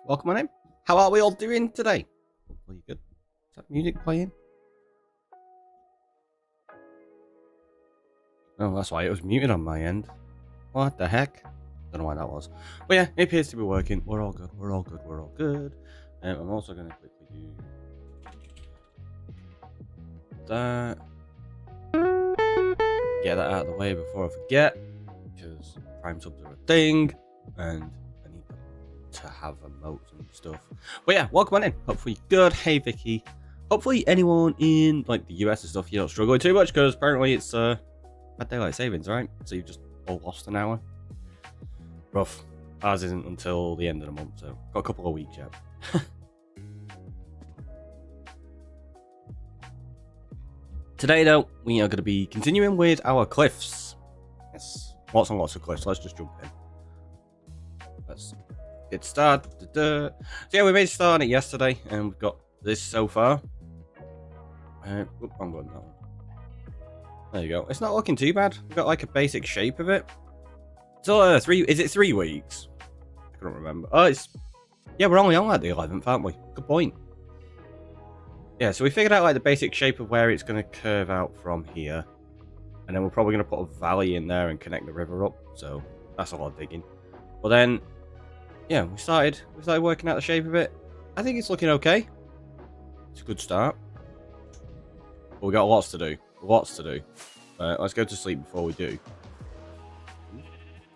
welcome on in. How are we all doing today? Hopefully good. Is that music playing? Oh, that's why it was muted on my end. What the heck? Don't know why that was. But yeah, it appears to be working. We're all good. We're all good. We're all good. I'm also going to quickly do that. Get that out of the way before I forget, because Prime subs are a thing, and I need to have emotes and stuff. But yeah, welcome on in. Hopefully good. Hey Vicky. Hopefully anyone in like the US and stuff, you're not struggling too much, because apparently it's bad daylight savings, right? So you've just all lost an hour. Rough. Ours isn't until the end of the month, so got a couple of weeks yet. Today, though, we are going to be continuing with our cliffs. Yes, lots and lots of cliffs. Let's just jump in. Let's get started. So yeah, we made a start on it yesterday, and we've got this so far. I'm going that one. There you go. It's not looking too bad. We've got like a basic shape of it. So is it 3 weeks? I can't remember. Oh, yeah, we're only on like the 11th, aren't we? Good point. Yeah, so we figured out like the basic shape of where it's going to curve out from here. And then we're probably going to put a valley in there and connect the river up. So that's a lot of digging. But then, yeah, we started working out the shape of it. I think it's looking okay. It's a good start. But we got lots to do. Lots to do. Let's go to sleep before we do.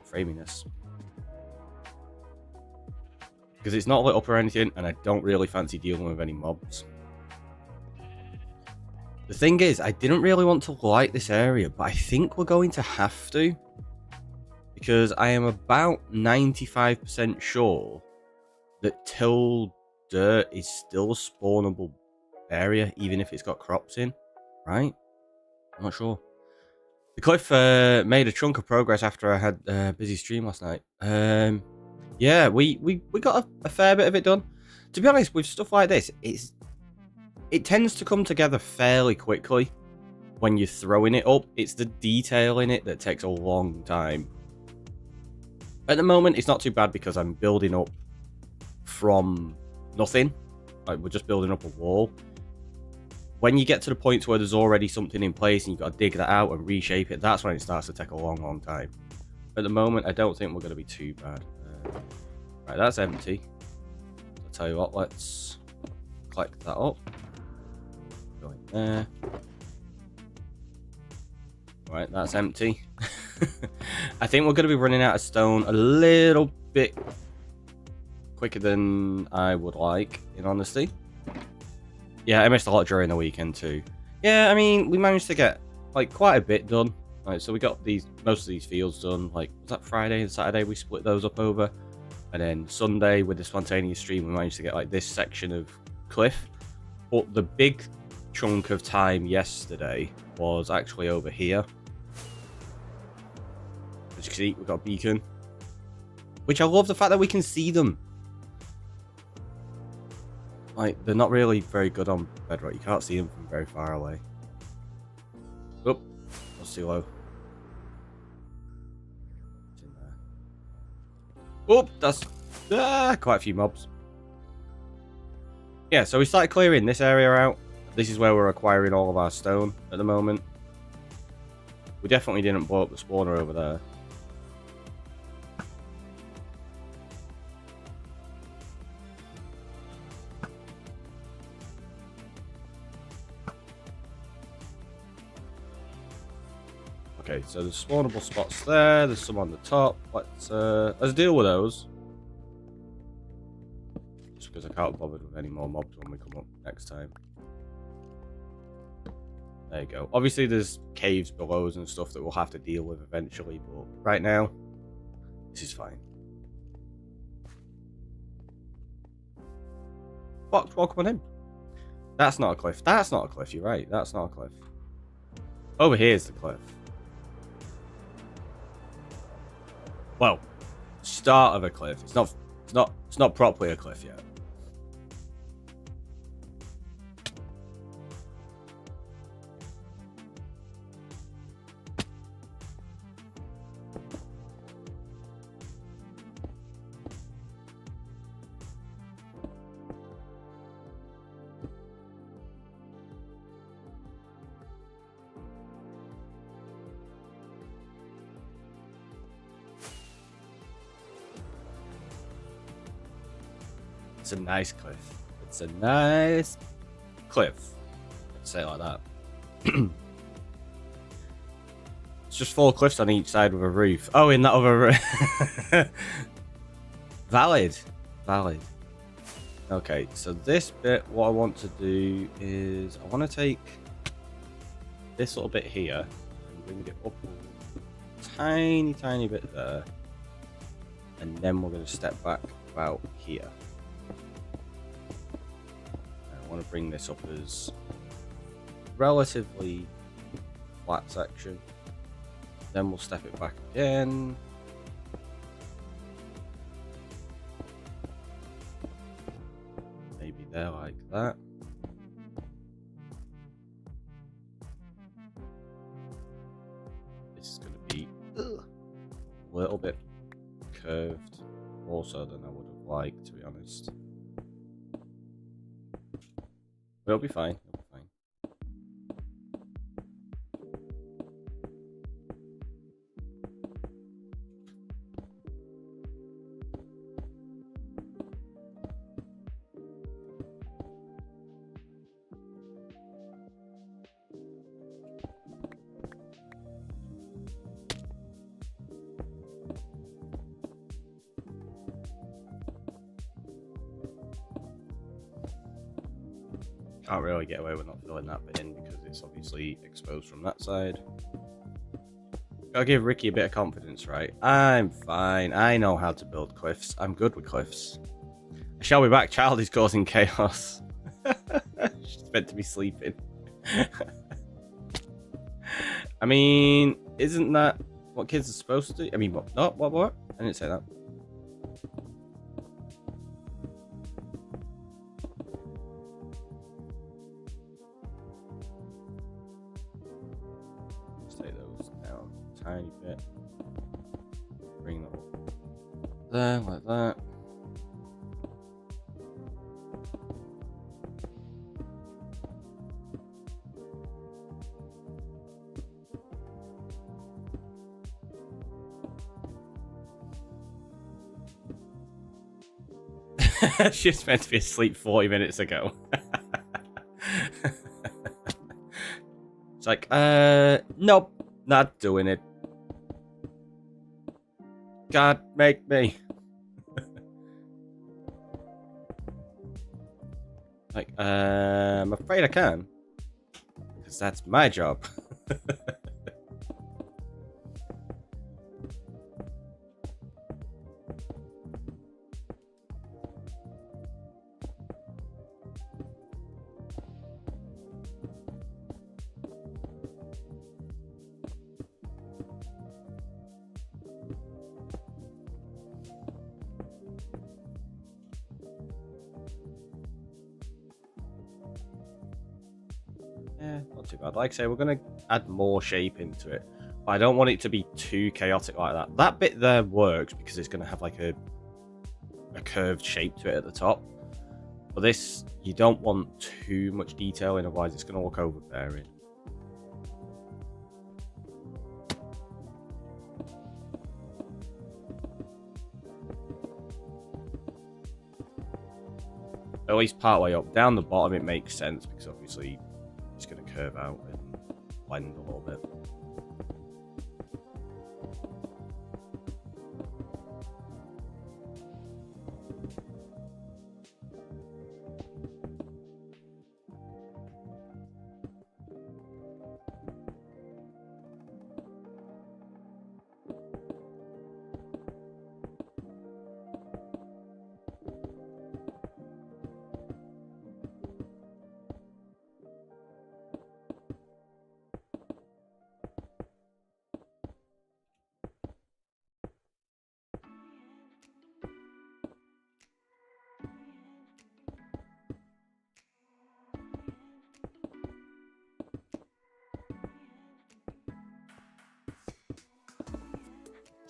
Framing this. Because it's not lit up or anything, and I don't really fancy dealing with any mobs. The thing is, I didn't really want to light this area, but I think we're going to have to. Because I am about 95% sure that till dirt is still a spawnable area, even if it's got crops in, right? I'm not sure. The cliff made a chunk of progress after I had a busy stream last night. Yeah, we got a fair bit of it done. To be honest, with stuff like this, it tends to come together fairly quickly when you're throwing it up. It's the detail in it that takes a long time. At the moment, it's not too bad because I'm building up from nothing. Like, we're just building up a wall. When you get to the points where there's already something in place and you've got to dig that out and reshape it, that's when it starts to take a long time. At the moment, I don't think we're going to be too bad. Right, that's empty. I'll tell you what, let's collect that up. Go in there. Right, that's empty. I think we're going to be running out of stone a little bit quicker than I would like, in honesty. Yeah, I missed a lot during the weekend too. Yeah, I mean, we managed to get like quite a bit done. Like, so we got most of these fields done. Like, was that Friday and Saturday we split those up over? And then Sunday with the spontaneous stream, we managed to get like this section of cliff. But the big chunk of time yesterday was actually over here. As you can see, we've got a beacon. Which I love the fact that we can see them. Like, they're not really very good on bedrock. You can't see them from very far away. Oh, that's too low. It's in there. Oh, that's quite a few mobs. Yeah, so we started clearing this area out. This is where we're acquiring all of our stone at the moment. We definitely didn't blow up the spawner over there. Okay, so there's spawnable spots there. There's some on the top. Let's deal with those. Just because I can't bother with any more mobs when we come up next time. There you go. Obviously, there's caves below us and stuff that we'll have to deal with eventually, but right now, this is fine. Fox, welcome on in. That's not a cliff. That's not a cliff. You're right. That's not a cliff. Over here is the cliff. Well, start of a cliff. It's not properly a cliff yet. It's a nice cliff. It's a nice cliff. Let's say it like that. It's just 4 cliffs on each side with a roof. Oh, in that other roof. Valid. Valid. Okay, so this bit, what I want to do is I want to take this little bit here and bring it up a tiny bit there. And then we're going to step back about here. I want to bring this up as relatively flat section. Then we'll step it back again. Maybe there like that. This is going to be a little bit curved, more so than I would have liked, to be honest. But it'll be fine. It'll be fine. Can't really get away with not filling that bit in because it's obviously exposed from that side. Gotta give Ricky a bit of confidence, right? I'm fine. I know how to build cliffs. I'm good with cliffs. I shall be back. Child is causing chaos. She's meant to be sleeping. I mean, isn't that what kids are supposed to do? I mean, what? No, what? I didn't say that. Take those down a tiny bit. Bring them up there, like that. She's meant to be asleep 40 minutes ago. It's like, nope, not doing it. God, make me. Like, I'm afraid I can. Because that's my job. Yeah, not too bad. Like I say, we're going to add more shape into it. But I don't want it to be too chaotic like that. That bit there works because it's going to have like a curved shape to it at the top. But this, you don't want too much detail in, otherwise it's going to look overbearing. At least part way up. Down the bottom it makes sense because obviously it's going to curve out and blend a little bit.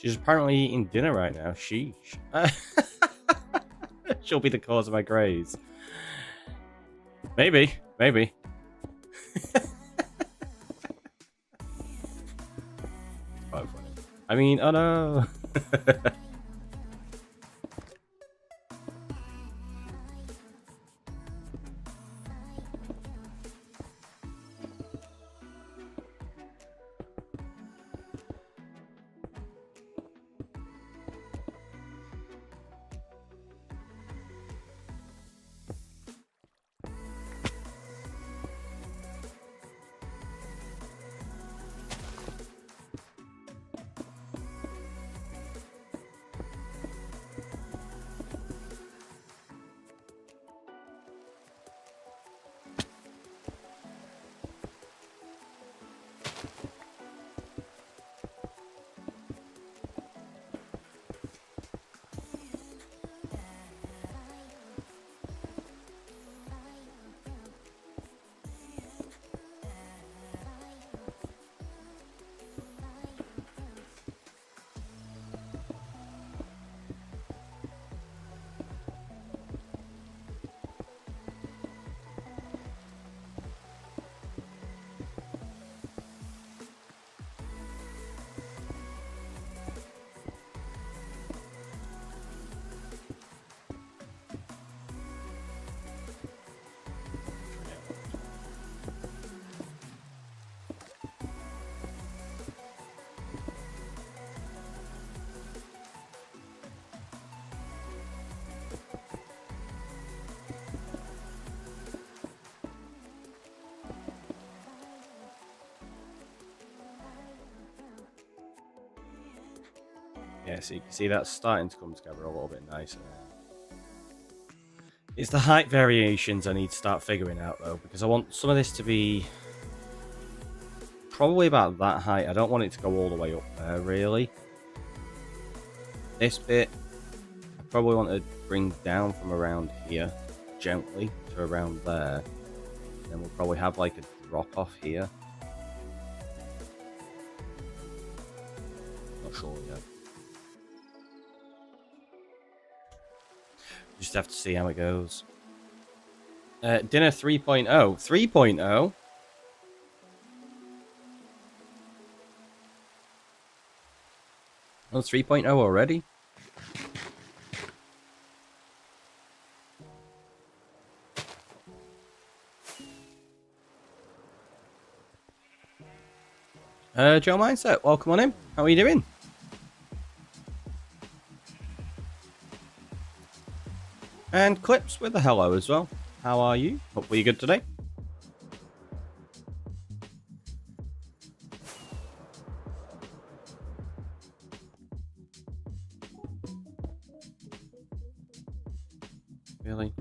She's apparently eating dinner right now. Sheesh. She'll be the cause of my graze. Maybe. Maybe. Quite funny. I mean, oh no. Yeah, so you can see that's starting to come together a little bit nicer. It's the height variations I need to start figuring out, though, because I want some of this to be probably about that height. I don't want it to go all the way up there, really. This bit, I probably want to bring down from around here, gently, to around there. Then we'll probably have like a drop off here. Not sure yet. Just have to see how it goes. Dinner 3.0. 3.0? Oh, 3.0 already? Joe Mindset, welcome on in. How are you doing? And Clips with a hello as well. How are you? Hopefully you're good today. Really?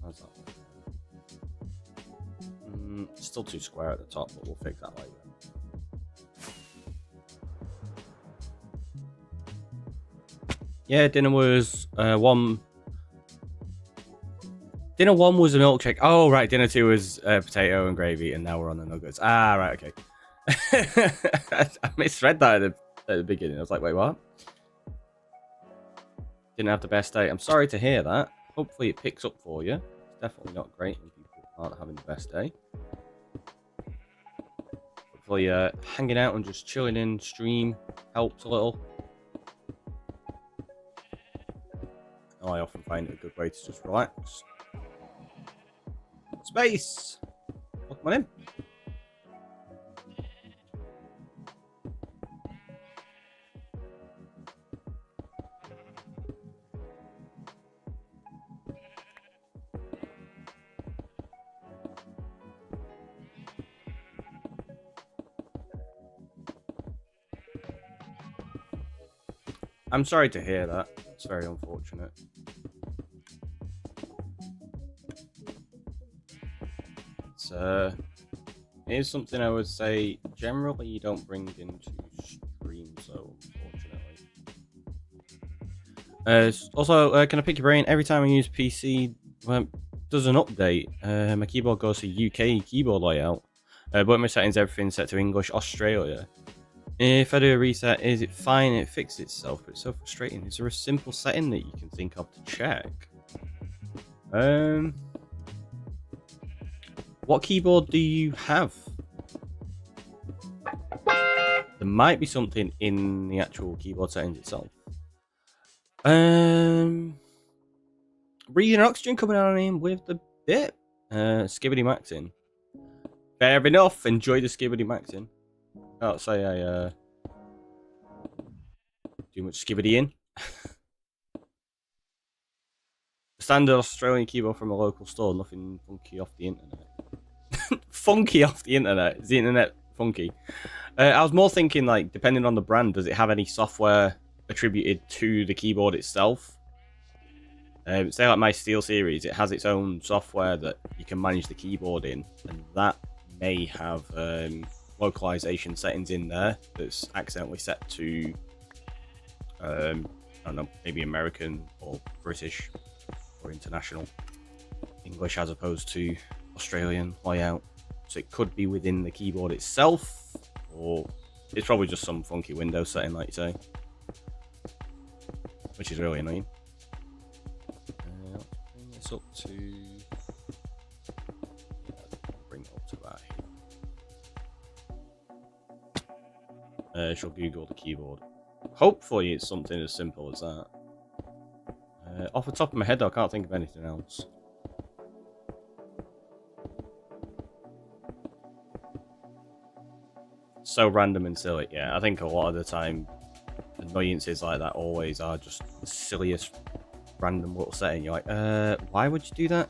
How's that? Still too square at the top, but we'll fix that later. Yeah, dinner was one. Dinner 1 was a milkshake. Oh, right. Dinner 2 was potato and gravy, and now we're on the nuggets. Ah, right. Okay. I misread that at the beginning. I was like, wait, what? Didn't have the best day. I'm sorry to hear that. Hopefully it picks up for you. It's definitely not great when people aren't having the best day. Hopefully hanging out and just chilling in stream helps a little. I often find it a good way to just relax. Space! Welcome on in. I'm sorry to hear that. It's very unfortunate. It is something I would say generally you don't bring into stream, so unfortunately. Also, can I pick your brain? Every time I use PC, does an update. My keyboard goes to UK keyboard layout, but my settings, everything's set to English Australia. If I do a reset, is it fine? It fixed itself, but it's so frustrating. Is there a simple setting that you can think of to check? What keyboard do you have? There might be something in the actual keyboard settings itself. Breathing oxygen coming on in with the bit. Skibbity maxing. Fair enough. Enjoy the skibbity maxing. Can't say I too much skibbity in. Standard Australian keyboard from a local store. Nothing funky off the internet. Funky off the internet? Is the internet funky? I was more thinking, like, depending on the brand, does it have any software attributed to the keyboard itself? Say like my Steel series, it has its own software that you can manage the keyboard in, and that may have localization settings in there that's accidentally set to I don't know, maybe American or British or international English as opposed to Australian layout. So it could be within the keyboard itself, or it's probably just some funky Windows setting, like you say, which is really annoying. Let's bring this up to bring it up to that here. She'll Google the keyboard. Hopefully it's something as simple as that. Off the top of my head, though, I can't think of anything else. So random and silly. Yeah, I think a lot of the time annoyances like that always are just the silliest random little setting. You're like, why would you do that?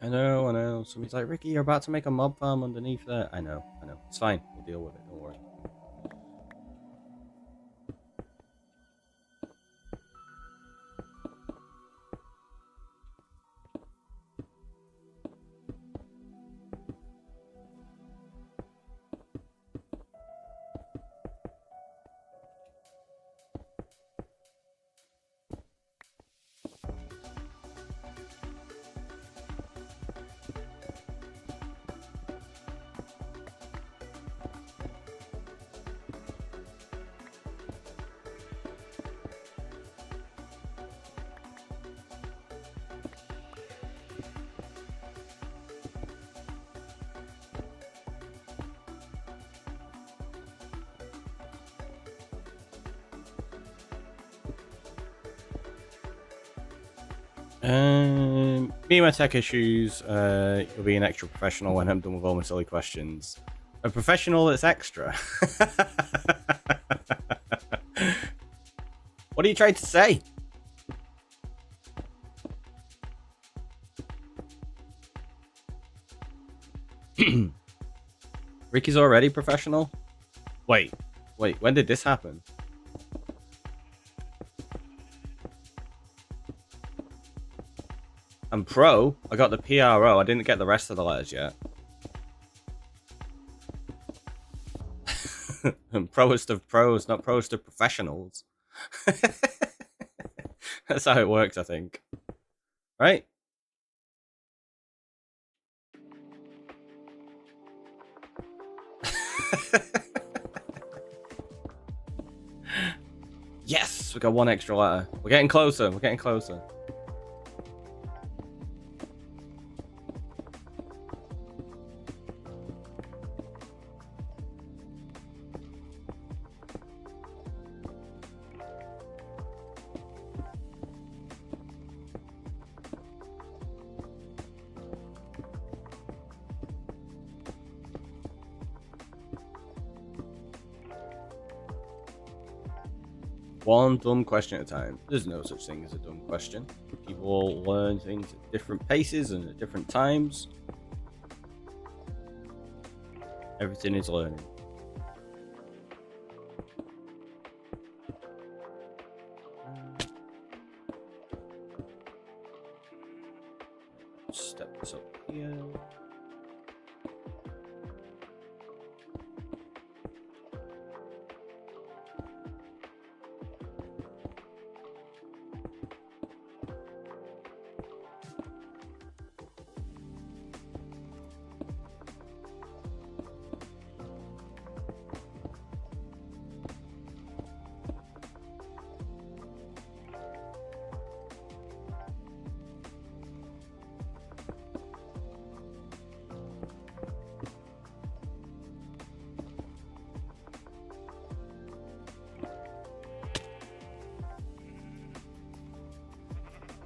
I know. Somebody's like, Ricky, you're about to make a mob farm underneath there. I know. It's fine. We'll deal with it. Don't worry. Me and my tech issues, you'll be an extra professional when I'm done with all my silly questions. A professional that's extra. What are you trying to say? Ricky's already professional? Wait, when did this happen? I'm pro. I got the PRO. I didn't get the rest of the letters yet. I'm proest of pros, not proest of professionals. That's how it works, I think. Right? Yes! We got one extra letter. We're getting closer. We're getting closer. One dumb question at a time. There's no such thing as a dumb question. People learn things at different paces and at different times. Everything is learning. Step this up here.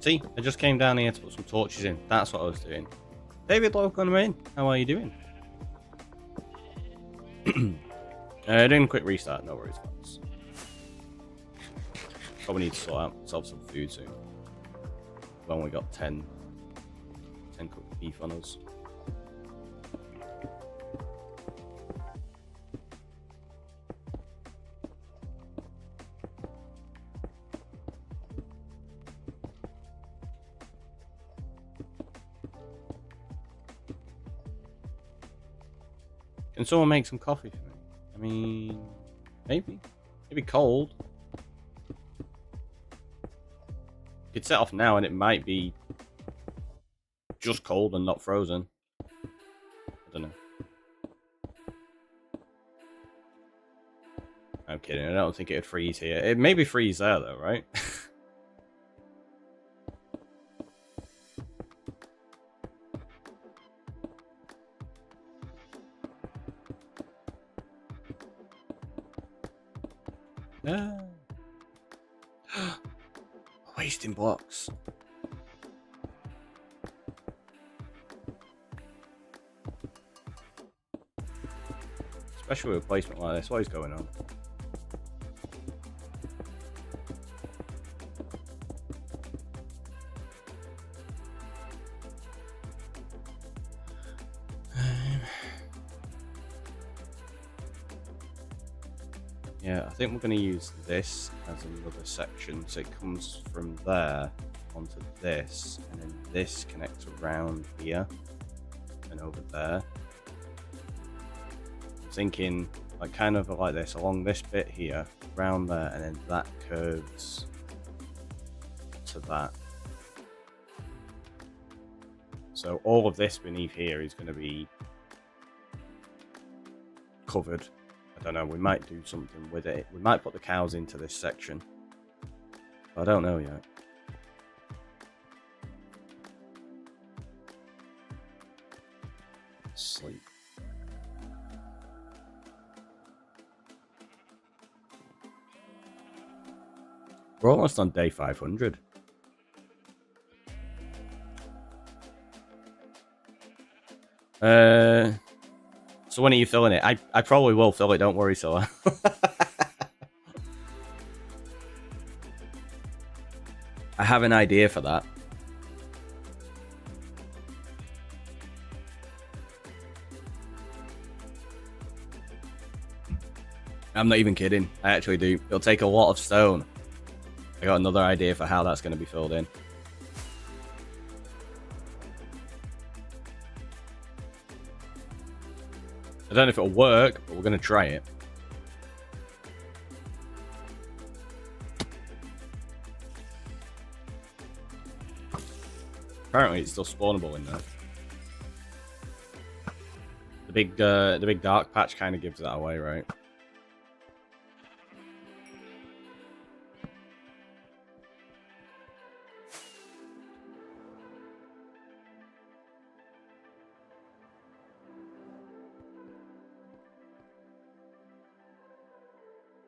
See, I just came down here to put some torches in. That's what I was doing. David Logan, how are you doing? Doing a quick restart, no worries, folks. Probably need to sort out ourselves some food soon. We've only got 10 cooked beef on us. Can someone make some coffee for me? I mean, maybe cold. You could set off now and it might be just cold and not frozen. I don't know. I'm kidding. I don't think it'd freeze here. It maybe freeze there though, right? Wasting blocks. Especially with a placement like this. What is going on? Yeah, I think we're going to use this as another section. So it comes from there onto this, and then this connects around here and over there. I'm thinking like kind of like this along this bit here, around there, and then that curves to that. So all of this beneath here is going to be covered. I don't know, we might do something with it. We might put the cows into this section. I don't know yet. Sleep. We're almost on day 500. So when are you filling it? I probably will fill it, don't worry, Silla. I have an idea for that. I'm not even kidding. I actually do. It'll take a lot of stone. I got another idea for how that's going to be filled in. I don't know if it'll work, but we're going to try it. Apparently it's still spawnable in there. The big dark patch kind of gives that away, right?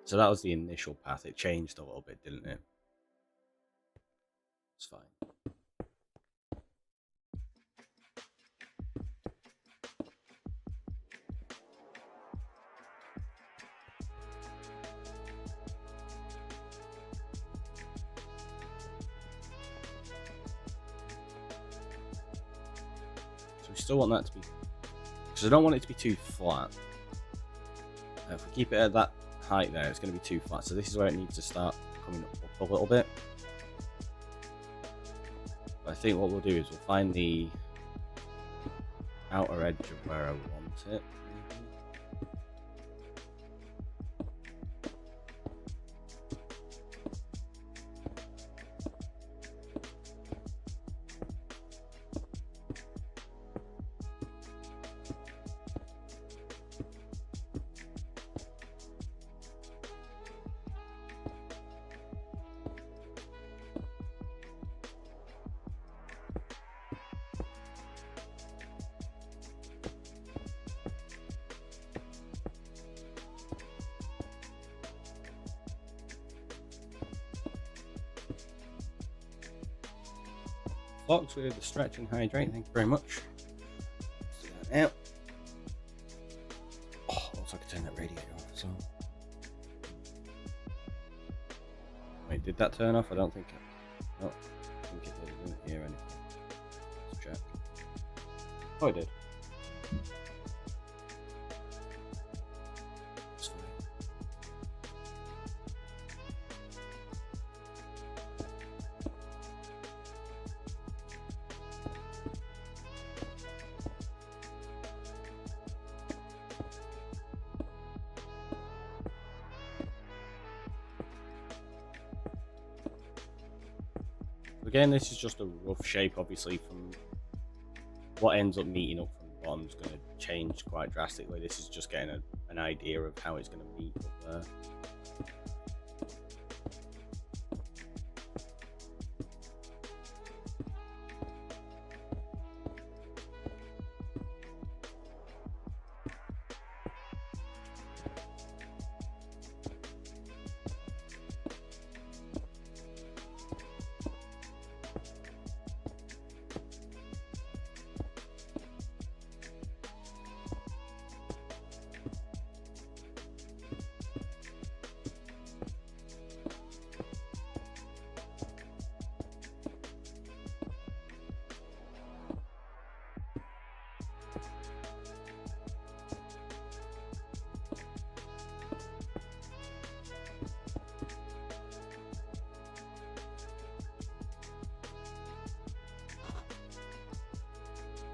So that was the initial path. It changed a little bit, didn't it? It's fine. So we still want that to be... Because I don't want it to be too flat. If we keep it at that height there, it's going to be too flat. So this is where it needs to start coming up a little bit. But I think what we'll do is we'll find the outer edge of where I want it. Fox with the stretch and hydrate, thank you very much. Let's do that now. Oh, looks like I turned that radiator off, so. Wait, did that turn off? I don't think it. No, I think it did. I didn't hear anything. Let's check. Oh, it did. It's fine. Again, this is just a rough shape, obviously, from what ends up meeting up from the bottom is going to change quite drastically. This is just getting an idea of how it's going to meet up there.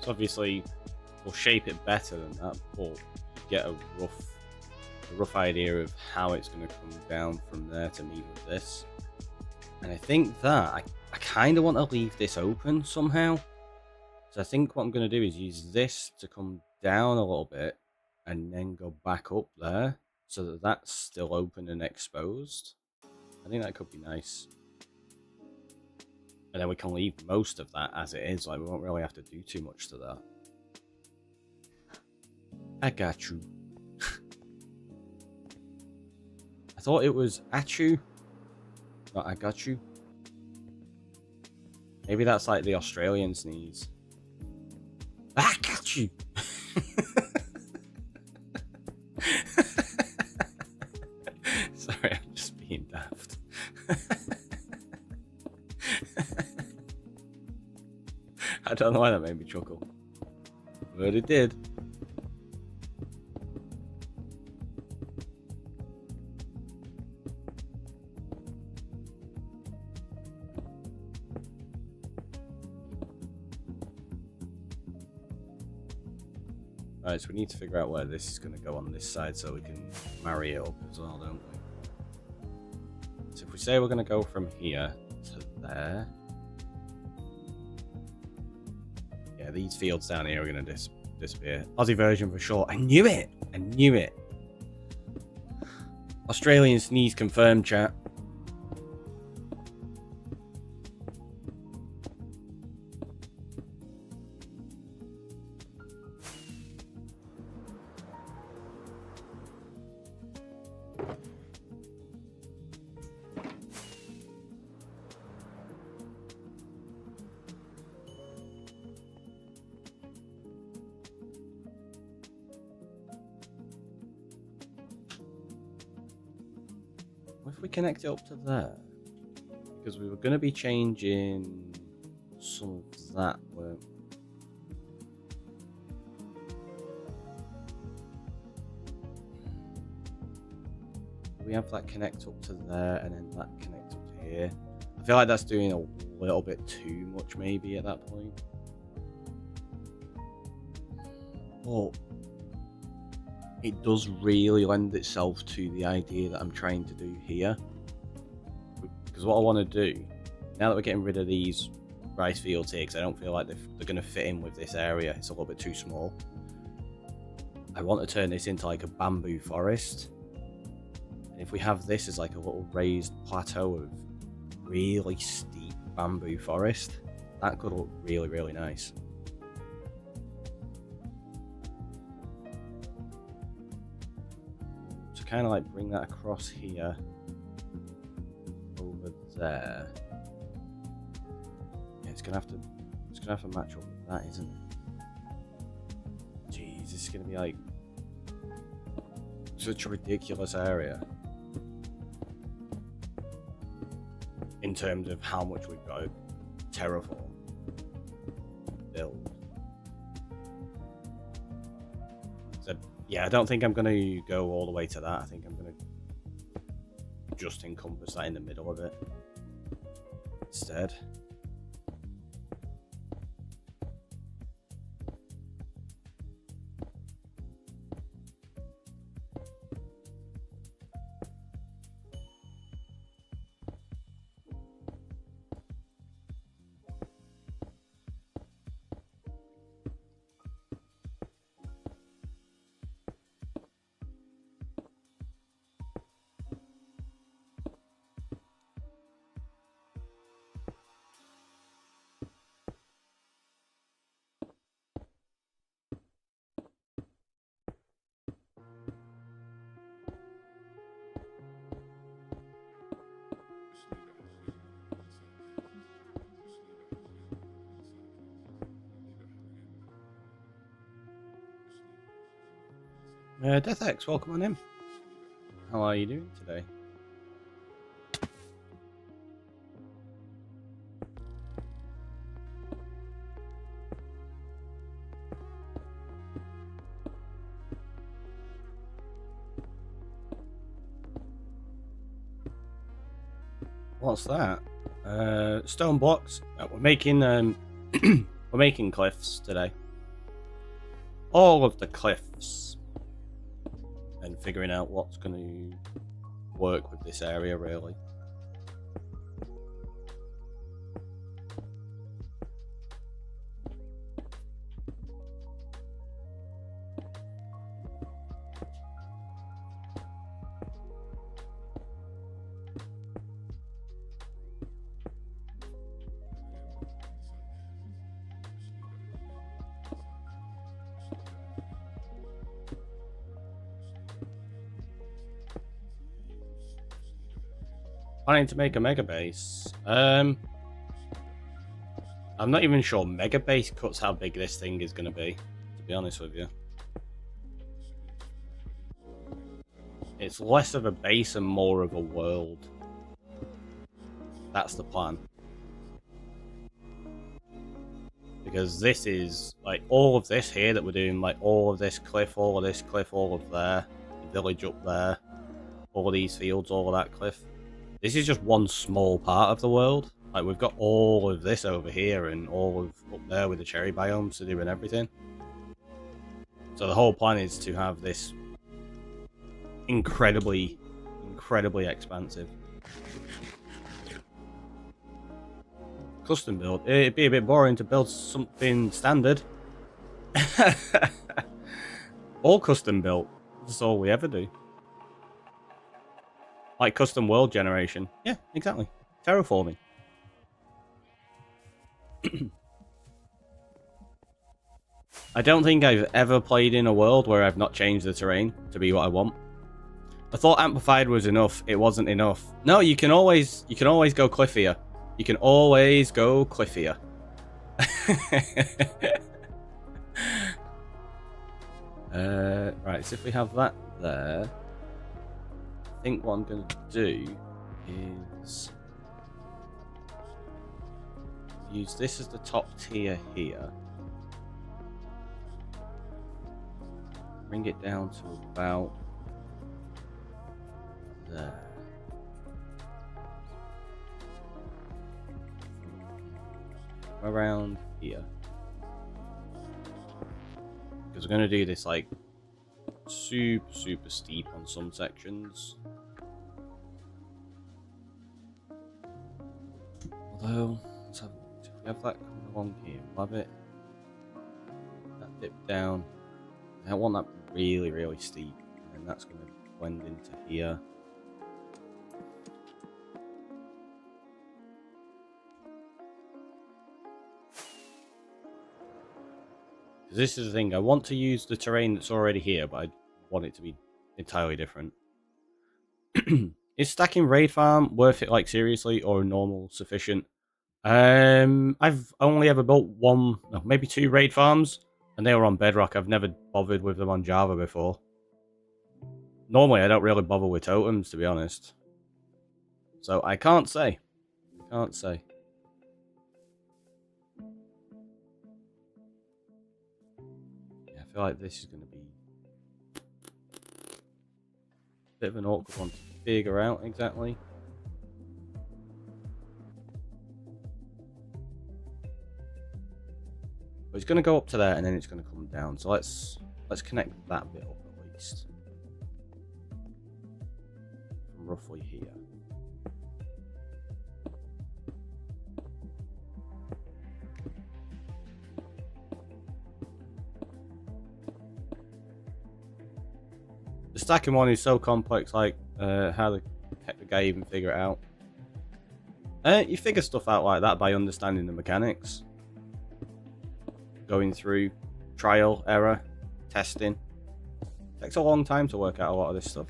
So obviously, we'll shape it better than that, but get a rough idea of how it's going to come down from there to meet with this. And I think that I kind of want to leave this open somehow. So I think what I'm going to do is use this to come down a little bit and then go back up there so that that's still open and exposed. I think that could be nice. And then we can leave most of that as it is. Like, we won't really have to do too much to that. I got you. I thought it was at you, not I got you. Maybe that's like the Australian sneeze. I got you. Sorry, I'm just being daft. I don't know why that made me chuckle, but it did. Right, so we need to figure out where this is going to go on this side so we can marry it up as well, don't we? So if we say we're going to go from here to there. Yeah, these fields down here are going to disappear. Aussie version for sure. I knew it! I knew it! Australian sneeze confirmed, chat. What if we connect it up to there? Because we were going to be changing some of that, weren't we? We have that connect up to there and then that connect up to here. I feel like that's doing a little bit too much maybe at that point. But it does really lend itself to the idea that I'm trying to do here. Because what I want to do, now that we're getting rid of these rice fields here, because I don't feel like they're going to fit in with this area, it's a little bit too small. I want to turn this into like a bamboo forest. And if we have this as like a little raised plateau of really steep bamboo forest, that could look really, really nice. Kind of like bring that across here over there. Yeah, it's gonna have to match up with that, isn't it? Jeez, this is gonna be like such a ridiculous area in terms of how much we've got to terraform, build. So yeah, I don't think I'm going to go all the way to that. I think I'm going to just encompass that in the middle of it instead. DeathX, welcome on in. How are you doing today? What's that? Stone blocks. We're making we're making cliffs today. all of the cliffs and figuring out what's going to work with this area, really. Planning to make a mega base. I'm not even sure mega base cuts how big this thing is going to be honest with you. It's less of a base and more of a world. That's the plan. Because this is, like, all of this here that we're doing, like, all of this cliff, all of this cliff, all of there, the village up there, all of these fields, all of that cliff. This is just one small part of the world. Like, we've got all of this over here and all of up there with the cherry biomes to do and everything. So the whole plan is to have this incredibly expansive. Custom build. It'd be a bit boring to build something standard. All custom built. That's all we ever do. Like custom world generation. Yeah, exactly. Terraforming. I don't think I've ever played in a world where I've not changed the terrain to be what I want. I thought amplified was enough. It wasn't enough. No, you can always go cliffier. You can always go cliffier. Right, so if we have that there, I think what I'm going to do is use this as the top tier here. Bring it down to about there. Around here. Because we're going to do this like super steep on some sections. Although, let's have, if we have that coming along here, we'll have it that dip down. I want that really steep, and then that's going to blend into here. Because this is the thing, I want to use the terrain that's already here, but I want it to be entirely different. Is stacking raid farm worth it, like, seriously, or normal sufficient? I've only ever built one, no, maybe two raid farms, and they were on Bedrock. I've never bothered with them on Java before. Normally, I don't really bother with totems, to be honest. So, I can't say. Can't say. Yeah, I feel like this is going to be a bit of an awkward one to figure out exactly. But it's going to go up to there, and then it's going to come down. So let's connect that bit up at least. From roughly here. The stacking one is so complex, like how the heck the guy even figure it out? You figure stuff out like that by understanding the mechanics. Going through trial, error, testing. Takes a long time to work out a lot of this stuff.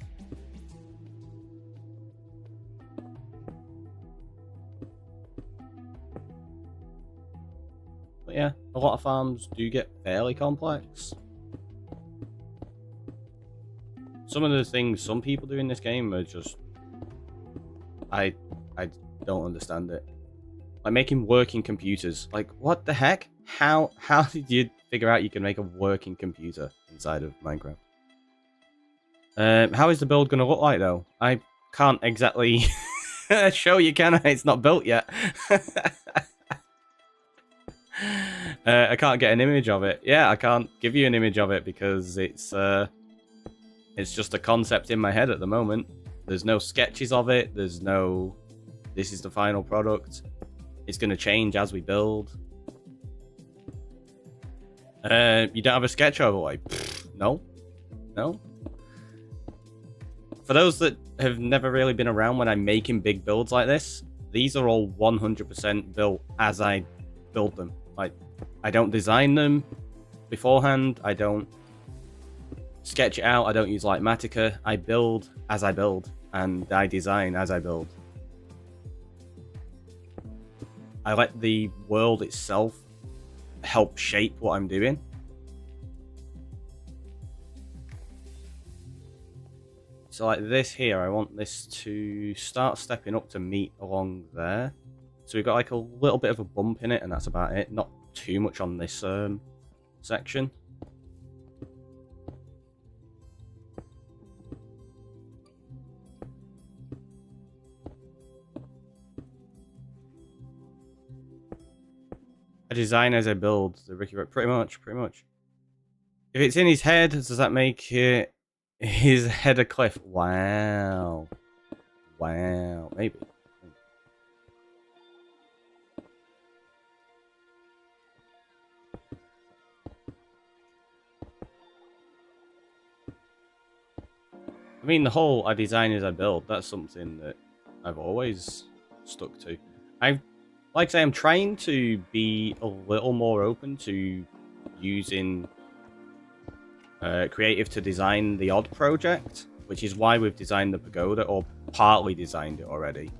But yeah, a lot of farms do get fairly complex. Some of the things some people do in this game are just... I don't understand it. Like making working computers. Like, what the heck? How did you figure out you can make a working computer inside of Minecraft? How is the build going to look like, though? I can't exactly show you, can I? It's not built yet. I can't get an image of it. Yeah, I can't give you an image of it because it's just a concept in my head at the moment. There's no sketches of it. There's no, this is the final product. It's going to change as we build. You don't have a sketch overlay? No. No. For those that have never really been around when I'm making big builds like this, these are all 100% built as I build them. Like, I don't design them beforehand. I don't sketch it out. I don't use Lightmatica. I build as I build, and I design as I build. I let the world itself help shape what I'm doing. So like this here, I want this to start stepping up to meet along there. So we've got like a little bit of a bump in it, and that's about it. Not too much on this section. I design as I build. The Ricky wrote pretty much. If it's in his head, does that make it his head a cliff? Wow. Wow. Maybe. I mean, the whole I design as I build, that's something that I've always stuck to. Like I say, I'm trying to be a little more open to using creative to design the odd project, which is why we've designed the pagoda, or partly designed it already.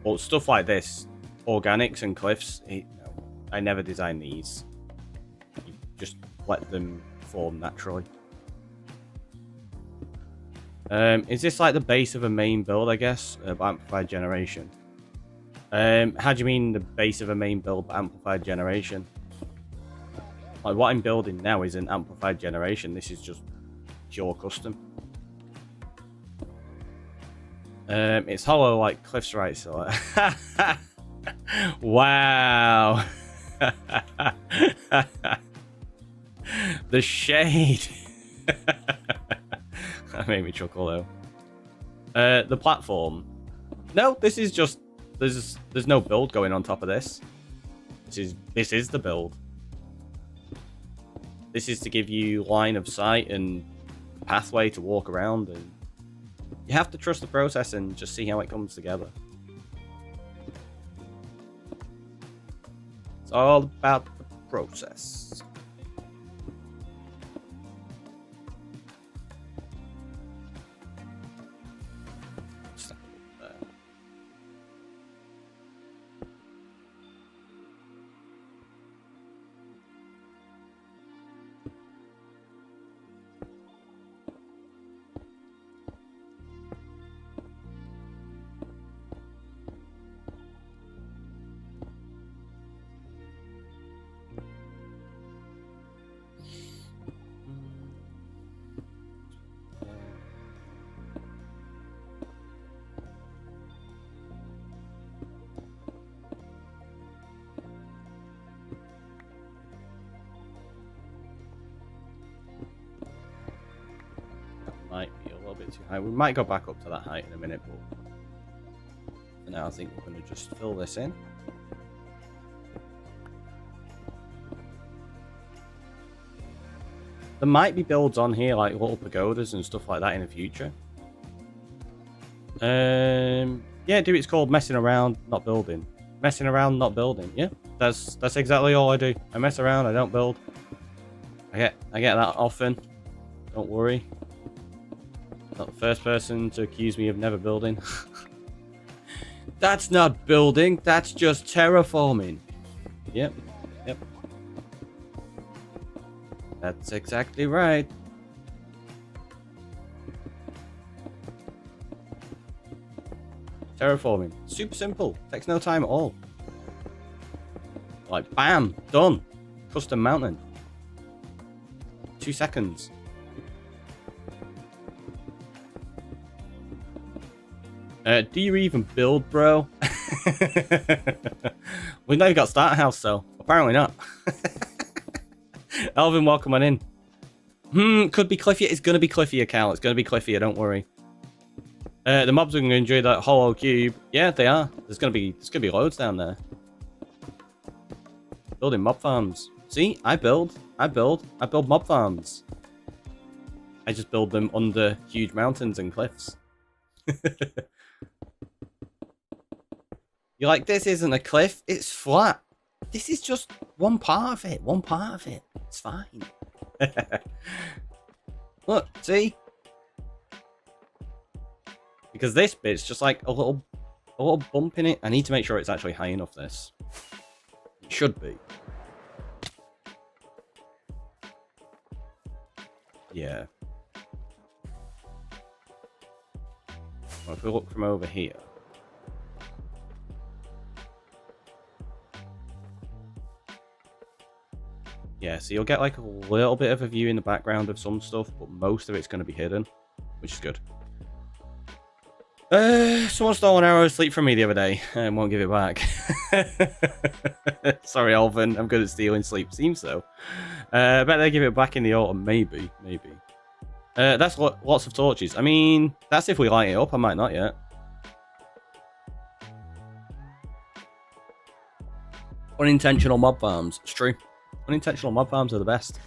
But stuff like this, organics and cliffs, no, I never design these. You just let them form naturally. Is this like the base of a main build, I guess, by amplified generation? How do you mean the base of a main build by amplified generation? Like what I'm building now isn't amplified generation. This is just pure custom. It's hollow like cliffs, right? So, wow, the shade. That made me chuckle though. The platform. No, this is just there's no build going on top of this. This is the build. This is to give you line of sight and pathway to walk around, and you have to trust the process and just see how it comes together. It's all about the process. Might be a little bit too high. We might go back up to that height in a minute, but for now I think we're going to just fill this in. There might be builds on here like little pagodas and stuff like that in the future. Yeah, dude, it's called messing around, not building. Messing around, not building. Yeah, that's exactly all I do. I mess around, I don't build. I get that often. Don't worry. Not the first person to accuse me of never building. That's not building, that's just terraforming. Yep. That's exactly right. Terraforming. Super simple. Takes no time at all. Like, bam! Done. Custom mountain. 2 seconds. Do you even build, bro? We've not even got starter house, so Apparently not. Alvin, welcome on in. Could be Cliffy. It's going to be Cliffy, Cal. It's going to be Cliffy, don't worry. The mobs are going to enjoy that hollow cube. Yeah, they are. There's going to be loads down there. Building mob farms. See, I build mob farms. I just build them under huge mountains and cliffs. You're like, this isn't a cliff, it's flat. This is just one part of it. It's fine. Look, see? Because this bit's just like a little bump in it. I need to make sure it's actually high enough, this. It should be. Yeah. Well, if we look from over here. Yeah, so you'll get like a little bit of a view in the background of some stuff, but most of it's going to be hidden, which is good. Someone stole an hour of sleep from me the other day and won't give it back. Sorry, Alvin, I'm good at stealing sleep. Seems so. I bet they give it back in the autumn. Maybe. That's lots of torches. I mean, that's if we light it up. I might not yet. Unintentional mob farms. It's true. Unintentional mob farms are the best.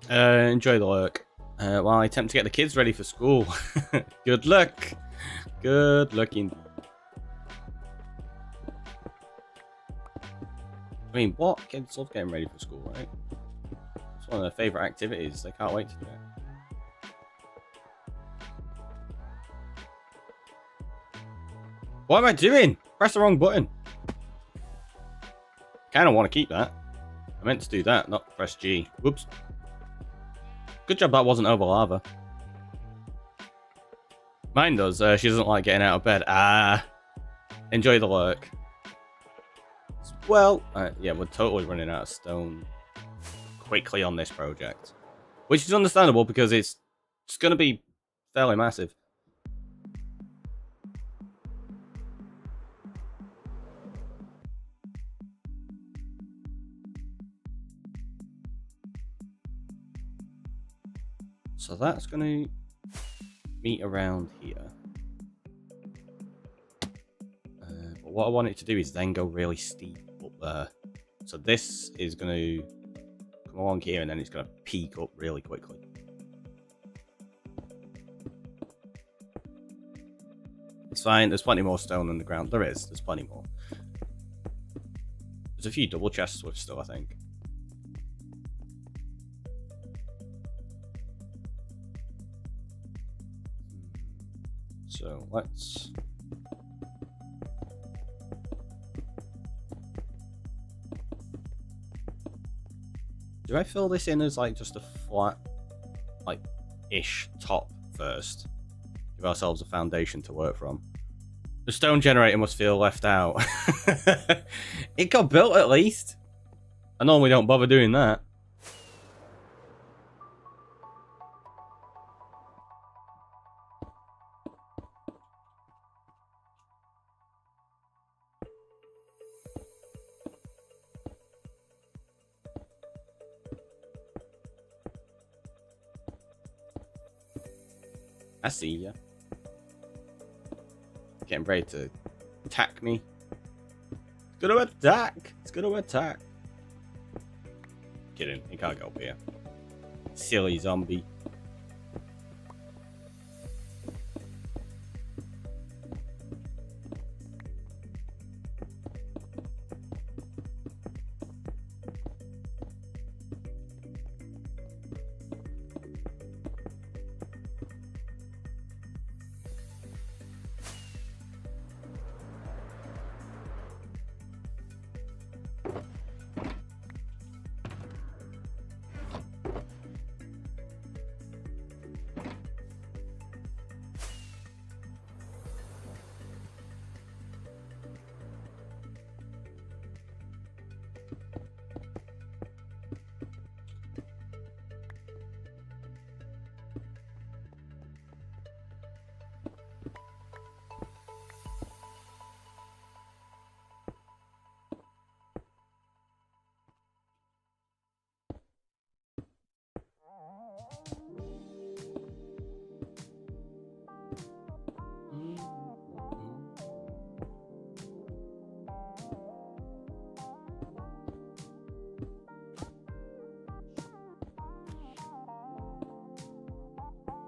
Enjoy the lurk. While I attempt to get the kids ready for school. Good luck. Good luck indeed. I mean, what? Kids love getting ready for school, right? It's one of their favourite activities. They can't wait to do it. What am I doing? Press the wrong button. Kind of want to keep that. I meant to do that, not press G. Whoops. Good job that wasn't over lava. Mine does. She doesn't like getting out of bed. Enjoy the lurk. Well, yeah, we're totally running out of stone quickly on this project. Which is understandable because it's going to be fairly massive. So that's going to meet around here. But what I want it to do is then go really steep up there. So this is going to come along here and then it's going to peak up really quickly. It's fine. There's plenty more stone on the ground. There's plenty more. There's a few double chests with still, I think. So let's... Do I fill this in as like just a flat, like, ish top first? Give ourselves a foundation to work from. The stone generator must feel left out. It got built at least. I normally don't bother doing that. I see ya. Getting ready to attack me. It's gonna attack. It's gonna attack. Kidding. He can't go up here. Silly zombie.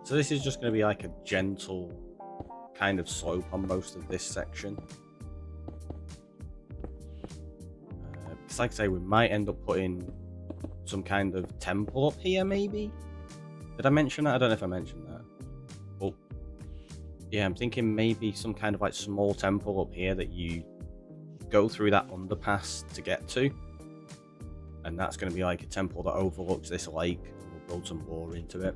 So this is just going to be like a gentle kind of slope on most of this section. Because like I say, we might end up putting some kind of temple up here, maybe? Did I mention that? I don't know if I mentioned that. Oh, yeah, I'm thinking maybe some kind of like small temple up here that you go through that underpass to get to. And that's going to be like a temple that overlooks this lake. We'll build some lore into it.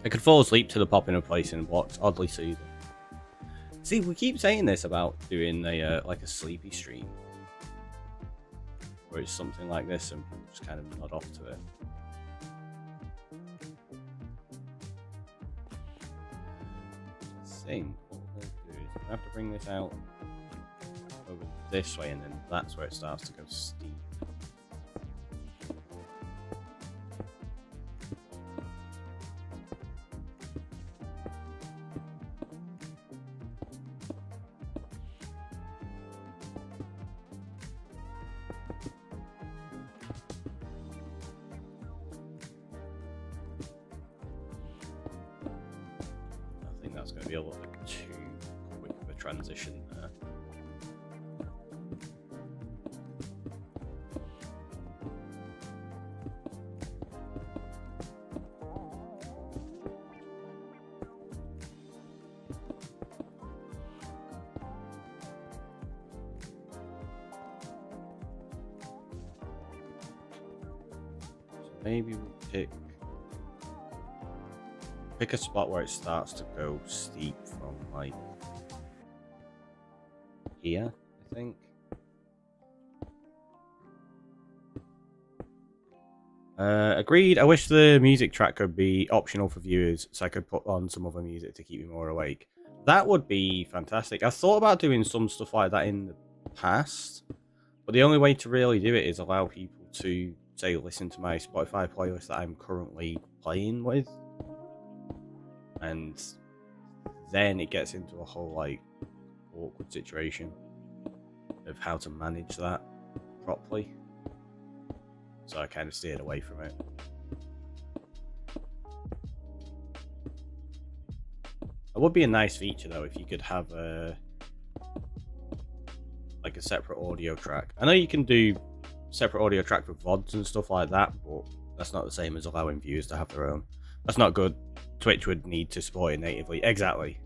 I could fall asleep to the popping of placing blocks. Oddly soothing. See, we keep saying this about doing a like a sleepy stream, where it's something like this and people just kind of nod off to it. I think what we're going to do is we have to bring this out over this way, and then that's where it starts to go steep. That's going to be a little bit too quick of a transition there. So maybe we'll pick a spot where it starts to go steep from like here, I think. Agreed. I wish the music track could be optional for viewers so I could put on some other music to keep me more awake. That would be fantastic. I thought about doing some stuff like that in the past, but But the only way to really do it is allow people to, say, listen to my Spotify playlist that I'm currently playing with. And then it gets into a whole, like, awkward situation of how to manage that properly. So I kind of steered away from it. It would be a nice feature, though, if you could have a separate audio track. I know you can do separate audio track for VODs and stuff like that, but that's not the same as allowing viewers to have their own. That's not good. Twitch would need to support it natively. Exactly.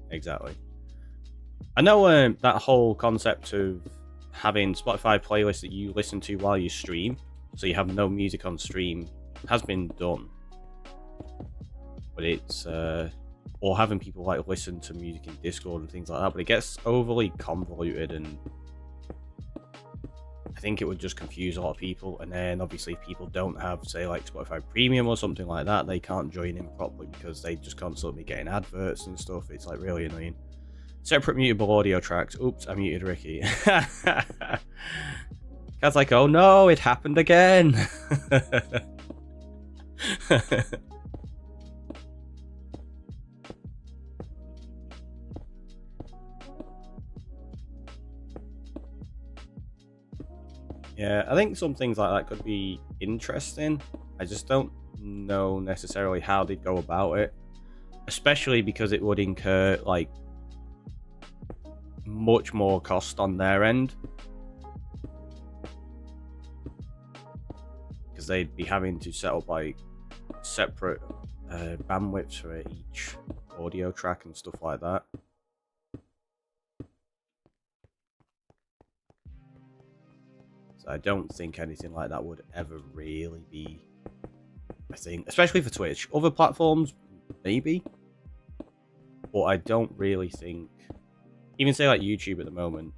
I know that whole concept of having Spotify playlists that you listen to while you stream, so you have no music on stream, has been done. But it's or having people like listen to music in Discord and things like that, but it gets overly convoluted, and I think it would just confuse a lot of people. And then obviously if people don't have, say, like Spotify Premium or something like that, they can't join in properly because they just constantly be getting adverts and stuff. It's like really annoying. Separate mutable audio tracks. Oops, I muted Ricky. Cat's like, oh no, it happened again. Yeah, I think some things like that could be interesting. I just don't know necessarily how they'd go about it, especially because it would incur like much more cost on their end, because they'd be having to set up like separate bandwidths for each audio track and stuff like that. I don't think anything like that would ever really be a thing, especially for Twitch. Other platforms, maybe. But I don't really think, even say like YouTube at the moment,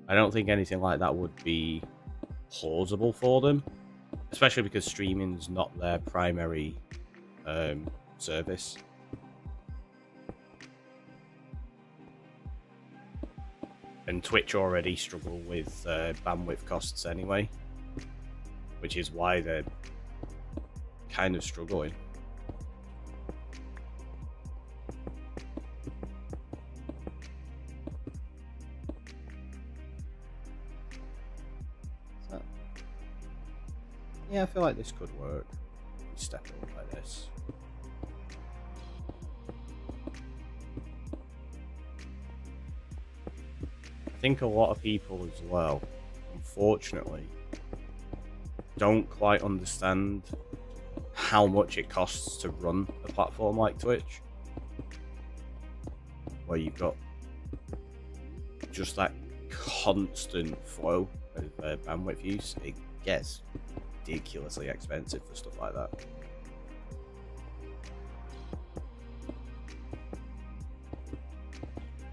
I don't think anything like that would be plausible for them. Especially because streaming's not their primary service. And Twitch already struggle with bandwidth costs anyway, which is why they're kind of struggling. So, yeah, I feel like this could work. Step it up like this. I think a lot of people as well, unfortunately, don't quite understand how much it costs to run a platform like Twitch, where you've got just that constant flow of bandwidth use. It gets ridiculously expensive for stuff like that.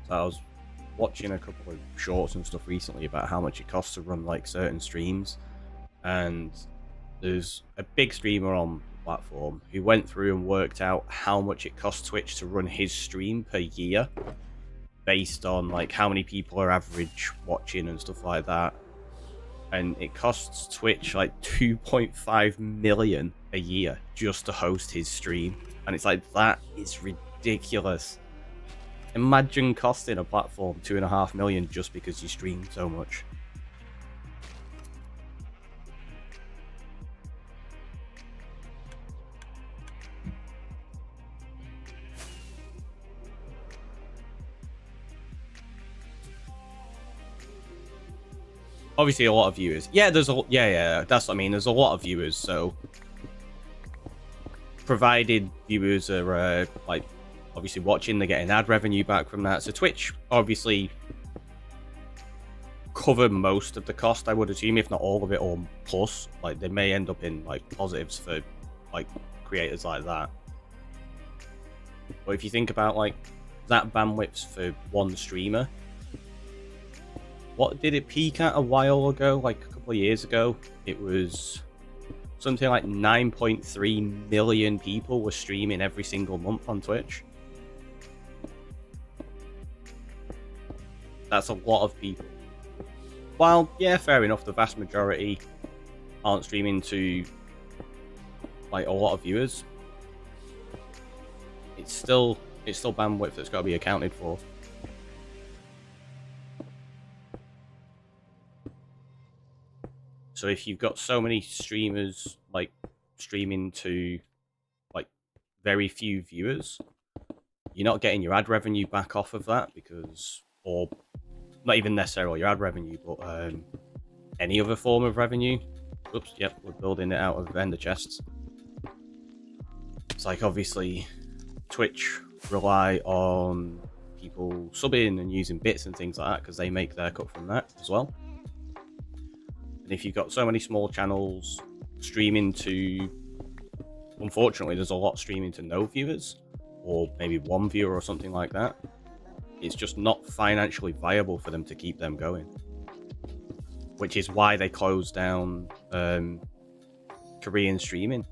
So I was watching a couple of shorts and stuff recently about how much it costs to run like certain streams, and there's a big streamer on the platform who went through and worked out how much it costs Twitch to run his stream per year based on like how many people are average watching and stuff like that, and it costs Twitch like 2.5 million a year just to host his stream, and it's like, that is ridiculous. Imagine costing a platform 2.5 million just because you stream so much. Obviously, a lot of viewers. Yeah, that's what I mean. There's a lot of viewers, so provided viewers are like obviously watching, they're getting ad revenue back from that. So Twitch obviously cover most of the cost, I would assume, if not all of it, or plus. Like they may end up in like positives for like creators like that. But if you think about like that bandwidth for one streamer, what did it peak at a while ago? Like a couple of years ago, it was something like 9.3 million people were streaming every single month on Twitch. That's a lot of people. while, yeah, fair enough, the vast majority aren't streaming to like a lot of viewers, it's still bandwidth that's got to be accounted for. So if you've got so many streamers like streaming to like very few viewers, you're not getting your ad revenue back off of that, because, or not even necessarily your ad revenue, but any other form of revenue. Oops, yep, we're building it out of vendor chests. It's like, obviously Twitch rely on people subbing and using bits and things like that, because they make their cut from that as well. And if you've got so many small channels streaming to, unfortunately, there's a lot streaming to no viewers, or maybe one viewer or something like that, it's just not financially viable for them to keep them going. Which is why they closed down Korean streaming,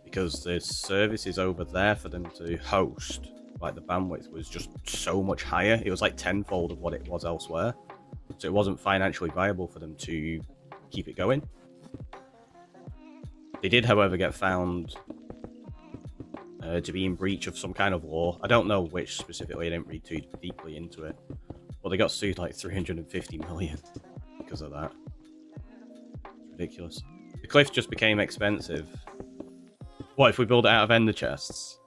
because the services over there for them to host, like the bandwidth was just so much higher. It was like tenfold of what it was elsewhere. So it wasn't financially viable for them to keep it going. They did, however, get found to be in breach of some kind of law. I don't know which specifically, I didn't read too deeply into it. But they got sued like 350 million because of that. It's ridiculous. The cliff just became expensive. What if we build it out of ender chests?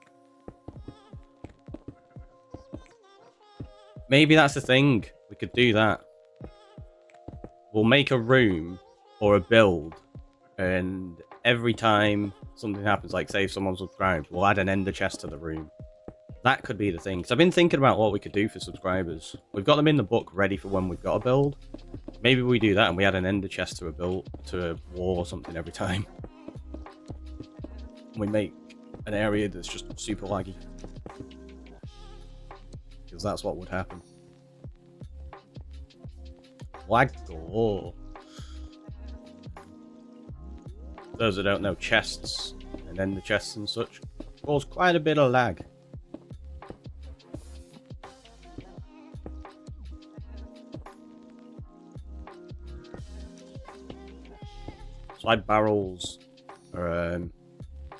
Maybe that's the thing. We could do that. We'll make a room or a build, and every time something happens, like say if someone subscribes, we'll add an ender chest to the room. That could be the thing. Because I've been thinking about what we could do for subscribers. We've got them in the book ready for when we've got a build. Maybe we do that and we add an ender chest to a build, to a wall or something every time. We make an area that's just super laggy. Because that's what would happen. Lag galore. Those that don't know, chests and ender chests and such cause quite a bit of lag. Slide barrels are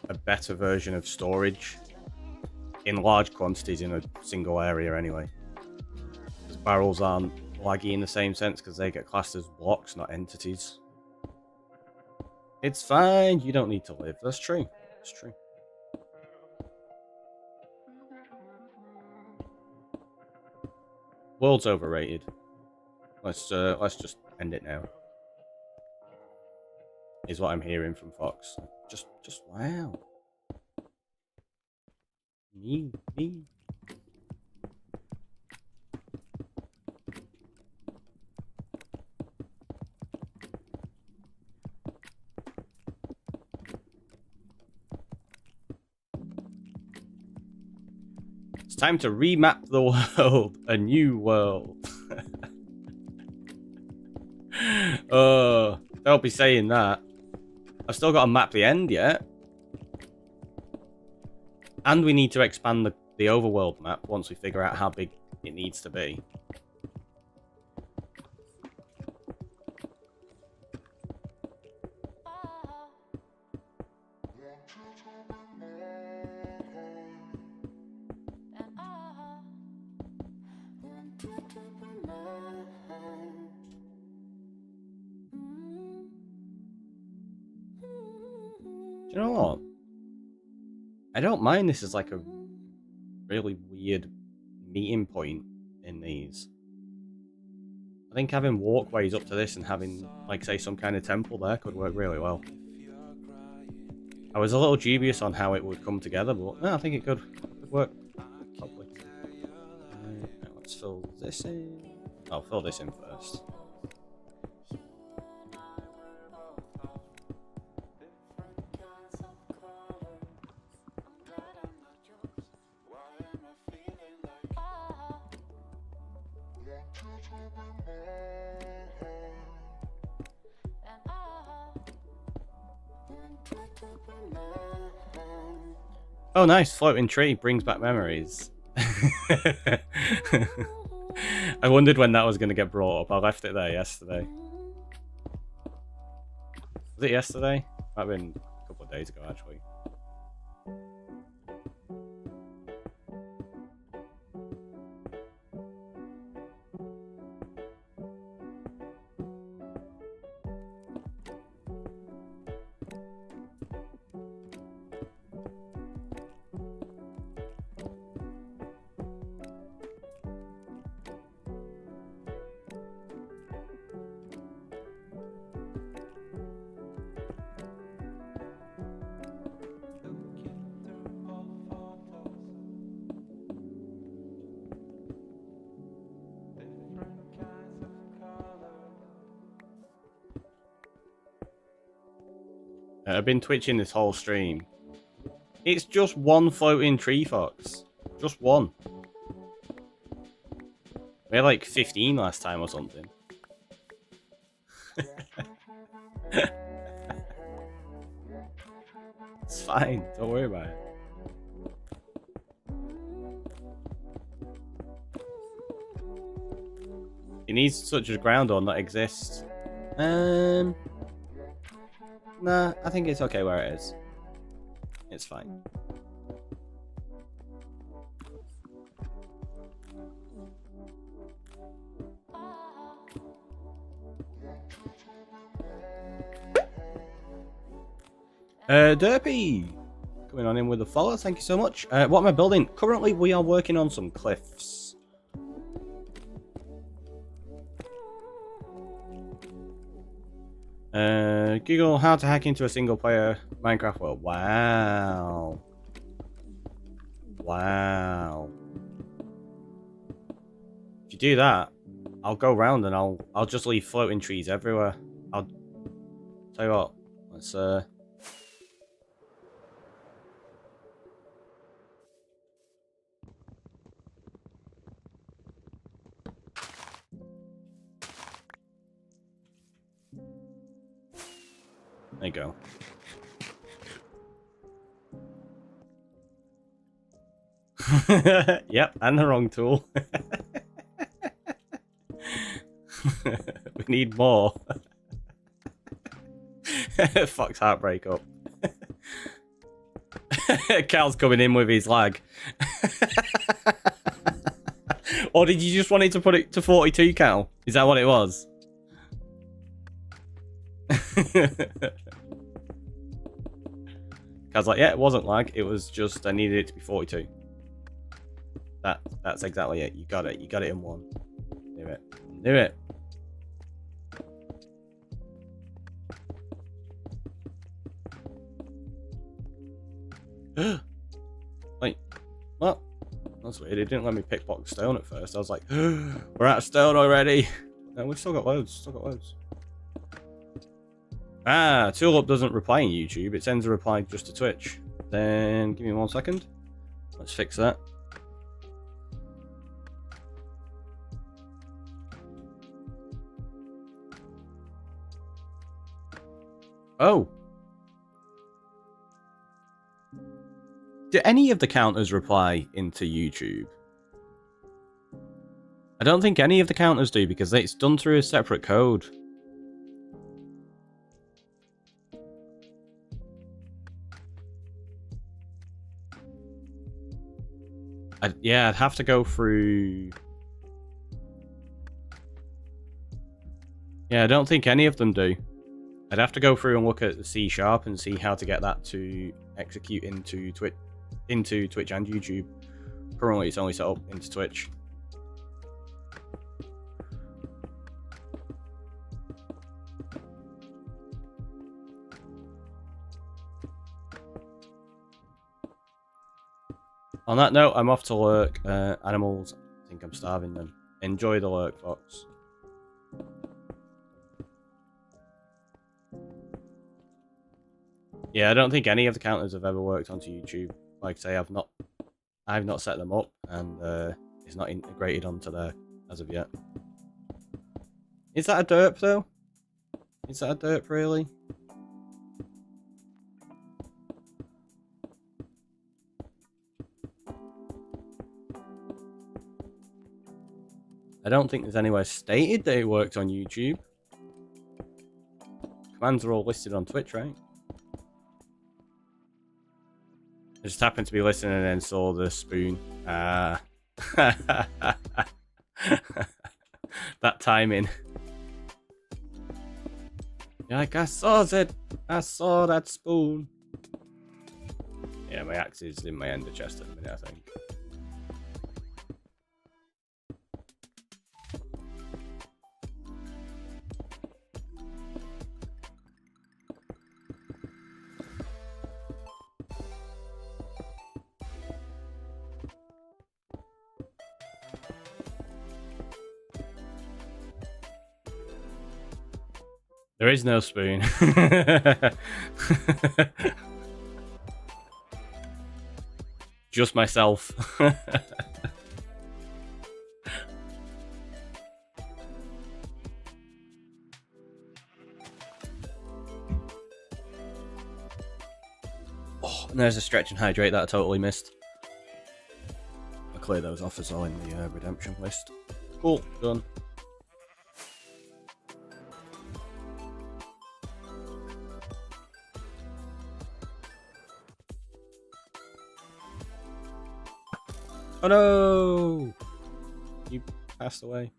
a better version of storage in large quantities in a single area anyway. Because barrels aren't laggy in the same sense because they get classed as blocks, not entities. It's fine, you don't need to live. That's true. It's true. World's overrated. Let's just end it now. Is what I'm hearing from Fox. Just wow. Me. It's time to remap the world. A new world. Don't be saying that. I've still got to map the end yet. And we need to expand the overworld map once we figure out how big it needs to be. Do you know what? I don't mind this as like a really weird meeting point in these. I think having walkways up to this and having, like, say, some kind of temple there could work really well. I was a little dubious on how it would come together, but no, I think it could work properly. Let's fill this in. I'll fill this in first. Oh, nice. Floating tree brings back memories. I wondered when that was going to get brought up. I left it there yesterday. Was it yesterday? Might have been a couple of days ago, actually. I've been twitching this whole stream. It's just one floating tree fox. Just one. We had like 15 last time or something. It's fine. Don't worry about it. It needs such a ground or not exist. Nah, I think it's okay where it is. It's fine. Derpy! Coming on in with a follow, thank you so much. What am I building? Currently, we are working on some cliffs. Google how to hack into a single player Minecraft world. Wow. Wow. If you do that, I'll go around and I'll just leave floating trees everywhere. I'll tell you what, let's there you go. Yep, and the wrong tool. We need more. Fox heartbreak up. Cal's coming in with his lag. Or did you just want it to put it to 42, Cal? Is that what it was? Cal's like, yeah, it wasn't lag. It was just I needed it to be 42. That's exactly it. You got it. You got it in one. Do it. Do it. Wait, what? That's weird. It didn't let me pick box stone at first. I was like, we're out of stone already. No, we've still got loads. Still got loads. Ah, Tulip doesn't reply in YouTube. It sends a reply just to Twitch. Then give me 1 second. Let's fix that. Oh. Do any of the counters reply into YouTube? I don't think any of the counters do because it's done through a separate code. Yeah, I'd have to go through... Yeah, I don't think any of them do. I'd have to go through and look at the C# and see how to get that to execute into Twitch and YouTube. Currently, it's only set up into Twitch. On that note, I'm off to lurk. Animals, I think I'm starving them. Enjoy the lurk, Fox. Yeah, I don't think any of the counters have ever worked onto YouTube. Like I say, I've not set them up, and it's not integrated onto there as of yet. Is that a derp though? Is that a derp really? I don't think there's anywhere stated that it worked on YouTube. Commands are all listed on Twitch, right? I just happened to be listening and then saw the spoon. That timing. You're like, I saw it. I saw that spoon. Yeah, my axe is in my ender chest at the minute, I think. There is no spoon. Just myself. Oh, and there's a stretch and hydrate that I totally missed. I'll clear those off as well in the redemption list. Cool, done. Oh no! You passed away.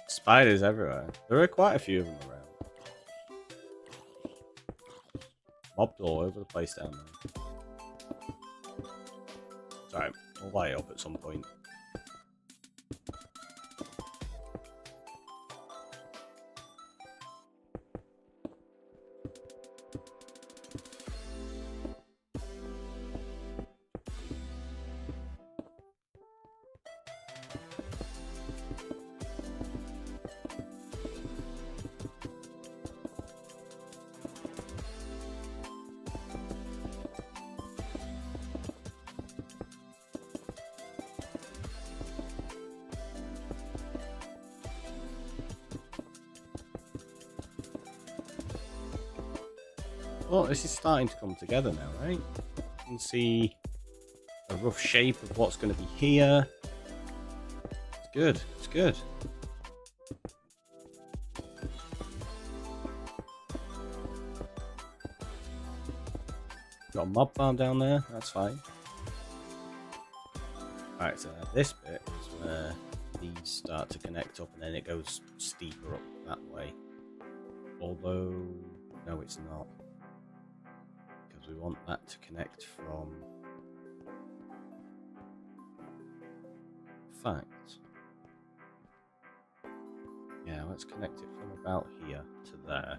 Spiders everywhere. There are quite a few of them around. Mobbed all over the place down there. Sorry, we'll light it up at some point. Well, this is starting to come together now, right? You can see a rough shape of what's going to be here. It's good, it's good. Got a mob farm down there, that's fine. Alright, so this bit is where these start to connect up and then it goes steeper up that way. Although, no it's not. We want that to connect from fact. Yeah, let's connect it from about here to there.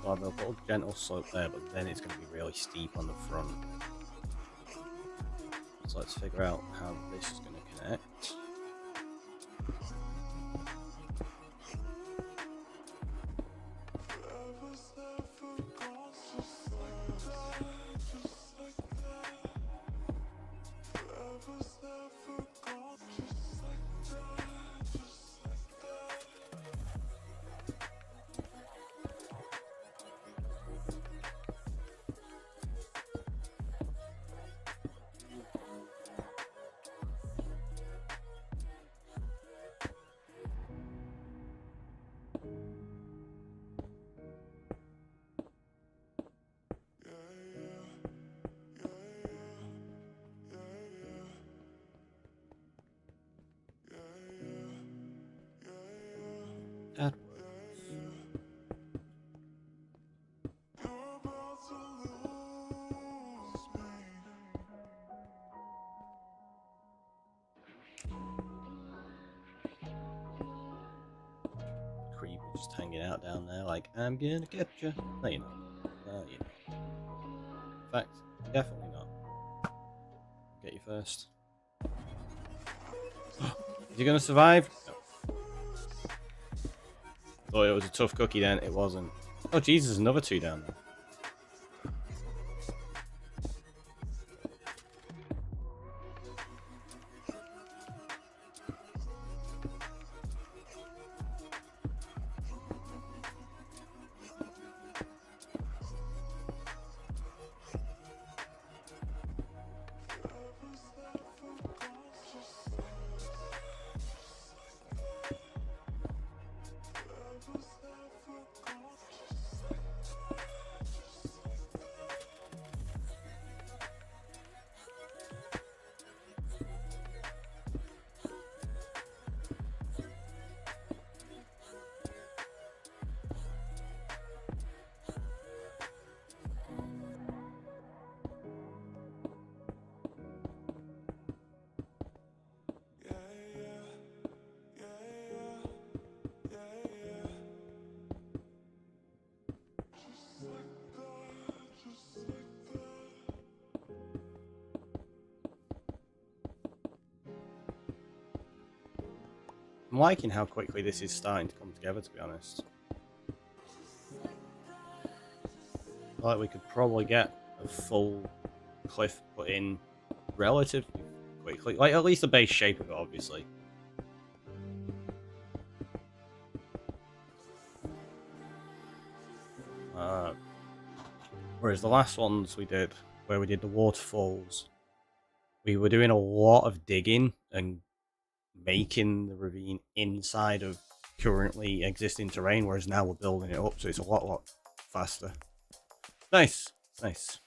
Well, they'll put a gentle slope there, but then it's going to be really steep on the front. So let's figure out how this is going to connect. Just hanging out down there like, I'm gonna get you. No, you're not. No, you're not. In fact, definitely not. Get you first. Is he gonna survive? No. Thought it was a tough cookie then. It wasn't. Oh, Jesus, another 2 down there. I'm liking how quickly this is starting to come together, to be honest. Like, we could probably get a full cliff put in relatively quickly. Like, at least the base shape of it, obviously. Whereas the last ones we did, where we did the waterfalls, we were doing a lot of digging and making the ravine inside of currently existing terrain, whereas now we're building it up, so it's a lot faster. Nice, nice.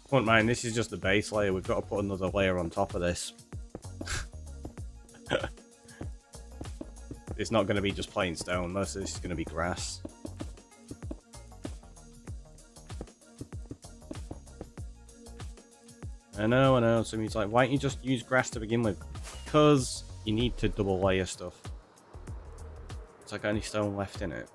Won't mind, this is just the base layer. We've got to put another layer on top of this. It's not going to be just plain stone. Most of this is going to be grass. I know. Somebody's like, why don't you just use grass to begin with? Because you need to double layer stuff. It's like any stone left in it.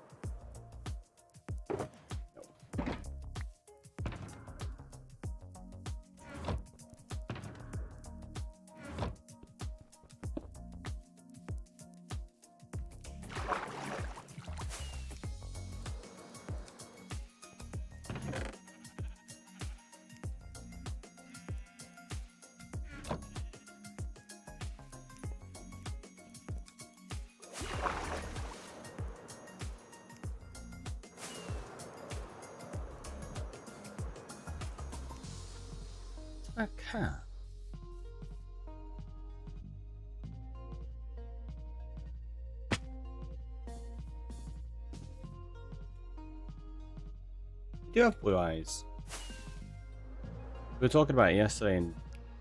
A cat. You do have blue eyes. We were talking about it yesterday and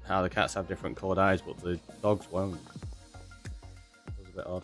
how the cats have different coloured eyes, but the dogs won't. It was a bit odd.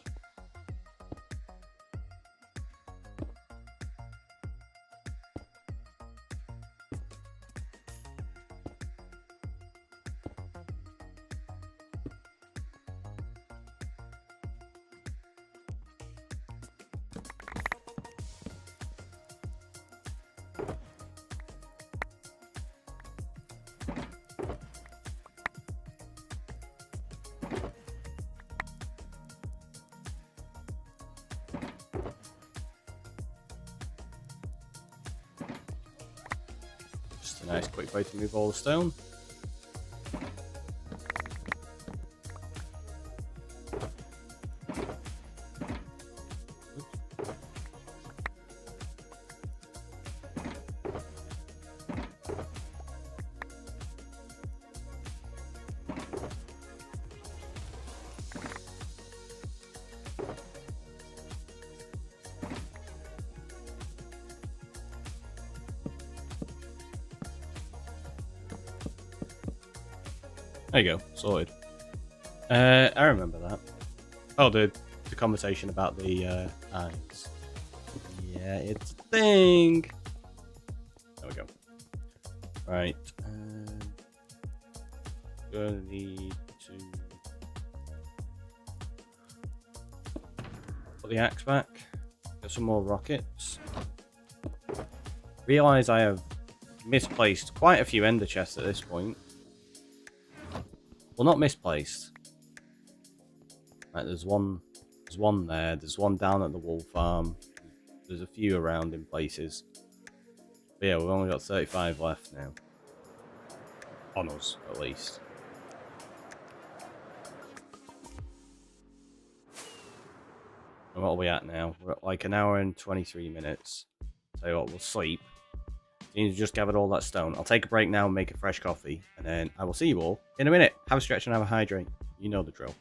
Just a nice quick way to move all the stone. There you go, sorted. I remember that. Oh, the conversation about the eyes. Yeah, it's a thing. we go. Right. Gonna need to put the axe back. Get some more rockets. Realise I have misplaced quite a few ender chests at this point. Well, not misplaced. Right, there's one there. There's one down at the wool farm. There's a few around in places. But yeah, we've only got 35 left now. On us, at least. And what are we at now? We're at like an hour and 23 minutes. Tell you what, we'll sleep. You need to just gather all that stone. I'll take a break now and make a fresh coffee. And then I will see you all in a minute. Have a stretch and have a hydrate. You know the drill.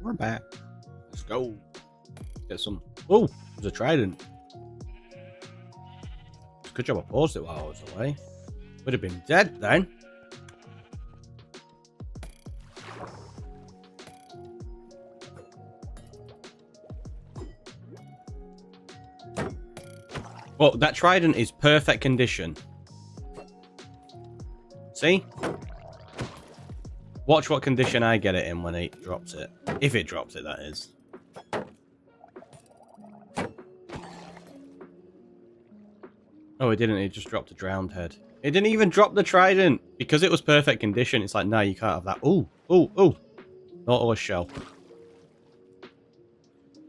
We're back. Let's go. Get some. Oh, there's a trident. Good job I paused it while I was away. Would have been dead then. Well, that trident is perfect condition. See? Watch what condition I get it in when it drops it. If it drops it, that is. Oh, it didn't. It just dropped a drowned head. It didn't even drop the trident. Because it was perfect condition, it's like, no, you can't have that. Ooh, ooh, ooh. Nautilus shell.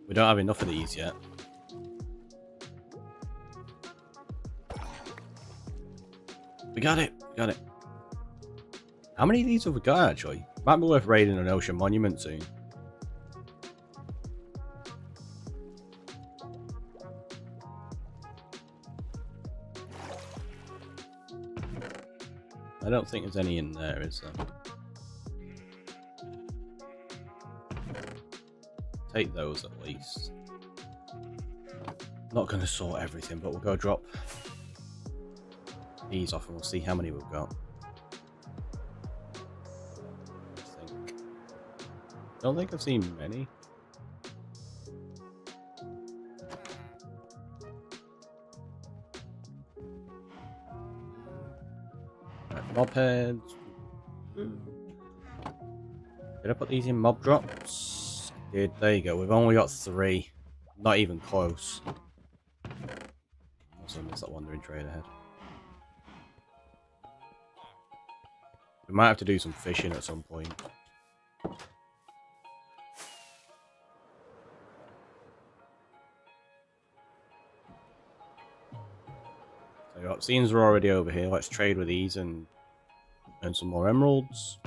We don't have enough of these yet. We got it. We got it. How many of these have we got, actually? Might be worth raiding an ocean monument soon. I don't think there's any in there, is there? Take those at least. Not going to sort everything, but we'll go drop these off and we'll see how many we've got. Don't think I've seen many. Right, mob heads. Did I put these in mob drops? Did. There you go. We've only got 3. Not even close. Also missed that wandering trade ahead. We might have to do some fishing at some point. So scenes are already over here. Let's trade with these and earn some more emeralds.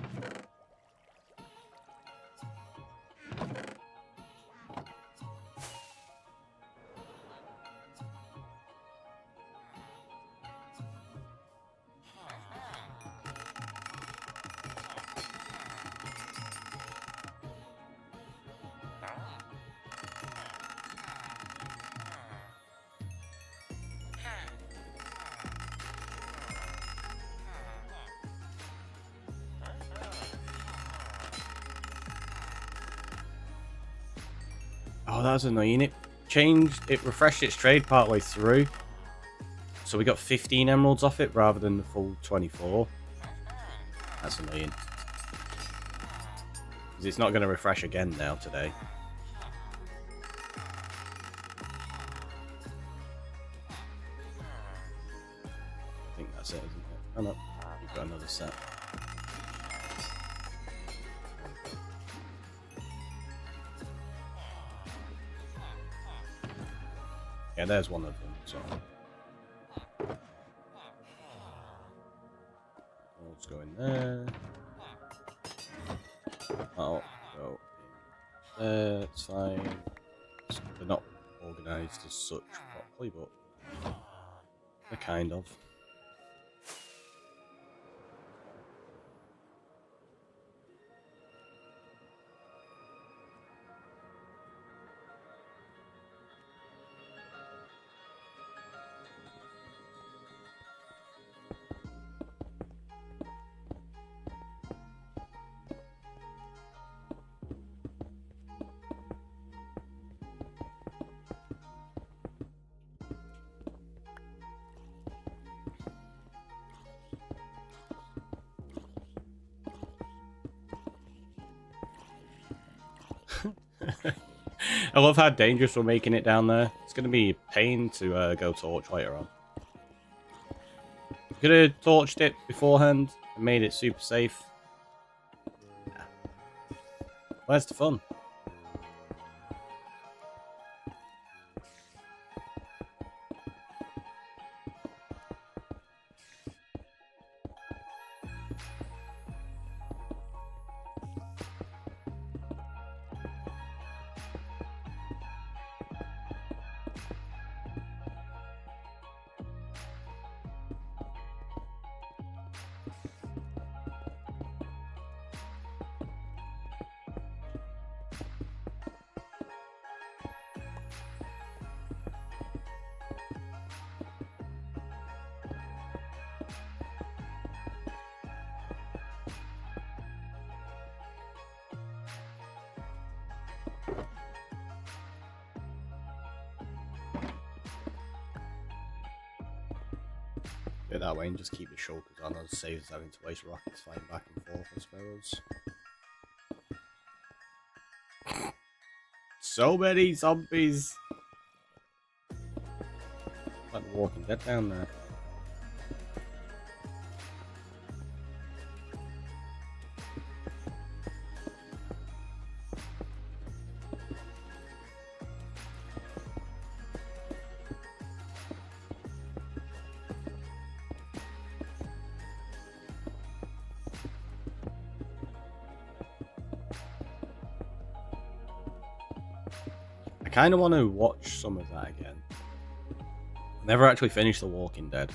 Oh, that was annoying. It refreshed its trade partway through. So we got 15 emeralds off it rather than the full 24. That's annoying. Because it's not going to refresh again now today. I think that's it, isn't it? Oh no, we've got another set. Yeah, there's one of them. So let's go in there. I'll go in there. It's fine. They're not organised as such properly, but they're kind of. I love how dangerous we're making it down there. It's going to be a pain to go torch later on. Could have torched it beforehand and made it super safe. Nah. Where's the fun? Bit that way and just keep the shulkers on us, saves us having to waste rockets flying back and forth, I suppose. So many zombies! Like The Walking Dead down there. I kind of want to watch some of that again. Never actually finished The Walking Dead.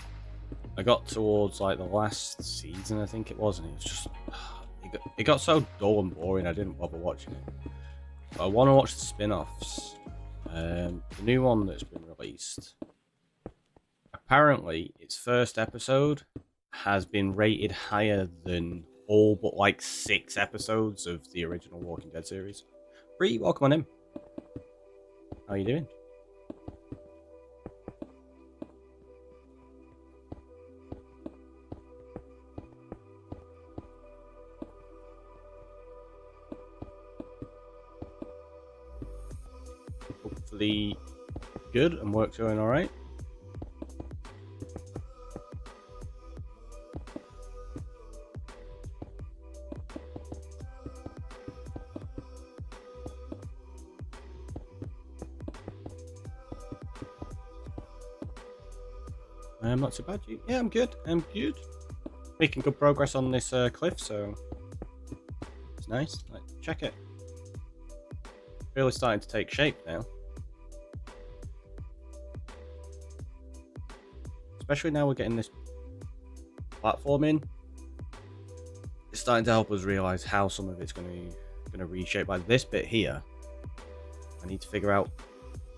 I got towards like the last season, I think it was, and it was just it got so dull and boring. I didn't bother watching it. But I want to watch the spin-offs. The new one that's been released. Apparently, its first episode has been rated higher than all but like 6 episodes of the original Walking Dead series. Bree, welcome on in. How are you doing? Hopefully good and work's going alright. I'm not too bad. Yeah, I'm good. I'm good. Making good progress on this cliff, so it's nice. Like, check it. Really starting to take shape now. Especially now we're getting this platform in. It's starting to help us realise how some of it's going to reshape. By this bit here, I need to figure out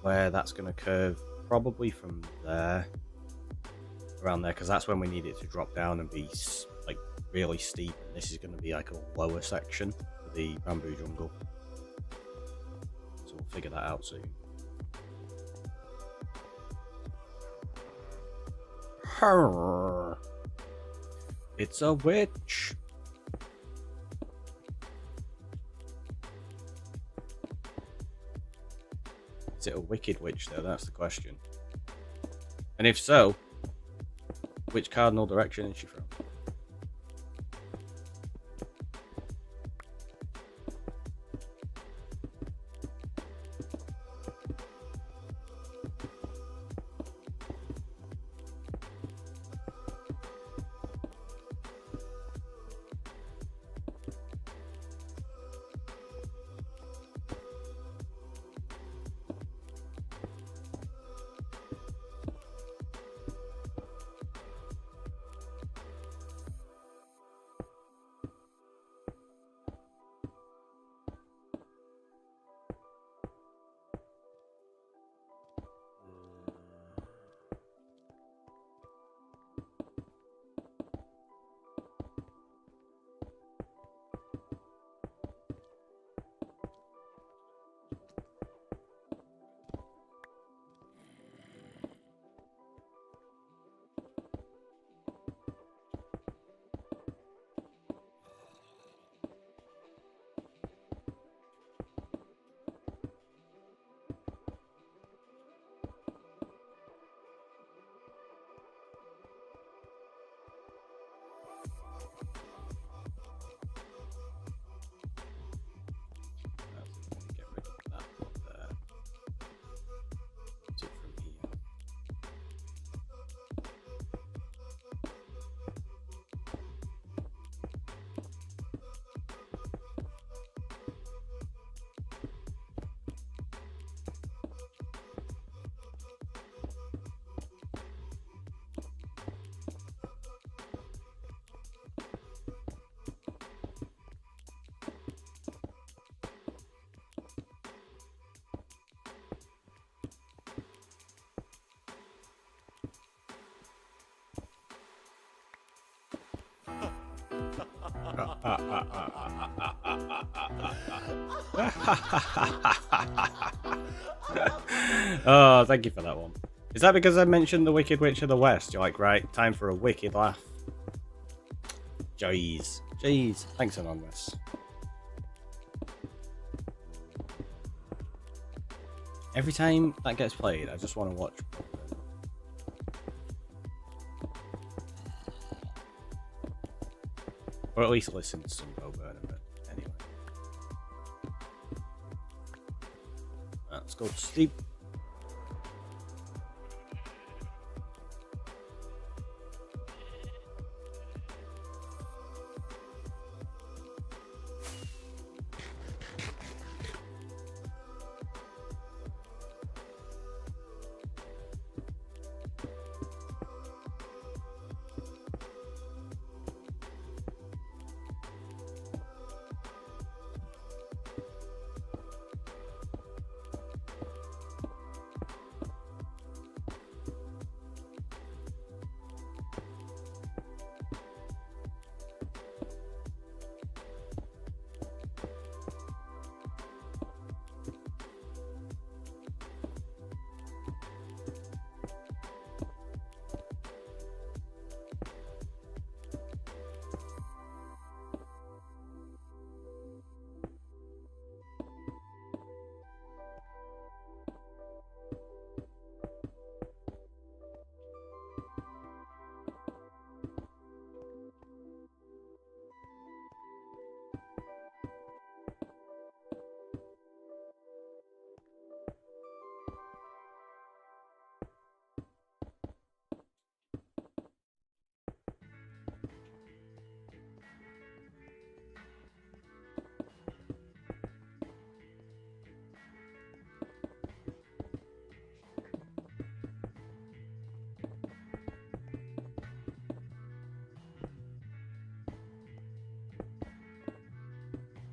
where that's going to curve. Probably from there. Around there, because that's when we need it to drop down and be like really steep, and this is going to be like a lower section for the bamboo jungle, so we'll figure that out soon. Her, it's a witch. Is it a wicked witch though? That's the question. And if so, which cardinal direction is she from? Oh, thank you for that one. Is that because I mentioned the Wicked Witch of the West? You're like, right, time for a wicked laugh. Jeez. Jeez. Thanks, Anonymous. Every time that gets played, I just want to watch. Or at least listen to some Bo Burnham, but anyway. Let's go to sleep.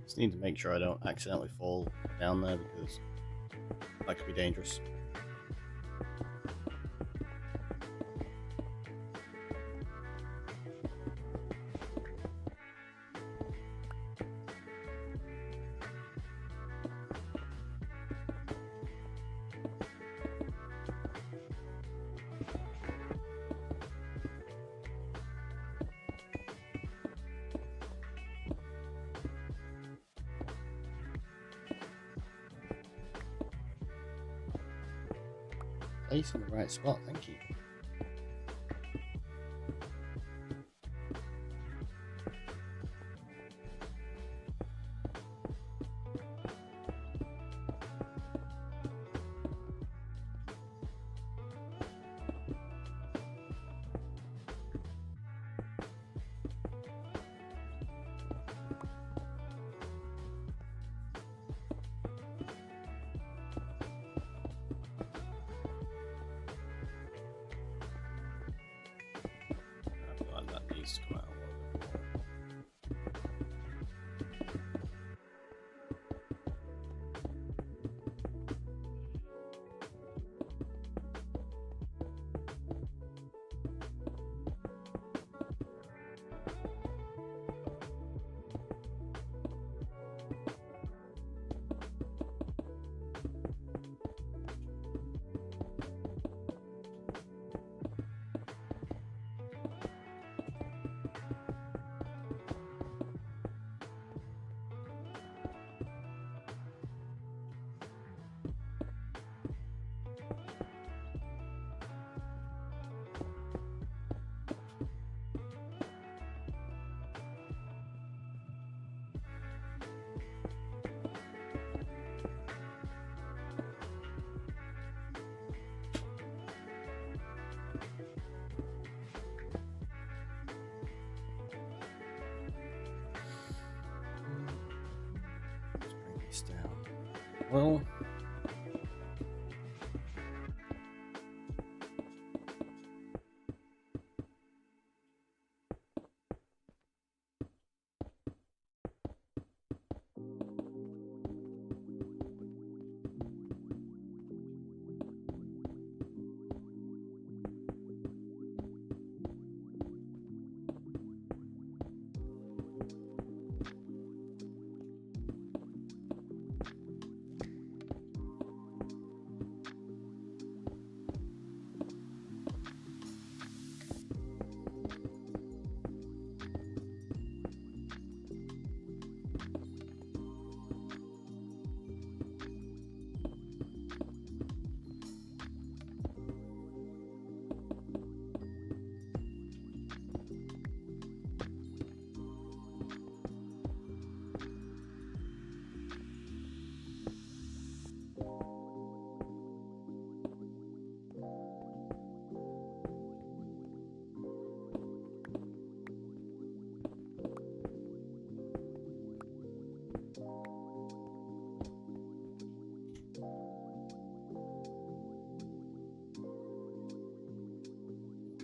Just need to make sure I don't accidentally fall down there because that could be dangerous. Place in the right spot, thank you. To come out a little bit more. Let's bring this down. Well.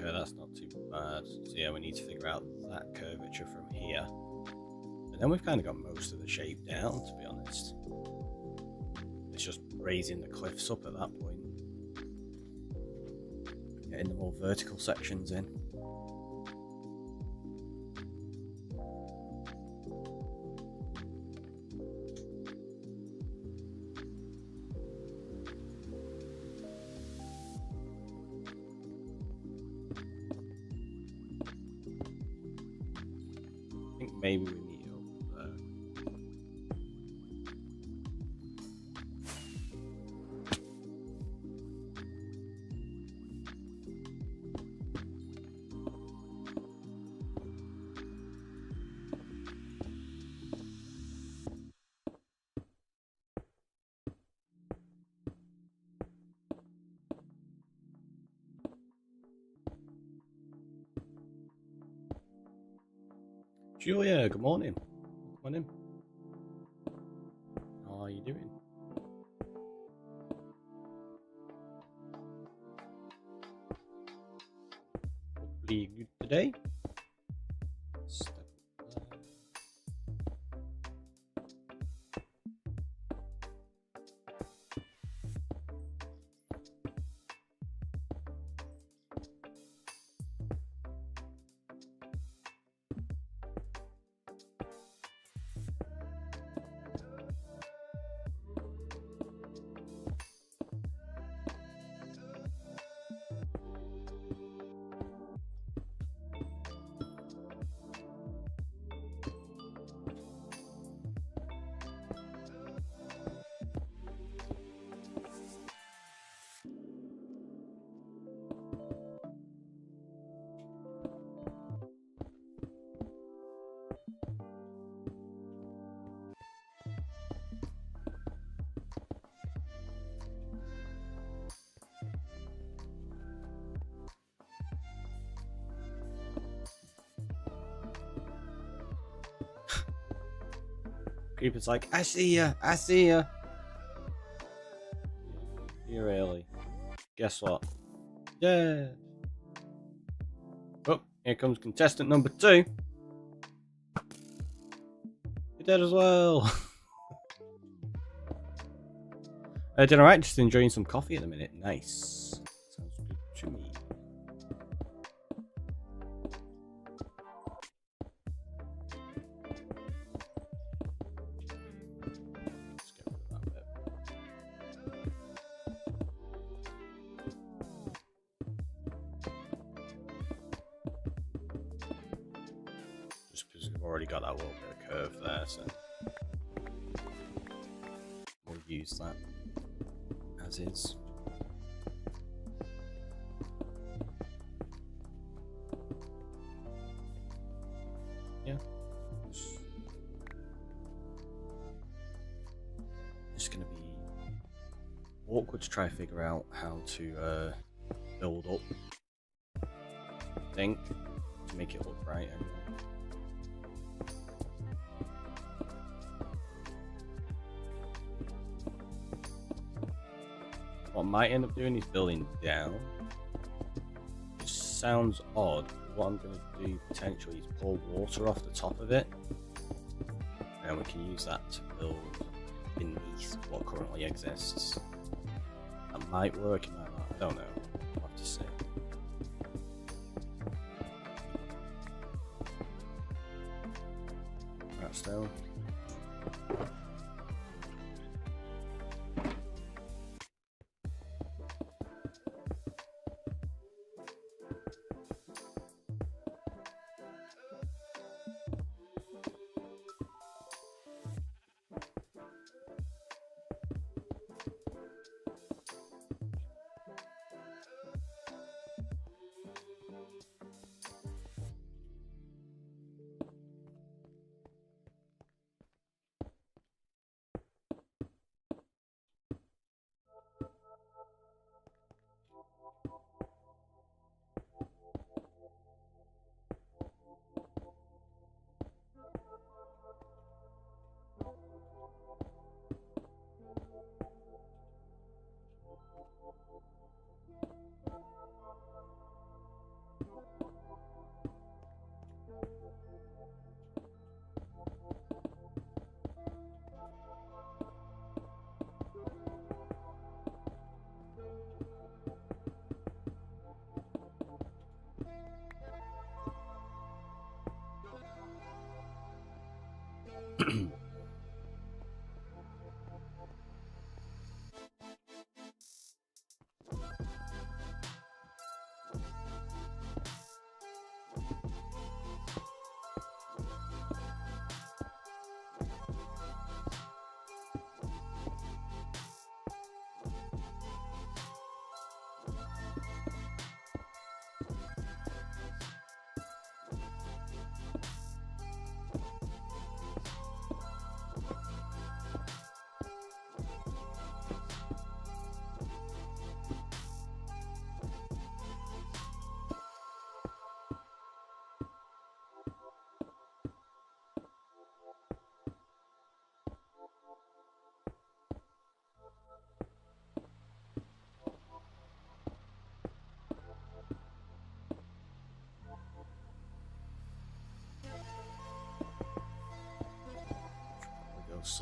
Okay, that's not too bad. So yeah, we need to figure out that curvature from here. And then we've kind of got most of the shape down, to be honest. It's just raising the cliffs up at that point. Getting the more vertical sections in. I think maybe we meet up there. Julia, good morning. Come on in. How are you doing? Hopefully good today. Step there. Creeper's like, I see ya, I see ya. You really? Guess what? Yeah. Oh, here comes contestant number 2. You're dead as well. Doing alright, just enjoying some coffee at the minute. Nice. Sounds good to me. Let's get rid of that bit. Just because we've already got that little bit of curve there, so we'll use that as is. Yeah. It's going to be awkward to try to figure out how to build up, I think, to make it look right anyway. What I might end up doing is building down, which sounds odd. What I'm going to do potentially is pour water off the top of it, and we can use that to build beneath what currently exists. That might work, it might not, I don't know, we'll have to see. Right, stone.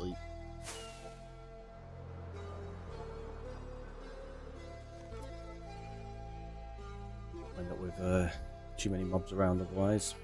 sleep. End up with too many mobs around otherwise.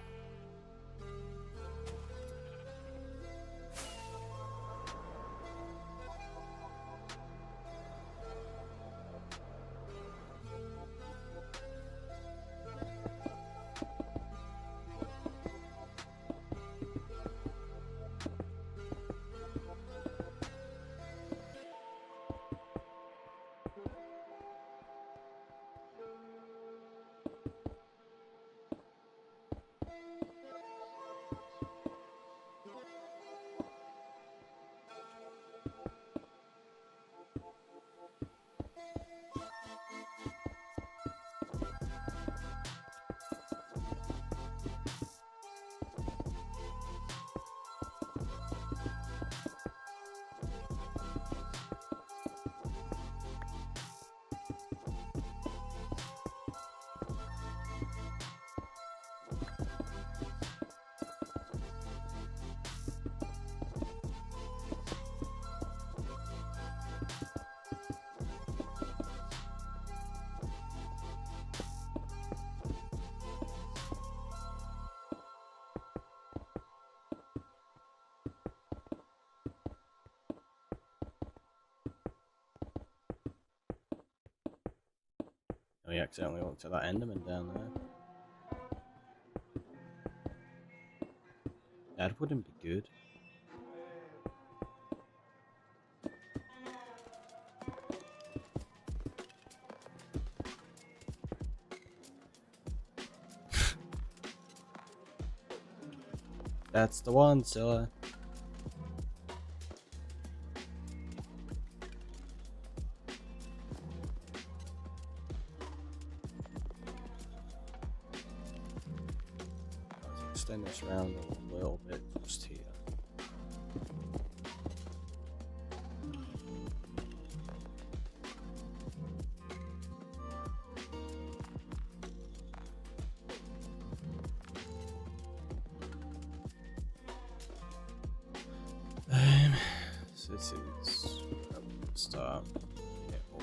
We accidentally walked to that Enderman down there. That wouldn't be good. That's the one, Scylla. Let's extend this around a little bit just here. So this is where we can start. Yeah, oh.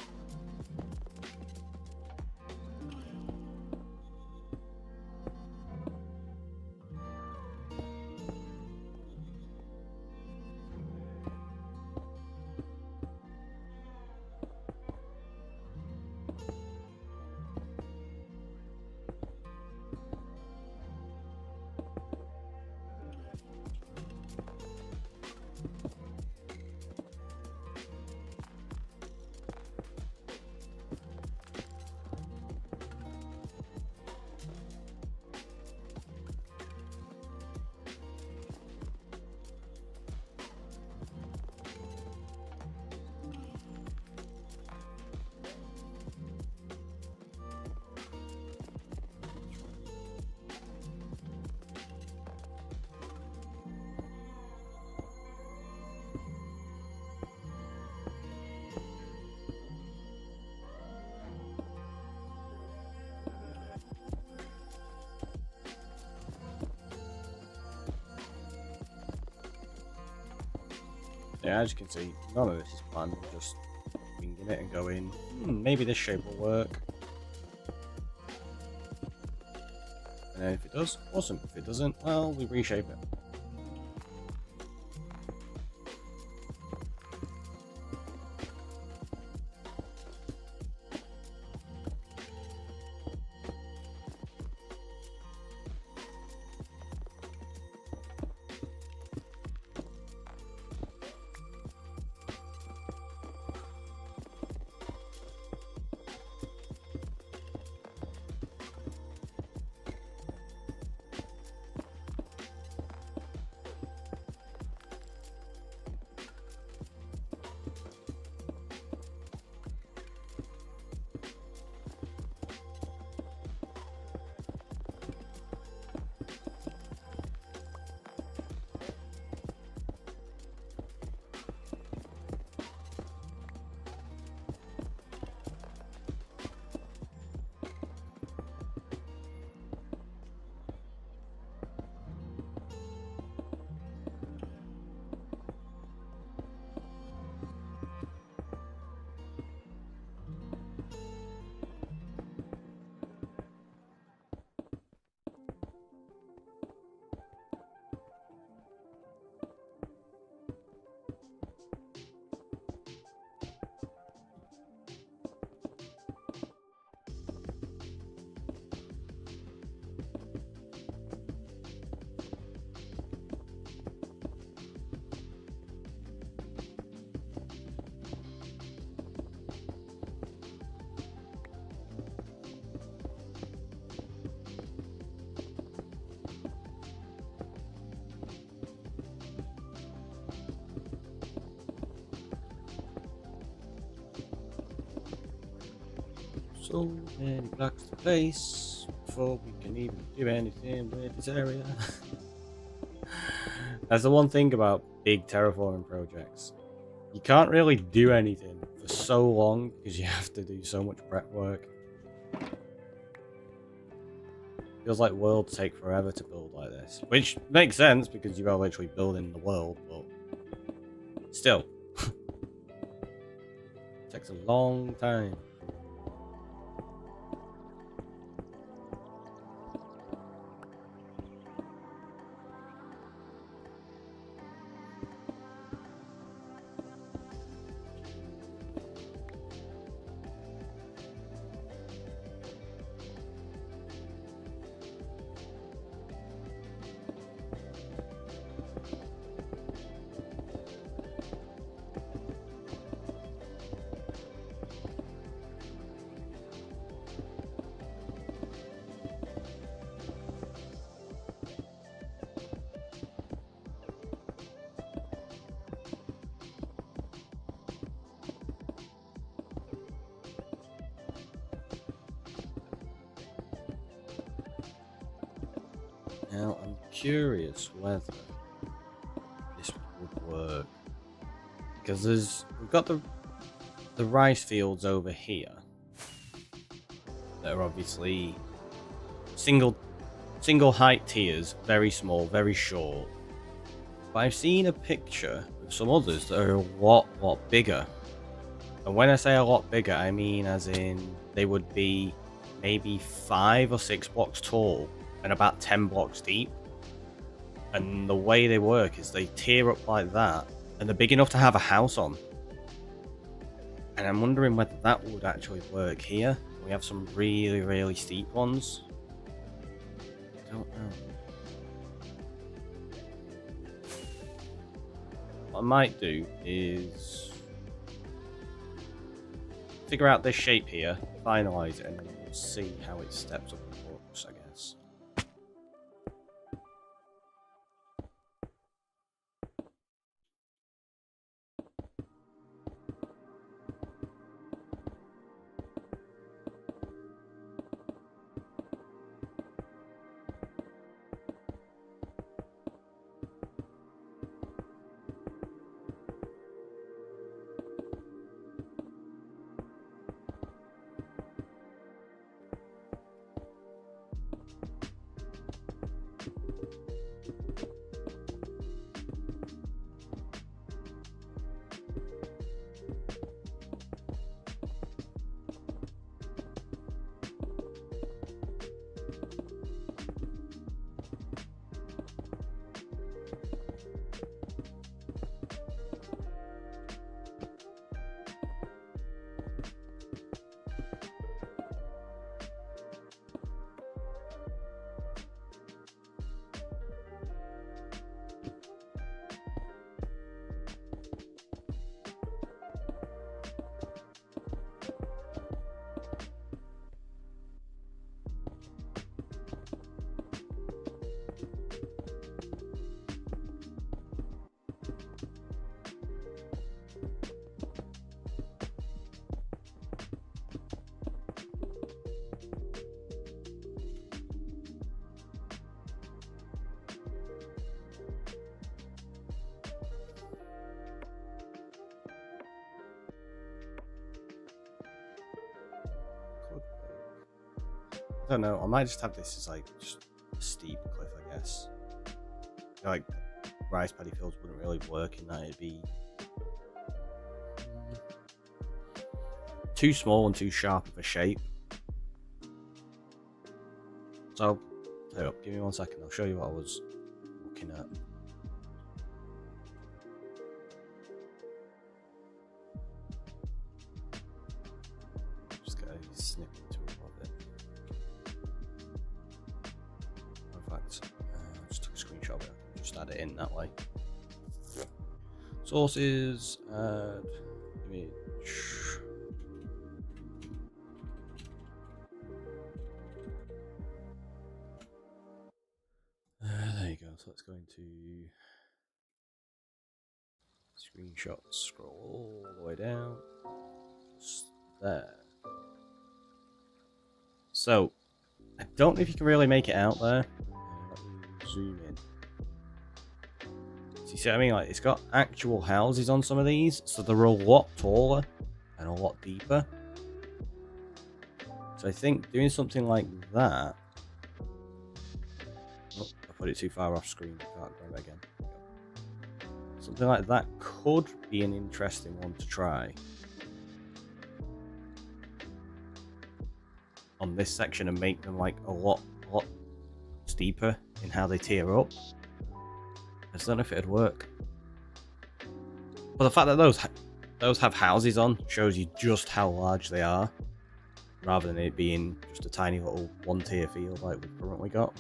Yeah, as you can see, none of this is planned. We're just winging it and going, maybe this shape will work. And then if it does, awesome. If it doesn't, well, we reshape it. So many blocks to place before we can even do anything with this area. That's the one thing about big terraforming projects. You can't really do anything for so long because you have to do so much prep work. Feels like worlds take forever to build like this, which makes sense because you are literally building the world, but still, takes a long time. Now, I'm curious whether this would work. Because we've got the rice fields over here. That are obviously single height tiers, very small, very short. But I've seen a picture of some others that are a lot bigger. And when I say a lot bigger, I mean as in they would be maybe 5 or 6 blocks tall and about 10 blocks deep. And the way they work is they tier up like that, and they're big enough to have a house on. And I'm wondering whether that would actually work here. We have some really steep ones. I don't know. What I might do is figure out this shape here, finalize it, and then we'll see how it steps up and looks, I guess. I don't know, I might just have this as like just a steep cliff, I guess. Like, rice paddy fields wouldn't really work in that, it'd be too small and too sharp of a shape. So, hang up, give me 1 second, I'll show you what I was looking at. Just get a snippet of it. In fact, I just took a screenshot of it, just add it in that way. Sources, add image. There you go, so let's go into screenshots, scroll all the way down, just there. So, I don't know if you can really make it out there. Let me zoom in. So you see what I mean? Like, it's got actual houses on some of these, so they're a lot taller and a lot deeper. So I think doing something like that... Oh, I put it too far off screen. I can't grab it again. Something like that could be an interesting one to try on this section and make them like a lot steeper in how they tier up. I just don't know if it'd work. But the fact that those have houses on shows you just how large they are, rather than it being just a tiny little one-tier field like we've currently got.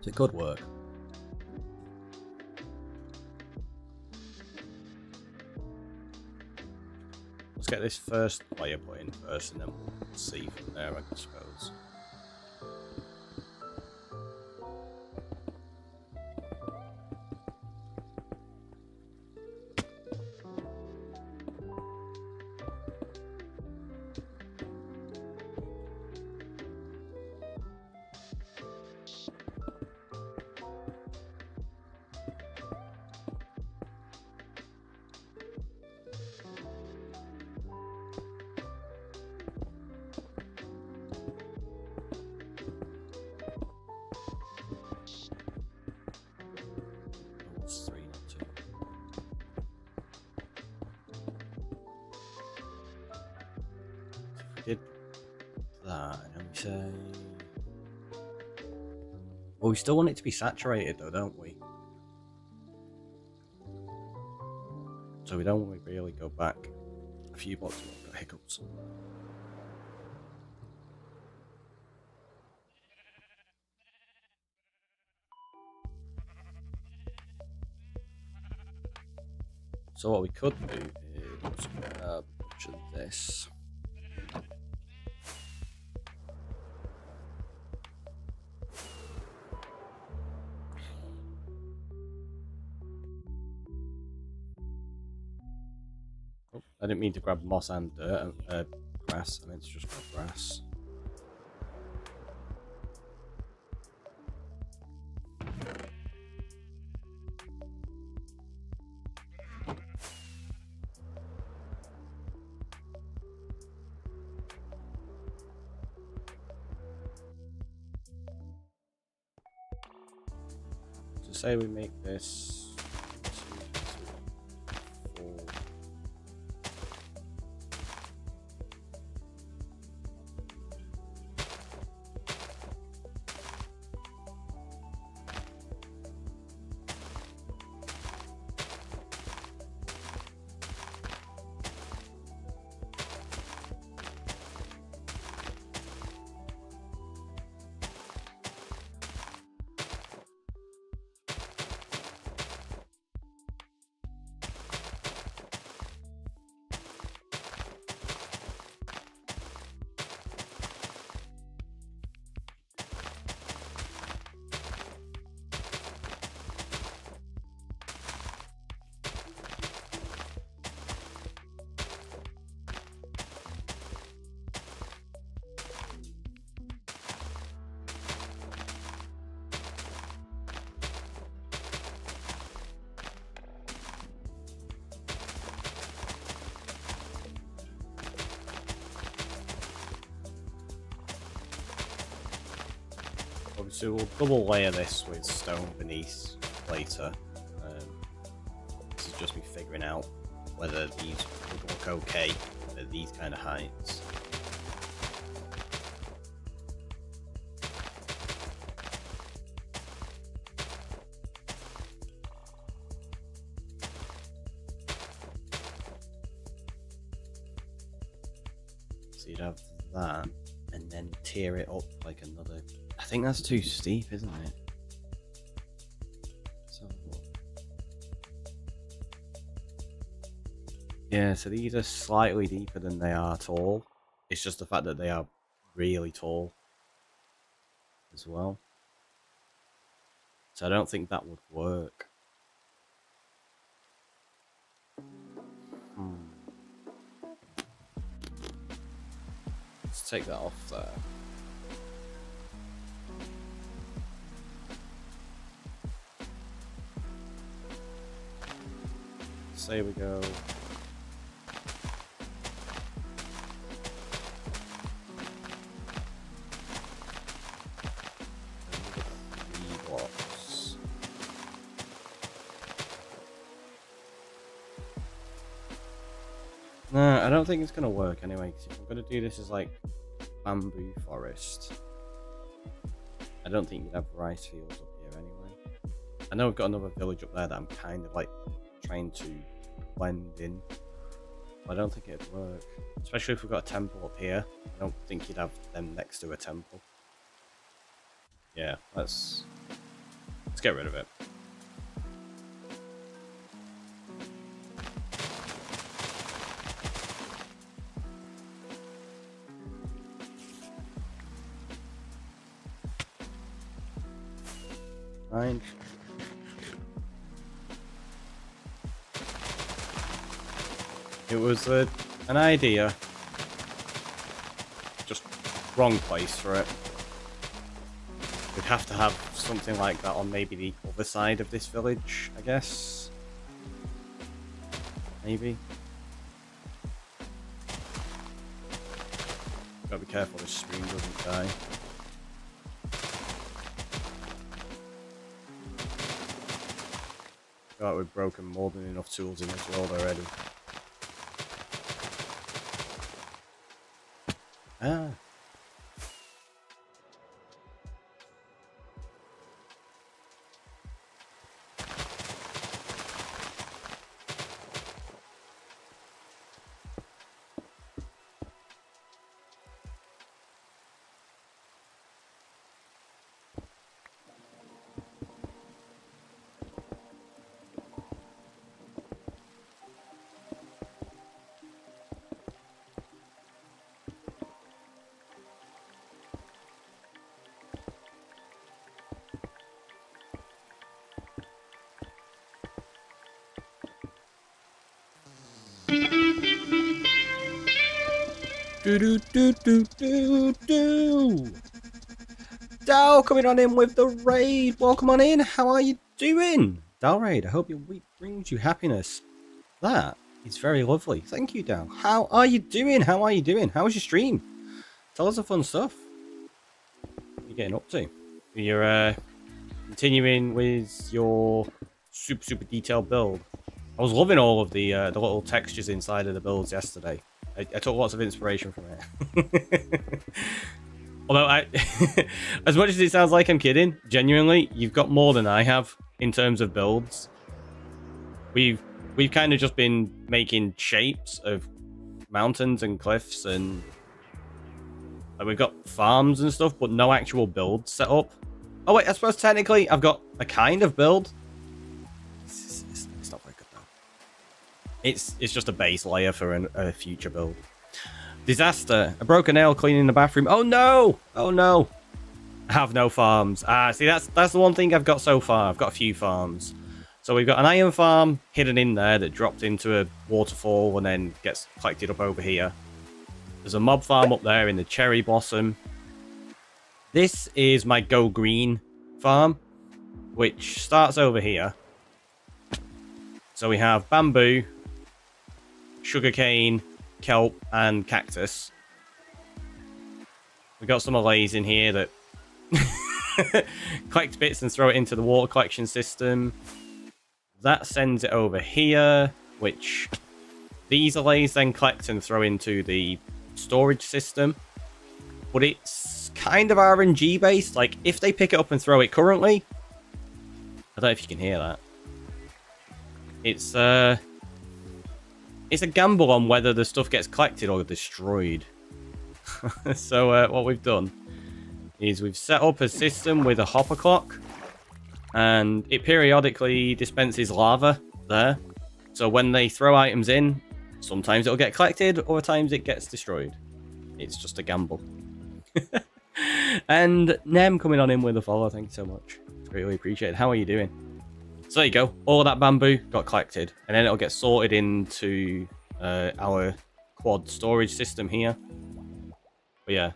So it could work. Let's get this first layer put in first, and then we'll see from there, I suppose. Did that, and then we say... Well, we still want it to be saturated though, don't we? So we don't want to really go back a few blocks and we've got hiccups. So what we could do is grab a bunch of this. Oh, I didn't mean to grab moss and dirt, grass. I meant to just grab grass. So say we make this 2, 3, 4. Obviously, we'll double layer this with stone beneath later. This is just me figuring out whether these would look okay at these kind of heights. So you'd have that, and then tier it up like another... I think that's too steep, isn't it? So, yeah, so these are slightly deeper than they are tall. It's just the fact that they are really tall as well. So I don't think that would work. take that off there. Say we go. Blocks. No, I don't think it's gonna work anyway. Cause if I'm gonna do this as like bamboo forest, I don't think you'd have rice fields up here anyway. I know I've got another village up there that I'm kind of like trying to blend in, but I don't think it'd work. Especially if we've got a temple up here. I don't think you'd have them next to a temple. Yeah, let's get rid of it. Fine. It was an idea. Just wrong place for it. We'd have to have something like that on maybe the other side of this village, I guess. Maybe. Gotta be careful this stream doesn't die. God, we've broken more than enough tools in this world already. Ah. Do. Dal coming on in with the raid. Welcome on in. How are you doing? Dal raid, I hope your week brings you happiness. That is very lovely. Thank you, Dal. How are you doing? How are you doing? How was your stream? Tell us the fun stuff. What are you getting up to? You're continuing with your super detailed build. I was loving all of the little textures inside of the builds yesterday. I took lots of inspiration from it. Although as much as it sounds like I'm kidding, genuinely, you've got more than I have in terms of builds. We've kind of just been making shapes of mountains and cliffs, and we've got farms and stuff, but no actual build set up. Oh wait, I suppose technically I've got a kind of build. It's not very good though. It's just a base layer for a future build. Disaster. I broke a nail cleaning the bathroom. Oh no! Oh no! I have no farms. See, that's the one thing I've got so far. I've got a few farms. So we've got an iron farm hidden in there that dropped into a waterfall and then gets collected up over here. There's a mob farm up there in the cherry blossom. This is my Go Green farm, which starts over here. So we have bamboo, sugarcane, kelp, and cactus. We got some allays in here that collect bits and throw it into the water collection system. That sends it over here, which these allays then collect and throw into the storage system. But it's kind of RNG based. Like, if they pick it up and throw it currently, I don't know if you can hear that. It's a gamble on whether the stuff gets collected or destroyed. So what we've done is we've set up a system with a hopper clock, and it periodically dispenses lava there. So when they throw items in, sometimes it'll get collected, other times it gets destroyed. It's just a gamble. And Nem coming on in with a follow, thank you so much. It's greatly appreciated. How are you doing? So there you go. All of that bamboo got collected, and then it'll get sorted into our quad storage system here, But yeah,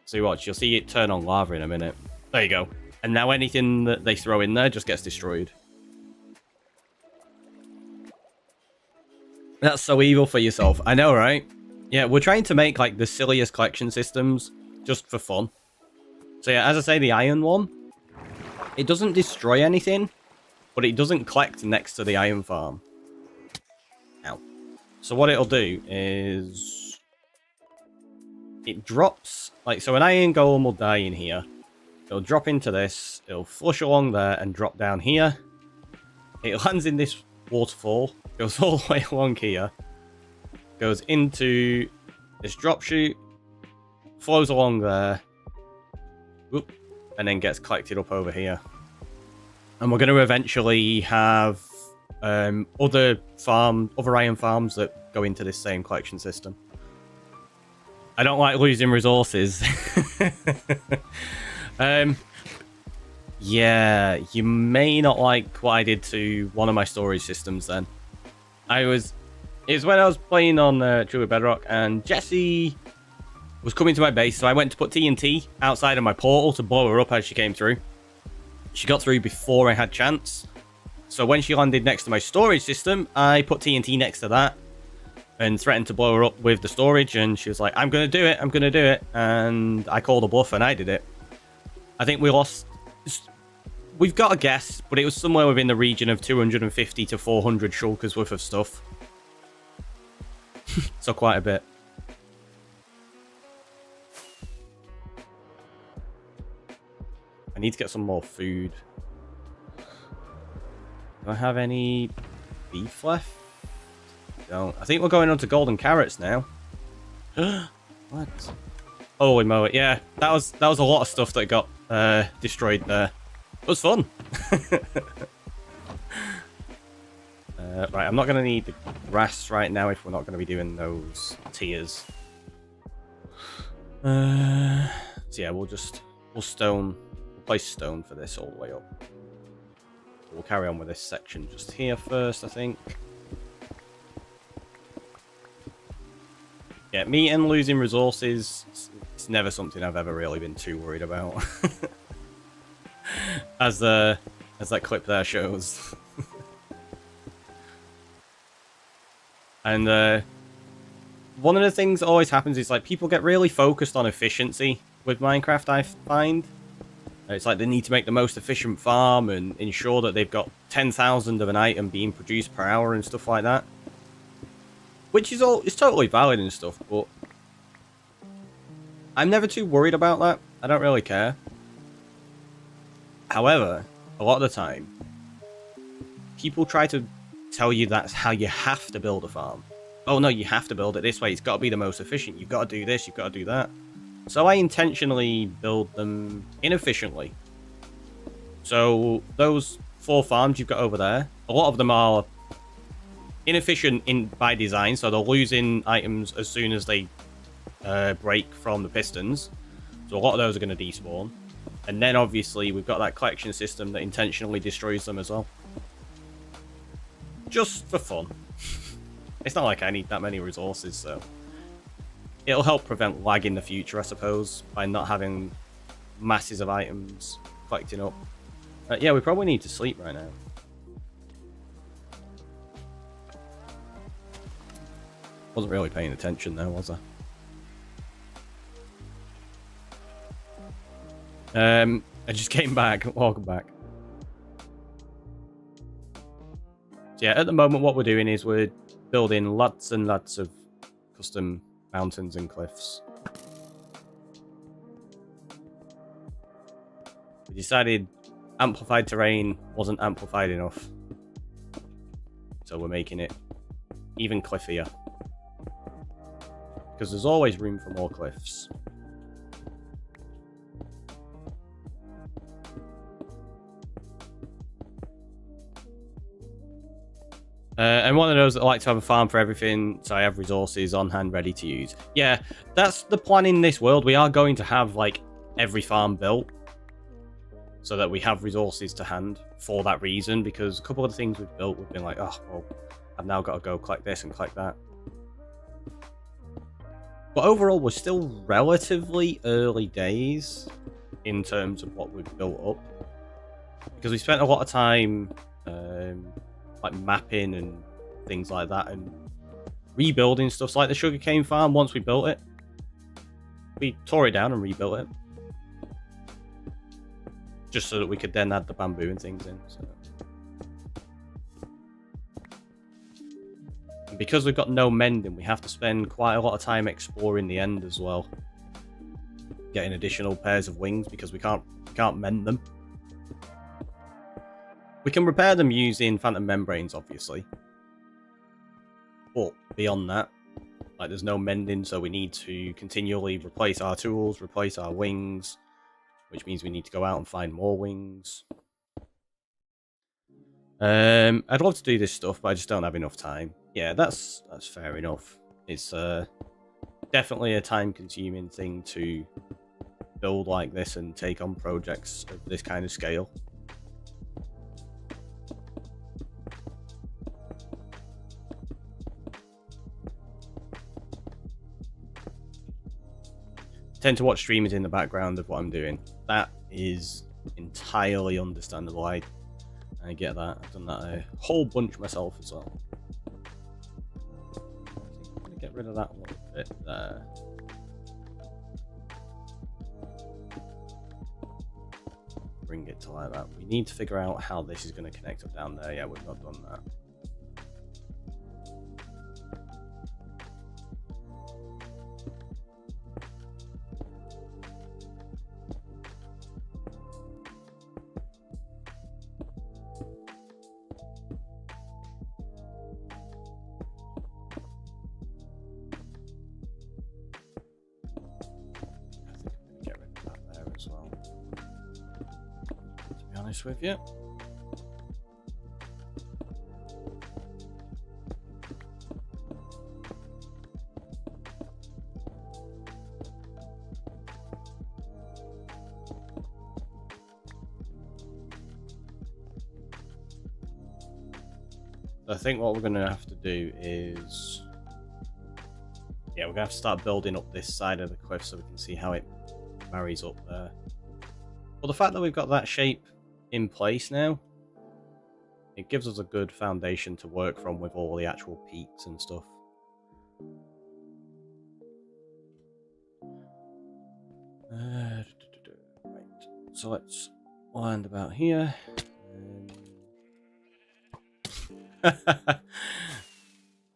so watch, you'll see it turn on lava in a minute. There you go. And now anything that they throw in there just gets destroyed. That's so evil for yourself. I know, right? Yeah, we're trying to make like the silliest collection systems just for fun. So yeah, as I say, the iron one, it doesn't destroy anything, but it doesn't collect next to the iron farm. Ow. So what it'll do is it drops, like, so an iron golem will die in here. It'll drop into this, it'll flush along there and drop down here. It lands in this waterfall, goes all the way along here, goes into this drop chute, flows along there, whoop, and then gets collected up over here. And we're going to eventually have other iron farms that go into this same collection system. I don't like losing resources. Yeah, you may not like what I did to one of my storage systems then. It was when I was playing on True Bedrock, and Jessie was coming to my base, so I went to put TNT outside of my portal to blow her up as she came through. She got through before I had chance. So when she landed next to my storage system, I put TNT next to that and threatened to blow her up with the storage, and she was like, I'm going to do it, I'm going to do it. And I called a bluff and I did it. I think we lost... We've got a guess, but it was somewhere within the region of 250 to 400 shulkers worth of stuff. So quite a bit. I need to get some more food. Do I have any beef left? Don't. I think we're going on to golden carrots now. What? Holy moly! Yeah, that was a lot of stuff that got destroyed there. It was fun. Right, I'm not going to need the grass right now if we're not going to be doing those tiers. So yeah, we'll place stone for this all the way up. We'll carry on with this section just here first, I think. Yeah, me and losing resources, it's never something I've ever really been too worried about. As that clip there shows. And one of the things that always happens is like people get really focused on efficiency with Minecraft, I find. It's like they need to make the most efficient farm and ensure that they've got 10,000 of an item being produced per hour and stuff like that. Which is it's totally valid and stuff, but I'm never too worried about that. I don't really care. However, a lot of the time, people try to tell you that's how you have to build a farm. Oh no, you have to build it this way. It's got to be the most efficient. You've got to do this, you've got to do that. So I intentionally build them inefficiently. So those 4 farms you've got over there, a lot of them are inefficient by design, so they're losing items as soon as they break from the pistons. So a lot of those are going to despawn. And then obviously we've got that collection system that intentionally destroys them as well. Just for fun. It's not like I need that many resources, so it'll help prevent lag in the future, I suppose, by not having masses of items collecting up. Yeah, we probably need to sleep right now. Wasn't really paying attention there, was I? I just came back. Welcome back. So yeah, at the moment what we're doing is we're building lots and lots of custom mountains and cliffs. We decided amplified terrain wasn't amplified enough, so we're making it even cliffier. Because there's always room for more cliffs. And one of those that like to have a farm for everything, so I have resources on hand ready to use. Yeah, that's the plan in this world. We are going to have like every farm built so that we have resources to hand for that reason, because a couple of the things we've built, we've been like, oh, well, I've now got to go collect this and collect that. But overall, we're still relatively early days in terms of what we've built up. Because we spent a lot of time like mapping and things like that and rebuilding stuff. So like the sugarcane farm, once we built it, we tore it down and rebuilt it. Just so that we could then add the bamboo and things in. So. And because we've got no mending, we have to spend quite a lot of time exploring the end as well. Getting additional pairs of wings because we can't mend them. We can repair them using phantom membranes, obviously. But beyond that, like there's no mending, so we need to continually replace our tools, replace our wings, which means we need to go out and find more wings. I'd love to do this stuff, but I just don't have enough time. Yeah, that's fair enough. It's definitely a time-consuming thing to build like this and take on projects of this kind of scale. I tend to watch streamers in the background of what I'm doing. That is entirely understandable. I get that. I've done that a whole bunch myself as well. I'm going to get rid of that little bit there. Bring it to like that. We need to figure out how this is going to connect up down there. Yeah, we've not done that. With you. I think what we're going to have to do is, yeah, we're going to have to start building up this side of the cliff so we can see how it marries up there. Well, the fact that we've got that shape in place now, it gives us a good foundation to work from with all the actual peaks and stuff. Right, so let's land about here.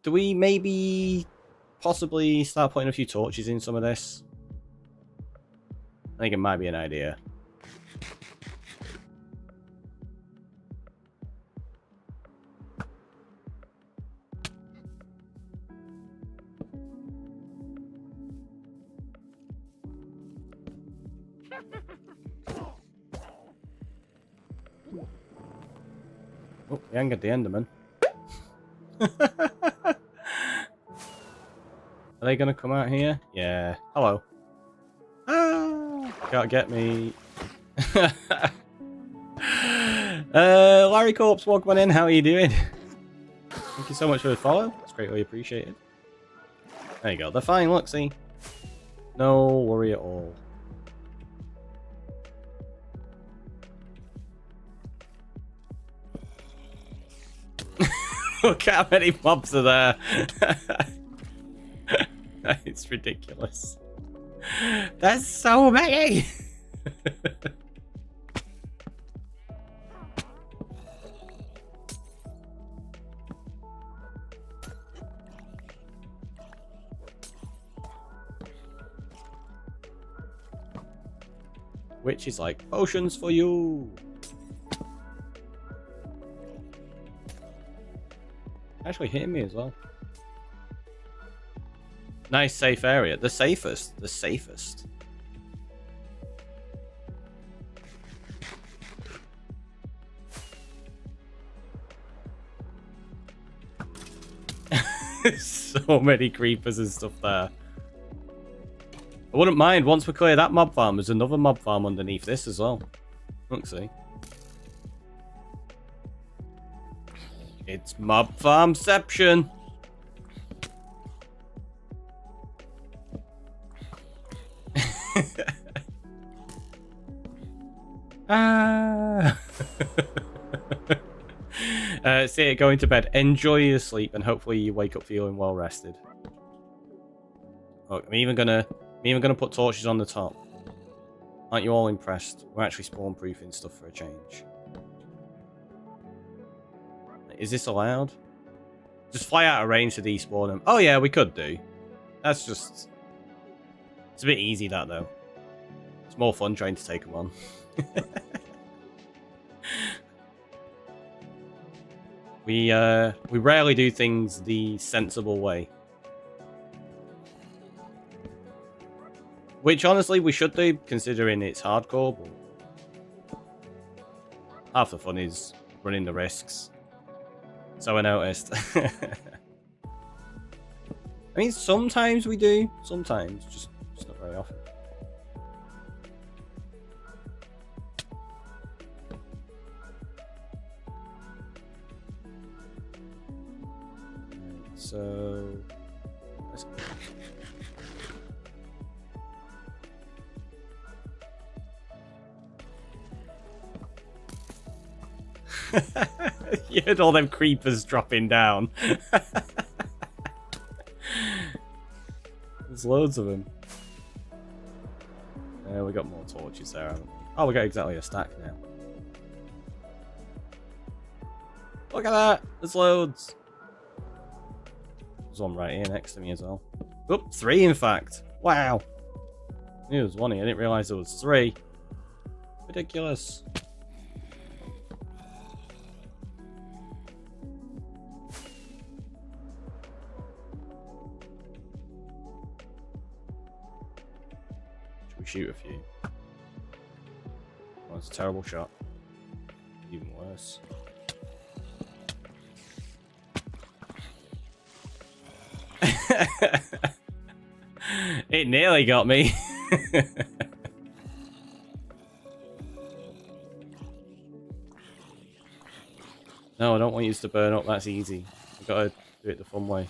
Do we maybe possibly start putting a few torches in some of this? I think it might be an idea. Oh, we angered the Enderman. Are they gonna come out here? Yeah. Hello. Ah, can't get me. Larry Corpse, welcome on in. How are you doing? Thank you so much for the follow. It's greatly appreciated. There you go. They're fine. Look, see. No worry at all. Look how many mobs are there. It's ridiculous. There's so many. Which is like potions for you. Actually hitting me as well. Nice safe area. The safest. The safest. So many creepers and stuff there. I wouldn't mind once we clear that mob farm. There's another mob farm underneath this as well. Let's see. It's mob farmception. Ah. See it, going to bed. Enjoy your sleep, and hopefully you wake up feeling well rested. Look, I'm even gonna put torches on the top. Aren't you all impressed? We're actually spawn proofing stuff for a change. Is this allowed? Just fly out of range to despawn them. Oh yeah, we could do. That's just... It's a bit easy, that, though. It's more fun trying to take them on. We rarely do things the sensible way. Which, honestly, we should do, considering it's hardcore, but... Half the fun is running the risks. So I noticed. I mean, sometimes we do. Sometimes. Just not very often. So... You heard all them creepers dropping down. There's loads of them. We got more torches there, haven't we? Oh, we got exactly a stack now. Look at that! There's loads! There's one right here next to me as well. Oop, 3 in fact! Wow! I knew there was one here, I didn't realise there was 3. Ridiculous. Shoot a few. Oh, that's a terrible shot. Even worse. It nearly got me. No, I don't want you to burn up. That's easy. I've got to do it the fun way.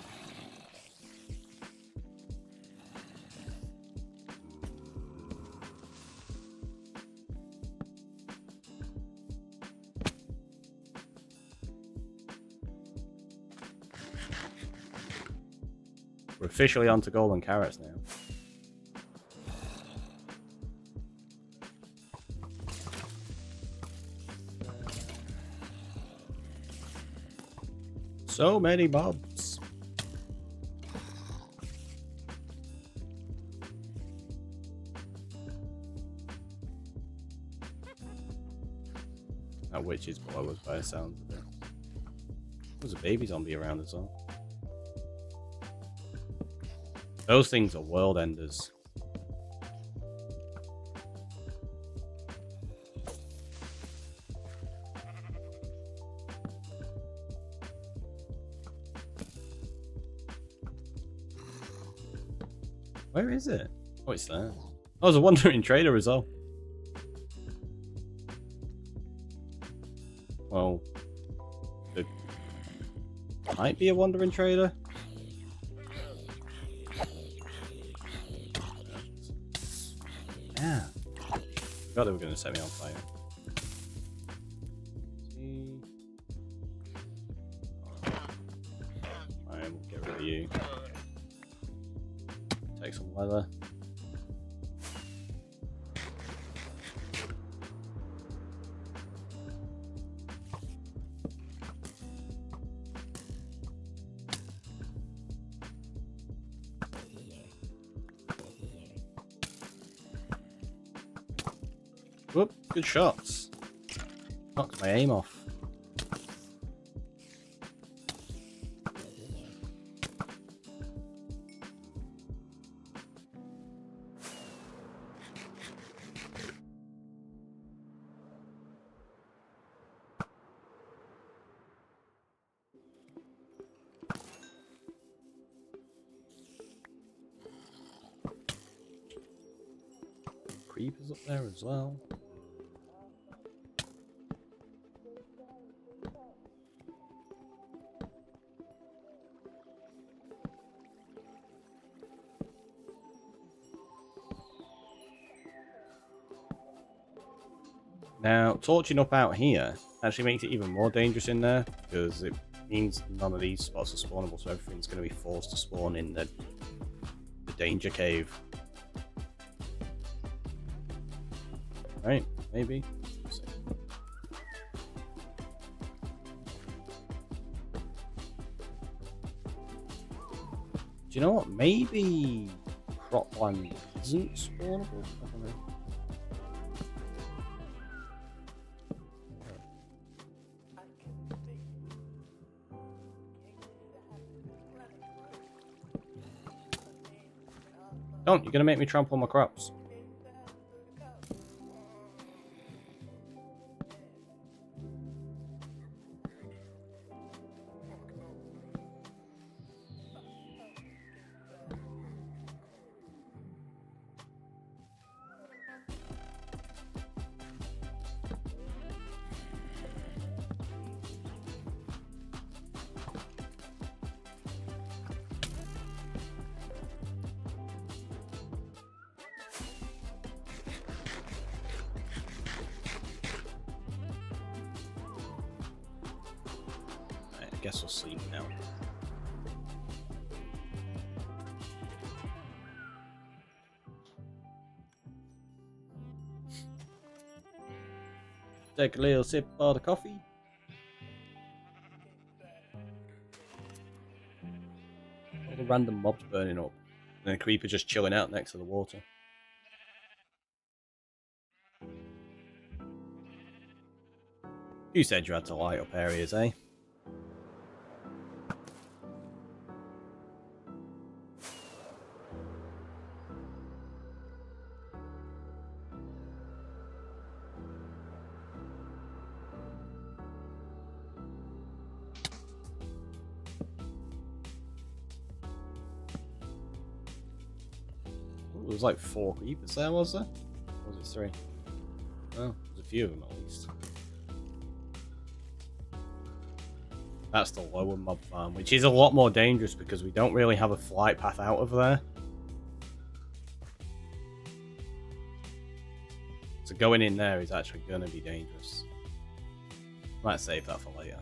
We're officially onto golden carrots now. So many mobs. That witch is below us by the sounds of it. There's a baby zombie around as well. Those things are world enders. Where is it? Oh, it's there. Oh, there's a wandering trader as well. Well, it might be a wandering trader. Yeah. I forgot they were going to set me on fire. See. Alright, we'll get rid of you. Take some leather. Whoop, good shots. Knocked my aim off. Creepers up there as well. Now, torching up out here actually makes it even more dangerous in there, because it means none of these spots are spawnable, so everything's going to be forced to spawn in the danger cave. Right, maybe. Let's see. Do you know what? Maybe cropland isn't spawnable? I don't know. Don't, you're gonna make me trample my crops. I guess we'll sleep now. Take a little sip of the coffee. All the random mobs burning up. And a creeper just chilling out next to the water. You said you had to light up areas, eh? There was like 4 creepers there, was there? Or was it 3? Oh, there's a few of them at least. That's the lower mob farm, which is a lot more dangerous because we don't really have a flight path out of there. So going in there is actually going to be dangerous. Might save that for later.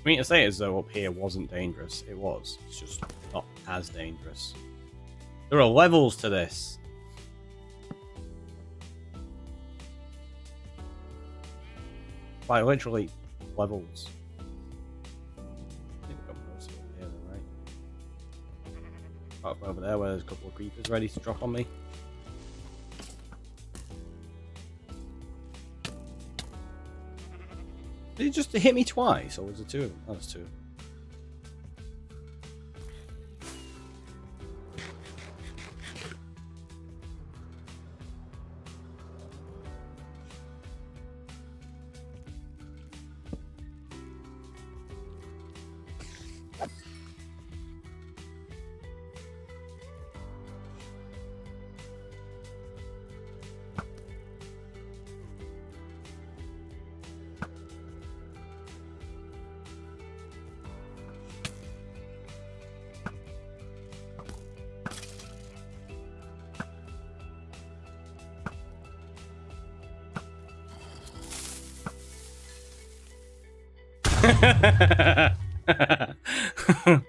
I mean, to say it as though up here wasn't dangerous, it was. It's just not as dangerous. There are levels to this. Like, literally, levels. I think we've got most of them here, though, right? Apart from over there, where there's a couple of creepers ready to drop on me. Did it just hit me twice, or was it 2 of them? Oh, there's 2 of them.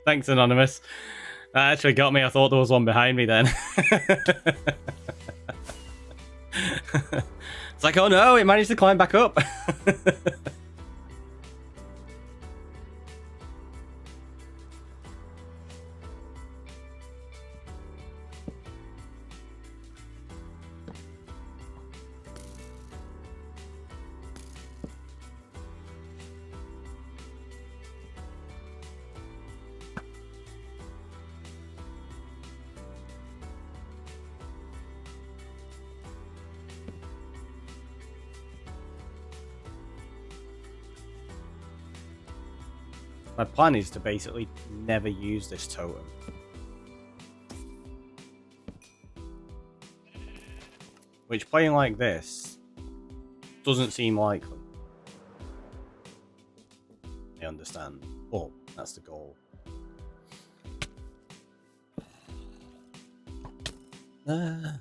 Thanks, Anonymous. That actually got me. I thought there was one behind me then. It's like, oh no, it managed to climb back up. My plan is to basically never use this totem. Which, playing like this, doesn't seem likely. I understand, but that's the goal. Ah.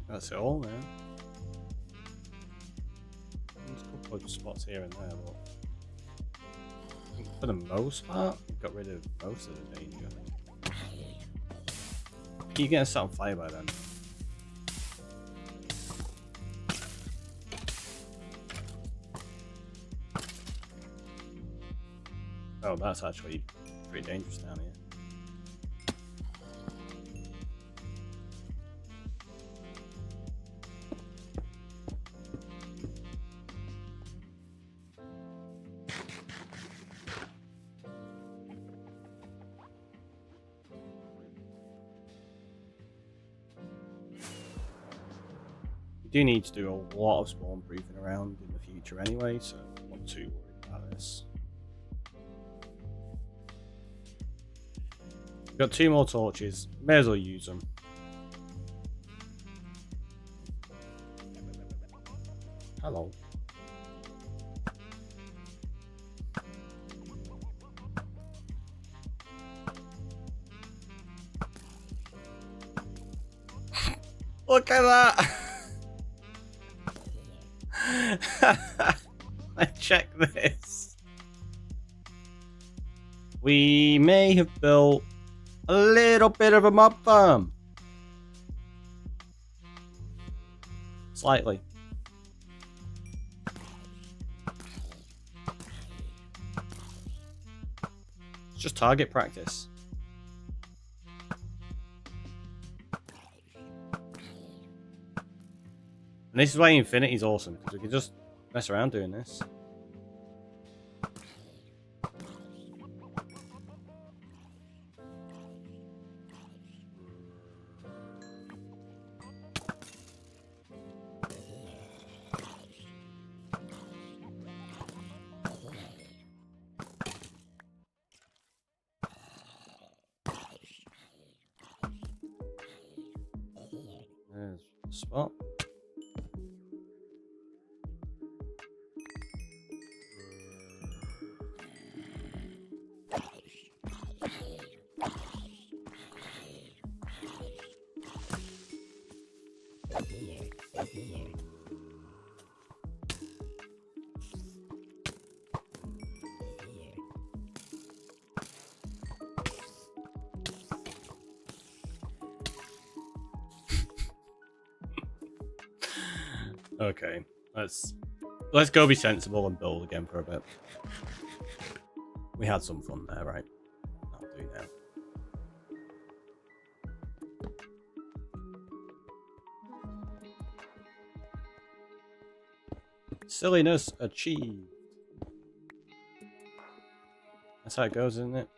That's it all now. There's a couple of spots here and there, but I think for the most part, we've got rid of most of the danger. You get set on fire by then. Oh, that's actually pretty dangerous down here. We do need to do a lot of spawn proofing around in the future anyway, so I'm not too worried about this. We've got 2 more torches, may as well use them. Hello. Look at that! Check this. We may have built a little bit of a mob farm. Slightly. It's just target practice. And this is why Infinity's awesome, because we can just mess around doing this. There's the spot. Okay, let's go be sensible and build again for a bit. We had some fun there, right? That'll do now. Silliness achieved. That's how it goes, isn't it?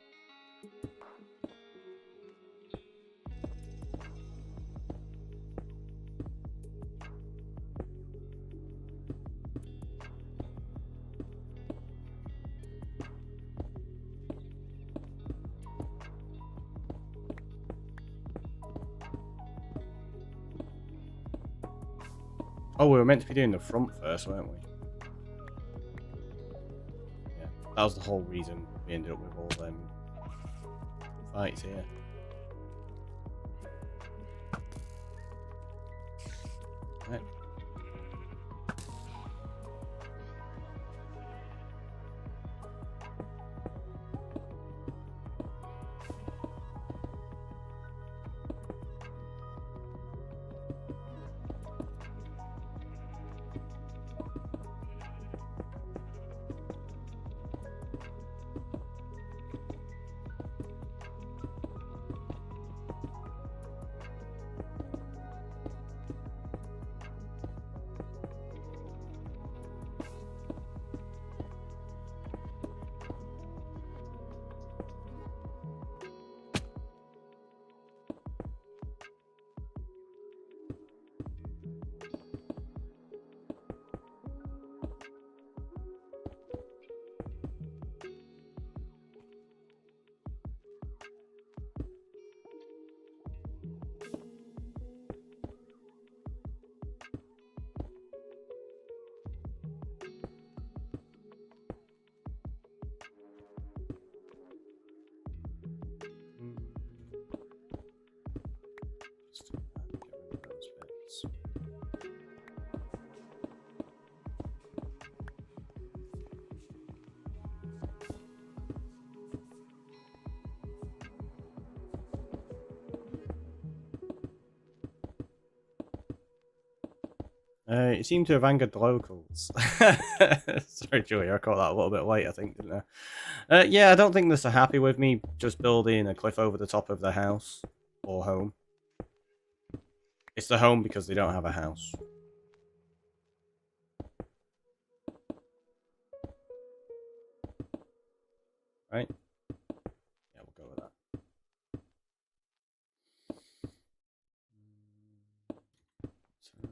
Oh, we were meant to be doing the front first, weren't we? Yeah, that was the whole reason we ended up with all them fights here. Right. It seemed to have angered the locals. Sorry, Julie, I caught that a little bit late, I think, didn't I? Yeah, I don't think they're so happy with me just building a cliff over the top of their house or home. It's the home because they don't have a house. Right? Yeah, we'll go with that. So,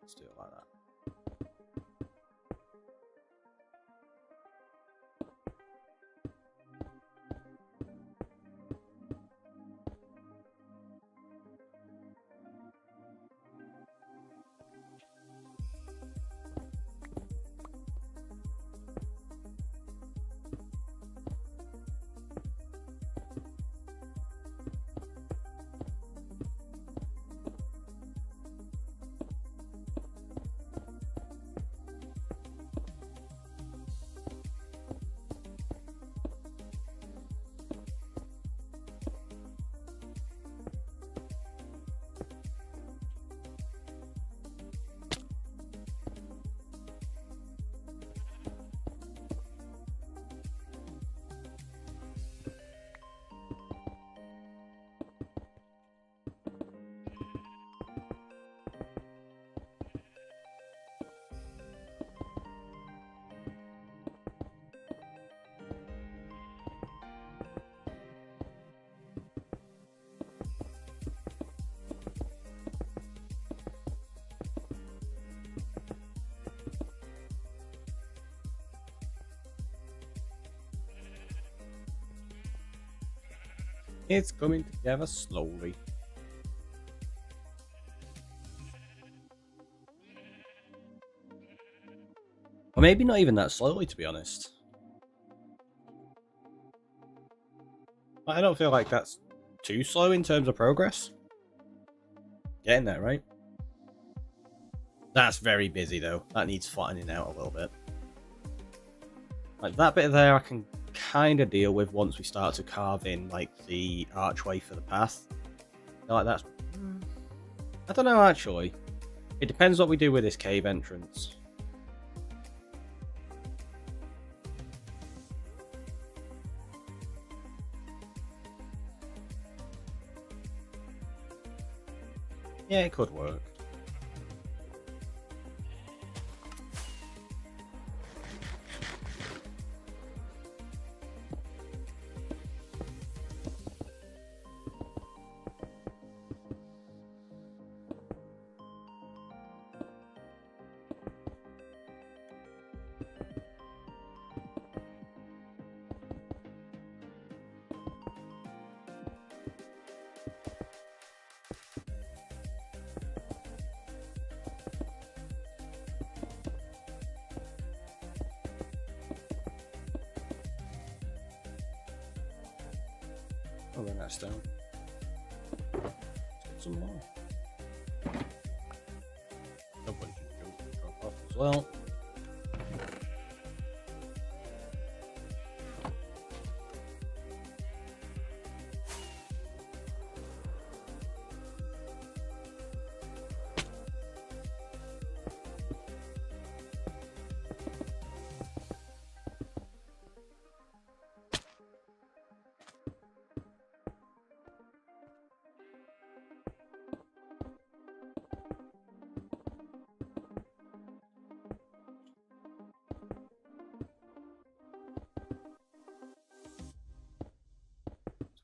let's do it like that. It's coming together slowly. Or maybe not even that slowly, to be honest. I don't feel like that's too slow in terms of progress. Getting there, right? That's very busy, though. That needs flattening out a little bit. Like, that bit there I can kind of deal with once we start to carve in, like, the archway for the path. I feel like that's... I don't know, actually. It depends what we do with this cave entrance. Yeah, it could work. Oh, then that's down. Let's get some more. Nobody can drop off as well.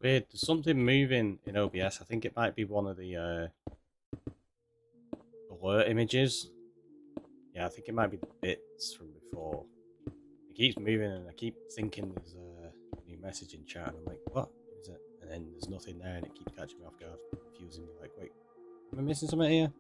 Weird, there's something moving in OBS. I think it might be one of the alert images. Yeah, I think it might be the bits from before. It keeps moving and I keep thinking there's a new message in chat and I'm like, what is it? And then there's nothing there and it keeps catching me off guard, confusing me, like, wait, am I missing something here?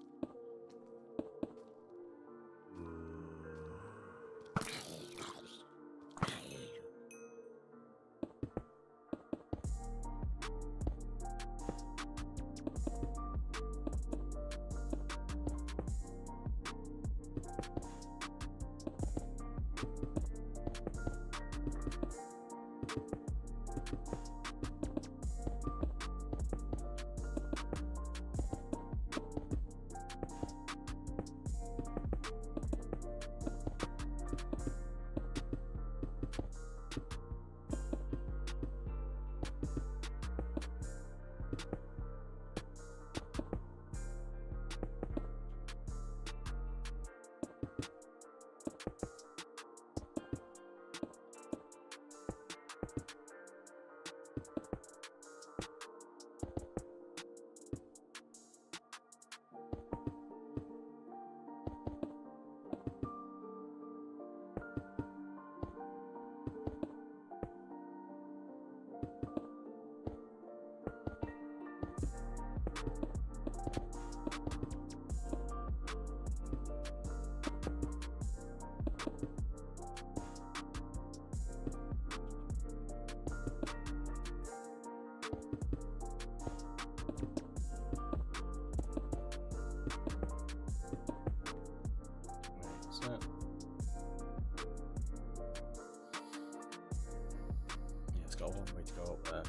It's got a long way to go up there.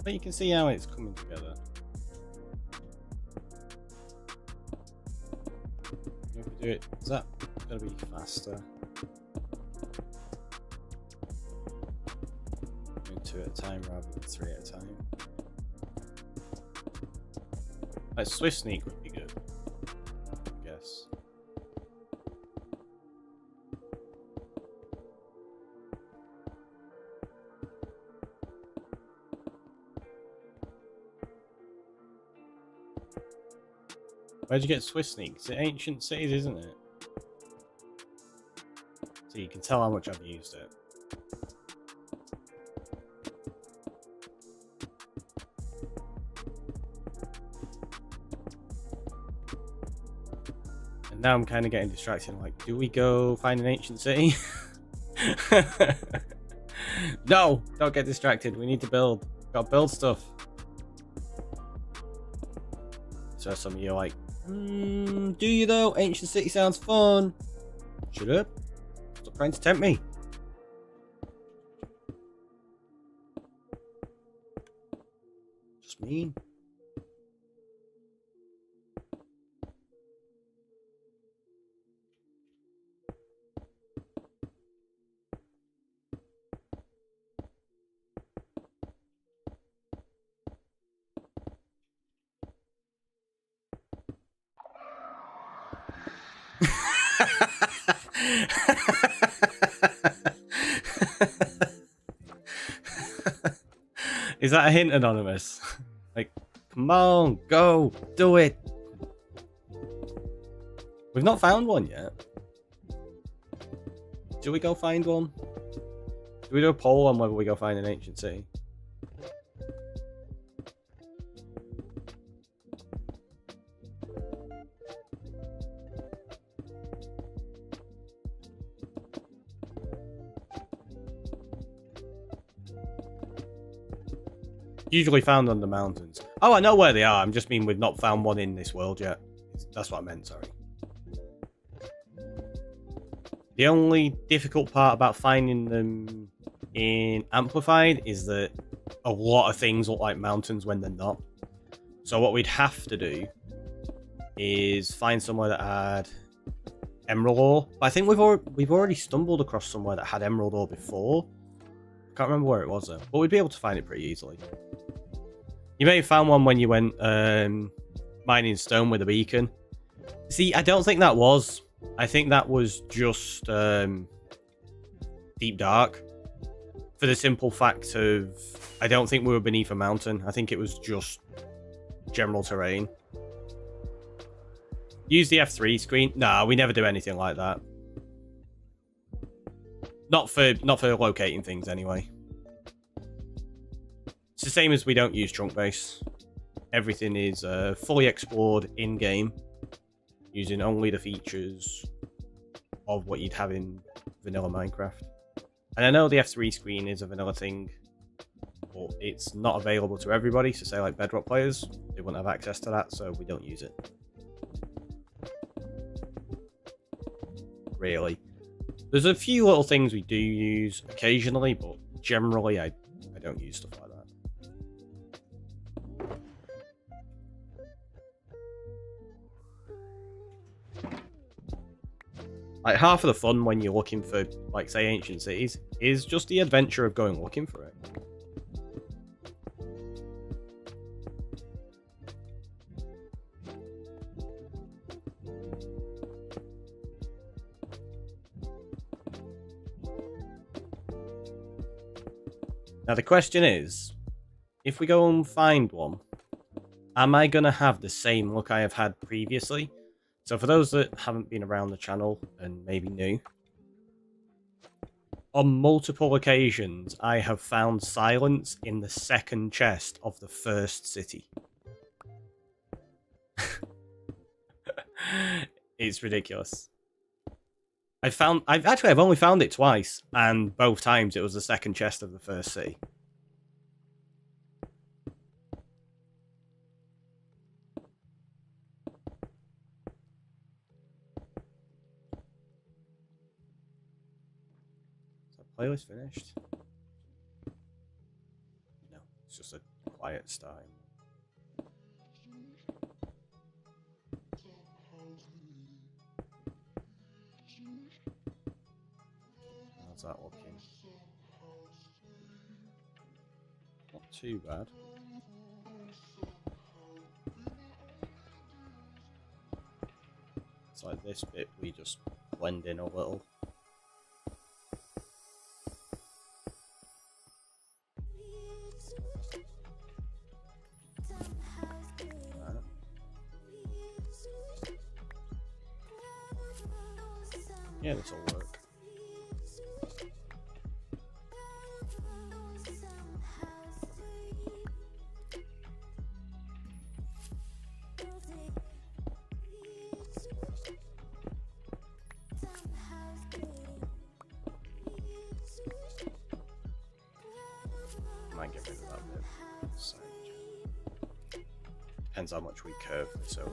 But you can see how it's coming together. If we do it, is that going to be faster? Doing 2 at a time rather than 3 at a time. Like Swift Sneak would be good, I guess. Where'd you get Swift Sneak? It's Ancient Cities, isn't it? So you can tell how much I've used it. And now I'm kind of getting distracted. I'm like, do we go find an ancient city? No, don't get distracted. We need to build. Gotta build stuff. So some of you are like, do you though? Ancient city sounds fun. Shut up. Stop trying to tempt me. Just mean. Is that a hint, Anonymous? Like, come on, go, do it. We've not found one yet. Do we go find one? Do we do a poll on whether we go find an ancient city? Usually found on the mountains. Oh, I know where they are. I'm just mean we've not found one in this world yet. That's what I meant, sorry. The only difficult part about finding them in Amplified is that a lot of things look like mountains when they're not. So what we'd have to do is find somewhere that had emerald ore. But I think we've already stumbled across somewhere that had emerald ore before. I can't remember where it was though, but we'd be able to find it pretty easily. You may have found one when you went mining stone with a beacon. See, I don't think that was. I think that was just Deep Dark. For the simple fact of, I don't think we were beneath a mountain. I think it was just general terrain. Use the F3 screen. Nah, we never do anything like that. Not for locating things anyway. It's the same as we don't use trunk base. Everything is fully explored in-game, using only the features of what you'd have in vanilla Minecraft. And I know the F3 screen is a vanilla thing, but it's not available to everybody. So say like Bedrock players, they wouldn't have access to that, so we don't use it. Really. There's a few little things we do use occasionally, but generally I don't use stuff like that. Like, half of the fun when you're looking for, like, say, ancient cities is just the adventure of going looking for it. Now, the question is, if we go and find one, am I going to have the same look I have had previously? So for those that haven't been around the channel and maybe new, On multiple occasions, I have found silence in the second chest of the first city. It's ridiculous. I've only found it twice, and both times it was the second chest of the first city. Is that playlist finished? No, it's just a quiet style. How's that looking? Not too bad. It's like this bit, we just blend in a little. Yeah, this will work. Might get rid of that bit. So, depends how much we curve this over.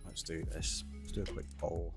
Let's do this. Let's do a quick poll.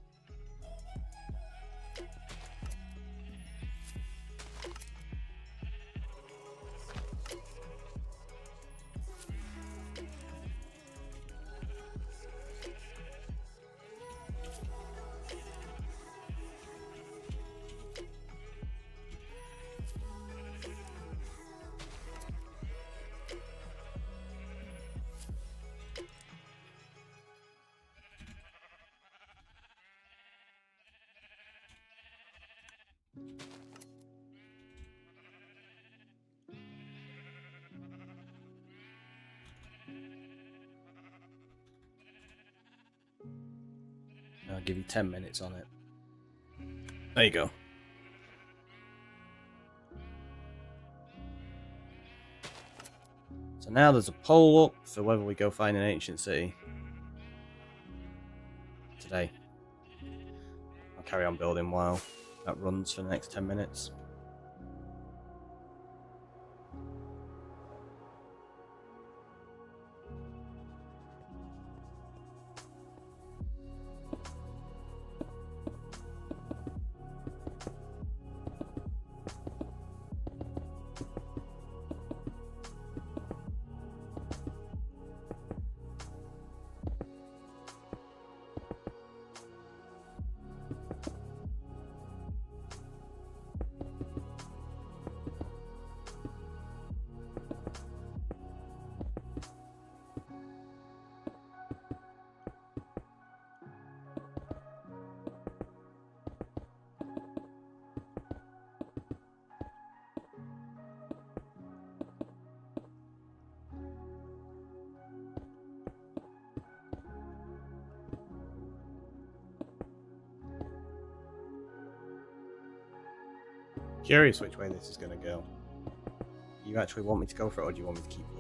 I'll give you 10 minutes on it. There you go. So now there's a poll up for whether we go find an ancient city today. I'll carry on building while that runs for the next 10 minutes. Curious which way this is going to go. Do you actually want me to go for it, or do you want me to keep it?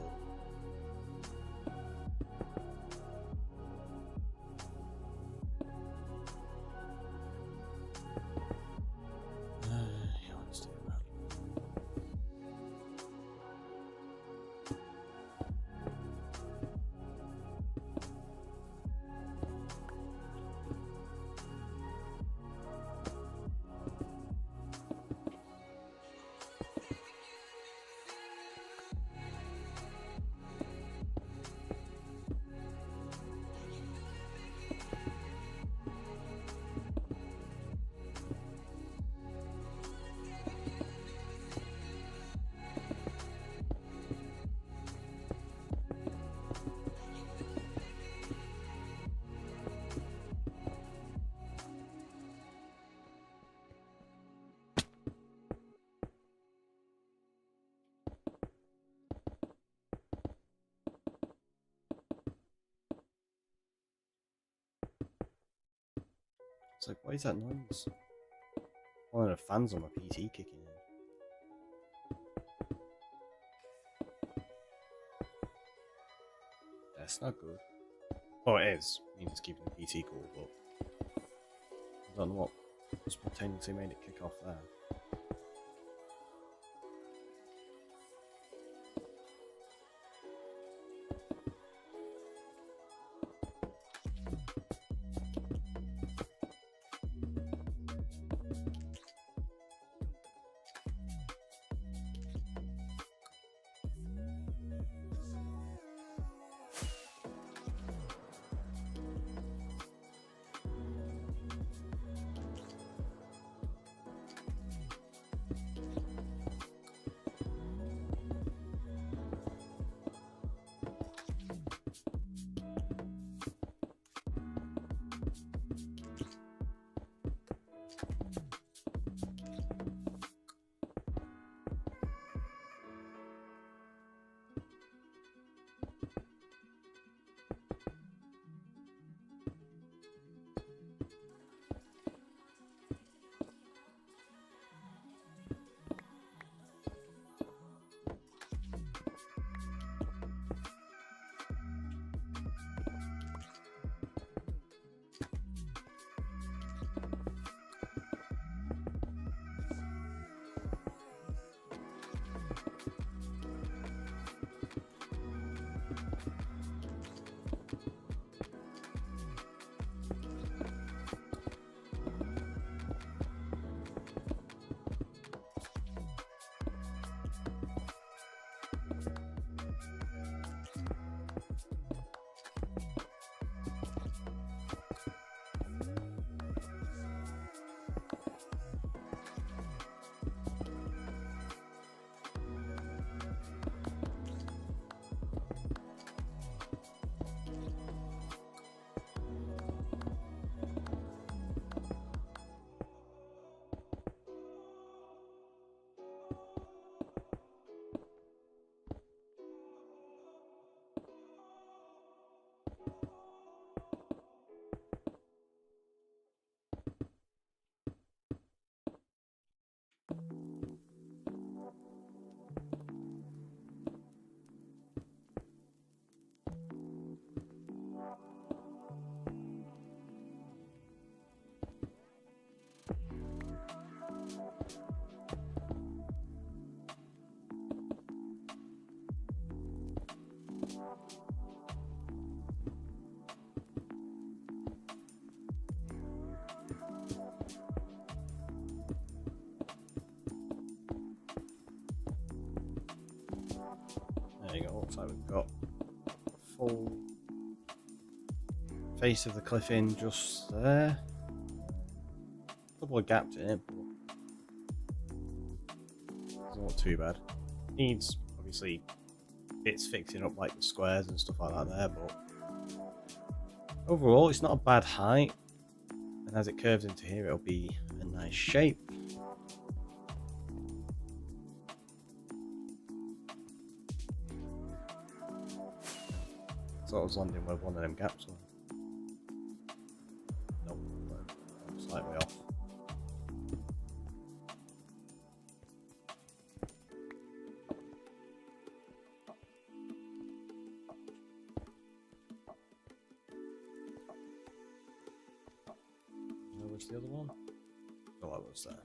like, what is that noise? One of the fans on my PC kicking in. That's not good. Oh, it is. It means it's keeping the PC cool, but I don't know what spontaneously made it kick off there. There you go, looks like we've got full face of the cliff in just there. A couple of gaps in it, but doesn't look too bad. Needs, obviously, bits fixing up like the squares and stuff like that there, but overall it's not a bad height, and as it curves into here it'll be a nice shape. So I was landing where one of them gaps were. Nope, I'm slightly off. Where's the other one? Oh, I was there.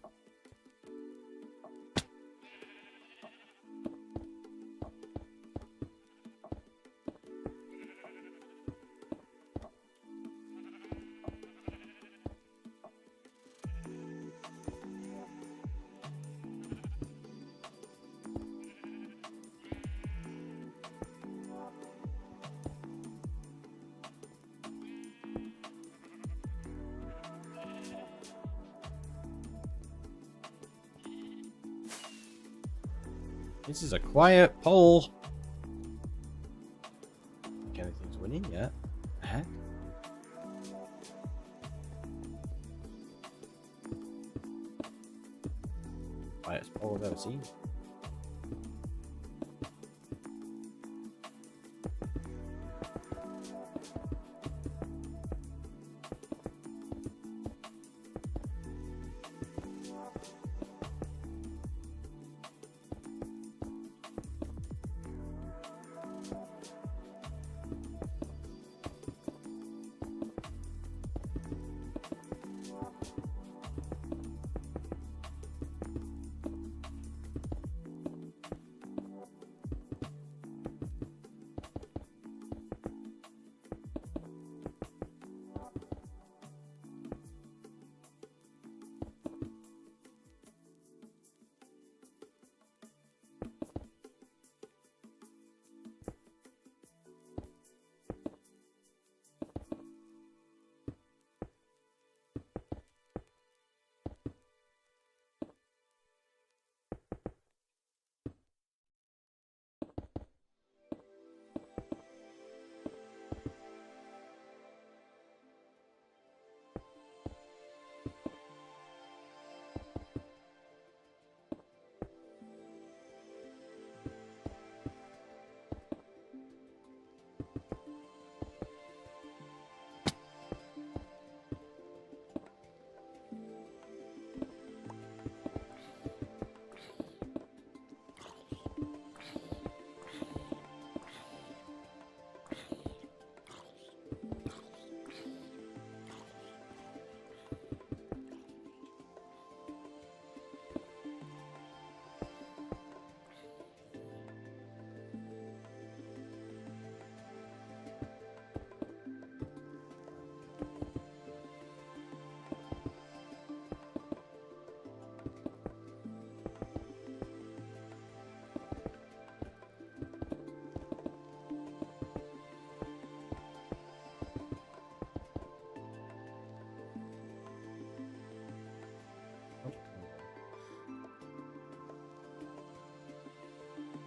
This is a quiet poll. I don't think anything's winning yet. The heck? Quietest poll I've ever seen.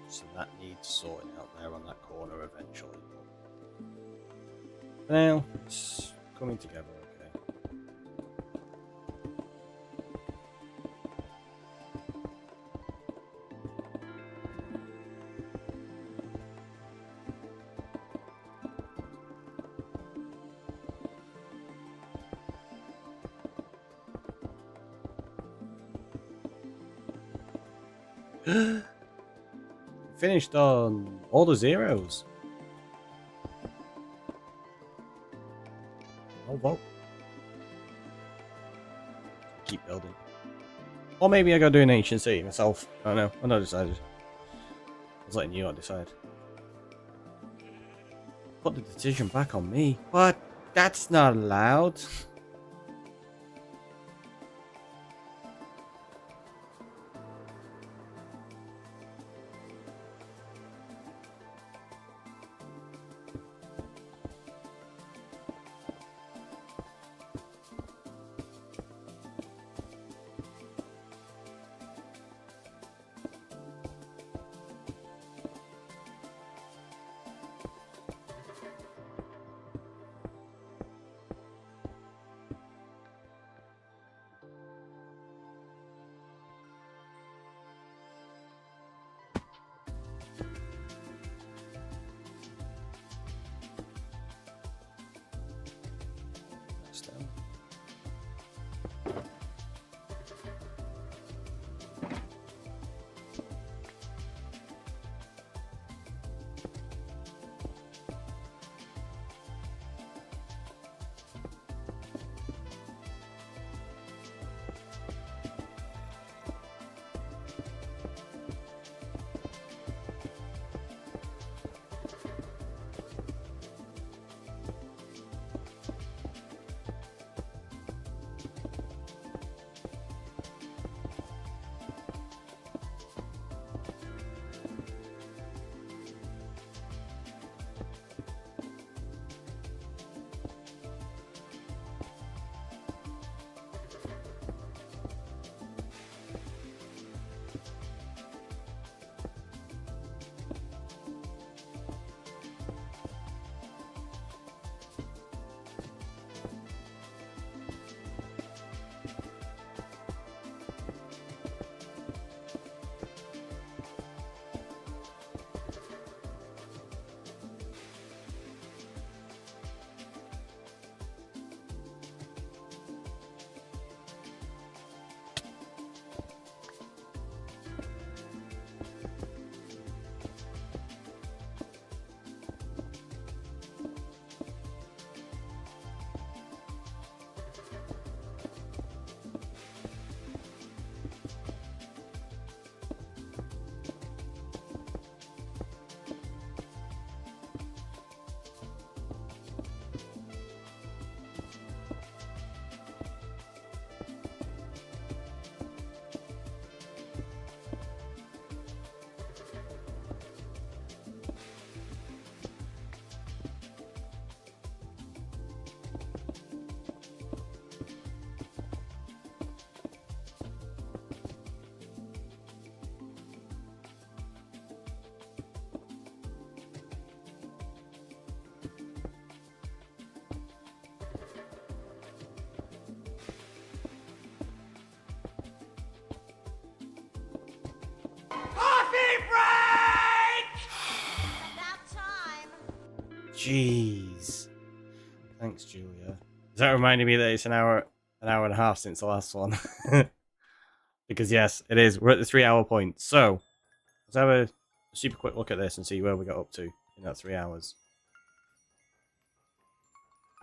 So that needs sorting out there on that corner eventually. But now it's coming together okay. Finished on all the zeros. Oh, vote. Keep building. Or maybe I gotta do an ancient city myself. I don't know. I'm not decided. I was letting you not decide. Put the decision back on me. What? That's not allowed. Jeez. Thanks, Julia. Is that reminding me that it's an hour and a half since the last one? Because yes, it is. We're at the 3-hour point. So let's have a super quick look at this and see where we got up to in that 3 hours.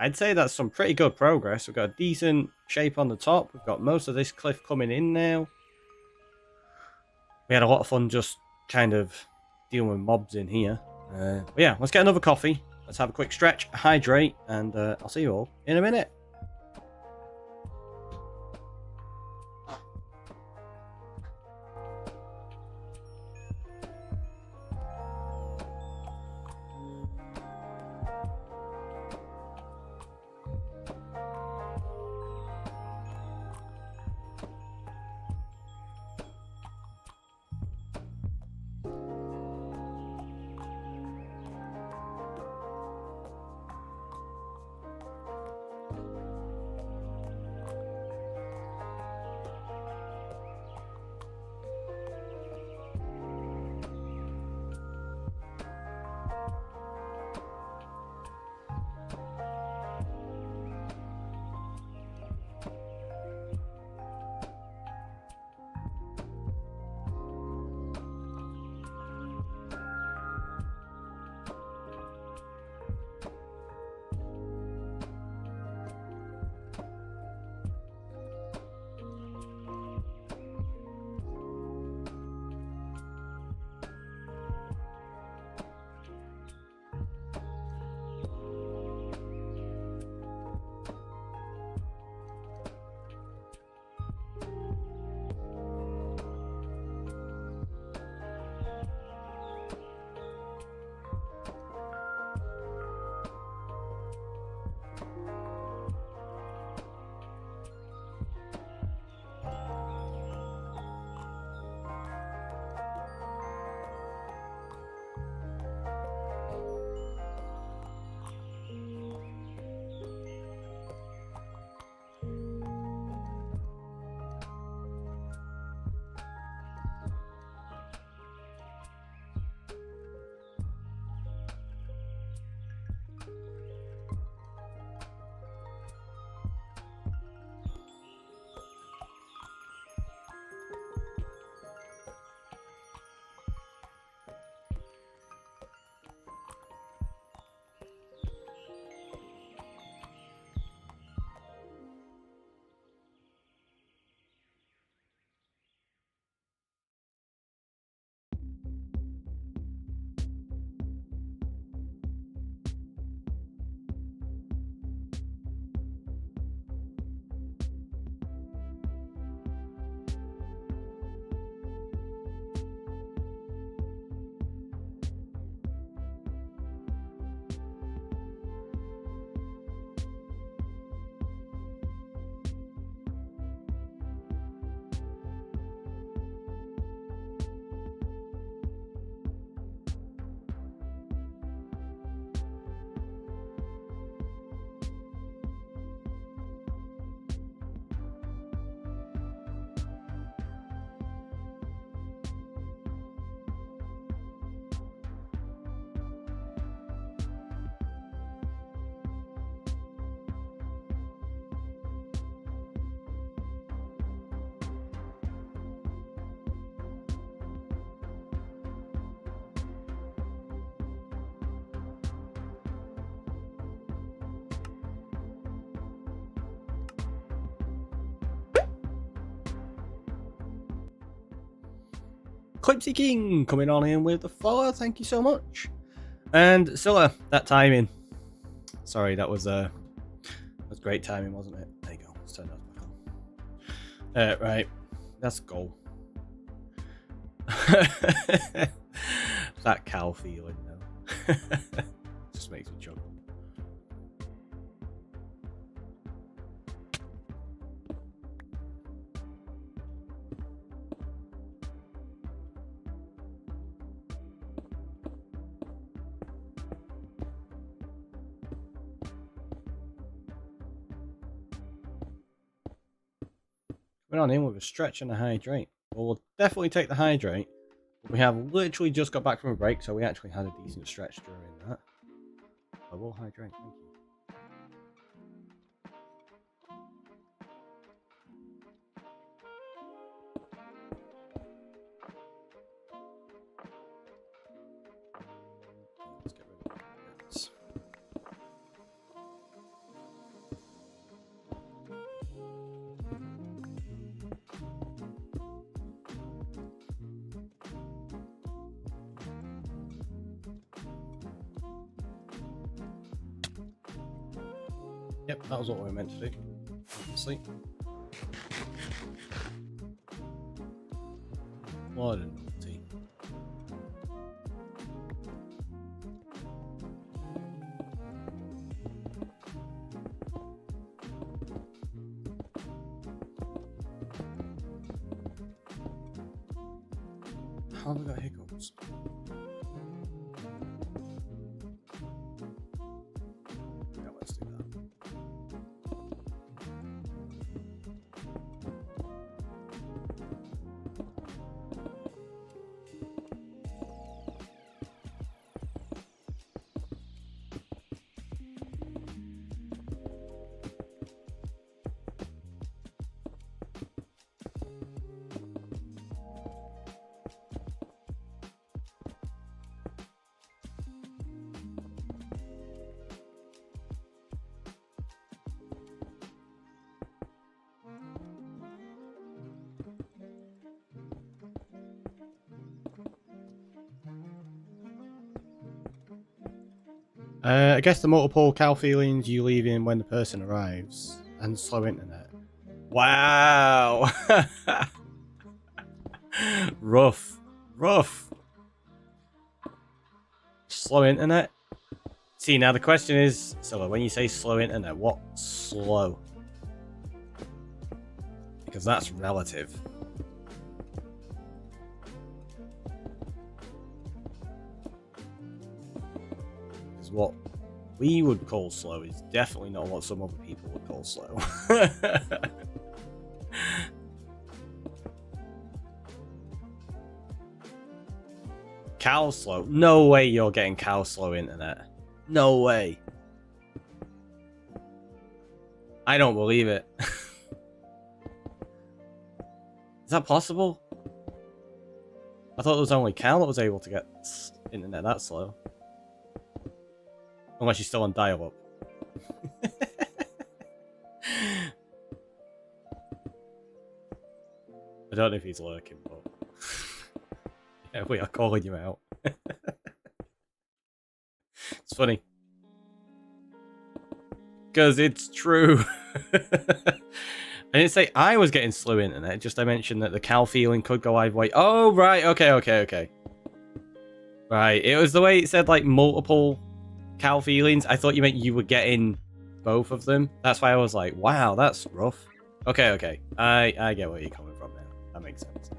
I'd say that's some pretty good progress. We've got a decent shape on the top. We've got most of this cliff coming in now. We had a lot of fun just kind of dealing with mobs in here. But yeah, let's get another coffee. Let's have a quick stretch, hydrate, and I'll see you all in a minute. Clipsy King coming on in with the follow. Thank you so much. And Scylla, that timing. Sorry, that was great timing, wasn't it? There you go. Let's turn that back on. Right, that's goal. That cow feeling, though. Just makes me chuckle. Went on in with a stretch and a hydrate. Well, we'll definitely take the hydrate. We have literally just got back from a break, so we actually had a decent stretch during that. I will hydrate, thank you. Let's get rid of this. Yep, that was what we were meant to do. Obviously. What a naughty. How have I got hiccups? Yeah, let's do that. I guess the multiple cow feelings you leave in when the person arrives, and slow internet. Wow! Rough. Slow internet? See, now the question is, so when you say slow internet, what's slow? Because that's relative. Because what we would call slow is definitely not what some other people would call slow. Cow slow? No way you're getting cow slow internet. No way. I don't believe it. Is that possible? I thought it was only Cal that was able to get internet that slow. Unless you're still on dial-up. I don't know if he's lurking, but... yeah, we are calling you out. It's funny. Because it's true. I didn't say I was getting slow internet, just I mentioned that the Cal feeling could go either way. Oh, right, okay. Right, it was the way it said, like, multiple Cal feelings. I thought you meant you were getting both of them. That's why I was like, wow, that's rough. Okay. I get where you're coming from now. That makes sense.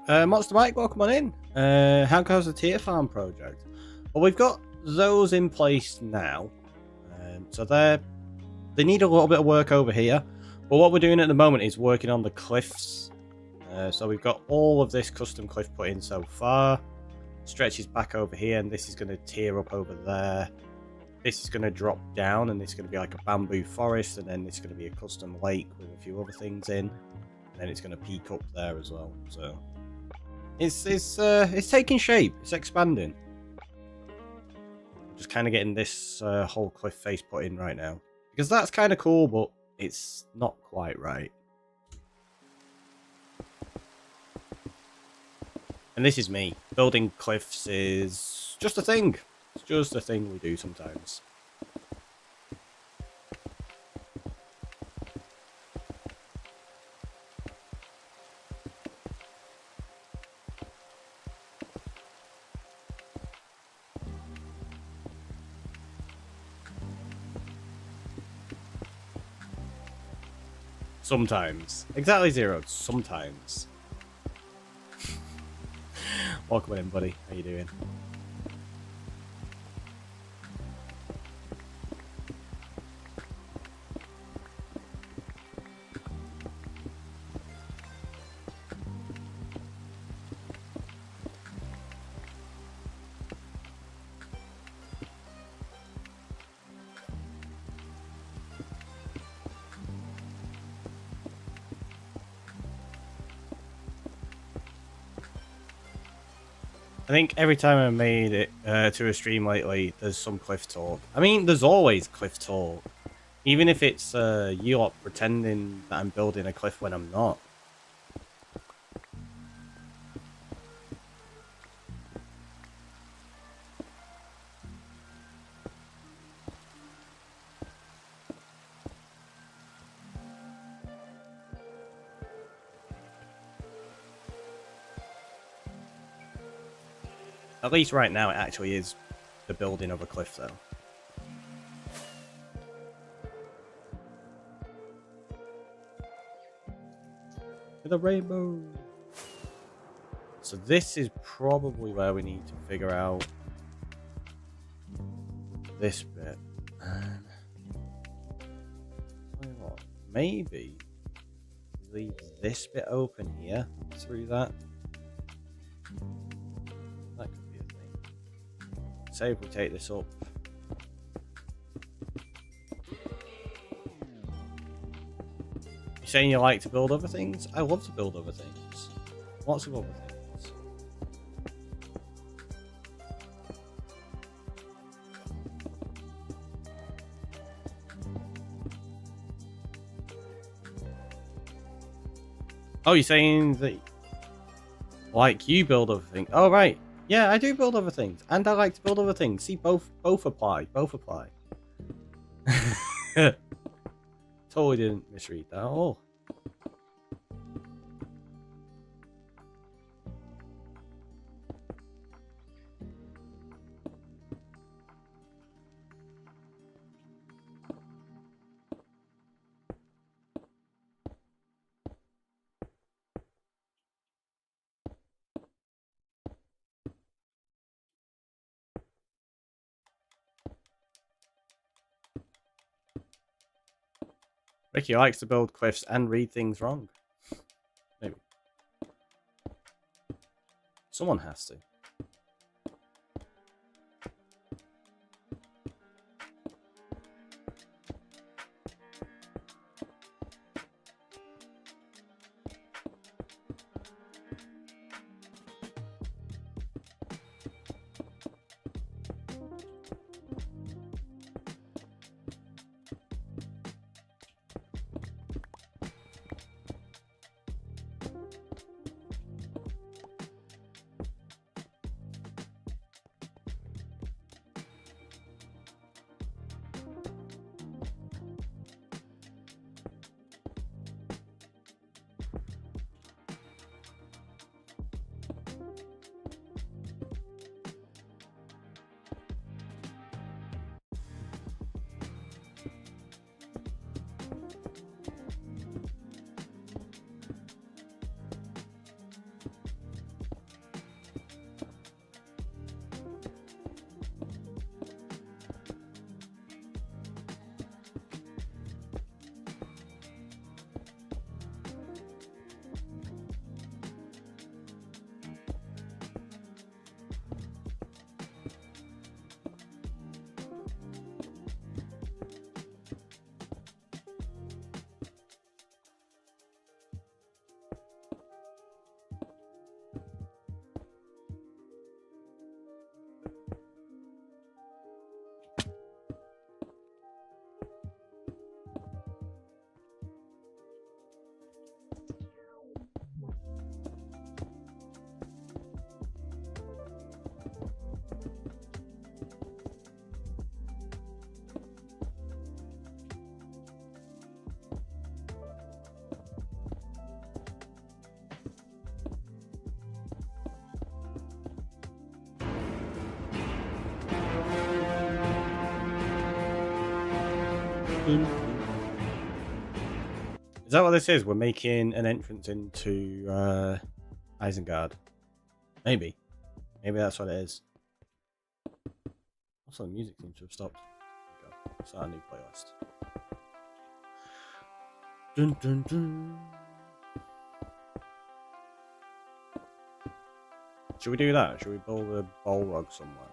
Monster Mike, welcome on in. How goes the tier farm project? Well, we've got those in place now. So they need a little bit of work over here. But what we're doing at the moment is working on the cliffs. So we've got all of this custom cliff put in so far. Stretches back over here, and this is going to tier up over there. This is going to drop down, and this is going to be like a bamboo forest, and then this is going to be a custom lake with a few other things in. And then it's going to peak up there as well. So It's taking shape. It's expanding. Just kind of getting this whole cliff face put in right now, because that's kind of cool, but it's not quite right. And this is me. Building cliffs is just a thing. It's just a thing we do sometimes. Sometimes. Exactly zero. Sometimes. Welcome in, buddy. How you doing? I think every time I made it to a stream lately, there's some cliff talk. I mean, there's always cliff talk. Even if it's you lot pretending that I'm building a cliff when I'm not. At least right now it actually is the building of a cliff, though. With a rainbow. So this is probably where we need to figure out this bit. And tell you what, maybe leave this bit open here through that. That could be a thing. Say if we take this up. You're saying you like to build other things? I love to build other things. Lots of other things. Oh, you're saying that, like, you build other things? Oh, right. Yeah, I do build other things, and I like to build other things. See, both apply. Both apply. Totally didn't misread that at all. Ricky likes to build cliffs and read things wrong. Maybe. Someone has to. Is that what this is? We're making an entrance into Isengard. Maybe. Maybe that's what it is. Also, the music seems to have stopped. There we go. Start a new playlist. Dun, dun, dun. Should we do that? Should we build a Balrog somewhere?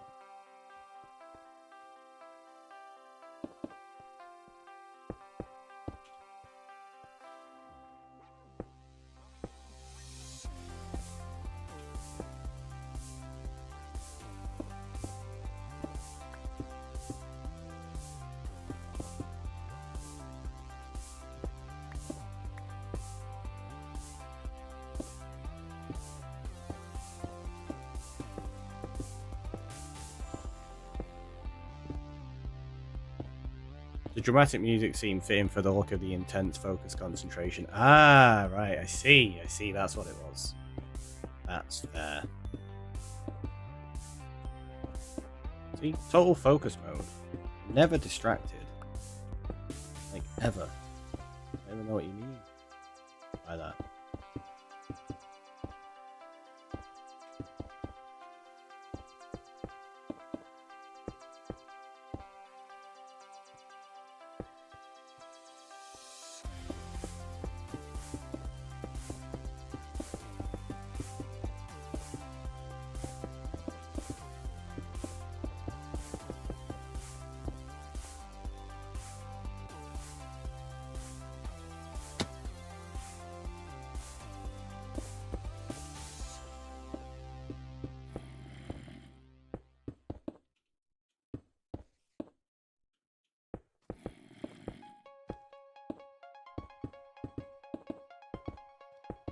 The dramatic music seemed fitting for the look of the intense focus concentration. Ah, right, I see, that's what it was. That's fair. See, total focus mode. Never distracted. Like, ever. I don't even know what you mean by that.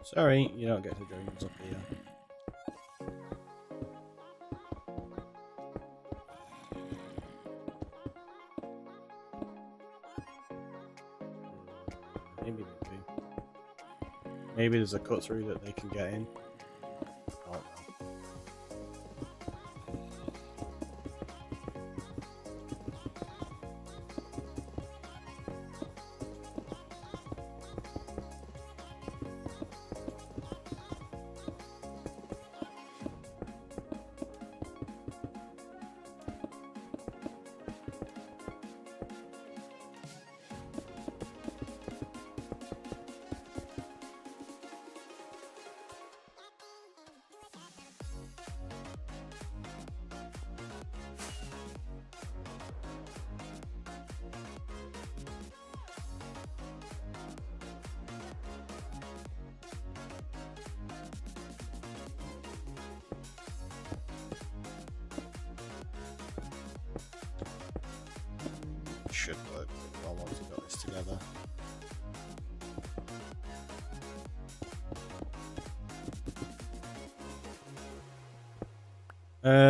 Sorry, you don't get to join us up here. Maybe they do. Maybe there's a cut through that they can get in. I don't know. Should work well once we've got this together.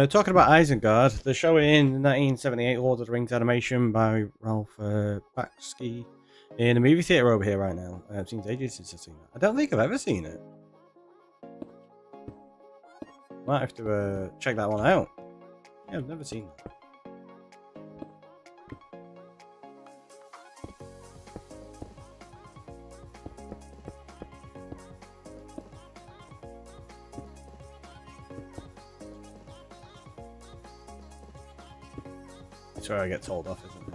Talking about Isengard, they're showing the 1978 Lord of the Rings animation by Ralph Bakshi in a movie theatre over here right now. It seems ages since I've seen it. I don't think I've ever seen it. Might have to check that one out. Yeah, I've never seen it. That's where I get told off, isn't it?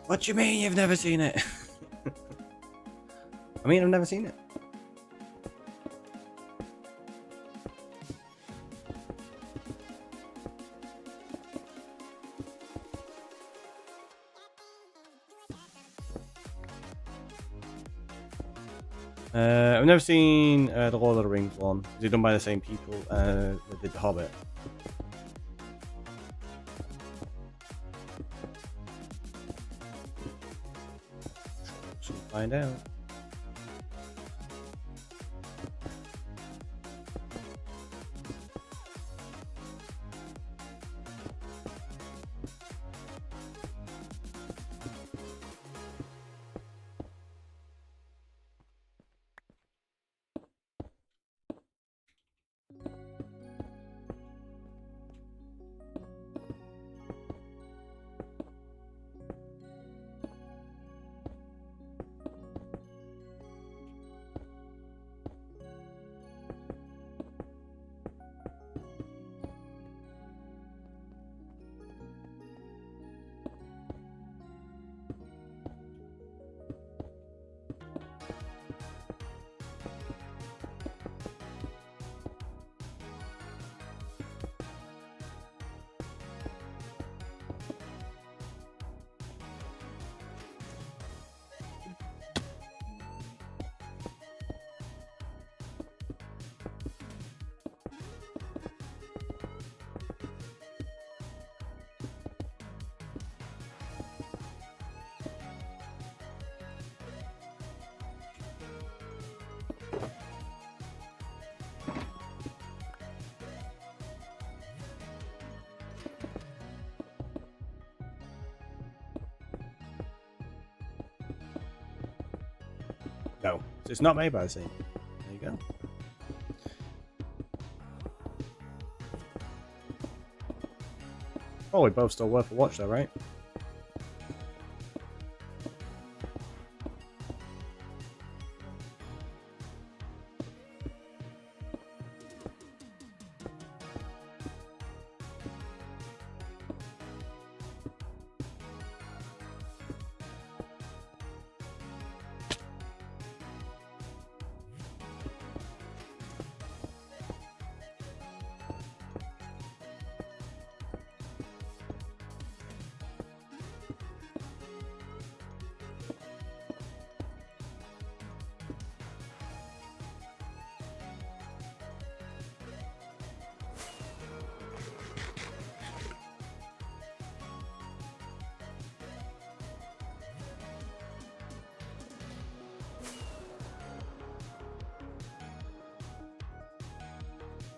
What do you mean you've never seen it? I mean, I've never seen it. I've never seen the Lord of the Rings one. Is it done by the same people that did The Hobbit? So we'll find out. No, it's not made by the same. There you go. Probably both still worth a watch though, right?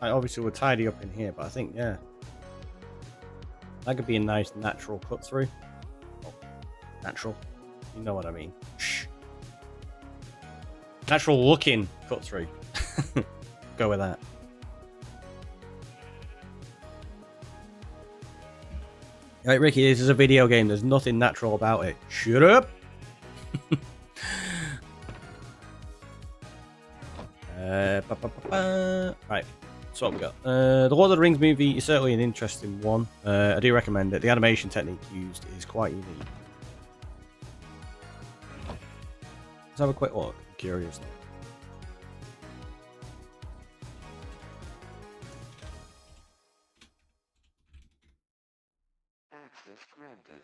I obviously would tidy up in here, but I think, yeah, that could be a nice natural cut through. Oh, natural, you know what I mean. Shh. Natural looking cut through. Go with that. Right, Ricky, this is a video game. There's nothing natural about it. Shut up. Right. So what we got? The Lord of the Rings movie is certainly an interesting one. I do recommend it. The animation technique used is quite unique. Let's have a quick look. I'm curious now. Access granted.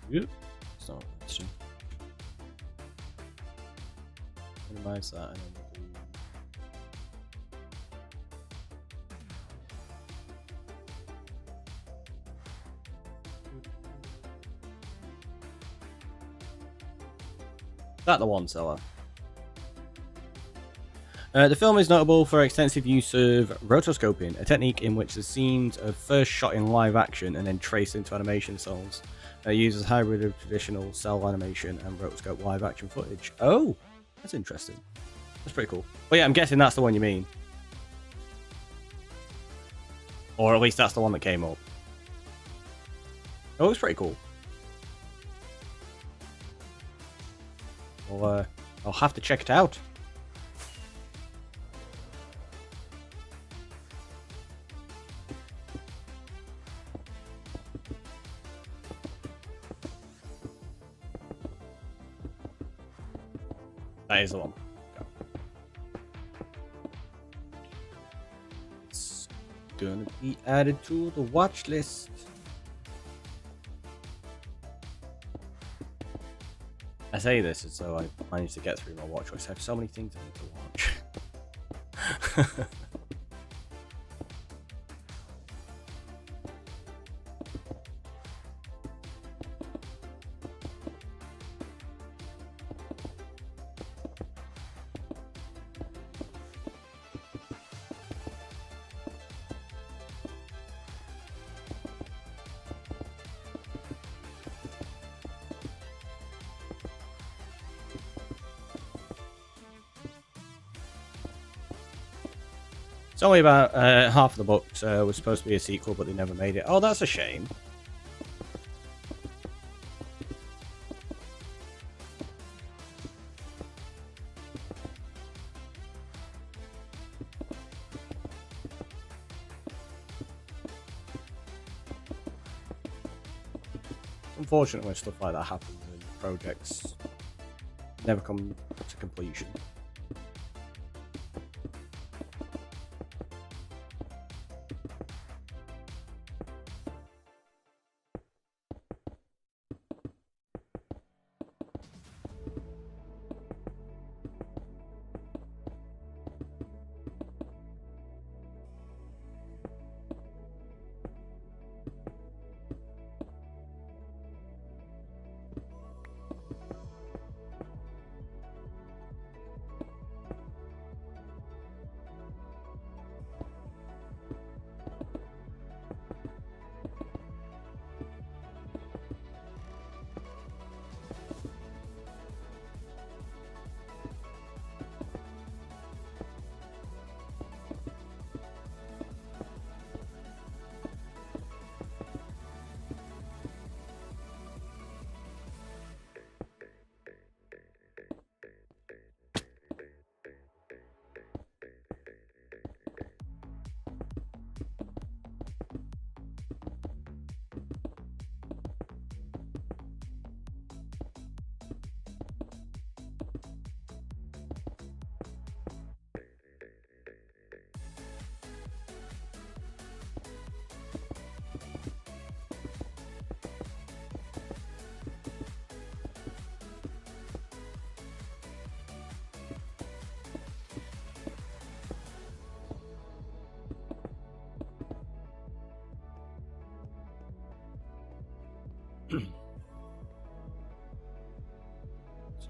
Yep. So let's see. Minimize that and then we'll do... Is that the one seller? The film is notable for extensive use of rotoscoping, a technique in which the scenes are first shot in live action and then traced into animation cells. It uses a hybrid of traditional cell animation and rotoscope live action footage. Oh, that's interesting. That's pretty cool. But yeah, I'm guessing that's the one you mean. Or at least that's the one that came up. Oh, it's pretty cool. Well, I'll have to check it out. That is the one. Go. It's gonna be added to the watch list. I say this as though I managed to get through my watch list. I have so many things I need to watch. It's only about half of the books was supposed to be a sequel, but they never made it. Oh, that's a shame. It's unfortunate when stuff like that happens and projects never come to completion.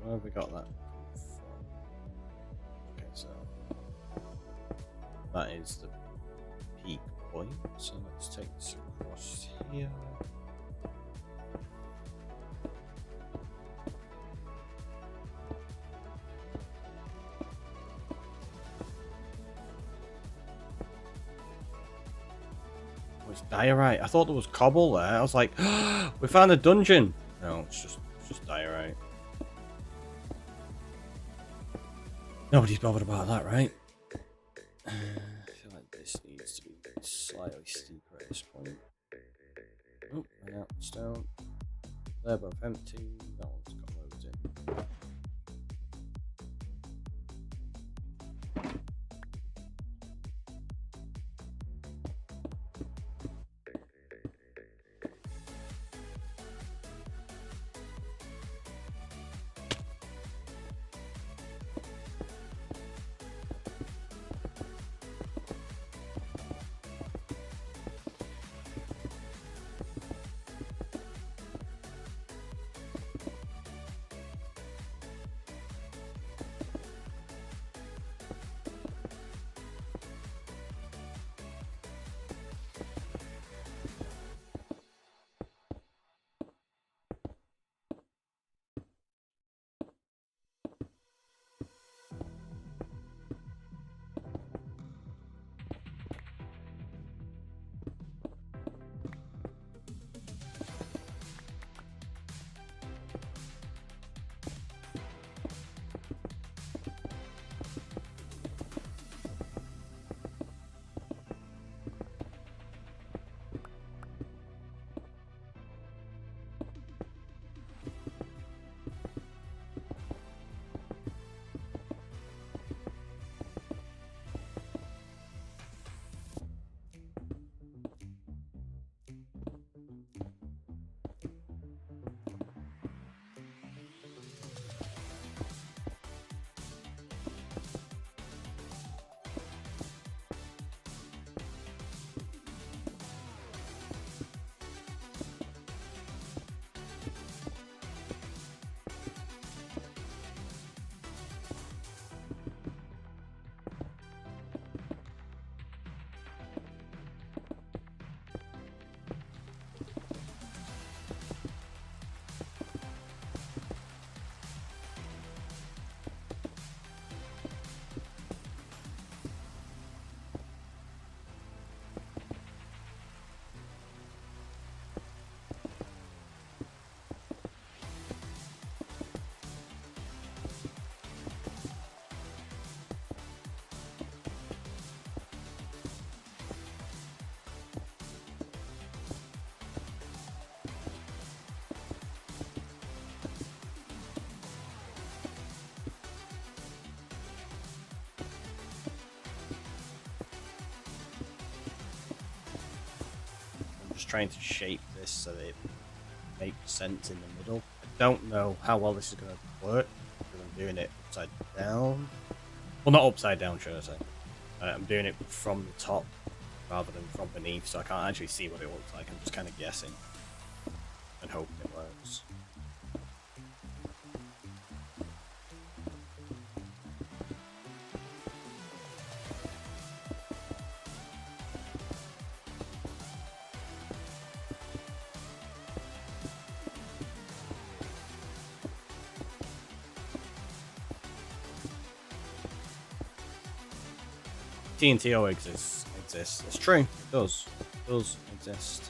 where have we got that from? Okay, so that is the peak point. So let's take this across here. It's diorite. I thought there was cobble there. I was like, we found a dungeon. No, it's just diorite. Nobody's bothered about that, right? I feel like this needs to be slightly steeper at this point. Oh, ran out of stone. They're both empty. That one's got loads in. Trying to shape this so that it makes sense in the middle. I don't know how well this is going to work because I'm doing it upside down. Well, not upside down, should I say. I'm doing it from the top rather than from beneath, so I can't actually see what it looks like. I'm just kind of guessing and hoping it works. TNTO exists. It's true. It does. It does exist.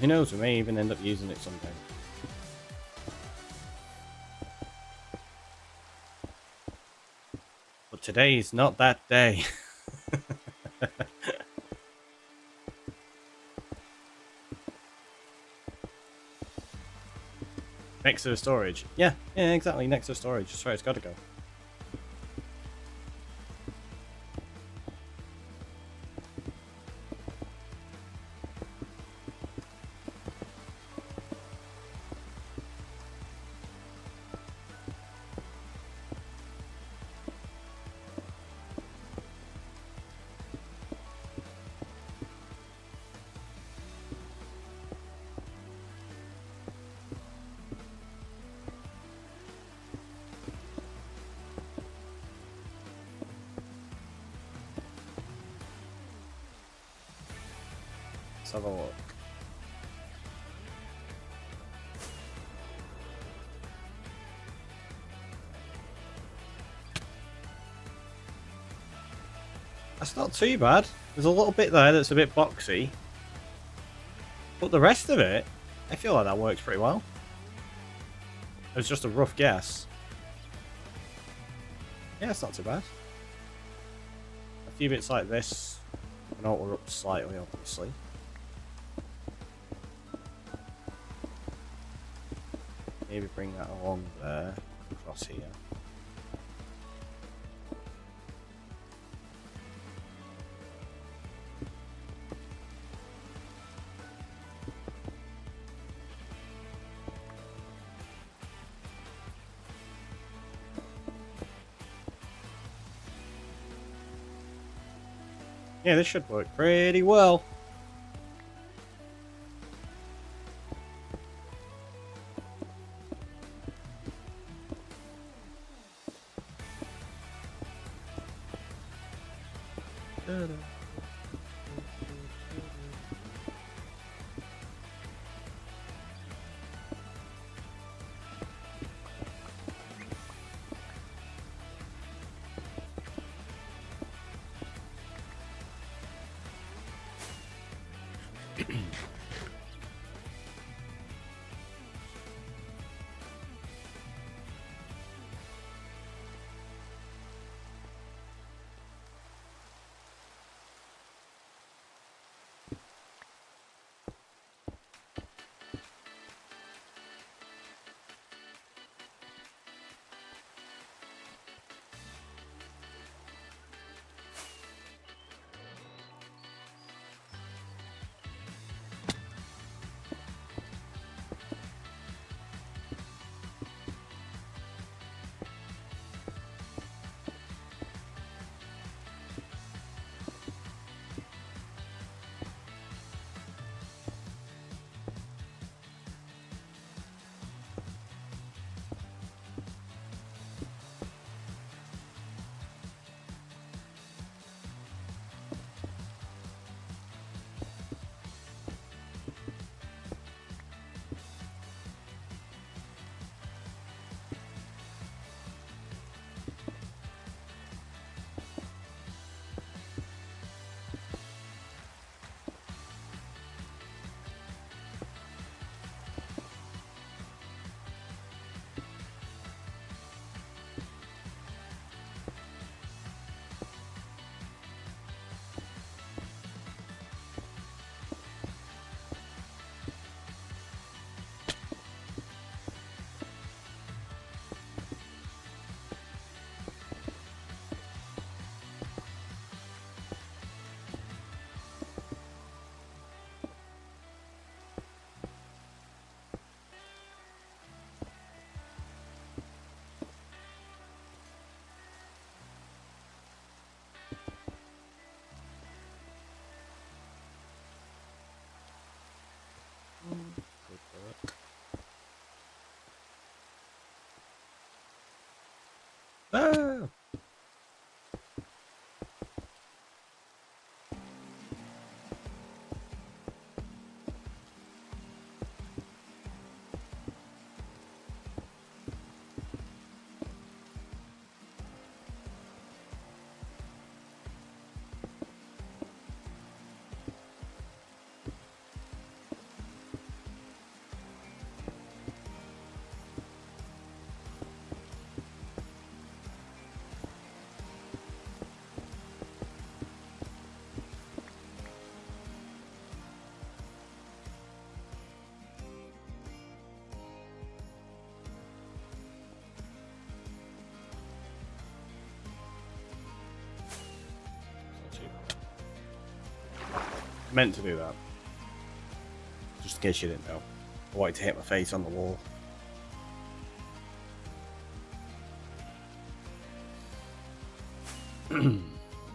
Who knows? We may even end up using it someday. But today is not that day. Next to the storage. Yeah, exactly. Next to the storage. That's where it's got to go. Let's have a look. That's not too bad. There's a little bit there that's a bit boxy. But the rest of it, I feel like that works pretty well. It was just a rough guess. Yeah, it's not too bad. A few bits like this can alter up slightly, obviously. Maybe bring that along there, across here. Yeah, this should work pretty well. Ah! Meant to do that. Just in case you didn't know. I wanted to hit my face on the wall.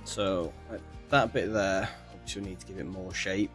So, that bit there, obviously we need to give it more shape.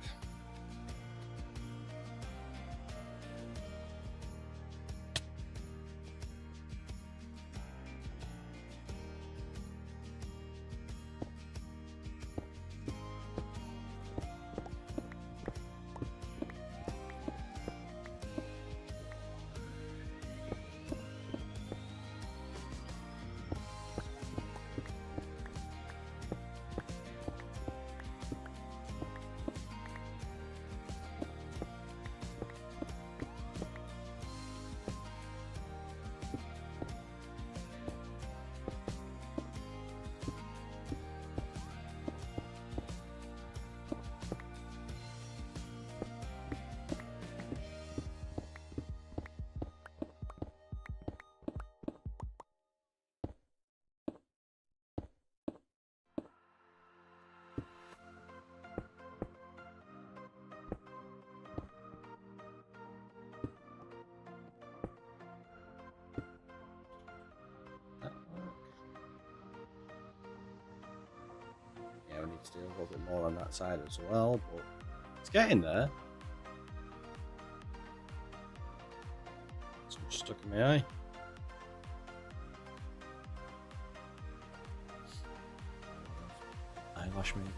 steel a little bit more on that side as well, but it's getting there. It's stuck in my eye. Eyelash maybe.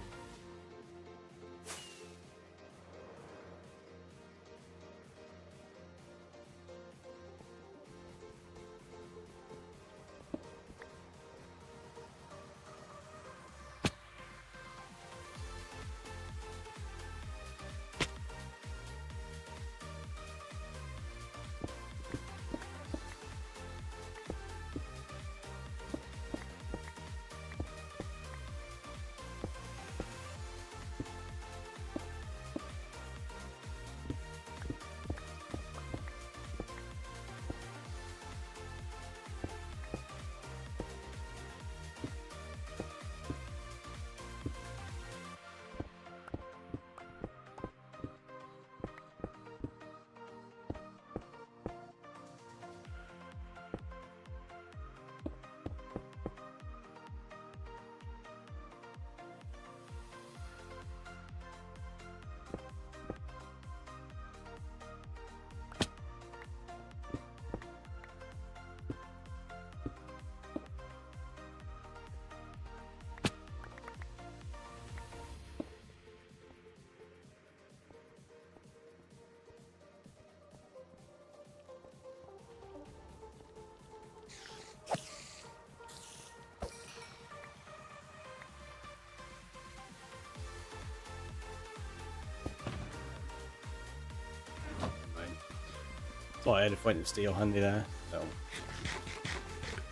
Thought I had a point of steel handy there, so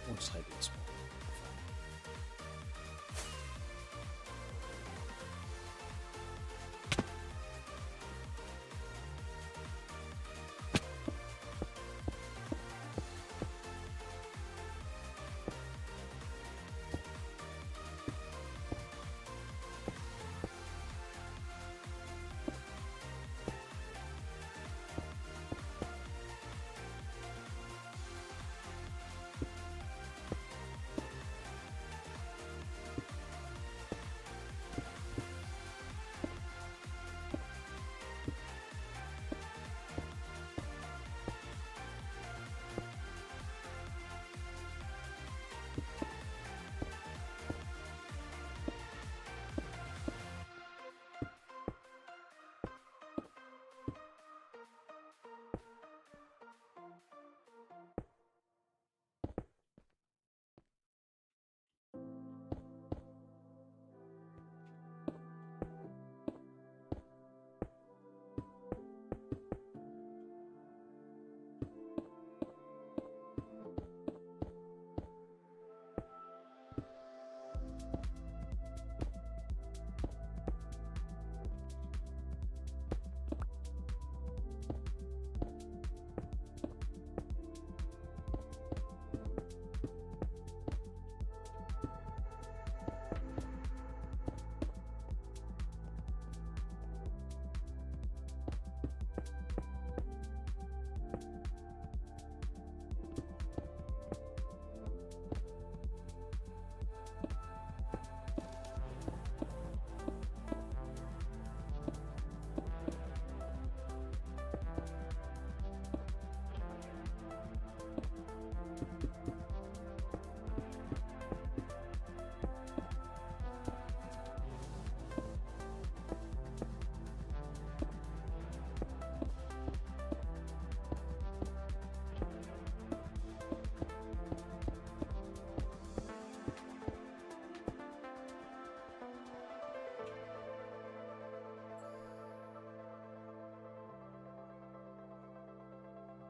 once I do this one.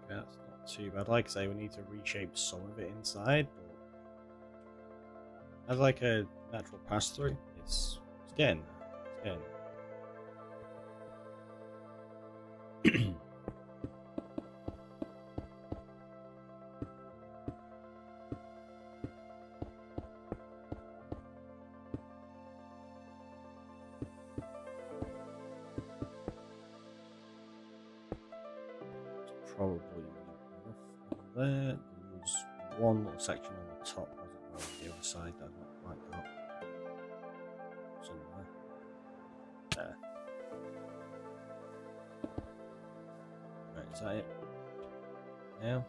That's not too bad. Like I say, we need to reshape some of it inside, but as like a natural pass through, it's getting there. It's getting there. Probably enough on there. There was one little section on the top, wasn't there, on the other side that I not quite got. Somewhere. Right, is that it? Now.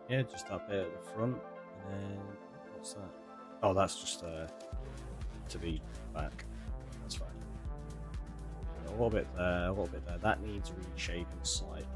Yeah, just that bit at the front, and then what's that? Oh, that's just to be back. That's fine. A little bit there, a little bit there. That needs reshaping slightly.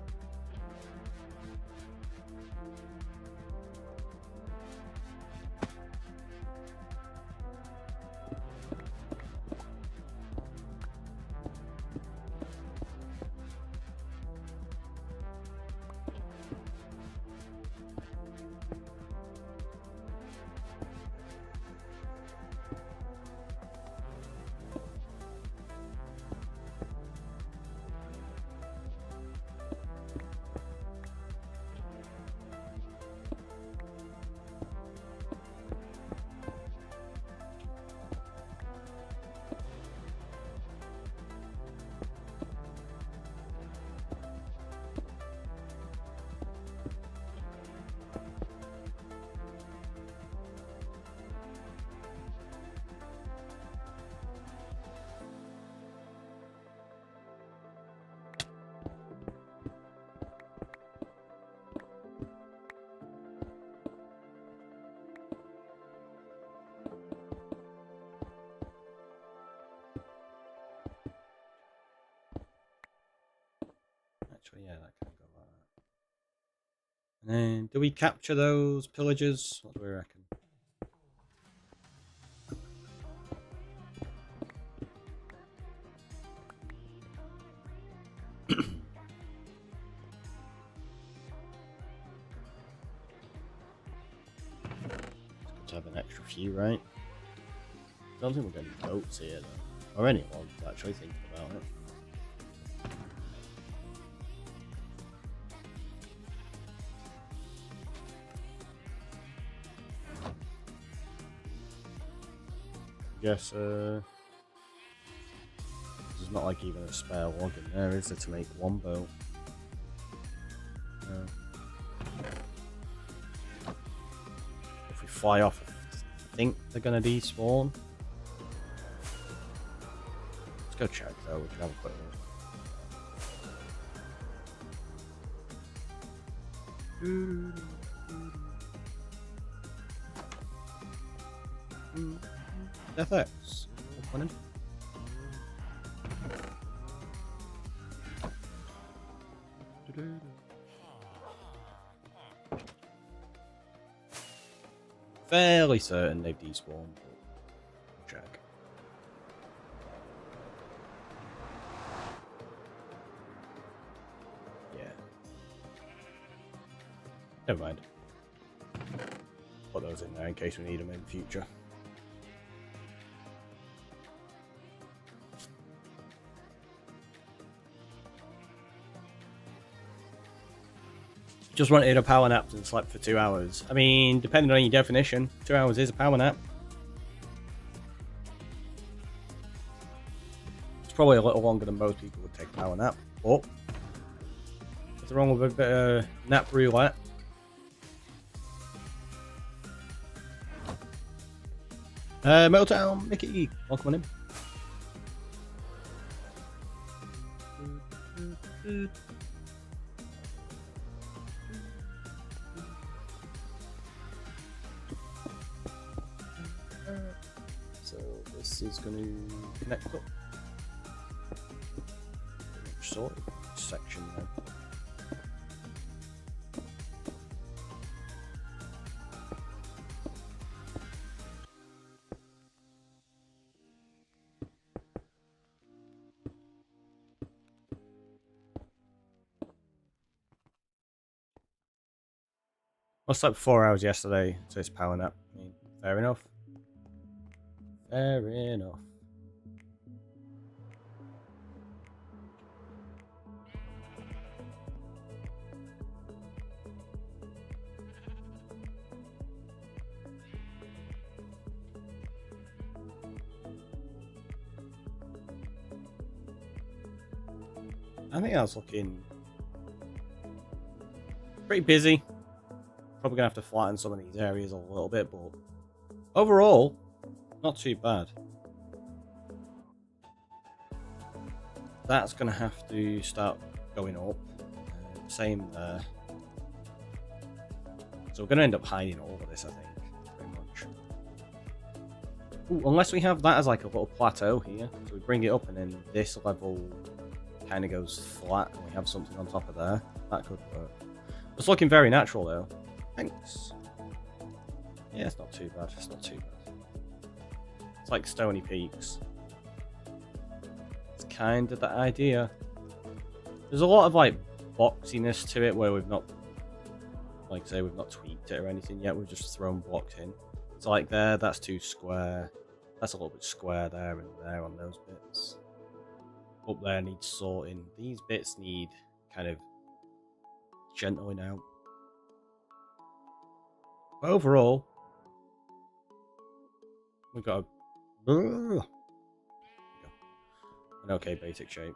Actually, yeah, that can go like that. And then, do we capture those pillagers? What do we reckon? It's good to have an extra few, right? I don't think we're getting boats here, though. Or anyone actually thinking about it. Guess there's not like even a spare log in there, is there, to make one boat? No. If we fly off, I think they're gonna despawn. Let's go check though, we can have a quick look. FX. Fairly certain they've despawned, but check. Yeah. Never mind. Put those in there in case we need them in the future. Just wanted a power nap and slept for 2 hours. I mean, depending on your definition, 2 hours is a power nap. It's probably a little longer than most people would take a power nap, but what's wrong with a bit of nap roulette? Motown, Mickey, welcome on in. So this is going to connect up. Sort of section there. I slept 4 hours yesterday, so it's power nap. I mean, fair enough. Fair enough. I think I was looking pretty busy. Probably gonna have to flatten some of these areas a little bit, but overall, not too bad. That's going to have to start going up. Same there. So we're going to end up hiding all of this, I think, pretty much. Ooh, unless we have that as like a little plateau here. So we bring it up and then this level kind of goes flat and we have something on top of there. That could work. It's looking very natural though. Thanks. Yeah, it's not too bad. It's not too bad. It's like stony peaks. It's kind of the idea. There's a lot of like boxiness to it where we've not, like I say, we've not tweaked it or anything yet. We've just thrown blocks in. So like there, that's too square. That's a little bit square there and there on those bits. Up there needs sorting. These bits need kind of gentling out. But overall, we've got an okay basic shape.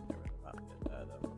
Get rid of that bit there though.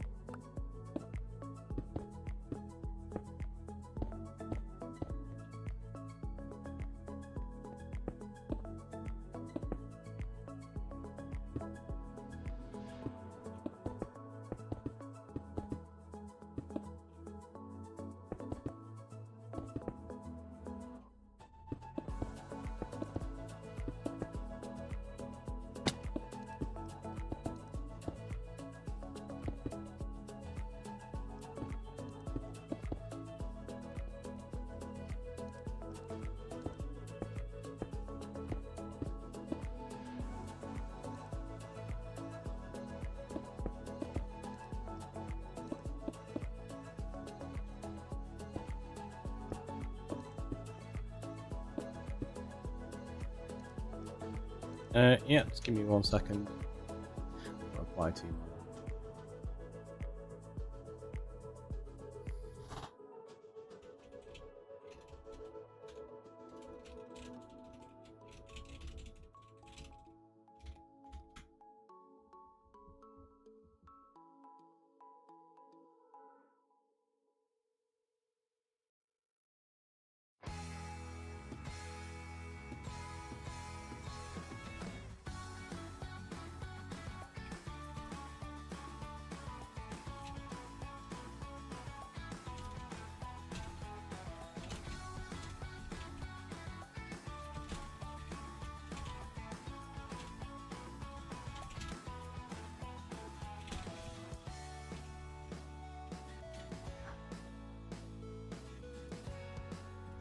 Yeah, just give me 1 second. I'll reply to you.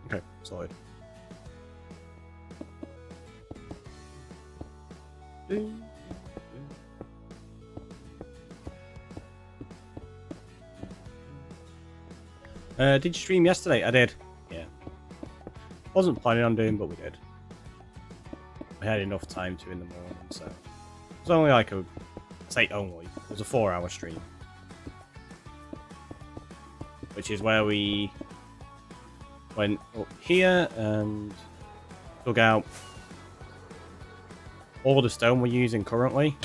Okay, sorry. Did you stream yesterday? I did. Yeah. Wasn't planning on doing, but we did. I had enough time to in the morning, so it was only like a, say only, it was a 4-hour stream, which is where we went up here and dug out all the stone we're using currently.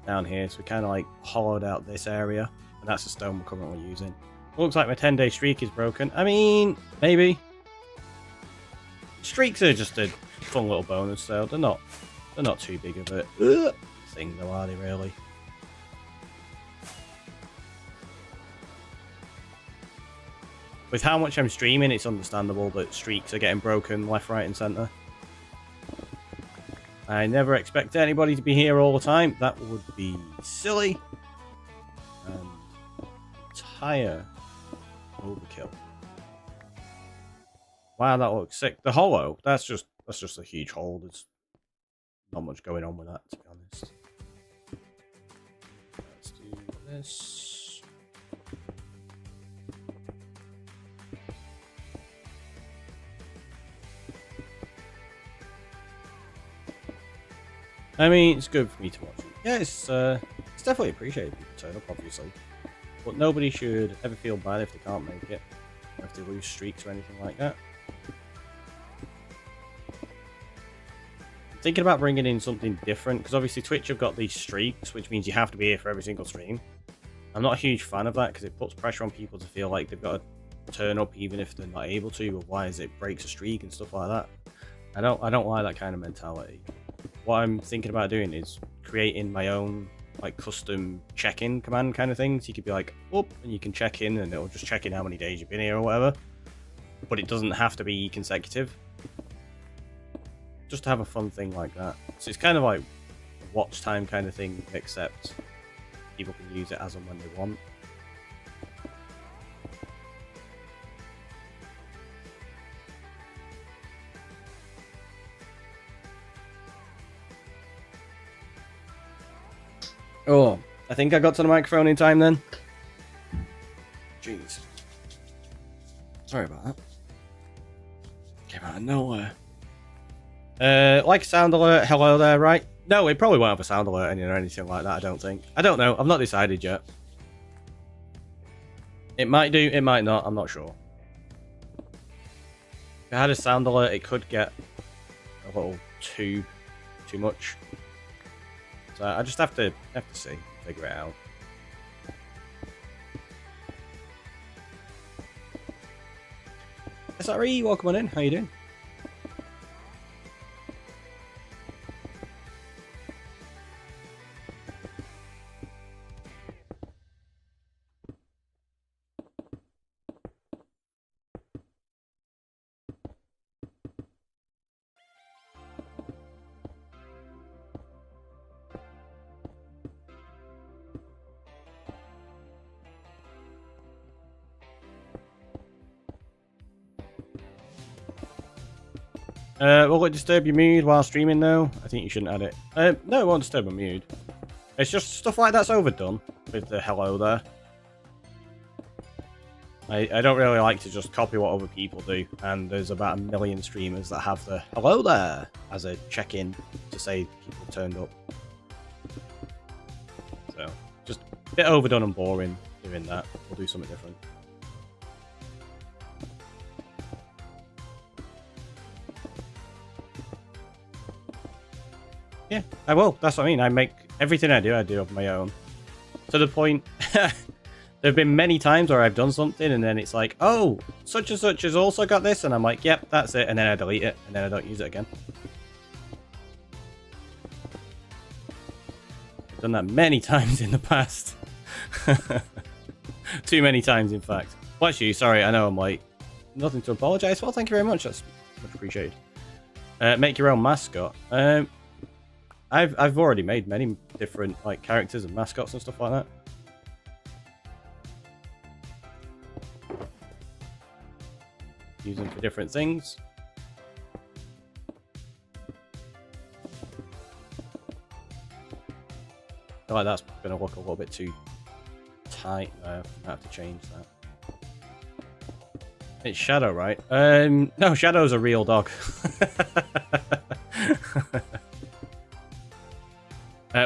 Down here, so we kind of like hollowed out this area, and that's the stone we're currently using. Looks like my 10-day streak is broken. I mean, maybe. Streaks are just a fun little bonus, so they're not too big of a thing, though, are they really? With how much I'm streaming, it's understandable that streaks are getting broken left, right, and centre. I never expect anybody to be here all the time. That would be silly. And entire overkill. Wow, that looks sick. The hollow, that's just a huge hole. There's not much going on with that, to be honest. Let's do this. I mean, it's good for me to watch. Yeah, it's definitely appreciated people turn up, obviously. But nobody should ever feel bad if they can't make it, or if they lose streaks or anything like that. thinking about bringing in something different, because obviously Twitch have got these streaks, which means you have to be here for every single stream. I'm not a huge fan of that, because it puts pressure on people to feel like they've got to turn up even if they're not able to, otherwise it breaks a streak and stuff like that. I don't like that kind of mentality. What I'm thinking about doing is creating my own like custom check-in command kind of things. You could be like, up, and you can check in, and it'll just check in how many days you've been here or whatever. But it doesn't have to be consecutive. Just to have a fun thing like that. So it's kind of like a watch time kind of thing, except people can use it as and when they want. Oh, I think I got to the microphone in time then. Jeez. Sorry about that. Came out of nowhere. Like a sound alert, hello there, right? No, it probably won't have a sound alert or anything like that, I don't think. I don't know, I've not decided yet. It might do, it might not, I'm not sure. If it had a sound alert, it could get a little too much. So I just have to see, figure it out. SRE, welcome on in. How you doing? Will it disturb your mood while streaming though? I think you shouldn't add it. No, it won't disturb my mood. It's just stuff like that's overdone with the hello there. I don't really like to just copy what other people do, and there's about 1 million streamers that have the hello there as a check-in to say people turned up. So, just a bit overdone and boring doing that. We'll do something different. Yeah, I will. That's what I mean. I make everything I do of my own. To the point, there have been many times where I've done something and then it's like, oh, such and such has also got this, and I'm like, yep, that's it, and then I delete it, and then I don't use it again. I've done that many times in the past. Too many times, in fact. Bless you, sorry, I know I'm late. Nothing to apologise for, thank you very much, that's much appreciated. Make your own mascot. I've already made many different like characters and mascots and stuff like that. Use them for different things. I feel like that's going to look a little bit too tight there. I have to change that. It's Shadow, right? No, Shadow's a real dog.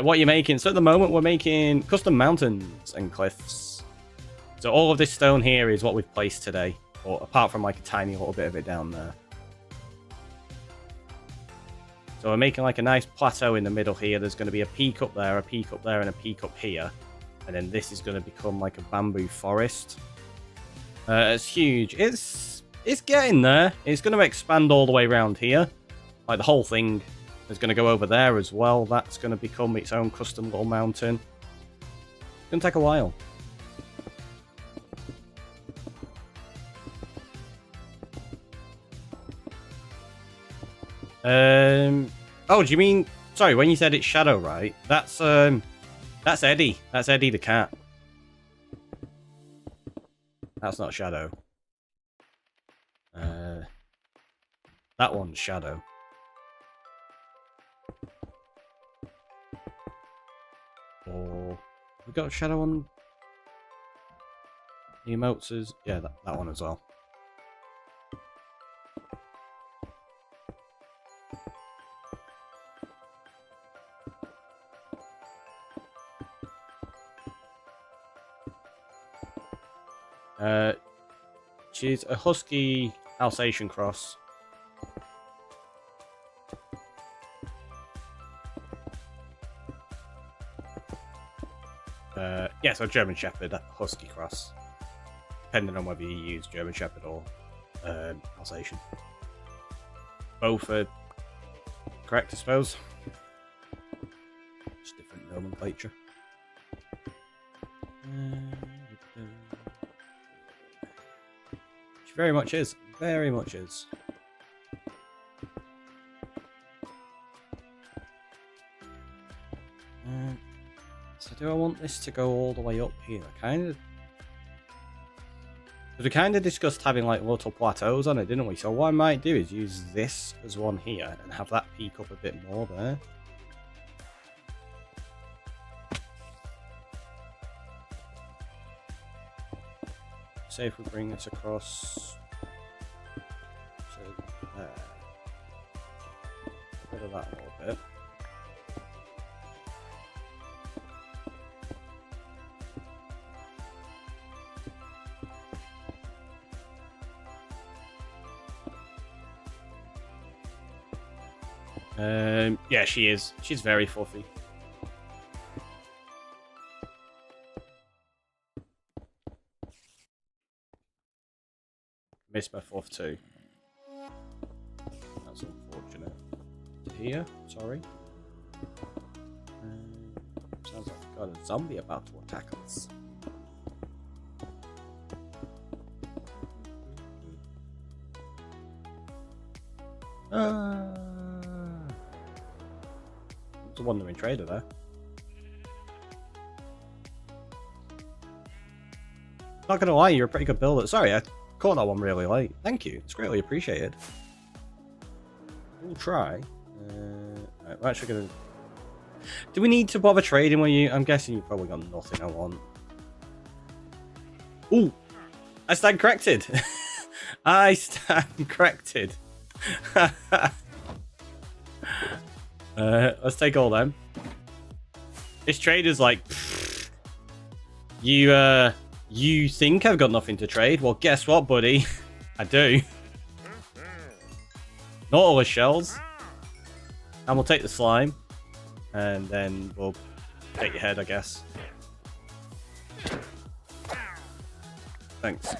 What are you making? So at the moment we're making custom mountains and cliffs. So all of this stone here is what we've placed today, or apart from like a tiny little bit of it down there. So we're making like a nice plateau in the middle here. There's going to be a peak up there, and a peak up here. And then this is going to become like a bamboo forest. It's huge. It's getting there. It's going to expand all the way around here. Like the whole thing is going to go over there as well. That's going to become its own custom little mountain. It's going to take a while. Oh, do you mean... Sorry, when you said it's Shadow, right? That's Eddie. That's Eddie the cat. That's not Shadow. That one's Shadow. Or... We got Shadow on... The emotes is... Yeah, that one as well. She's a husky Alsatian cross. Yeah, so German Shepherd, Husky cross. Depending on whether you use German Shepherd or Alsatian. Both are correct, I suppose. Just different nomenclature. She very much is. Very much is. So do I want this to go all the way up here? Kind of. Because we kind of discussed having like little plateaus on it, didn't we? So what I might do is use this as one here and have that peak up a bit more there. Say if we bring this across to there. Get rid of that a little bit. Yeah, she is. She's very fluffy. Missed my fourth too. That's unfortunate. Here, sorry. Sounds like we've got a zombie about to attack us. It's a wandering trader there. Not gonna lie, you're a pretty good builder. Sorry, I caught that one really late. Thank you, it's greatly appreciated. We'll try. Right, we're actually gonna. Do we need to bother trading when you? I'm guessing you probably got nothing I want. Ooh, I stand corrected. I stand corrected. Let's take all them. This trader's like, you think I've got nothing to trade? Well, guess what, buddy? I do. Nautilus shells. And we'll take the slime. And then we'll take your head, I guess. Thanks.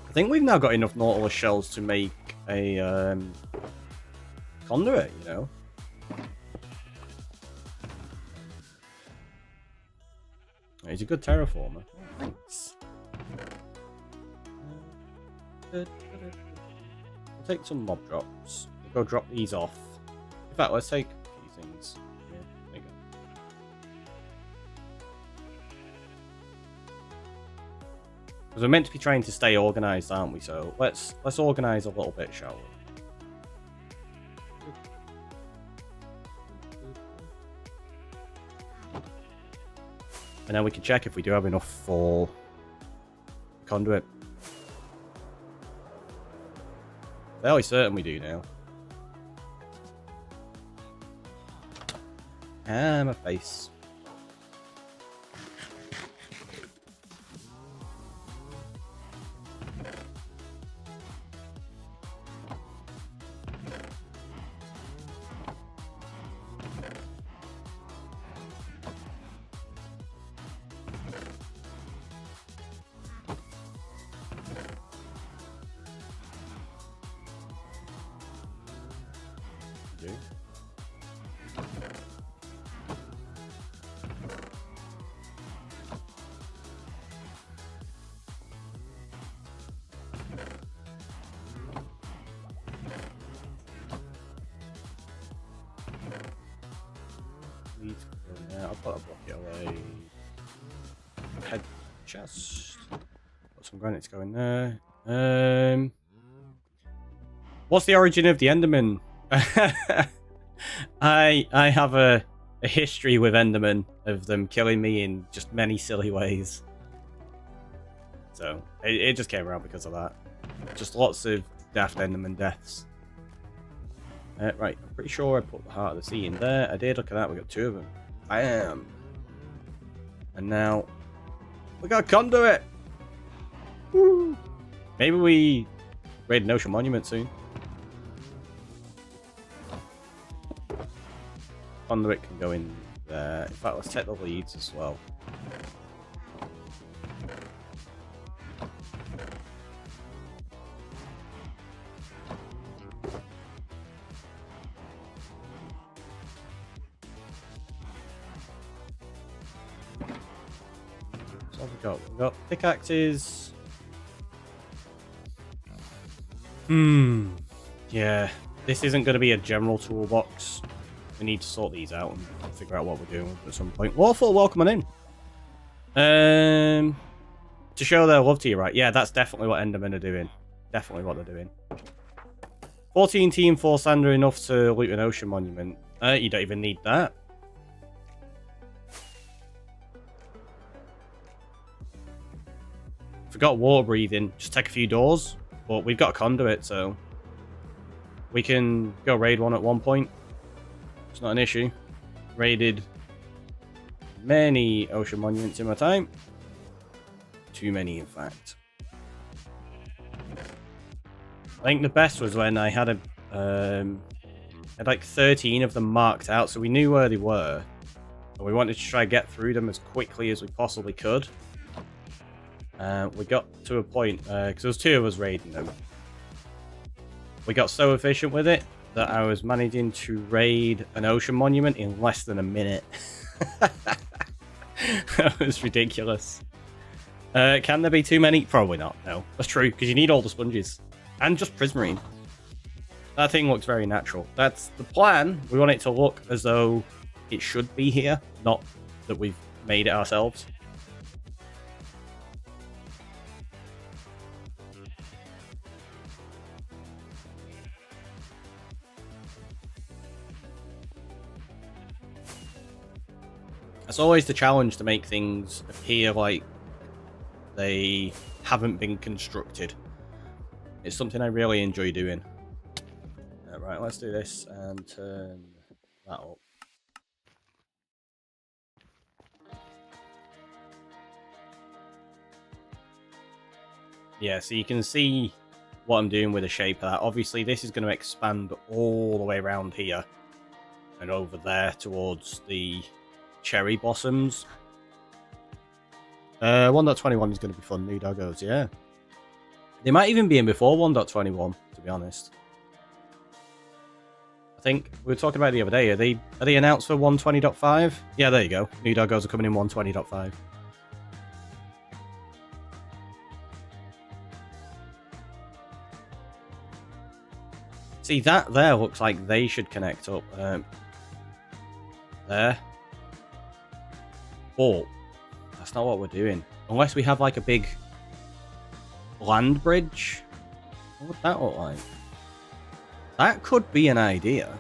I think we've now got enough Nautilus shells to make a conduit, you know. He's a good terraformer. Thanks. We'll take some mob drops. We'll go drop these off. In fact, let's take a few things. Yeah, there you go. Because we're meant to be trying to stay organised, aren't we? So let's organise a little bit, shall we? And then we can check if we do have enough for the conduit. Fairly certain we do now. Ah, my face. I'll put a block it away. Head chest. Got some granites going there. What's the origin of the Enderman? I have a history with Enderman of them killing me in just many silly ways. So it just came around because of that. Just lots of daft Enderman deaths. Right, I'm pretty sure I put the Heart of the Sea in there. I did, look at that, we got two of them. Bam! And now, we got a conduit! Woo! Maybe we raid an ocean monument soon. conduit can go in there. In fact, let's take the leads as well. So what have we got? We've got pickaxes. Yeah, this isn't going to be a general toolbox. We need to sort these out and figure out what we're doing at some point. Lawful, welcome on in. To show their love to you, right? Yeah, that's definitely what Endermen are doing. Definitely what they're doing. 14 team, 4 sander, enough to loot an ocean monument. You don't even need that. Forgot water breathing. Just take a few doors. But we've got a conduit, so we can go raid one at one point. It's not an issue. Raided many ocean monuments in my time. Too many, in fact. I think the best was when I had had like 13 of them marked out, so we knew where they were. And we wanted to try and get through them as quickly as we possibly could. We got to a point, because there was 2 of us raiding them. We got so efficient with it that I was managing to raid an ocean monument in less than a minute. That was ridiculous. Can there be too many? Probably not, no. That's true, because you need all the sponges. And just prismarine. That thing looks very natural. That's the plan. We want it to look as though it should be here, not that we've made it ourselves. It's always the challenge to make things appear like they haven't been constructed. It's something I really enjoy doing. Right, let's do this and turn that up. Yeah, so you can see what I'm doing with the shape of that. Obviously, this is going to expand all the way around here and over there towards the cherry blossoms. 1.21 is going to be fun. New doggos, yeah. They might even be in before 1.21, to be honest. I think we were talking about it the other day. Are they announced for 120.5? Yeah, there you go. New doggos are coming in 120.5. See, that there looks like they should connect up. There. But that's not what we're doing. Unless we have like a big land bridge. What would that look like? That could be an idea.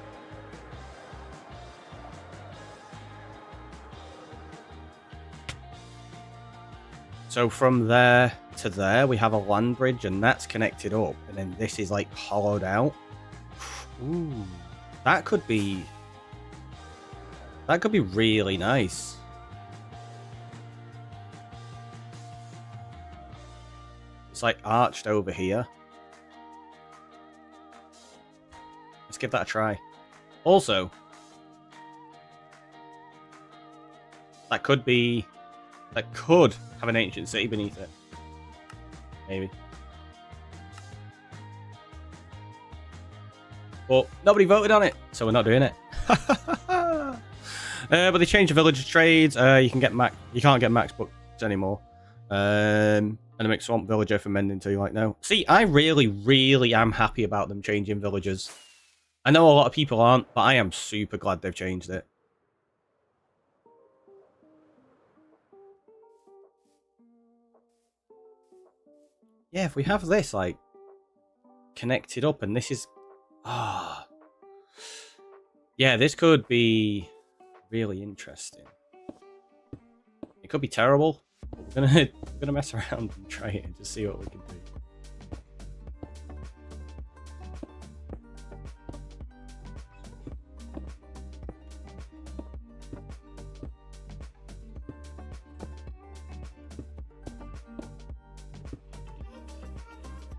So from there to there, we have a land bridge, and that's connected up. And then this is like hollowed out. Ooh, that could be really nice. It's like arched over here. Let's give that a try. Also, that could have an ancient city beneath it. Maybe. But nobody voted on it, so we're not doing it. But they changed the village trades. You can't get max books anymore. And a mixed swamp villager for Mending too, like no. See, I really, really am happy about them changing villagers. I know a lot of people aren't, but I am super glad they've changed it. Yeah, if we have this, like, connected up, and this is... Yeah, this could be really interesting. It could be terrible, but we're gonna mess around and try it and just see what we can do.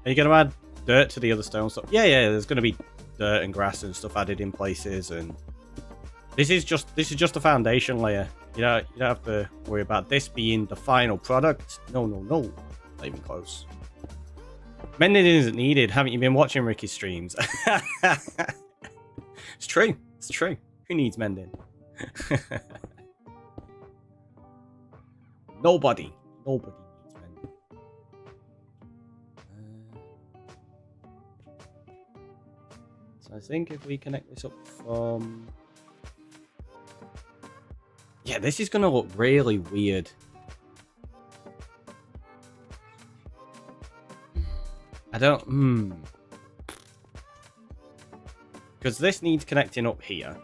Are you going to add dirt to the other stone stuff? Yeah, there's going to be dirt and grass and stuff added in places, and This is just a foundation layer. You don't have to worry about this being the final product. No, not even close. Mending isn't needed. Haven't you been watching Ricky's streams? It's true. It's true. Who needs mending? Nobody needs mending. So I think if we connect this up from... Yeah, this is going to look really weird. I don't... Because this needs connecting up here.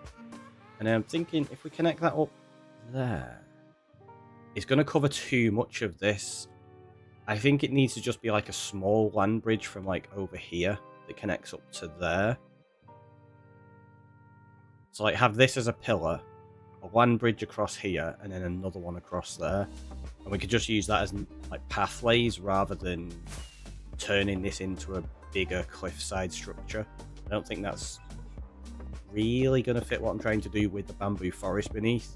And I'm thinking if we connect that up there, it's going to cover too much of this. I think it needs to just be like a small land bridge from like over here that connects up to there. So like have this as a pillar, a land bridge across here, and then another one across there. And we could just use that as like pathways rather than turning this into a bigger cliffside structure. I don't think that's really going to fit what I'm trying to do with the bamboo forest beneath.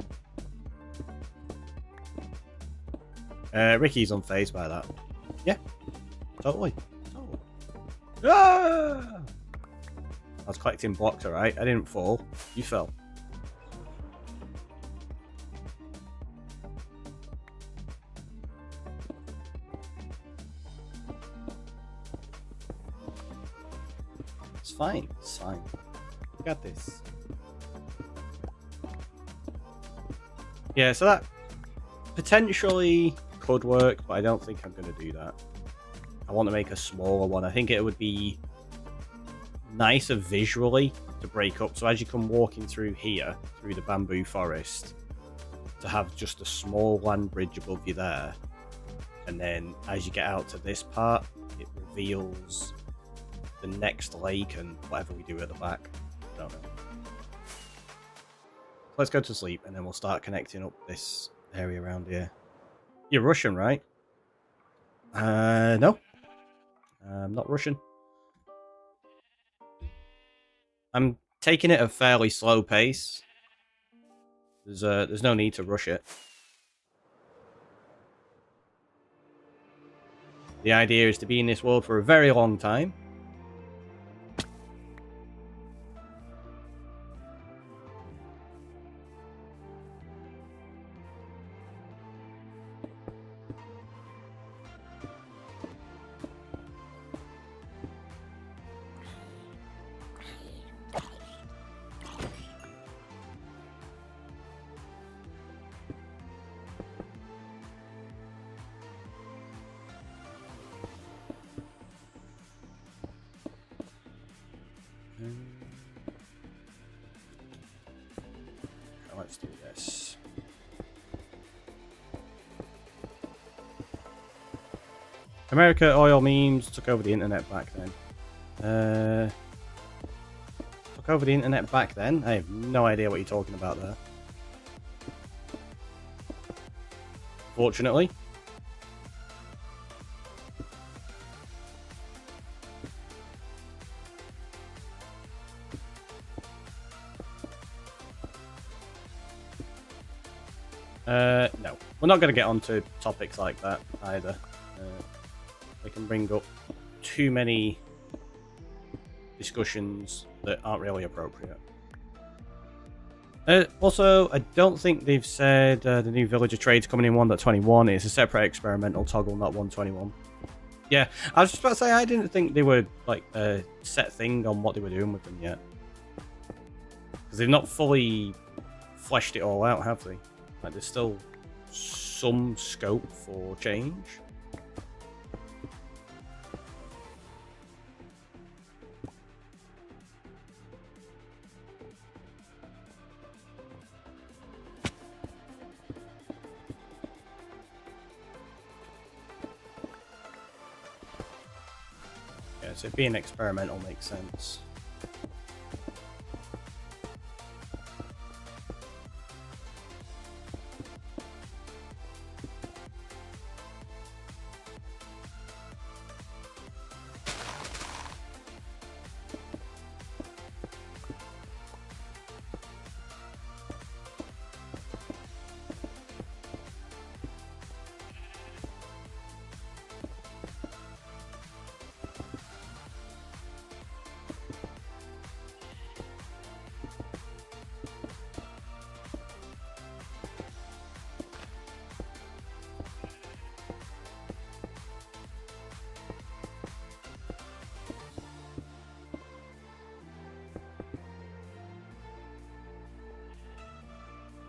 Ricky's unfazed by that. Yeah, totally. Ah! I was collecting blocks, alright? I didn't fall. You fell. It's fine. It's fine. We got this. Yeah, so that potentially could work, but I don't think I'm going to do that. I want to make a smaller one. I think it would be nicer visually to break up. So as you come walking through here, through the bamboo forest, to have just a small land bridge above you there. And then as you get out to this part, it reveals the next lake and whatever we do at the back. I don't know. Let's go to sleep and then we'll start connecting up this area around here. You're Russian, right? No. I'm not Russian. I'm taking it at a fairly slow pace. There's no need to rush it. The idea is to be in this world for a very long time. Let's do this. America oil memes took over the internet back then. Took over the internet back then? I have no idea what you're talking about there. Fortunately. No. We're not going to get onto topics like that either. They can bring up too many discussions that aren't really appropriate. Also, I don't think they've said the new Villager Trade's coming in 1.21. It's a separate experimental toggle, not 1.21. Yeah, I was just about to say, I didn't think they were like a set thing on what they were doing with them yet. Because they've not fully fleshed it all out, have they? Like, there's still some scope for change. Yeah, so being experimental makes sense.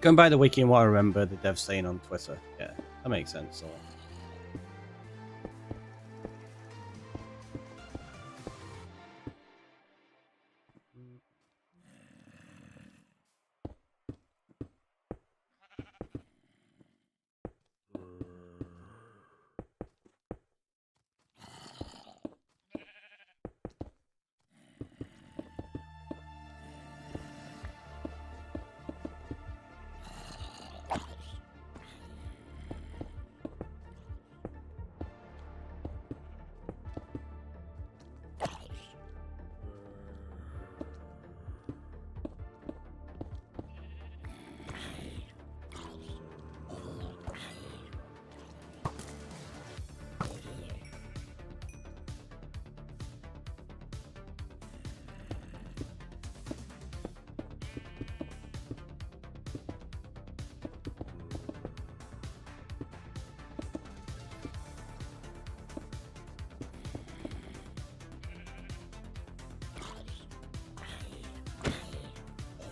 Going by the wiki and what I remember the devs saying on Twitter. Yeah, that makes sense. So.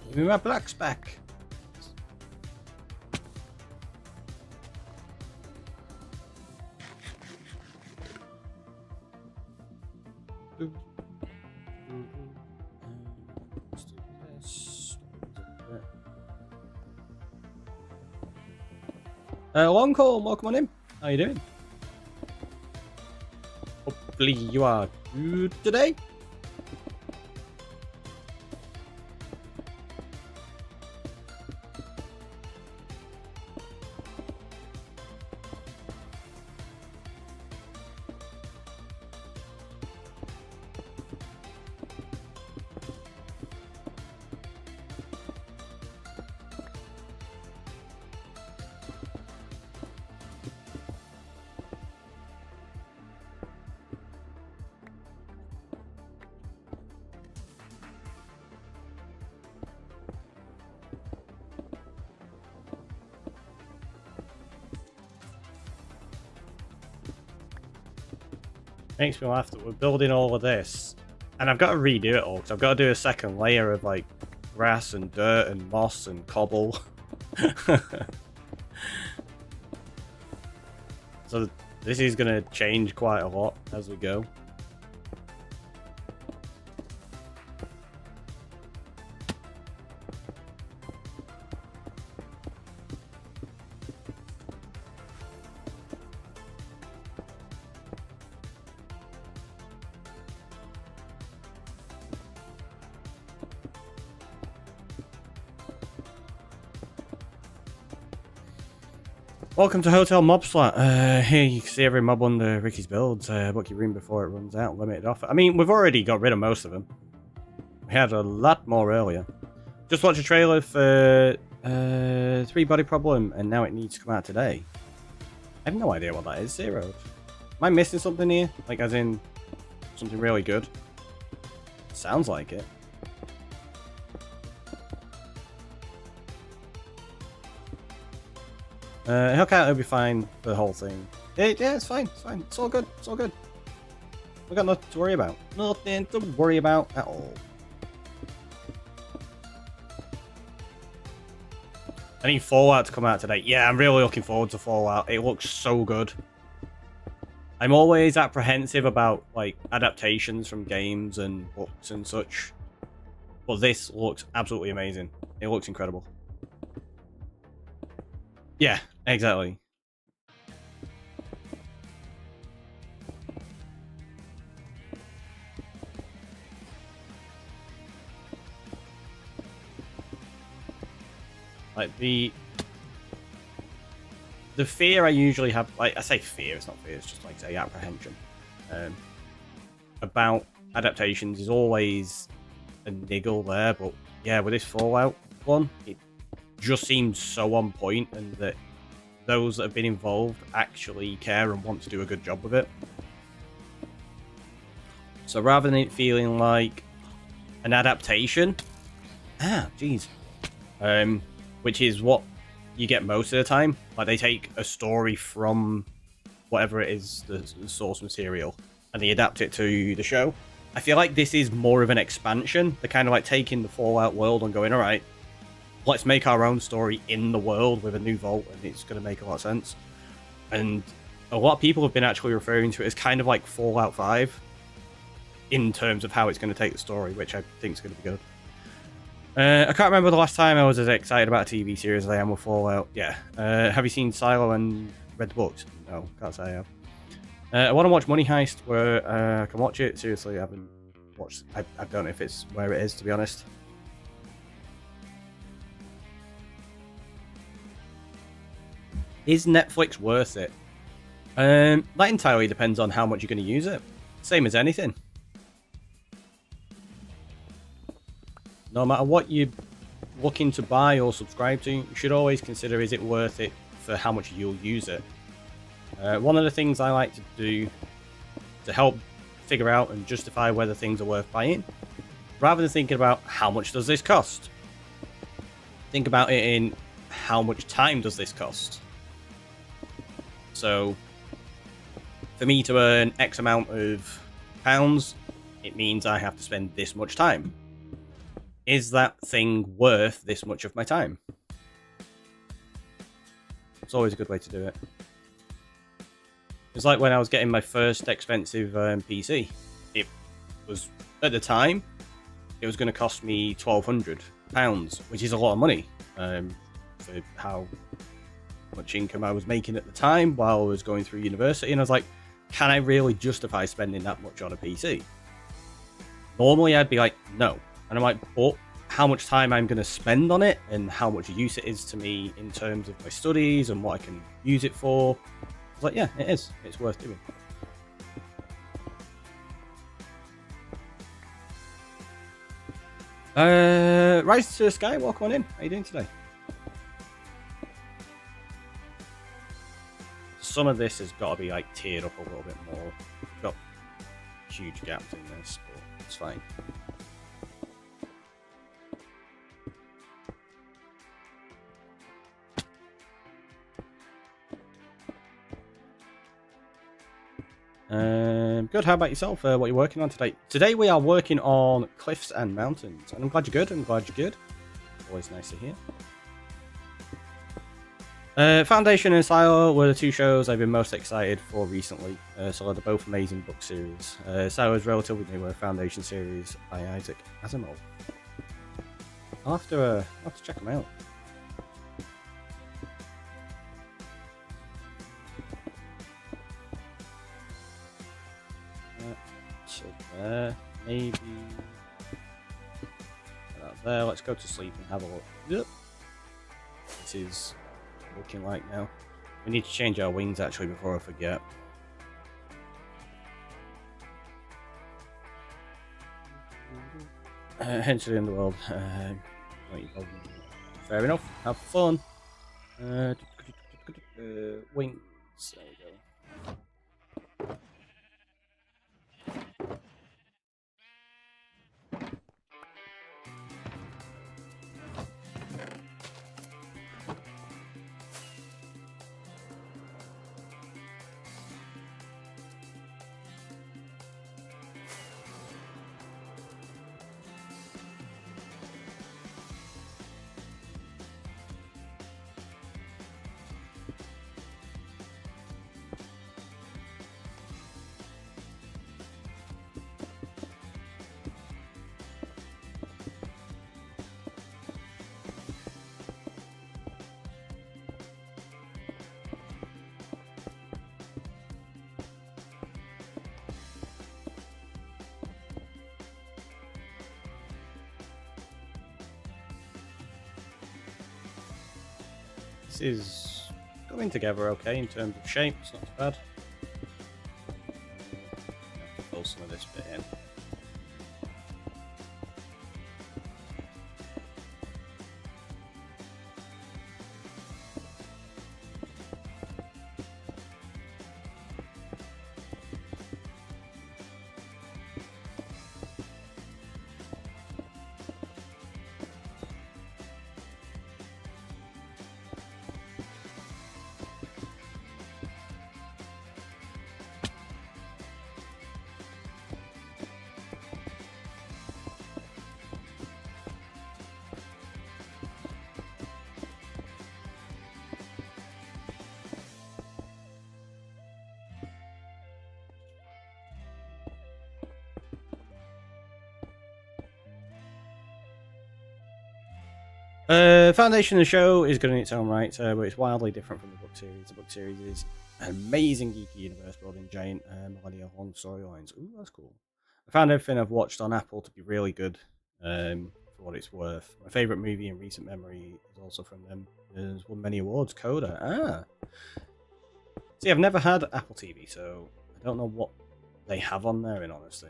Give me my blacks back. Long call, welcome on in. How you doing? Hopefully you are good today. Makes me laugh that we're building all of this, and I've got to redo it all because I've got to do a second layer of like grass and dirt and moss and cobble. So this is going to change quite a lot as we go. Welcome to Hotel Mob Slot. Here you can see every mob under Ricky's builds. Book your room before it runs out. Limited offer. I mean, we've already got rid of most of them. We had a lot more earlier. Just watched a trailer for 3 Body Problem, and now it needs to come out today. I have no idea what that is. Zero. Am I missing something here? Like, as in something really good? Sounds like it. Hellcat will be fine for the whole thing. Yeah, it's fine. It's fine. It's all good. It's all good. We got nothing to worry about. Nothing to worry about at all. I need Fallout to come out today. Yeah, I'm really looking forward to Fallout. It looks so good. I'm always apprehensive about like adaptations from games and books and such, but this looks absolutely amazing. It looks incredible. Yeah, exactly. Like the fear I usually have, like I say fear, it's not fear, it's just like say apprehension about adaptations is always a niggle there, but yeah, with this Fallout one, it just seems so on point, and that those that have been involved actually care and want to do a good job with it. So rather than it feeling like an adaptation, which is what you get most of the time, like they take a story from whatever it is, the source material, and they adapt it to the show. I feel like this is more of an expansion. They're kind of like taking the Fallout world and going, all right, let's make our own story in the world with a new vault, and it's going to make a lot of sense. And a lot of people have been actually referring to it as kind of like Fallout 5 in terms of how it's going to take the story, which I think is going to be good. I can't remember the last time I was as excited about a TV series as I am with Fallout. Yeah. Have you seen Silo and read the books? No, can't say I have. I want to watch Money Heist where I can watch it. Seriously, I haven't watched. I don't know if it's where it is, to be honest. Is Netflix worth it? That entirely depends on how much you're going to use it. Same as anything. No matter what you're looking to buy or subscribe to, you should always consider, is it worth it for how much you'll use it. One of the things I like to do to help figure out and justify whether things are worth buying, rather than thinking about how much does this cost, think about it in how much time does this cost. So for me to earn X amount of pounds, it means I have to spend this much time. Is that thing worth this much of my time? It's always a good way to do it. It's like when I was getting my first expensive PC. It was, at the time, it was going to cost me £1,200, which is a lot of money for how much income I was making at the time while I was going through university. And I was like, can I really justify spending that much on a PC? Normally I'd be like, no. And I'm like, but how much time I'm going to spend on it and how much use it is to me in terms of my studies and what I can use it for. I was like, yeah, it is. It's worth doing. Rise to the Sky, welcome on in. How you doing today? Some of this has got to be like tiered up a little bit more. Got huge gaps in this, but it's fine. Good. How about yourself? What are you working on today? Today we are working on cliffs and mountains, and I'm glad you're good. I'm glad you're good. Always nice to hear. Foundation and Silo were the two shows I've been most excited for recently. So they're both amazing book series. Silo is relatively newer Foundation series by Isaac Asimov. I'll have to check them out. So maybe out there. Let's go to sleep and have a look. Yep. This is looking like now. We need to change our wings actually before I forget. Hence to the underworld. Fair enough. Have fun. Wings. There we go. This is going together okay in terms of shape, it's not too bad. Have to fill some of this bit in. Foundation of the show is good in its own right, but it's wildly different from the book series. The book series is an amazing geeky universe building giant millennial long storylines. Ooh, that's cool. I found everything I've watched on Apple to be really good, for what it's worth. My favourite movie in recent memory is also from them. It's won many awards, Coda. See, I've never had Apple TV, so I don't know what they have on there, in honesty.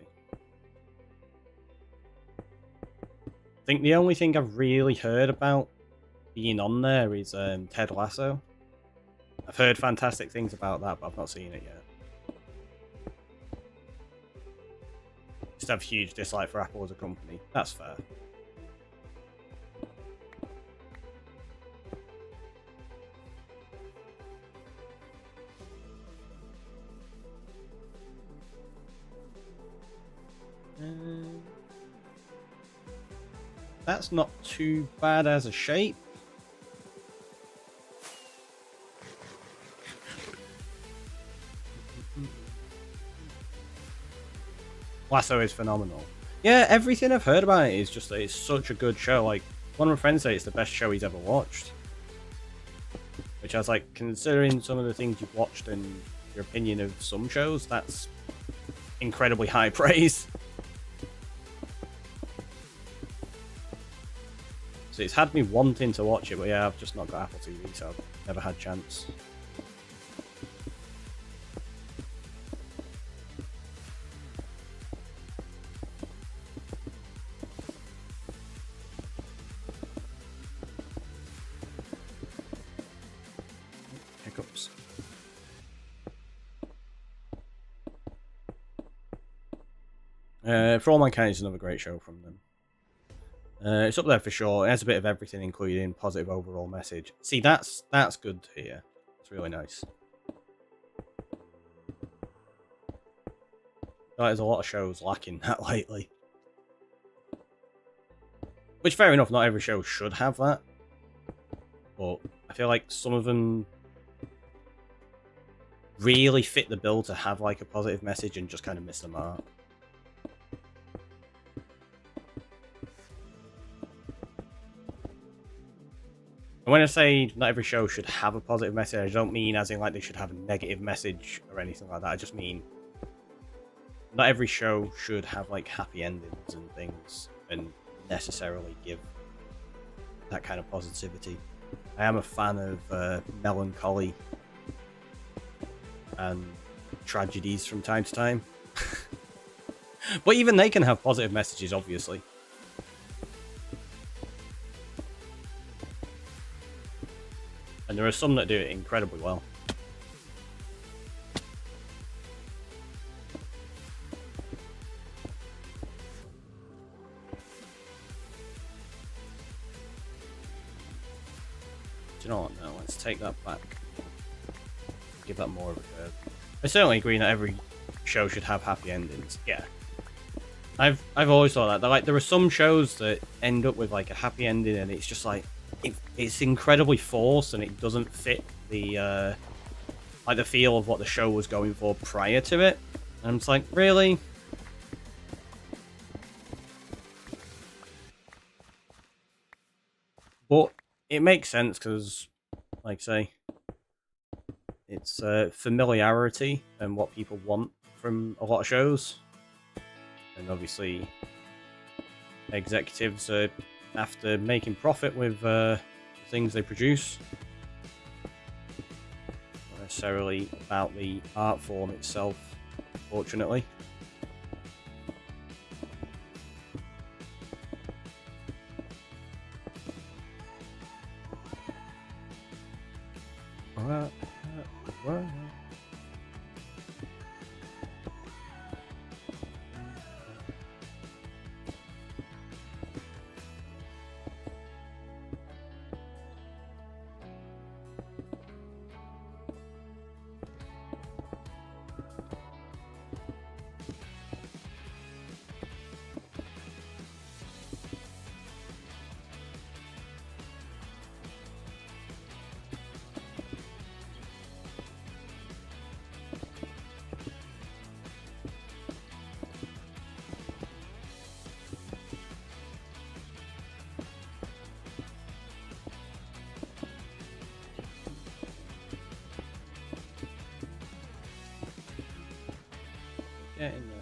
I think the only thing I've really heard about being on there is Ted Lasso. I've heard fantastic things about that, but I've not seen it yet. Just have huge dislike for Apple as a company. That's fair. That's not too bad as a shape. Lasso is phenomenal. Yeah, everything I've heard about it is just that it's such a good show. Like, one of my friends said it's the best show he's ever watched. Which I was like, considering some of the things you've watched and your opinion of some shows, that's incredibly high praise. So it's had me wanting to watch it, but yeah, I've just not got Apple TV, so I've never had a chance. Hiccups. For All Mankind is another great show from them. It's up there for sure. It has a bit of everything, including positive overall message. See, that's good to hear. It's really nice. There's a lot of shows lacking that lately. Which, fair enough, not every show should have that. But I feel like some of them really fit the bill to have like a positive message and just kind of miss the mark. And when I say not every show should have a positive message, I don't mean as in like they should have a negative message or anything like that. I just mean not every show should have like happy endings and things and necessarily give that kind of positivity. I am a fan of melancholy and tragedies from time to time. But even they can have positive messages, obviously. And there are some that do it incredibly well. Do you know what? No, let's take that back. Give that more of a curve. I certainly agree that every show should have happy endings. Yeah. I've always thought that. There are some shows that end up with like a happy ending and it's just like it's incredibly forced and it doesn't fit the like the feel of what the show was going for prior to it. And I'm just like, really? But it makes sense because, like I say, it's familiarity and what people want from a lot of shows. And obviously, executives are after making profit with things they produce. Not necessarily about the art form itself, fortunately. Get in there.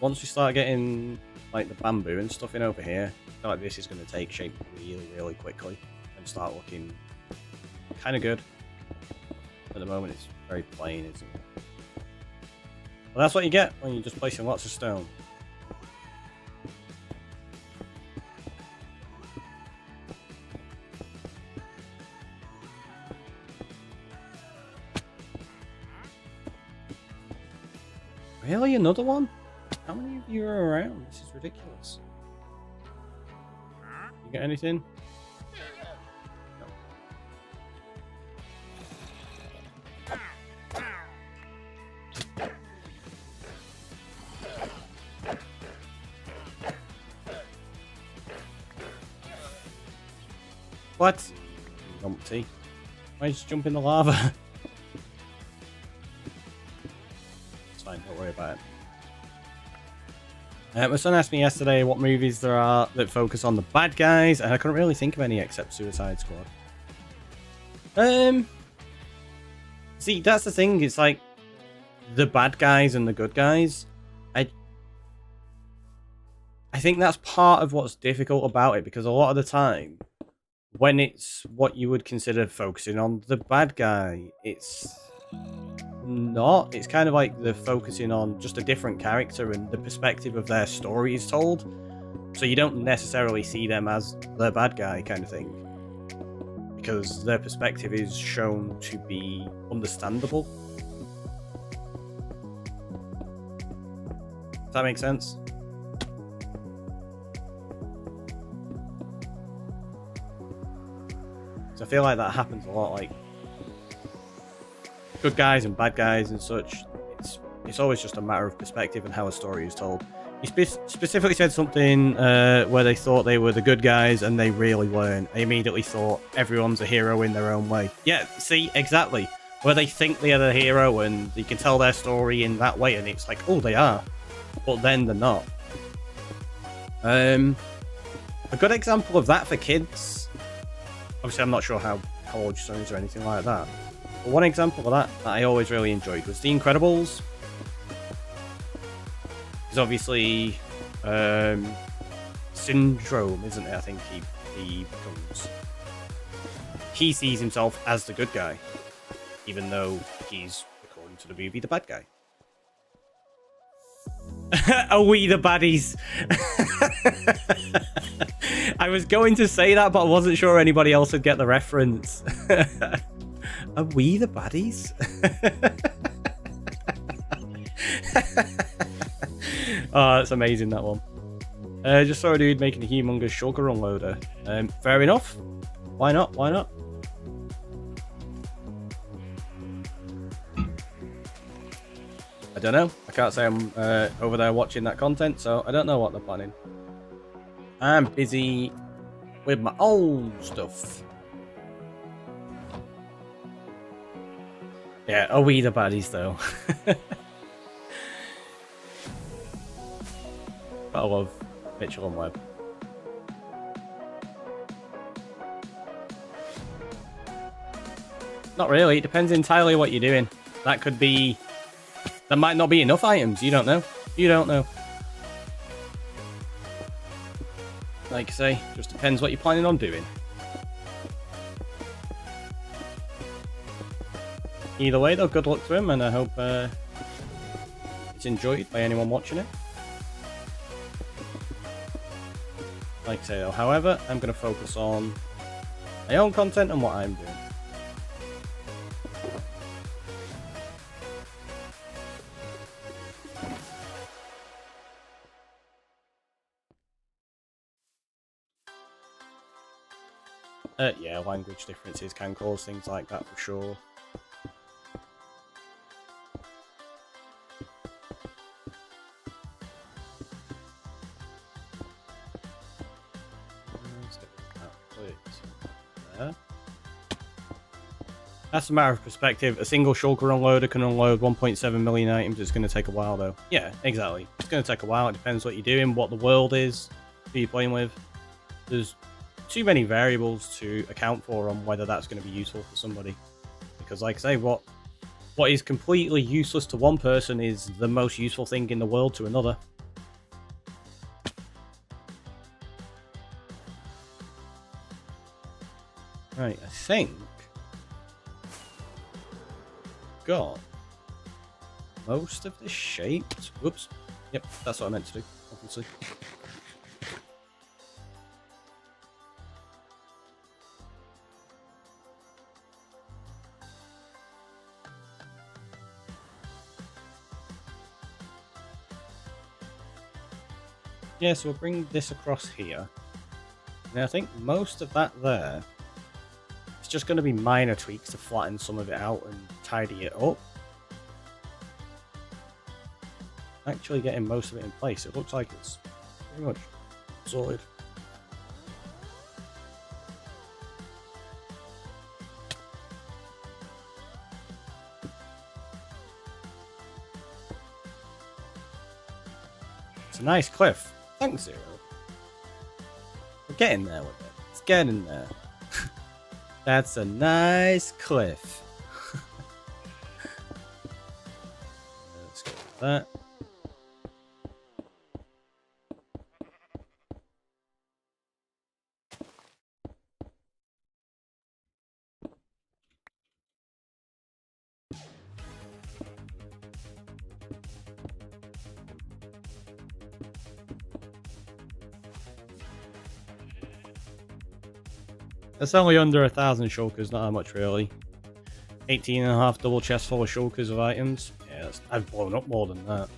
Once we start getting like the bamboo and stuff in over here, I feel like this is going to take shape really, really quickly and start looking kind of good. At the moment, it's very plain, isn't it? Well, that's what you get when you're just placing lots of stone. Really? Another one? How many of you are around? This is ridiculous. You get anything? No. What? Numpty. Why just jump in the lava? It's fine, don't worry about it. My son asked me yesterday what movies there are that focus on the bad guys, and I couldn't really think of any except Suicide Squad. See, that's the thing. It's like the bad guys and the good guys. I think that's part of what's difficult about it, because a lot of the time, when it's what you would consider focusing on the bad guy, it's not. It's kind of like they're focusing on just a different character and the perspective of their story is told. So you don't necessarily see them as the bad guy kind of thing, because their perspective is shown to be understandable. Does that make sense? So I feel like that happens a lot, like good guys and bad guys and such. It's always just a matter of perspective and how a story is told. He specifically said something where they thought they were the good guys and they really weren't. They immediately thought everyone's a hero in their own way. Yeah, see, exactly. Where they think they are the hero and you can tell their story in that way and it's like, oh, they are. But then they're not. A good example of that for kids... Obviously, I'm not sure how old your son is or anything like that. But one example of that I always really enjoyed was The Incredibles. Because obviously, Syndrome, isn't it? I think he becomes. He sees himself as the good guy, even though he's, according to the movie, the bad guy. Are we the baddies? I was going to say that, but I wasn't sure anybody else would get the reference. Are we the baddies? Oh, that's amazing, that one. Just saw a dude making a humongous sugar unloader. Fair enough. Why not? Why not? I don't know. I can't say I'm over there watching that content, so I don't know what they're planning. I'm busy with my own stuff. Yeah, are we the baddies, though? But I love Mitchell and Webb. Not really. It depends entirely what you're doing. That could be... There might not be enough items. You don't know. You don't know. Like I say, just depends what you're planning on doing. Either way, though, good luck to him, and I hope it's enjoyed by anyone watching it. Like I say, though, however, I'm going to focus on my own content and what I'm doing. Yeah, language differences can cause things like that for sure. Let's get that there. That's a matter of perspective. A single shulker unloader can unload 1.7 million items. It's going to take a while, though. Yeah, exactly. It's going to take a while. It depends what you're doing, what the world is, who you're playing with. There's too many variables to account for on whether that's going to be useful for somebody. because, like I say, what is completely useless to one person is the most useful thing in the world to another. Right, I think got most of this shaped. Whoops. Yep, that's what I meant to do, obviously. Yeah, so we'll bring this across here. Now I think most of that there, it's just going to be minor tweaks to flatten some of it out and tidy it up. Actually getting most of it in place, it looks like it's pretty much sorted. It's a nice cliff. Thanks, Zero. We're getting there with it. It's getting there. That's a nice cliff. Let's go with that. It's only under 1,000 shulkers, not that much really. 18.5 double chest full of shulkers of items. Yeah, I've blown up more than that.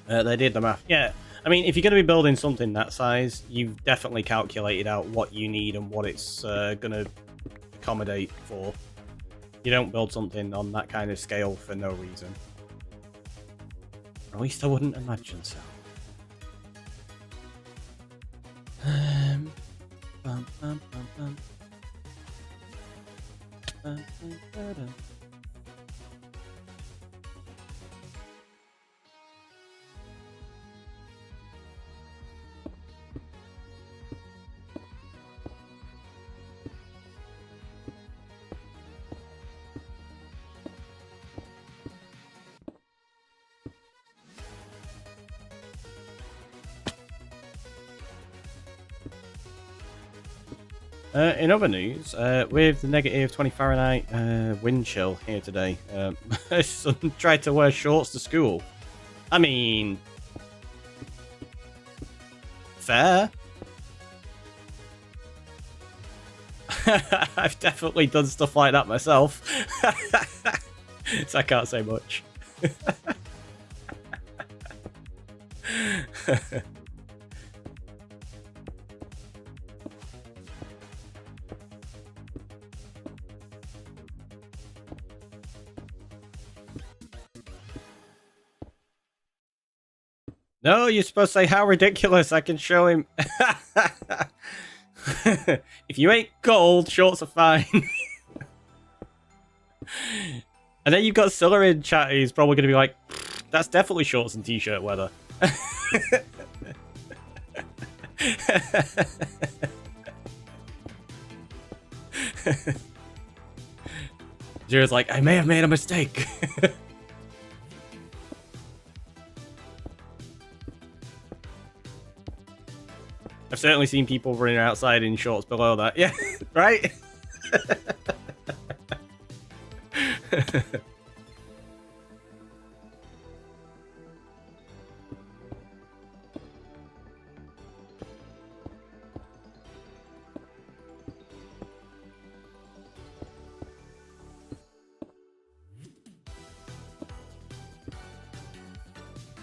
They did the math. Yeah, I mean, if you're going to be building something that size, you've definitely calculated out what you need and what it's going to accommodate for. You don't build something on that kind of scale for no reason. At least I wouldn't imagine so. Bum, bum, bum, bum. Bum, bum, ba-dum. In other news, with the negative 20 Fahrenheit wind chill here today, my son tried to wear shorts to school. I mean, fair. I've definitely done stuff like that myself, so I can't say much. No, you're supposed to say how ridiculous. I can show him. If you ain't cold, shorts are fine. And then you've got Scylla in chat who's probably going to be like, that's definitely shorts and t-shirt weather. Zero's like, I may have made a mistake. I've certainly seen people running outside in shorts below that. Yeah, right?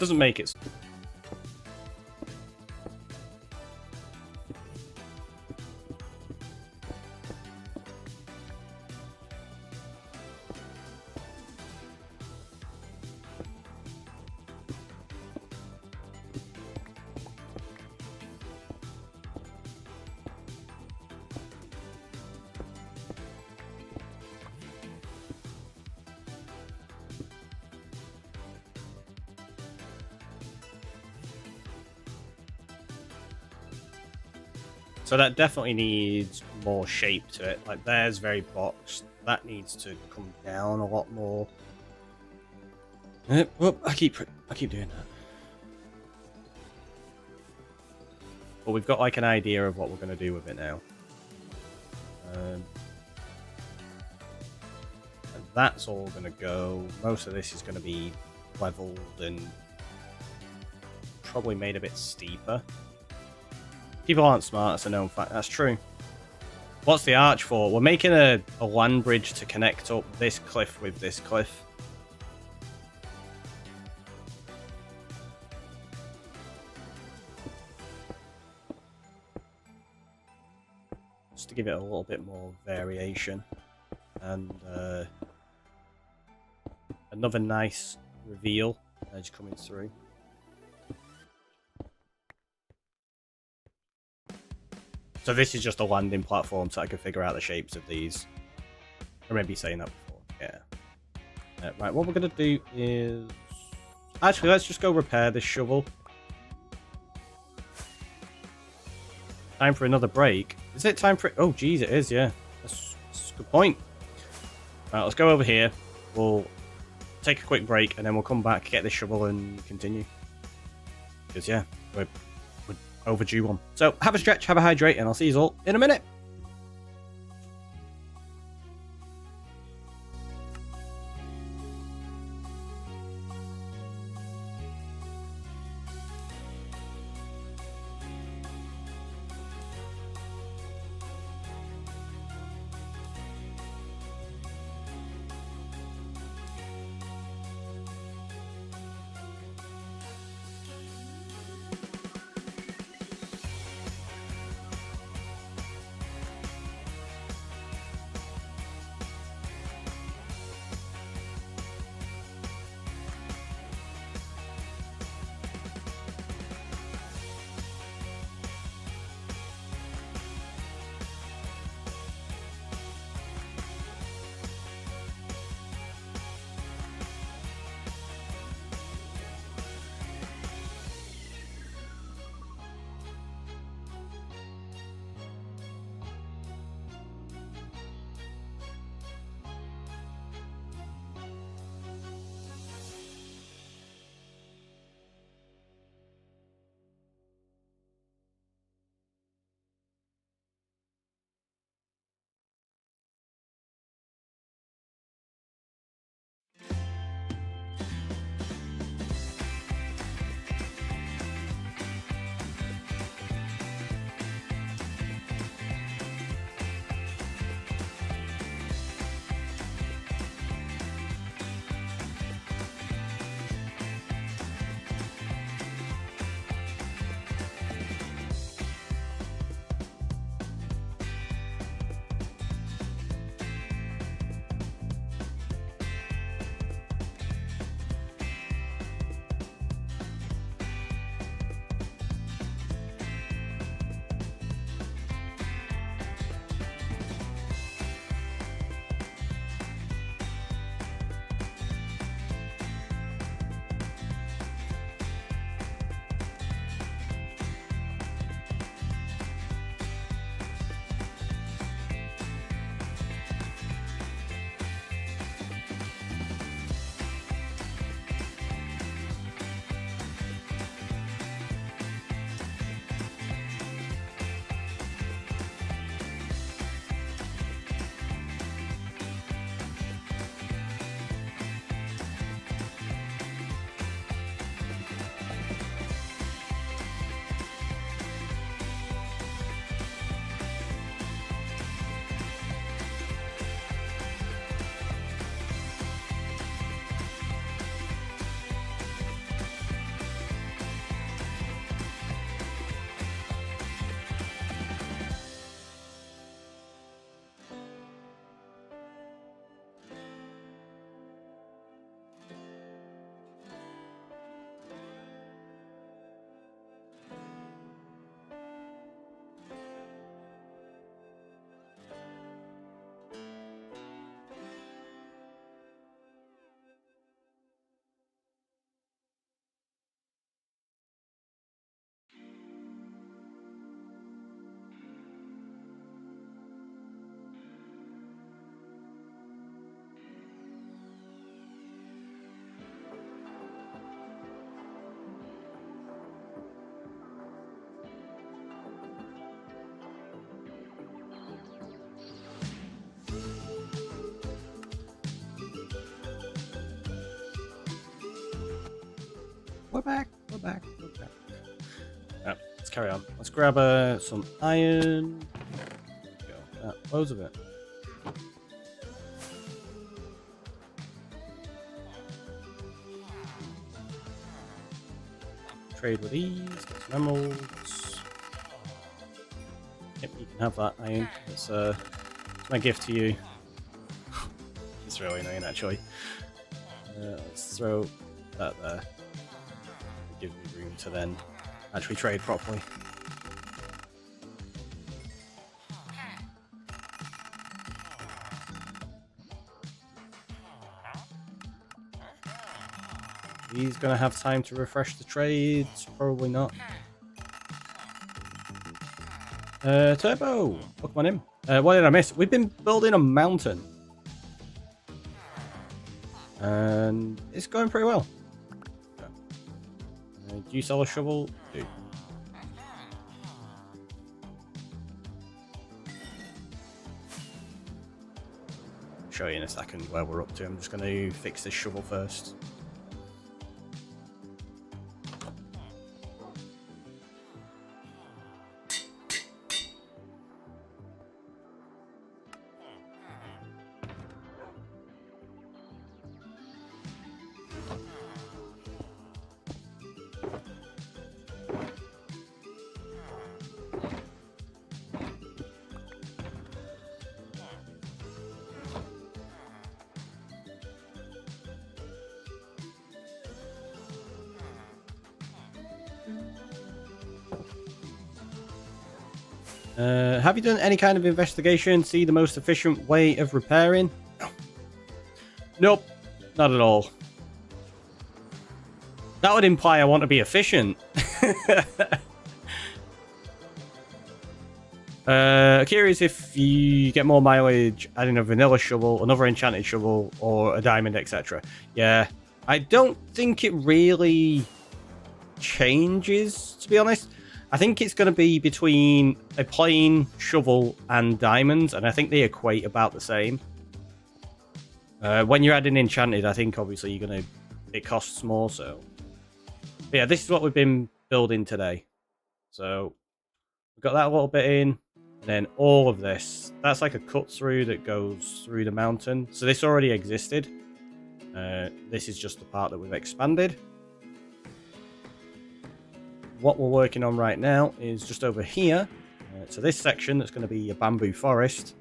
Doesn't make it. So that definitely needs more shape to it. Like there's very boxed. That needs to come down a lot more. Whoop, I keep doing that. But we've got like an idea of what we're going to do with it now. And that's all going to go. Most of this is going to be leveled and probably made a bit steeper. People aren't smart, that's a known fact. That's true. What's the arch for? We're making a land bridge to connect up this cliff with this cliff. Just to give it a little bit more variation. And another nice reveal edge coming through. So this is just a landing platform so I can figure out the shapes of these. I remember you saying that before. Yeah. Right, what we're going to do is... Actually, let's just go repair this shovel. Time for another break. Is it time for... Oh, geez, it is, yeah. That's a good point. Right, let's go over here. We'll take a quick break, and then we'll come back, get this shovel, and continue. Because, yeah, we're overdue one. So, have a stretch, have a hydrate, and I'll see you all in a minute. We're back. Right, let's carry on. Let's grab some iron. Go. Loads of it. Trade with these. Get some emeralds. Yep, you can have that iron. It's my gift to you. It's really annoying, actually. Let's throw that there. Give me room to then actually trade properly. He's gonna have time to refresh the trades? Probably not. Turbo! Pokemon in. What did I miss? We've been building a mountain. And it's going pretty well. Do you sell a shovel? Do. I'll show you in a second where we're up to. I'm just going to fix this shovel first. Have you done any kind of investigation? See the most efficient way of repairing? No. Nope, not at all. That would imply I want to be efficient. Curious if you get more mileage adding a vanilla shovel, another enchanted shovel, or a diamond, etc. Yeah, I don't think it really changes, to be honest. I think it's going to be between a plain shovel and diamonds, and I think they equate about the same. When you're adding enchanted, I think obviously it costs more. So, but yeah, this is what we've been building today. So we've got that little bit in, and then all of this. That's like a cut through that goes through the mountain. So this already existed. This is just the part that we've expanded. What we're working on right now is just over here. So this section that's going to be a bamboo forest.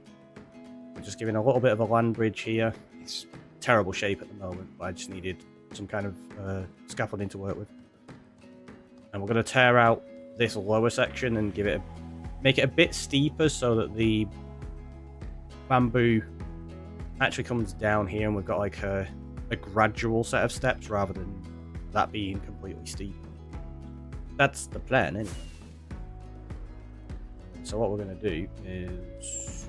We're just giving a little bit of a land bridge here. It's terrible shape at the moment, but I just needed some kind of scaffolding to work with. And we're going to tear out this lower section and make it a bit steeper so that the bamboo actually comes down here, and we've got like a gradual set of steps rather than that being completely steep. That's the plan, anyway. So what we're going to do is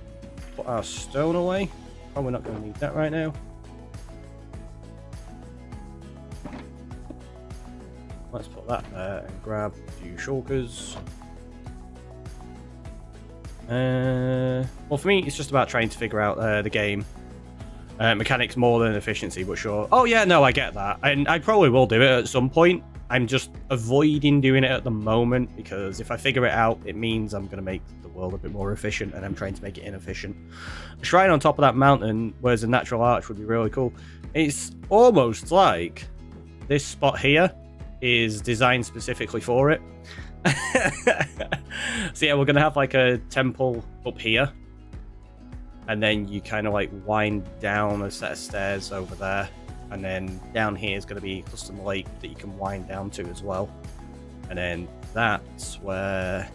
put our stone away. Probably not going to need that right now. Let's put that there and grab a few shulkers. Well, for me, it's just about trying to figure out the game. Mechanics more than efficiency, but sure. Oh yeah, no, I get that. And I probably will do it at some point. I'm just avoiding doing it at the moment, because if I figure it out, it means I'm going to make the world a bit more efficient, and I'm trying to make it inefficient. A shrine on top of that mountain, where there's a natural arch, would be really cool. It's almost like this spot here is designed specifically for it. So yeah, we're going to have like a temple up here, and then you kind of like wind down a set of stairs over there. And then down here is going to be a custom lake that you can wind down to as well. And then that's where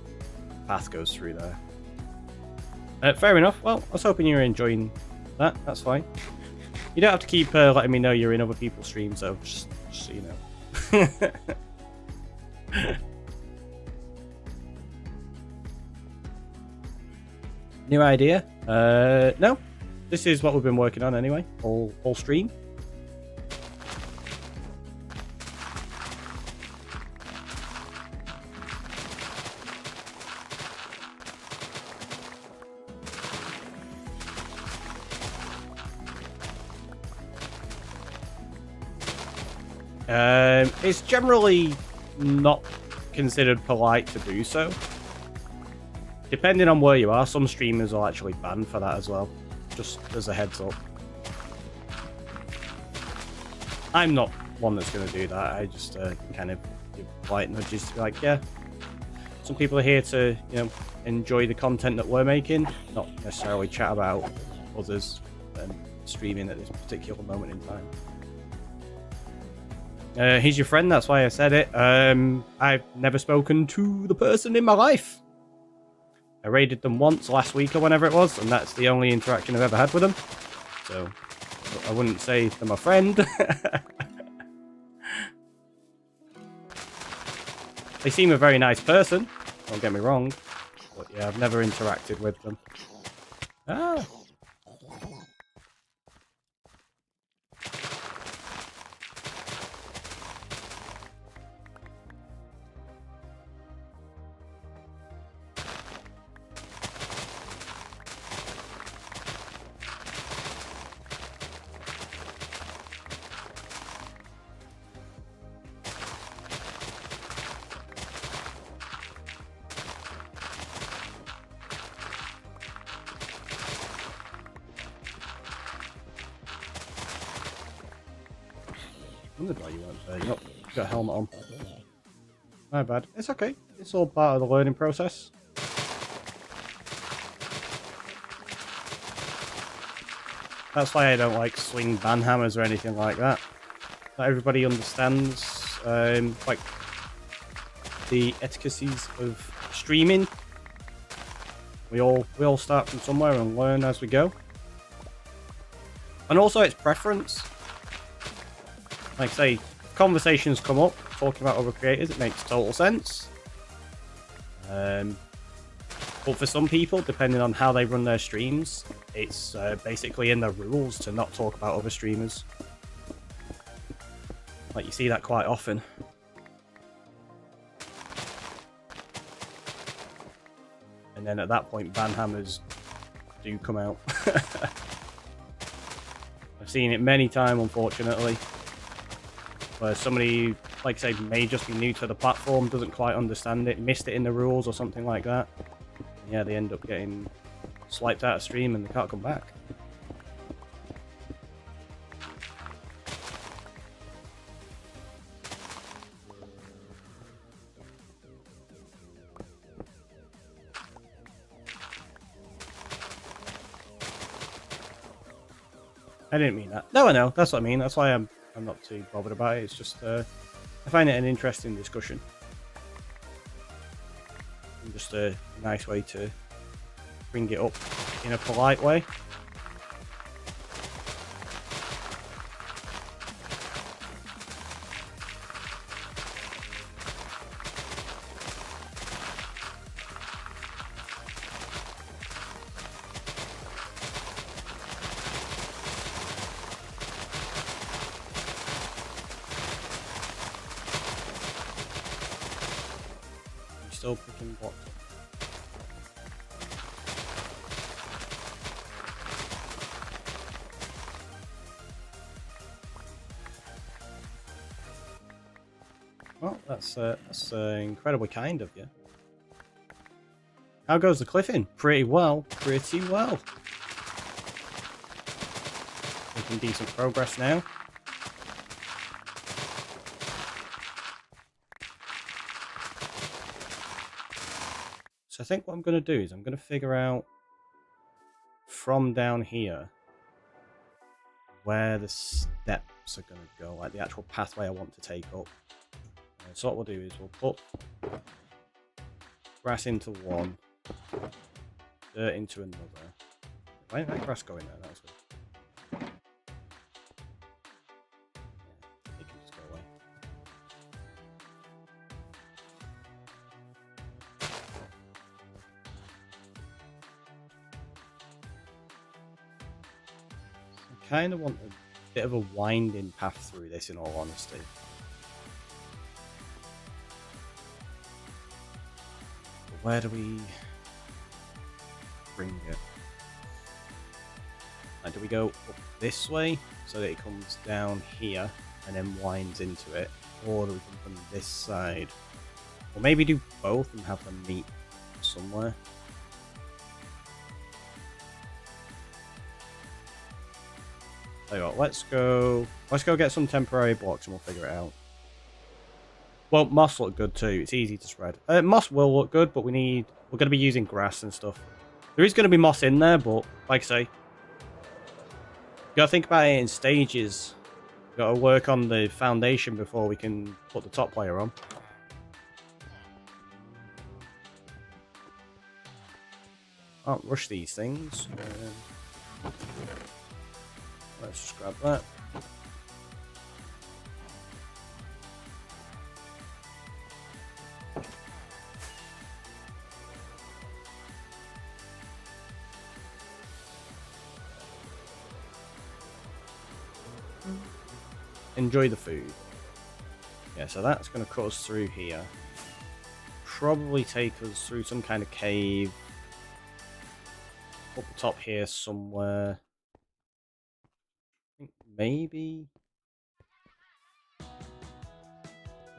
the path goes through there. Fair enough. Well, I was hoping you were enjoying that. That's fine. You don't have to keep letting me know you're in other people's streams, though, just so you know. New idea? No. This is what we've been working on anyway, all stream. It's generally not considered polite to do so. Depending on where you are, some streamers are actually banned for that as well. Just as a heads up. I'm not one that's going to do that. I just kind of give polite nudges to be like, yeah, some people are here to, you know, enjoy the content that we're making, not necessarily chat about others streaming at this particular moment in time. He's your friend, that's why I said it. I've never spoken to the person in my life. I raided them once last week or whenever it was, and that's the only interaction I've ever had with them. So, I wouldn't say they're my friend. They seem a very nice person, don't get me wrong. But yeah, I've never interacted with them. Ah! I wondered why you weren't there. You've got a helmet on. My bad. It's okay. It's all part of the learning process. That's why I don't like swing ban hammers or anything like that. Not everybody understands like the etiquettes of streaming. We all start from somewhere and learn as we go. And also it's preference. Like say, conversations come up talking about other creators, it makes total sense. But for some people, depending on how they run their streams, it's basically in the rules to not talk about other streamers. Like you see that quite often. And then at that point, ban hammers do come out. I've seen it many times, unfortunately. Where somebody, like I say, may just be new to the platform, doesn't quite understand it, missed it in the rules or something like that. And yeah, they end up getting swiped out of stream and they can't come back. I didn't mean that. No, I know. That's what I mean. That's why I'm not too bothered about it. It's just I find it an interesting discussion. And just a nice way to bring it up in a polite way. Still picking blocks up. Well, that's incredibly kind of you. How goes the cliffing? Pretty well. Pretty well. Making decent progress now. So I think what I'm going to do is I'm going to figure out from down here where the steps are going to go, like the actual pathway I want to take up. So what we'll do is we'll put grass into one, dirt into another. Why didn't that grass go in there? That was good. Yeah, it can just go away. I kind of want a bit of a winding path through this, in all honesty. But where do we bring it? Like, do we go up this way so that it comes down here? and then winds into it, or do we come from this side? Or maybe do both and have them meet somewhere. Tell you what, let's go get some temporary blocks and we'll figure it out. Well, moss look good too. It's easy to spread. Moss will look good, but we're going to be using grass and stuff. There is going to be moss in there, but like I say, you got to think about it in stages. You got to work on the foundation before we can put the top layer on. Can't rush these things. Let's just grab that. Enjoy the food. Yeah, so that's going to cut us through here. Probably take us through some kind of cave. Up the top here somewhere. I think maybe.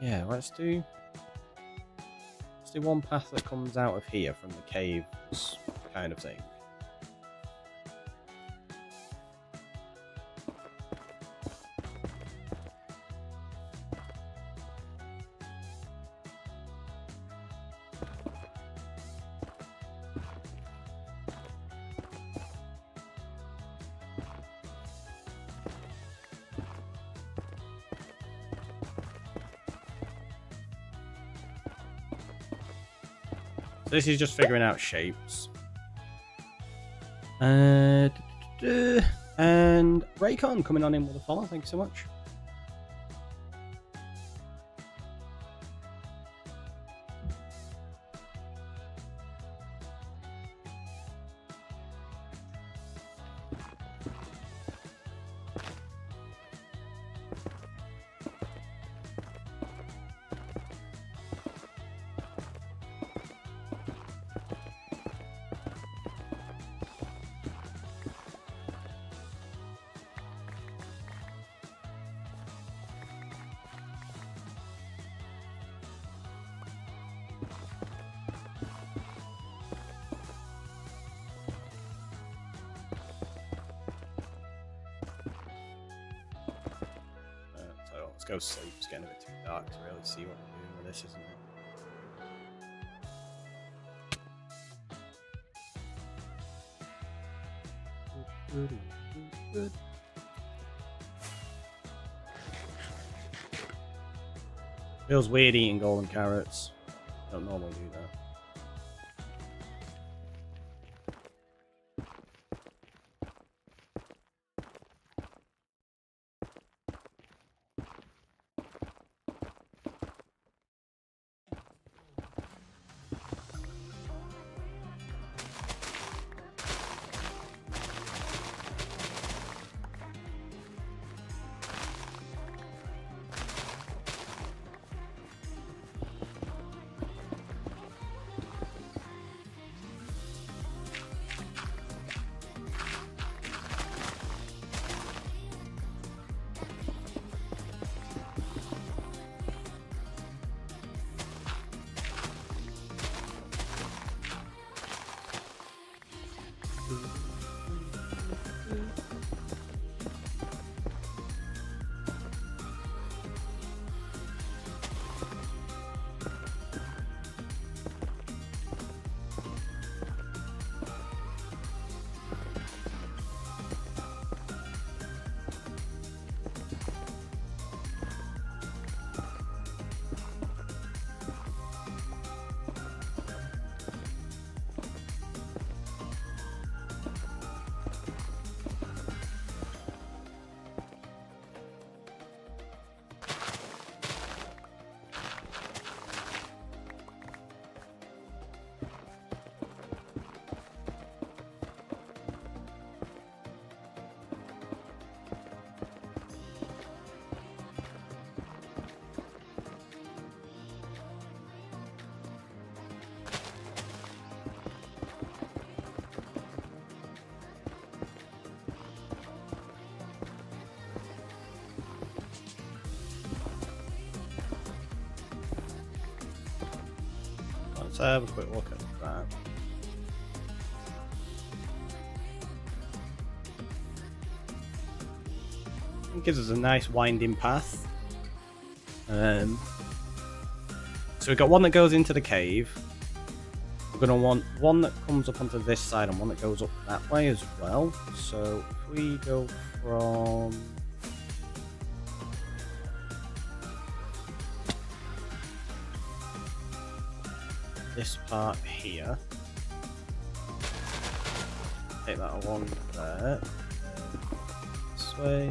Yeah, let's do one path that comes out of here from the caves kind of thing. This is just figuring out shapes. And Raycon coming on in with a follow. Thank you so much. Let's go sleep. It's getting a bit too dark to really see what we're doing with this, isn't it? Feels weird eating golden carrots. Don't normally do that. Let's have a quick look at that. It gives us a nice winding path. So we've got one that goes into the cave. We're going to want one that comes up onto this side and one that goes up that way as well. So if we go from this part here, take that along there, this way.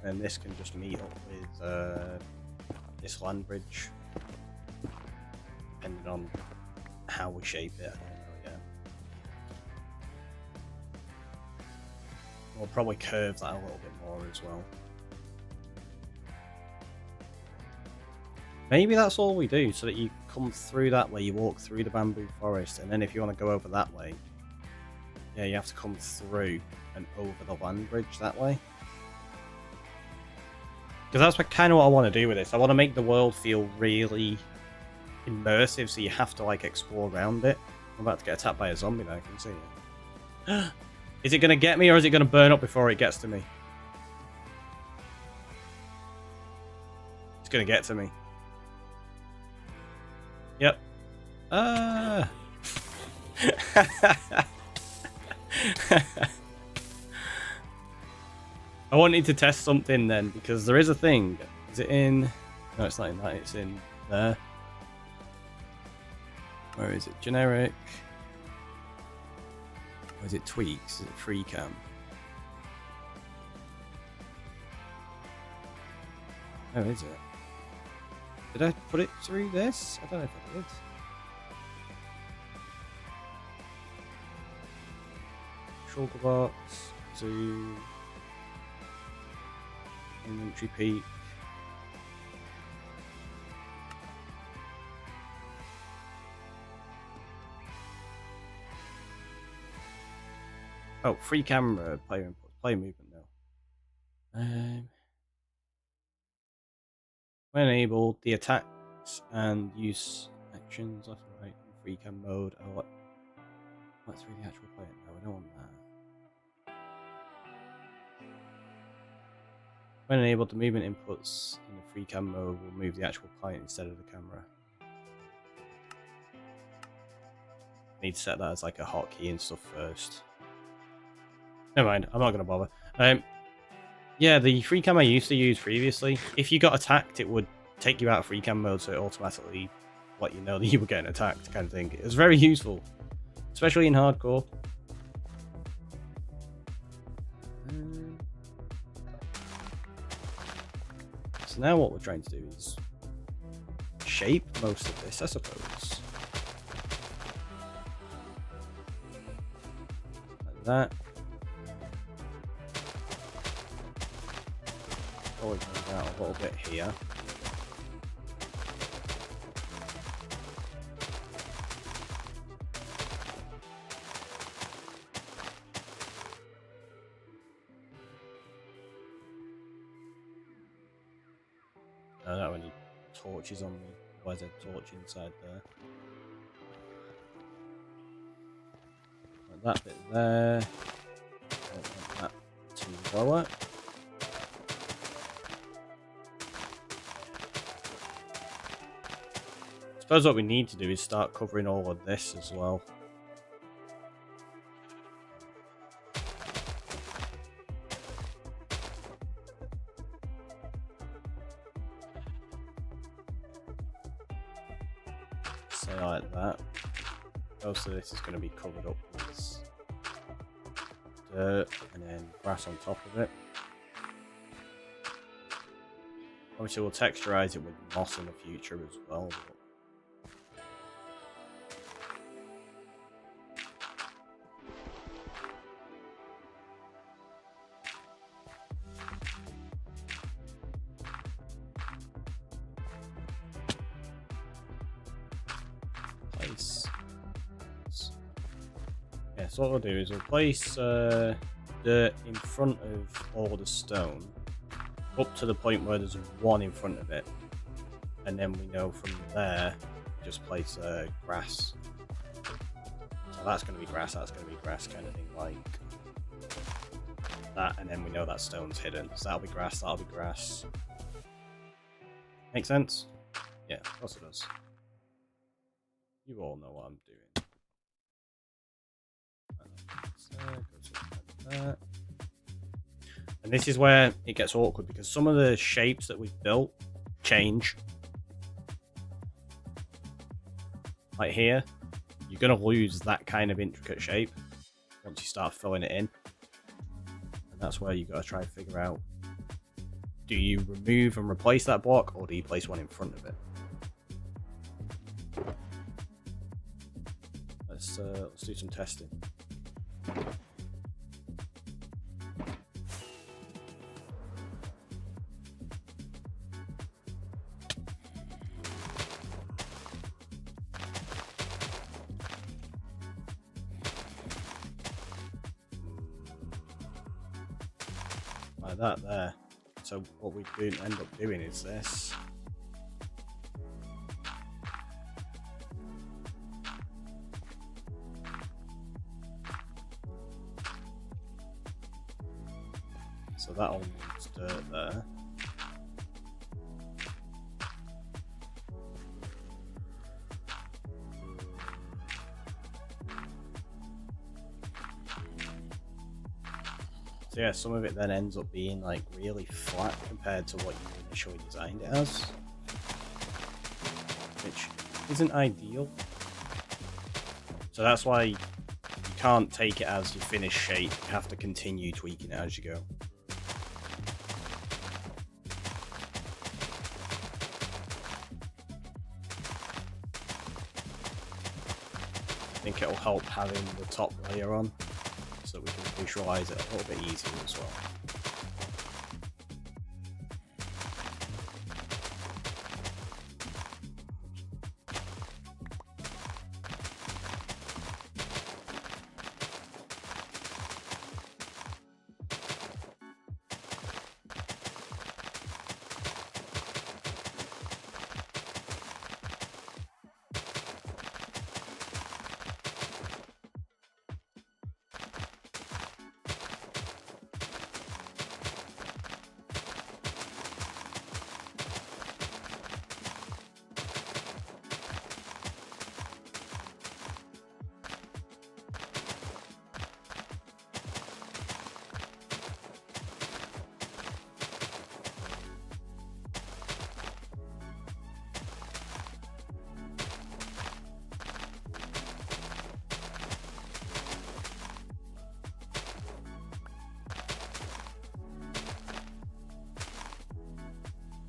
And this can just meet up with this land bridge, depending on how we shape it. I don't know yet. We'll probably curve that a little bit more as well. Maybe that's all we do, so that you come through that way, you walk through the bamboo forest, and then if you want to go over that way, yeah, you have to come through and over the land bridge that way. Because that's kind of what I want to do with this. I want to make the world feel really immersive, so you have to like explore around it. I'm about to get attacked by a zombie now, I can see it. Is it going to get me, or is it going to burn up before it gets to me? It's going to get to me. Yep. I wanted to test something then, because there is a thing. Is it in... No, it's not in that. It's in there. Where is it? Generic. Or is it tweaks? Is it free cam? Oh, is it? Did I put it through this? I don't know if I did. Shulker box to inventory peak. Oh, free camera, player input, player movement now. When enabled, the attacks and use actions left and right in free cam mode. Oh, let's read the actual player. No, I don't want that. When enabled, the movement inputs in the free cam mode will move the actual client instead of the camera. Need to set that as like a hotkey and stuff first. Never mind, I'm not going to bother. Yeah, the free cam I used to use previously, if you got attacked, it would take you out of free cam mode, so it automatically let you know that you were getting attacked, kind of thing. It was very useful, especially in hardcore. So now what we're trying to do is shape most of this, I suppose. Like that. Always move out a little bit here. I don't have any torches on me. Why is there a torch inside there? Like that bit there. Don't want that too lower. I suppose what we need to do is start covering all of this as well. Say like that. Most of this is going to be covered up with dirt and then grass on top of it. Obviously we'll texturize it with moss in the future as well. Place. Yeah, so what we'll do is we'll place dirt in front of all the stone, up to the point where there's one in front of it, and then we know from there just place grass. So that's going to be grass, that's going to be grass, kind of thing like that, and then we know that stone's hidden. So that'll be grass, that'll be grass. Make sense? Yeah, of course it does. You all know what I'm doing. And this is where it gets awkward because some of the shapes that we've built change. Like here, you're going to lose that kind of intricate shape once you start filling it in. And that's where you've got to try and figure out, do you remove and replace that block, or do you place one in front of it? Let's do some testing. Like that there. So what we end up doing is this. So that all needs dirt there. So yeah, some of it then ends up being like really flat compared to what you initially designed it as, which isn't ideal. So that's why you can't take it as your finished shape, you have to continue tweaking it as you go. I think it'll help having the top layer on, so we can visualize it a little bit easier as well.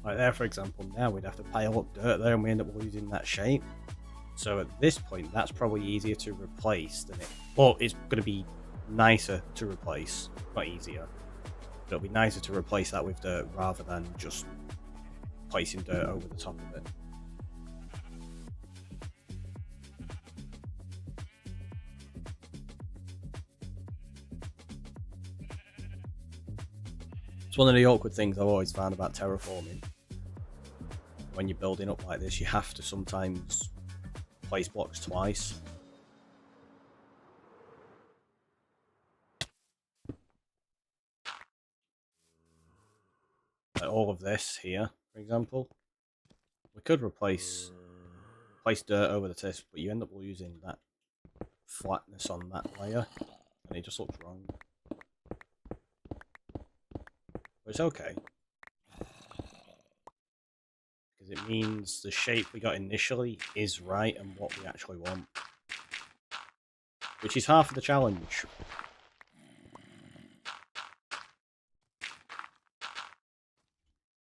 Like there, for example, now we'd have to pile up dirt there and we end up losing that shape. So at this point, that's probably easier to replace than it... Well, it's going to be nicer to replace, not easier. But it'll be nicer to replace that with dirt rather than just placing dirt over the top of it. It's one of the awkward things I've always found about terraforming. When you're building up like this, you have to sometimes place blocks twice. Like all of this here, for example. We could place dirt over the tip, but you end up losing that flatness on that layer, and it just looks wrong. But it's okay. It means the shape we got initially is right and what we actually want, which is half of the challenge.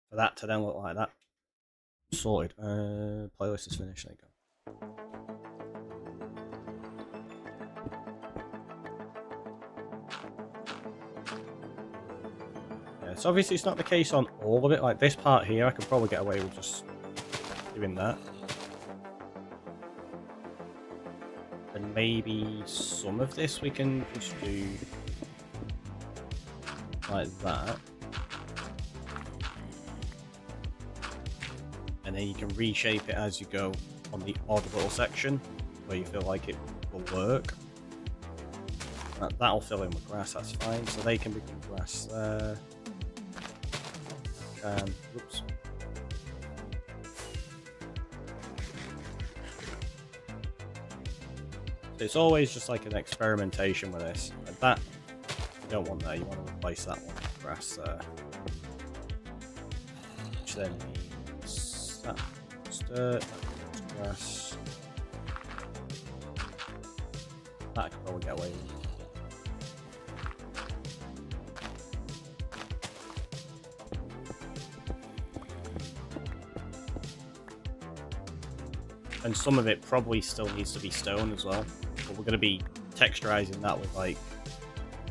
for that to then look like that. Sorted. Playlist is finished. There you go. Yeah, so obviously it's not the case on all of it. Like this part here, I could probably get away with just doing that. And maybe some of this we can just do like that. And then you can reshape it as you go on the odd little section where you feel like it will work. That'll fill in with grass, that's fine. So they can become grass there. And, whoops. So it's always just like an experimentation with this. Like that, you don't want that, you want to replace that one with grass there. Which then means that dirt, grass. That I could probably get away with. And some of it probably still needs to be stone as well, but we're going to be texturizing that with like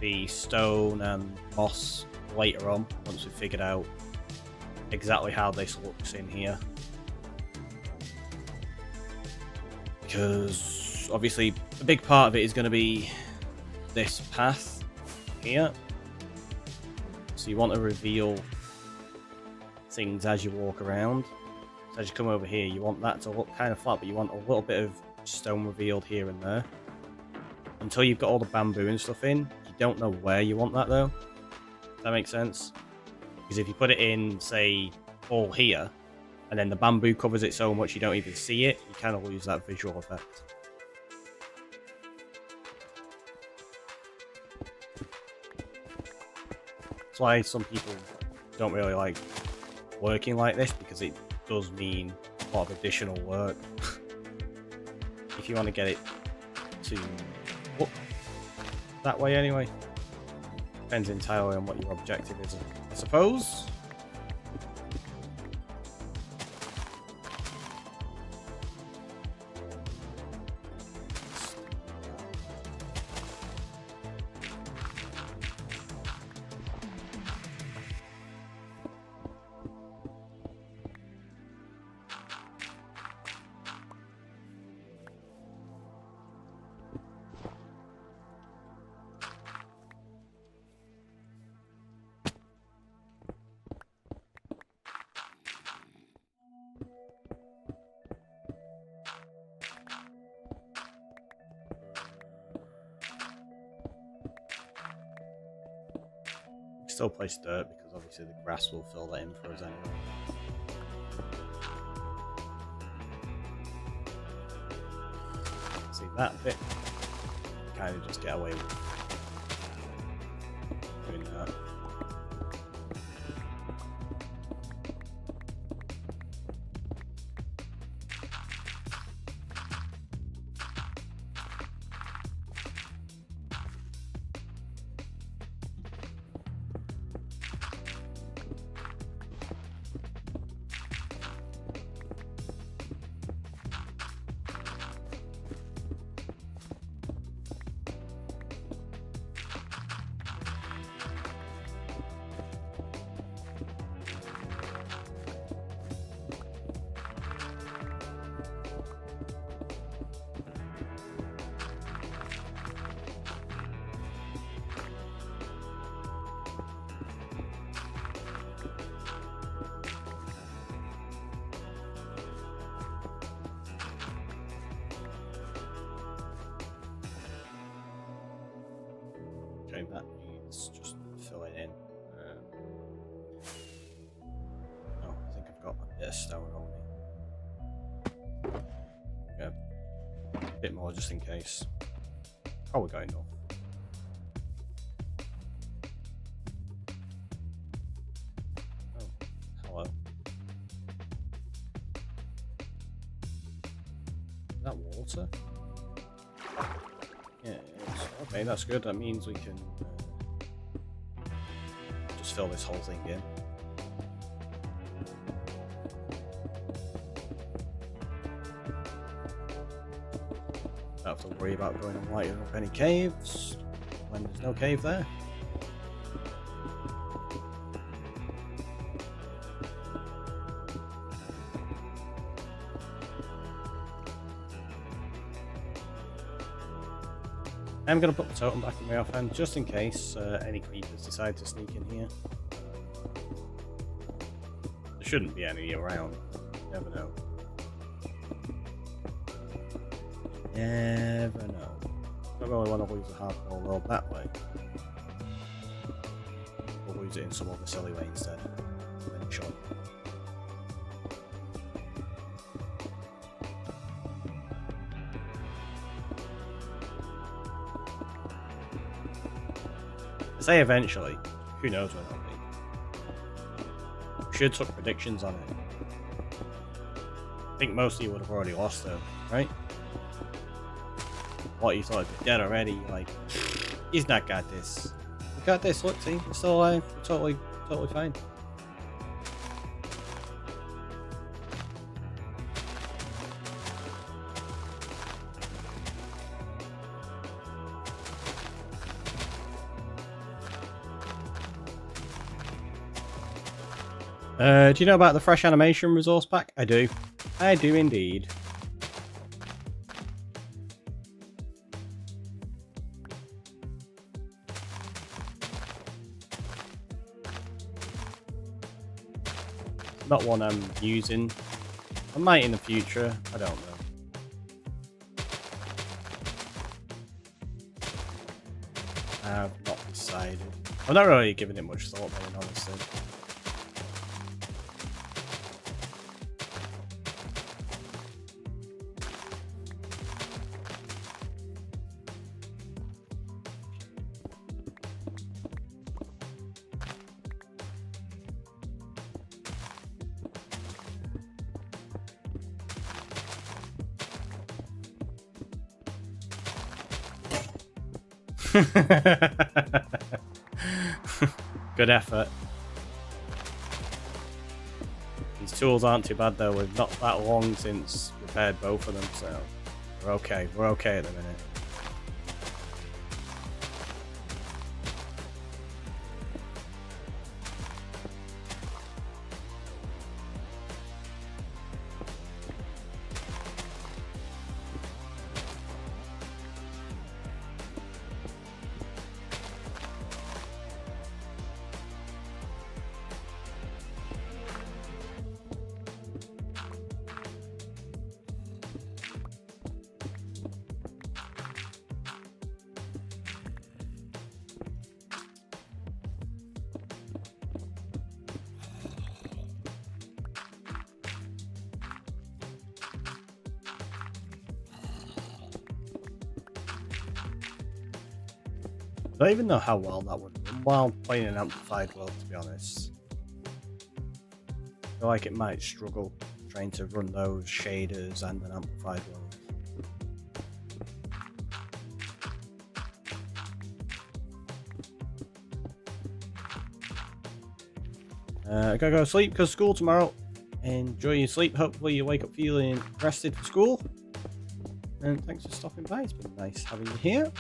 the stone and moss later on, once we've figured out exactly how this looks in here. Because obviously a big part of it is going to be this path here, so you want to reveal things as you walk around. So as you come over here, you want that to look kind of flat, but you want a little bit of stone revealed here and there. Until you've got all the bamboo and stuff in, you don't know where you want that though. Does that make sense? Because if you put it in, say, all here, and then the bamboo covers it so much you don't even see it, you kind of lose that visual effect. That's why some people don't really like working like this, because it does mean a lot of additional work. If you want to get it to look that way anyway. Depends entirely on what your objective is, I suppose. Still place dirt because obviously the grass will fill that in for us anyway. See that bit? Kind of just get away with doing that. Okay, that needs just filling in. Oh, I think I've got a bit of stone on me. Yeah, a bit more just in case. Probably got enough. Oh, hello. Is that water? Yeah, it is. Okay, that's good. That means we can just fill this whole thing in. Don't have to worry about going and lighting up any caves when there's no cave there. I'm going to put the totem back in my offhand just in case any creepers decide to sneak in here. There shouldn't be any around. You never know. Never know. Don't really want to lose a hardcore world that way. We'll lose it in some other silly way instead. Eventually. I say eventually. Who knows when that'll be. We should put predictions on it. I think most of you would have already lost though, right? What, you thought it'd be dead already? Like, he's not got this. We got this, look, see? We're still alive. We're totally fine. Do you know about the fresh animation resource pack? I do. I do indeed. Not one I'm using. I might in the future. I don't know. I've not decided. I'm not really giving it much thought, being honest. Good effort. These tools aren't too bad though. We've not that long since repaired both of them, so we're okay. We're okay at the minute. I don't even know how well that would run while playing an amplified world, to be honest. I feel like it might struggle trying to run those shaders and an amplified world. I gotta go to sleep because school tomorrow. Enjoy your sleep. Hopefully you wake up feeling rested for school. And thanks for stopping by. It's been nice having you here.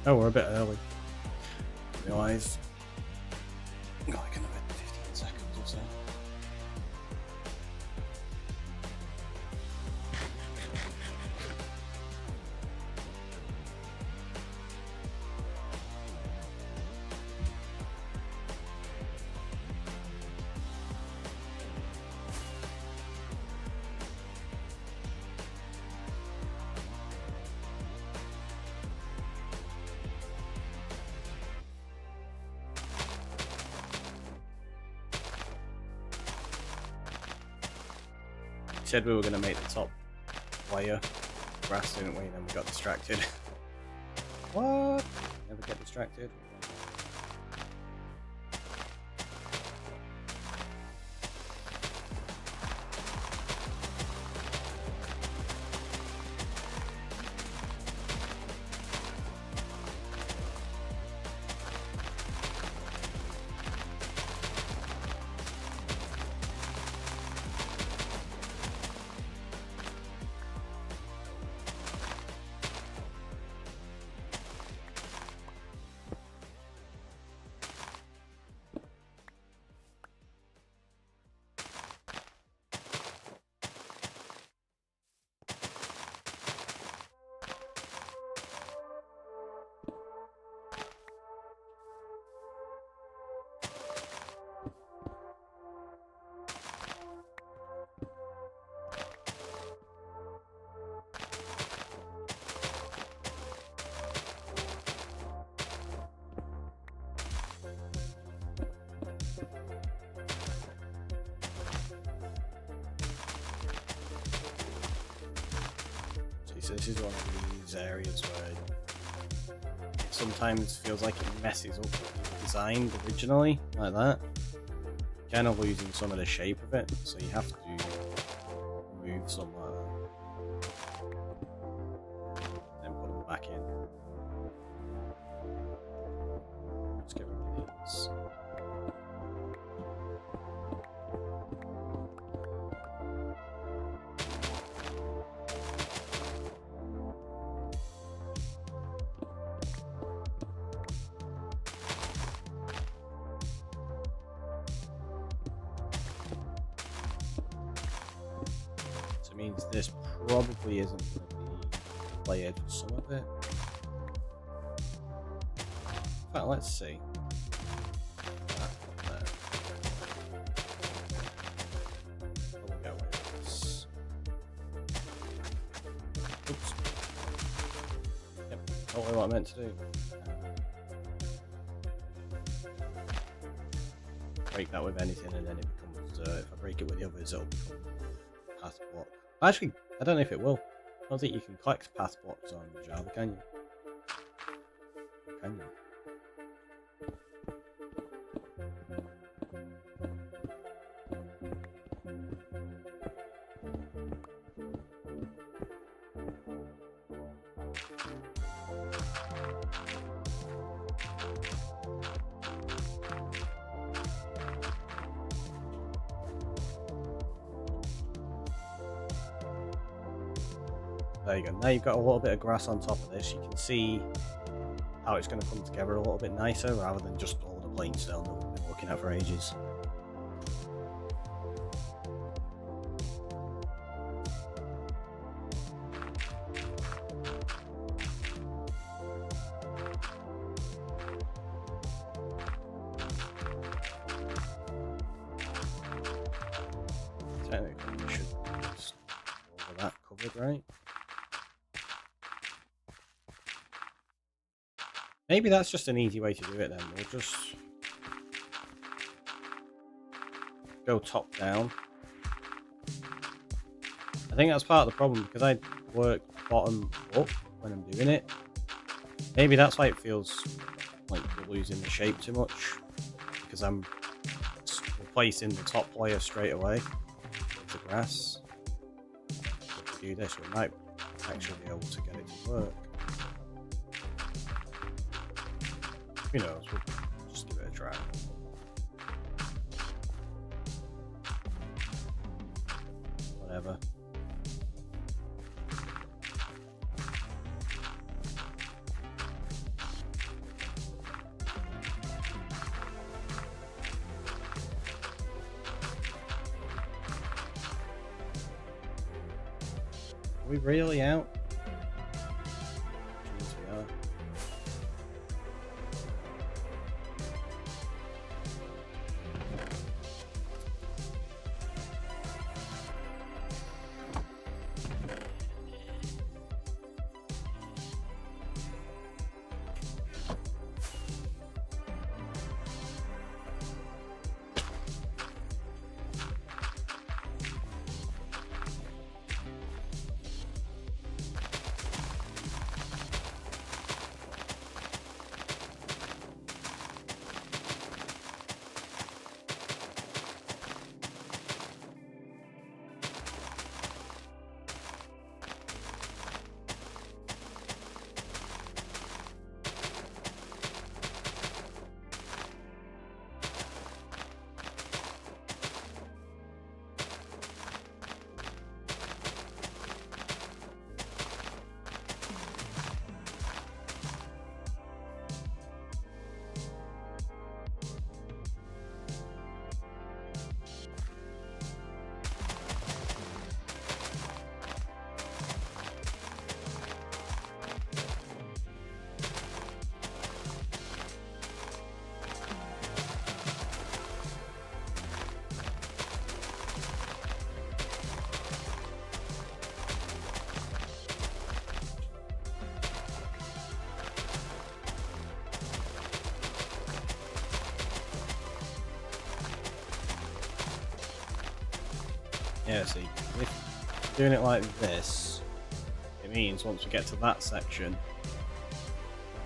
Oh, we're a bit early. Realise. Got like another 15 seconds or so. Said we were going to make the top player grass, didn't we? And then we got distracted. What? Never get distracted. So this is one of these areas where it sometimes feels like it messes up what you designed originally, like that. Kind of losing some of the shape of it, so you have to move some then put them back in. Let's get rid of these. Means this probably isn't going to be layered for some of it. In fact, let's see. We'll go with this. Oops. Yep, totally what I meant to do. Break that with anything and then it becomes, if I break it with the others, it'll become path block. Actually, I don't know if it will. I don't think you can collect path blocks on Java, can you? Can you? There you go. Now you've got a little bit of grass on top of this. You can see how it's going to come together a little bit nicer rather than just all the plain stone that we've been looking at for ages. Technically, we should just over that covered, right? Maybe that's just an easy way to do it then. We'll just go top down. I think that's part of the problem because I work bottom up when I'm doing it. Maybe that's why it feels like we're losing the shape too much, because I'm replacing the top layer straight away with the grass. If we do this, we might actually be able to get it to work. Who knows, we'll just give it a try. Whatever. Are we really out? Jeez, we are. Yeah, see, if doing it like this, it means once we get to that section,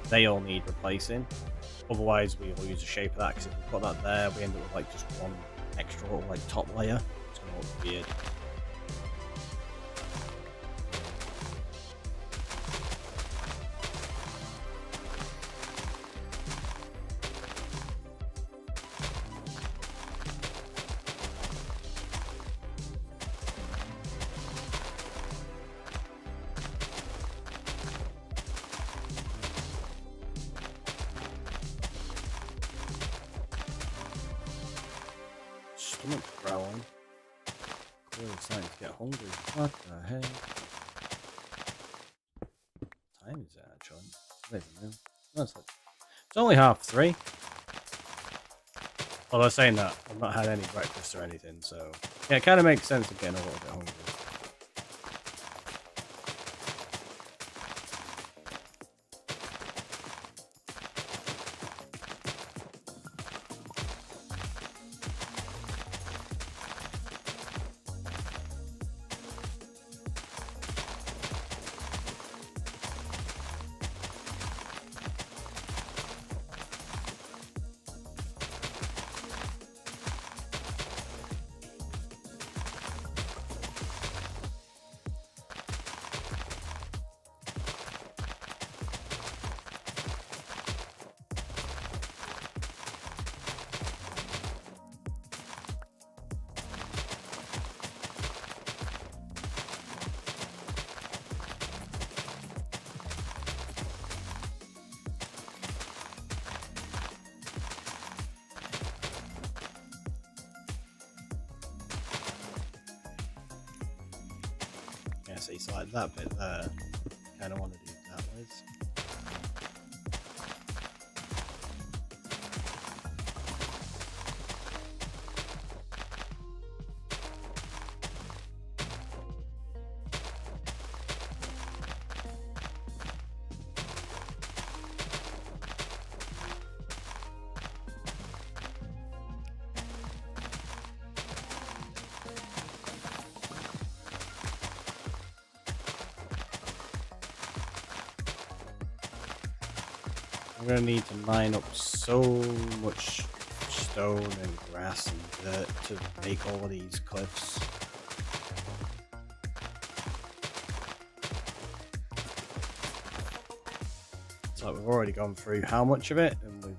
they all need replacing. Otherwise, we will lose the shape of that, because if we put that there, we end up with like just one extra little like top layer. It's gonna look weird. Stomach growling. Clearly starting to get hungry. What the heck? What time is it actually? I don't even know. No, it's only 3:30. Although saying that, I've not had any breakfast or anything, so yeah, it kind of makes sense of getting a little bit hungry. Yeah, see, so like that bit there, kind of want to do that with. I'm going to need to mine up so much stone and grass and dirt to make all of these cliffs. So we've already gone through how much of it, and we've,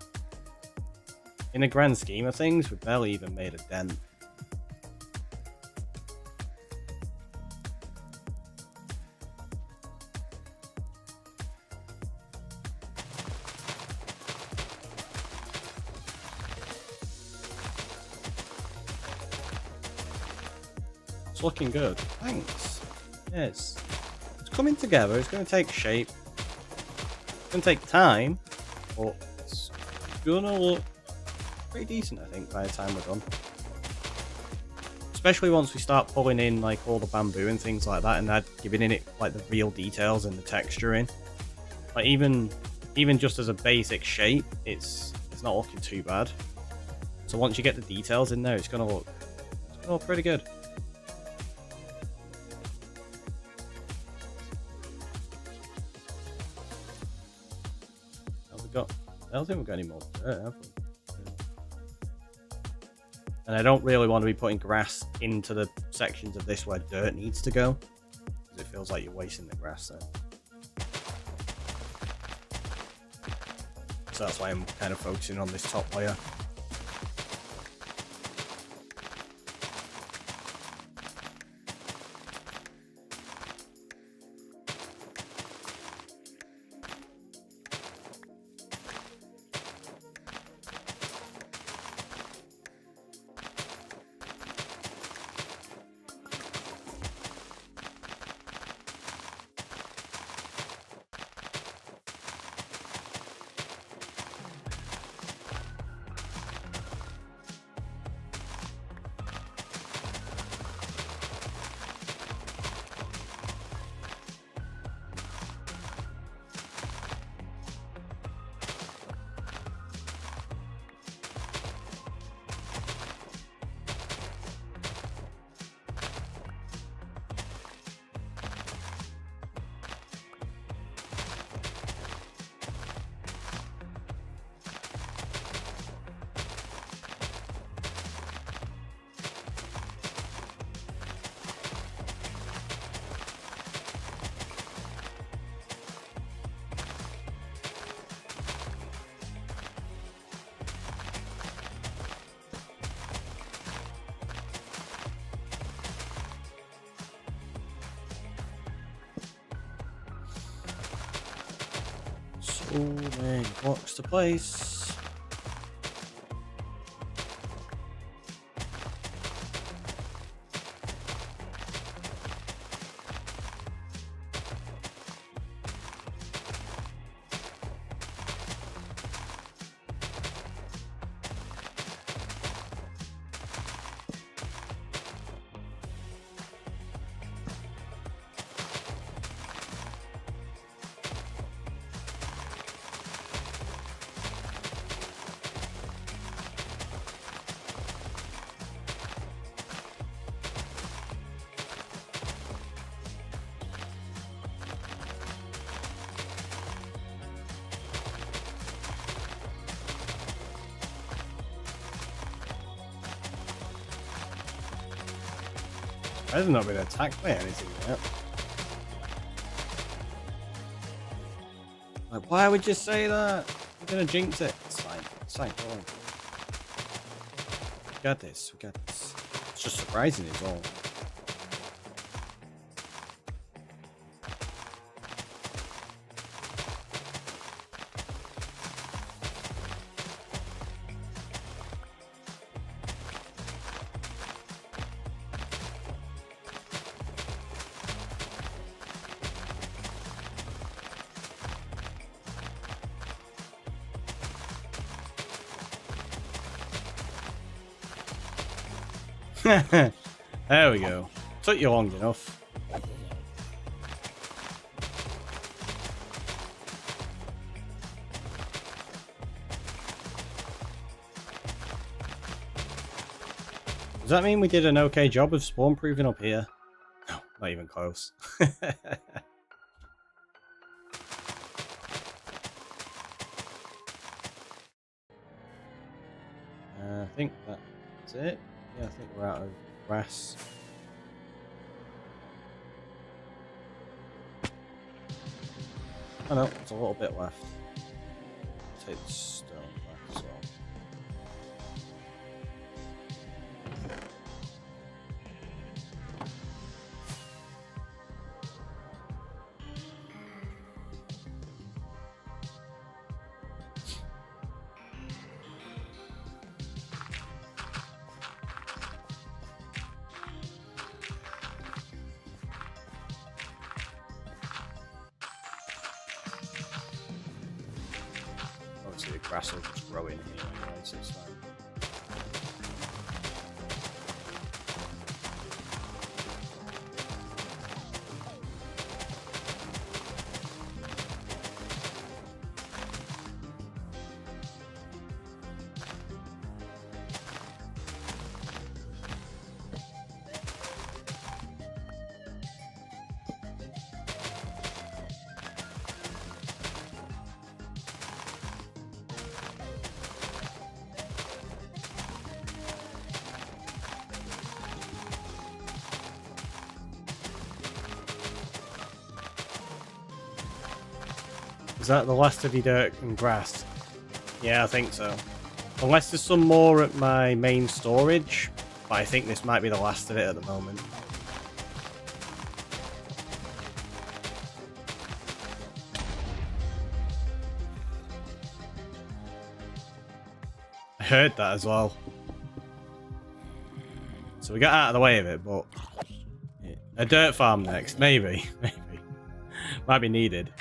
in the grand scheme of things, we've barely even made a dent. It's looking good. Thanks. Yeah, it's coming together. It's going to take shape. It's going to take time, but it's going to look pretty decent, I think, by the time we're done. Especially once we start pulling in like all the bamboo and things like that, and that giving it like the real details and the texture in. Like even just as a basic shape, it's not looking too bad. So once you get the details in there, it's going to look pretty good. I don't think we've got any more dirt, have we? And I don't really want to be putting grass into the sections of this where dirt needs to go, because it feels like you're wasting the grass there. So that's why I'm kind of focusing on this top layer. Moving blocks to place. I've not been attacked by anything yet. Like, why would you say that? You're gonna jinx it. It's fine. It's fine. Go on. We got this. We got this. It's just surprising is all. There we go. Took you long enough. Does that mean we did an okay job of spawn proofing up here? No, not even close. I think that's it. Yeah, I think we're out of grass. Oh no, there's a little bit left. Take the stone back as well. Obviously the grass will just grow in here anyway, so it's fine. Is that the last of your dirt and grass? Yeah, I think so. Unless there's some more at my main storage, but I think this might be the last of it at the moment. I heard that as well. So we got out of the way of it, but a dirt farm next, maybe, maybe. Might be needed.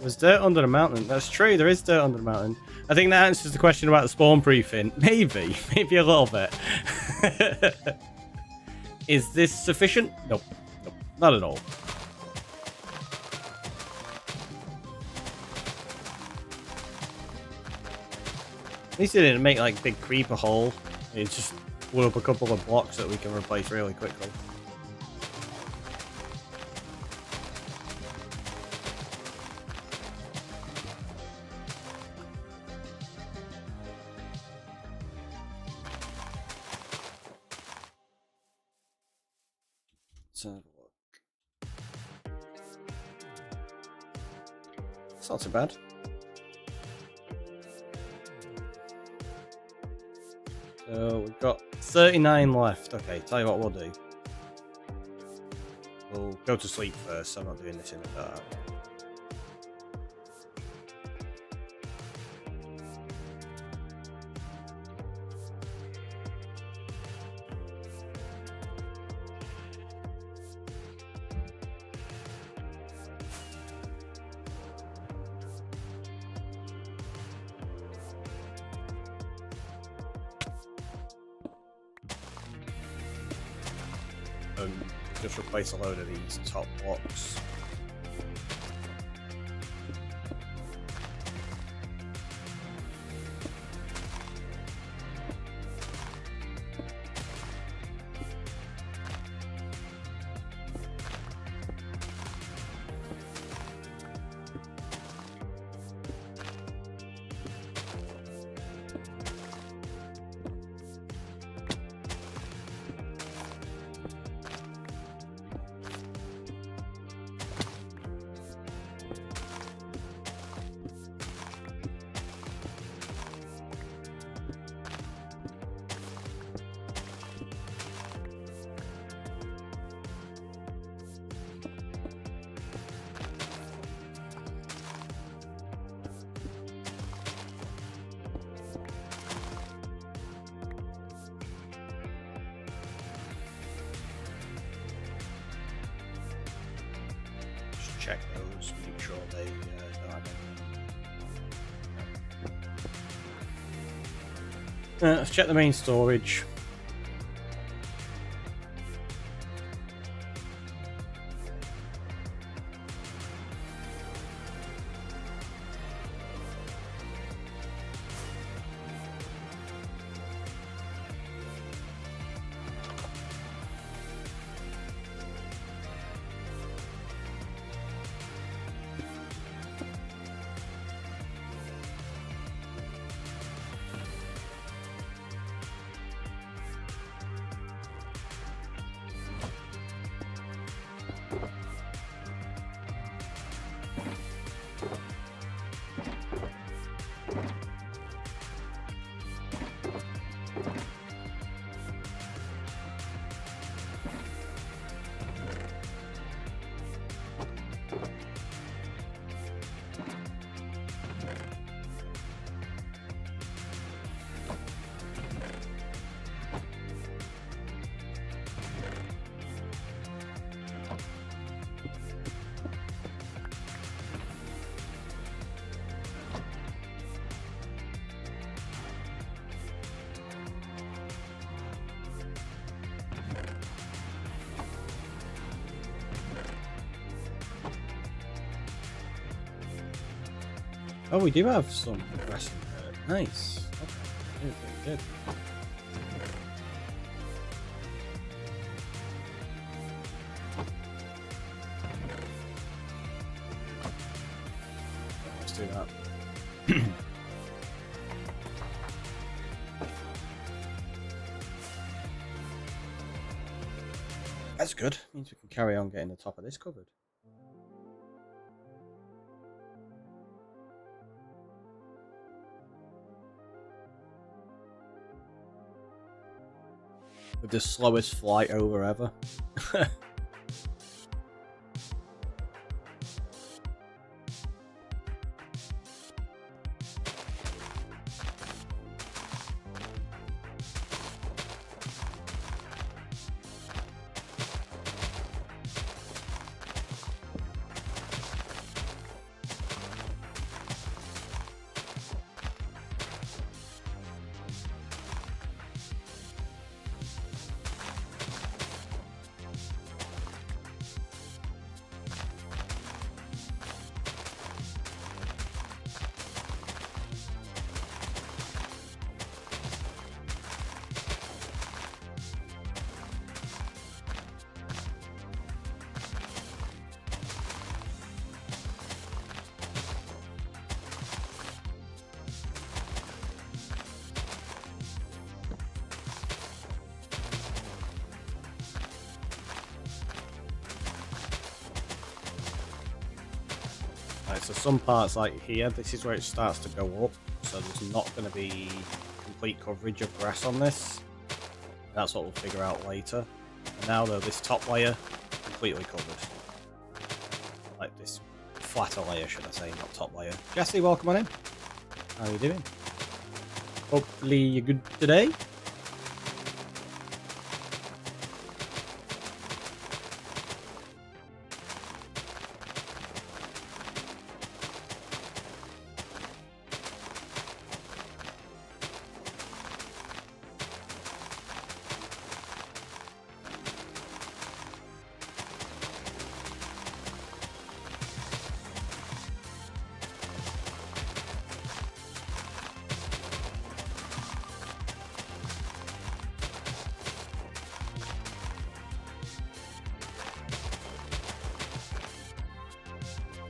There's dirt under the mountain. That's true, there is dirt under the mountain. I think that answers the question about the spawn proofing. Maybe. Maybe a little bit. Is this sufficient? Nope. Nope. Not at all. At least it didn't make like big creeper hole. It just blew up a couple of blocks that we can replace really quickly. Let's have a look. It's not too bad. So we've got 39 left. Okay, tell you what we'll do. We'll go to sleep first. I'm not doing this in the dark. Just replace a load of these top blocks. Check those, make sure they don't have any. Let's check the main storage. Oh, we do have some progressing there. Nice. Okay. Good. Let's do that. That's good. Means we can carry on getting the top of this covered. With the slowest flight over ever. Right, so some parts like here, this is where it starts to go up, so there's not going to be complete coverage of grass on this. That's what we'll figure out later. And now though, this top layer, completely covered. Like this flatter layer, should I say, not top layer. Jesse, welcome on in. How are you doing? Hopefully you're good today.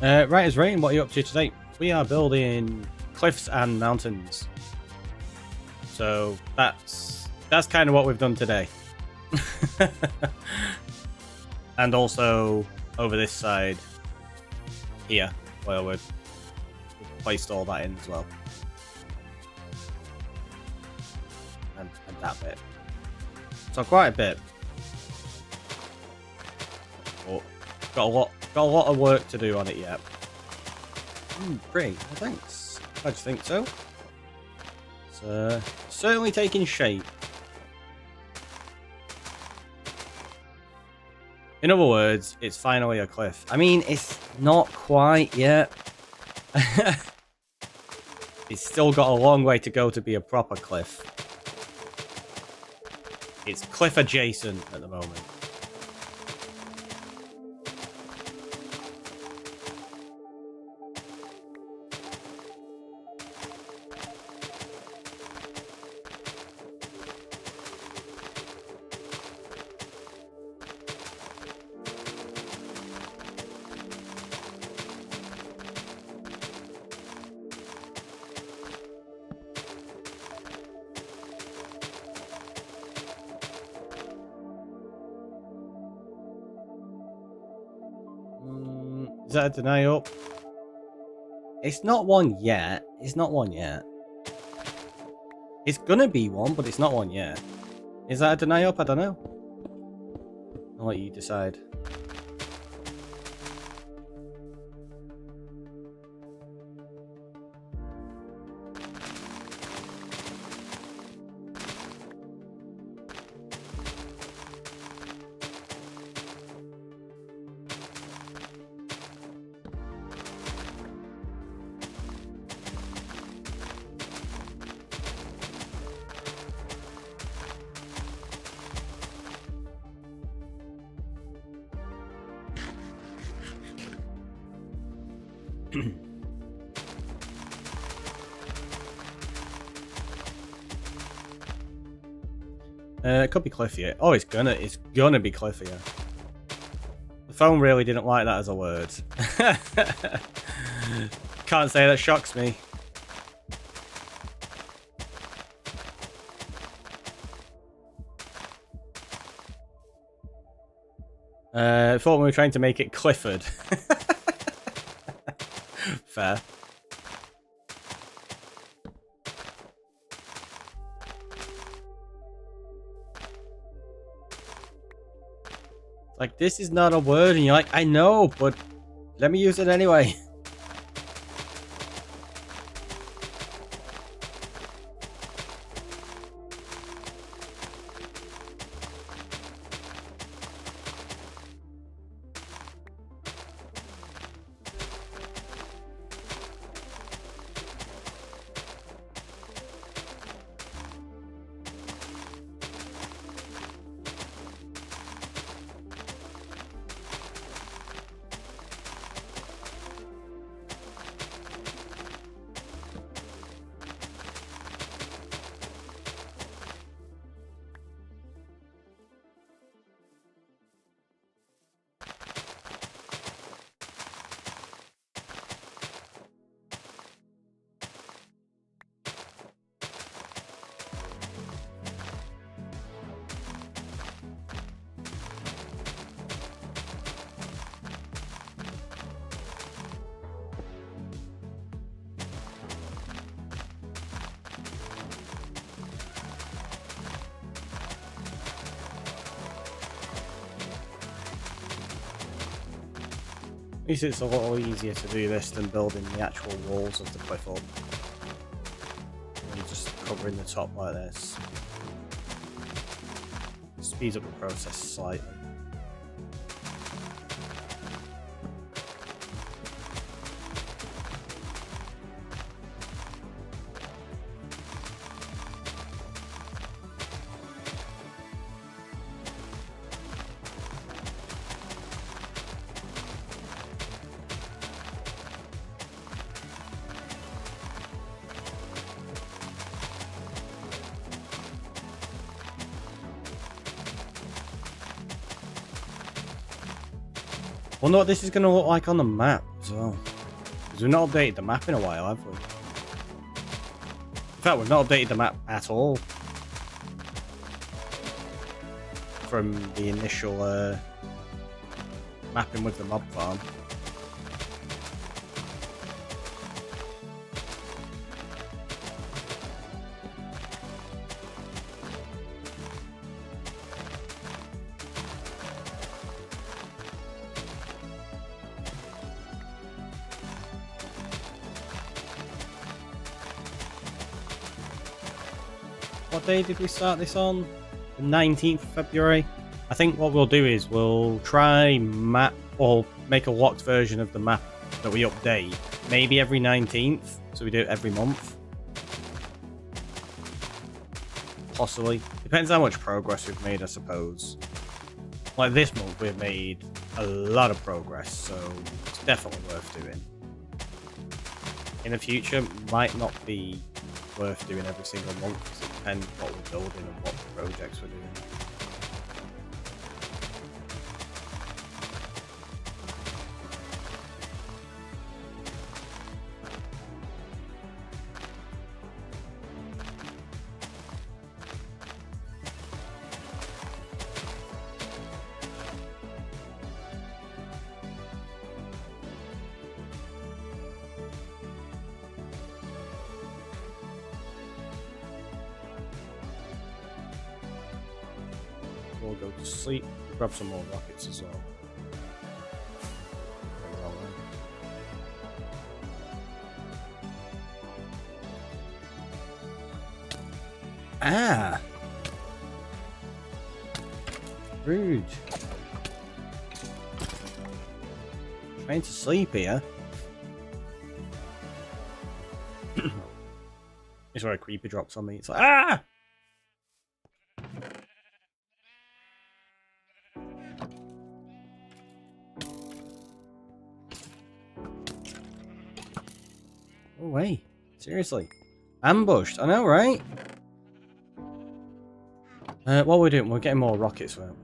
Right, as Rain, what are you up to today? We are building cliffs and mountains. So that's kind of what we've done today. And also over this side here, where we've placed all that in as well. And that bit. So quite a bit. But got a lot of work to do on it yet. Great. Well, thanks. I just think so. It's certainly taking shape. In other words, it's finally a cliff. I mean, it's not quite yet. It's still got a long way to go to be a proper cliff. It's cliff adjacent at the moment. Is that a deny up? It's not one yet. It's not one yet. It's gonna be one, but it's not one yet. Is that a deny up? I don't know. I'll let you decide. It could be cliffier. Oh, it's gonna be cliffier. The phone really didn't like that as a word. Can't say that shocks me. I thought we were trying to make it Clifford. Fair. Like, this is not a word, and you're like, I know, but let me use it anyway. At least it's a little easier to do this than building the actual walls of the cliff up. And just covering the top like this. Speeds up the process slightly. Wonder what this is going to look like on the map as well. Because we've not updated the map in a while, have we? In fact, we've not updated the map at all. From the initial mapping with the mob farm. What day did we start this on? The 19th of February? I think what we'll do is we'll try map or make a locked version of the map that we update. Maybe every 19th, so we do it every month. Possibly. Depends how much progress we've made, I suppose. Like this month we've made a lot of progress, so it's definitely worth doing. In the future, might not be worth doing every single month, because it depends what we're building and what projects we're doing. We'll go to sleep, grab some more rockets as well. Ah! Rude. Trying to sleep here. It's where a creeper drops on me. It's like, ah! No way. Seriously. Ambushed. I know, right? What we're doing, we're getting more rockets, weren't we?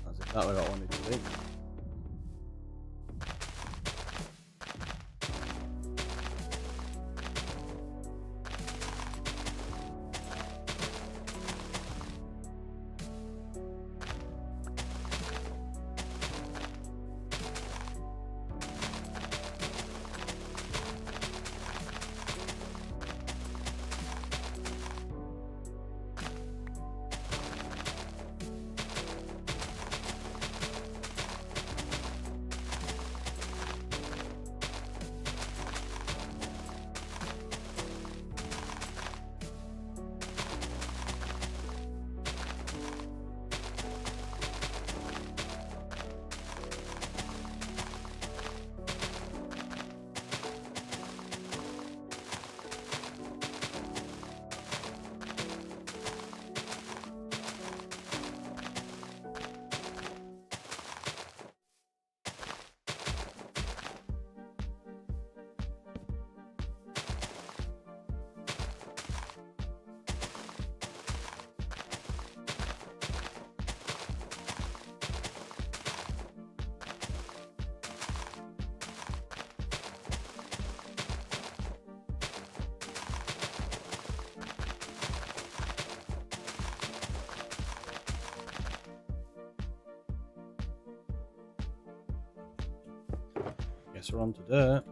That's exactly what I wanted to do. Guess we're on to dirt.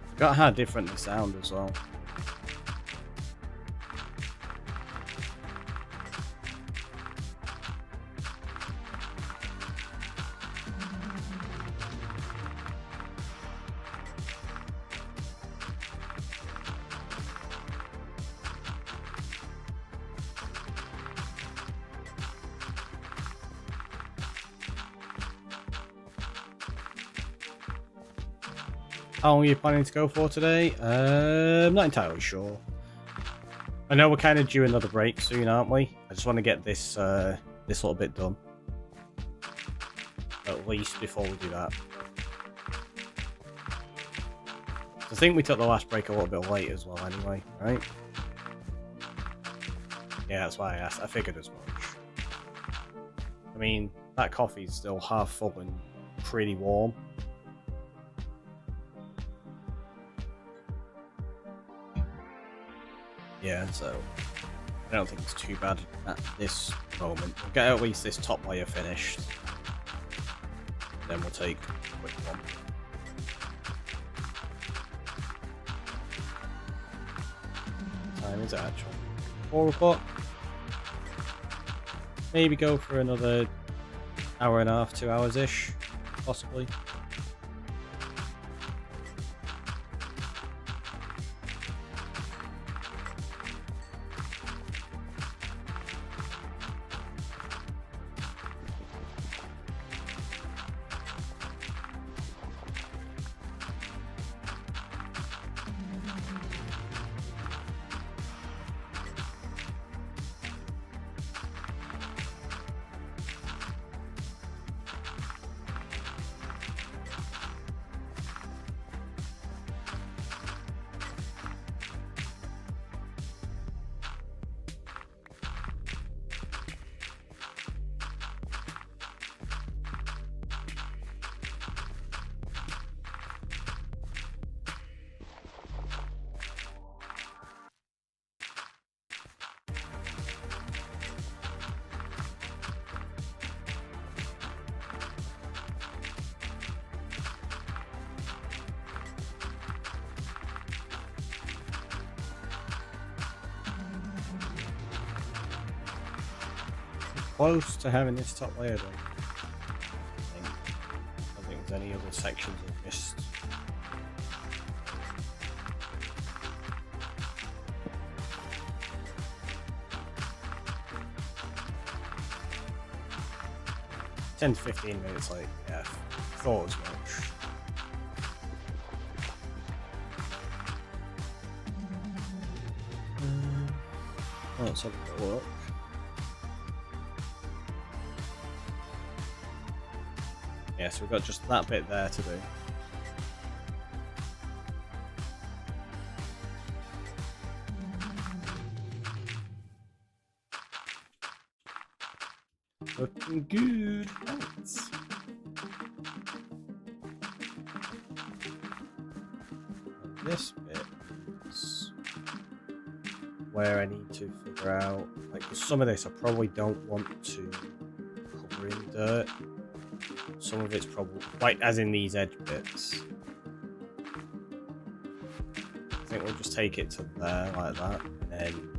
Forgot how different they sound as well. How long are you planning to go for today? I'm not entirely sure. I know we're kind of due another break soon, aren't we? I just want to get this this little bit done. At least before we do that. I think we took the last break a little bit late as well anyway, right? Yeah, that's why I asked. I figured as much. I mean, that coffee's still half full and pretty warm. Yeah, so I don't think it's too bad at this moment. We'll get at least this top layer finished. Then we'll take a quick one. What time is it actually? 4 o'clock? Maybe go for another hour and a half, 2 hours-ish, possibly. Close to having this top layer done. I don't think there's any other sections I've missed. $10 to 15 minutes late, yeah, thought as much. Let's have a look. Yeah, so we've got just that bit there to do. Looking good. Thanks. This bit is where I need to figure out, like, some of this I probably don't want to cover in dirt. Some of it's probably, like, as in these edge bits. I think we'll just take it to there, like that, and then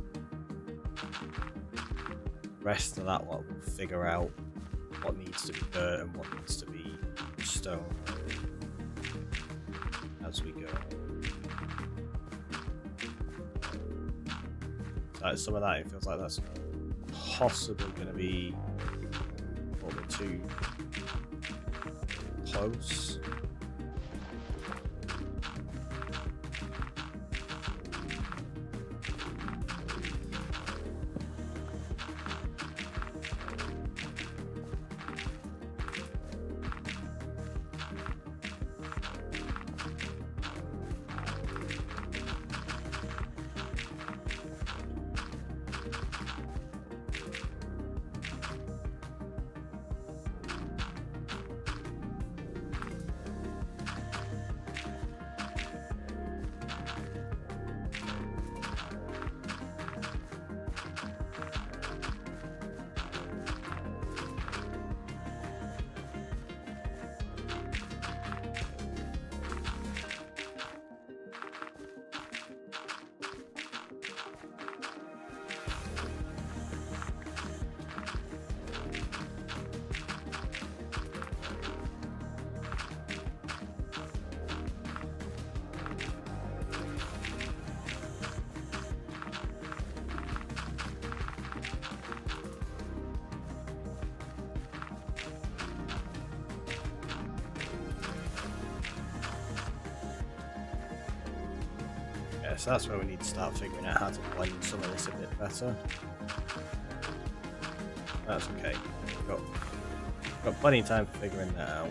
the rest of that lot we'll figure out what needs to be dirt and what needs to be stone as we go. So some of that, it feels like that's possibly going to be a little bit too close. Okay, so that's where we need to start figuring out how to blend some of this a bit better. That's okay. We've got plenty of time for figuring that out.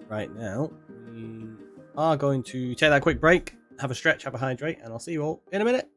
Right now, we are going to take that quick break, have a stretch, have a hydrate, and I'll see you all in a minute.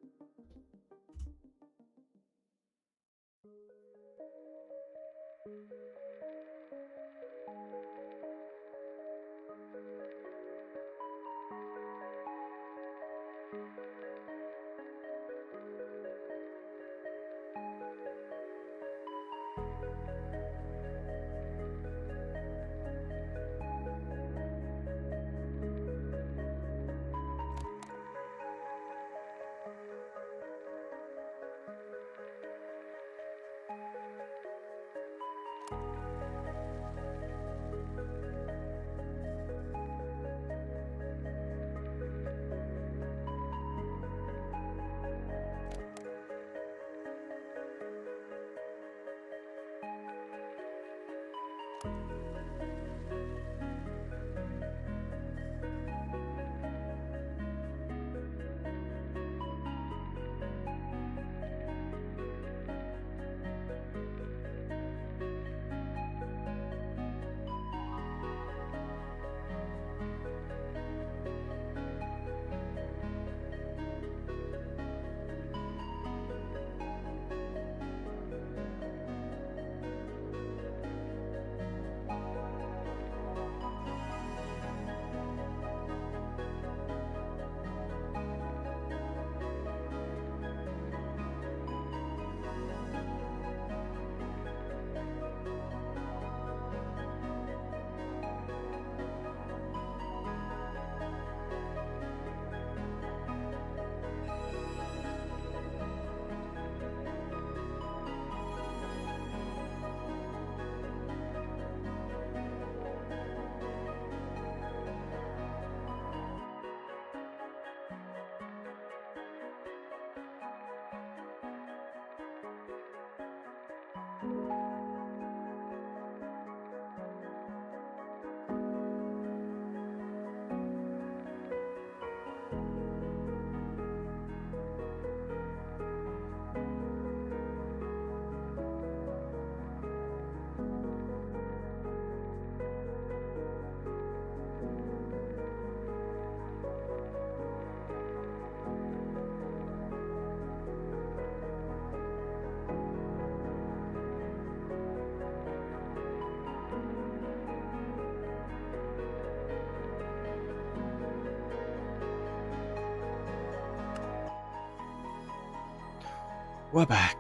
We're back.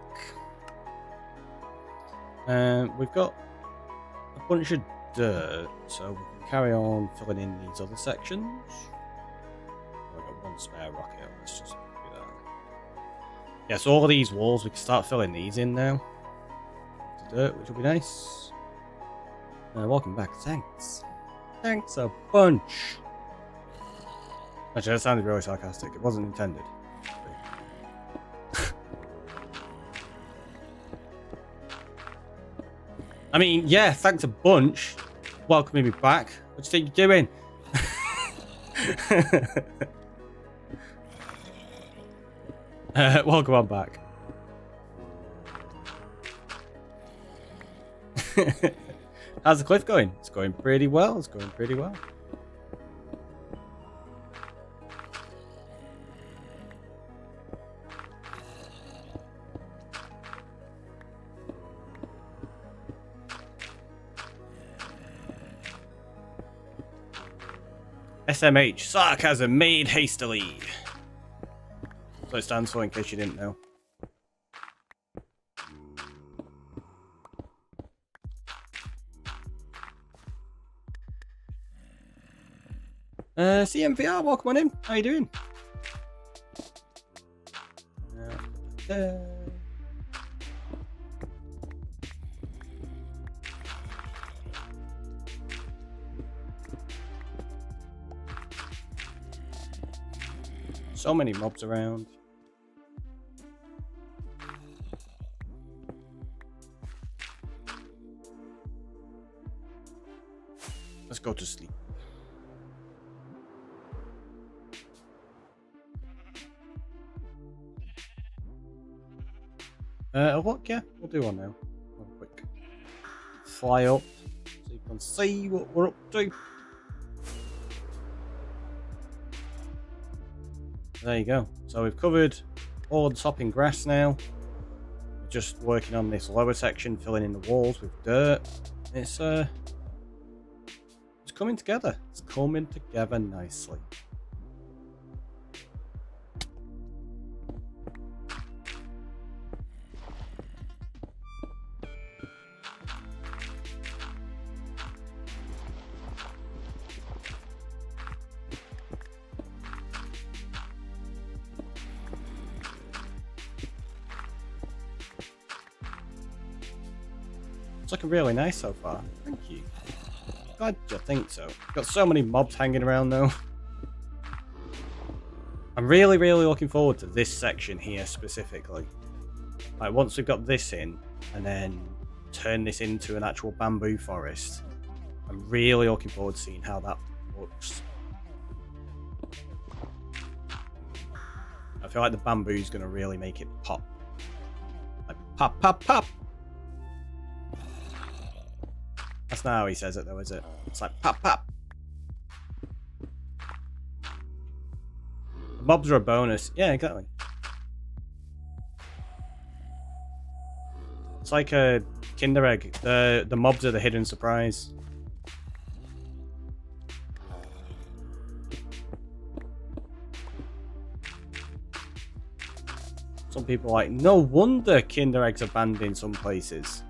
We've got a bunch of dirt, so we can carry on filling in these other sections. I've got one spare rocket. Let's just do that. Yeah, so all of these walls, we can start filling these in now. The dirt, which will be nice. Welcome back. Thanks. Thanks a bunch. Actually, that sounded really sarcastic. It wasn't intended. I mean, yeah, thanks a bunch. Welcoming me back. What do you think you're doing? Welcome on back. How's the cliff going? It's going pretty well. It's going pretty well. SMH, sarcasm made hastily. So it stands for, in case you didn't know. CMVR, welcome on in. How you doing? So many mobs around. Let's go to sleep. Look, yeah, we'll do one now. One quick fly up so you can see what we're up to. There you go. So we've covered all the top in grass now. We're just working on this lower section, filling in the walls with dirt. It's coming together. It's coming together nicely. It's looking really nice so far. Thank you. Glad you think so. Got so many mobs hanging around though. I'm really looking forward to this section here specifically. Like once we've got this in and then turn this into an actual bamboo forest. I'm really looking forward to seeing how that looks. I feel like the bamboo is going to really make it pop. Like pop, pop, pop! That's not how he says it though, is it? It's like pop, pop! The mobs are a bonus. Yeah, exactly. It's like a Kinder Egg. The mobs are the hidden surprise. Some people are like, no wonder Kinder Eggs are banned in some places.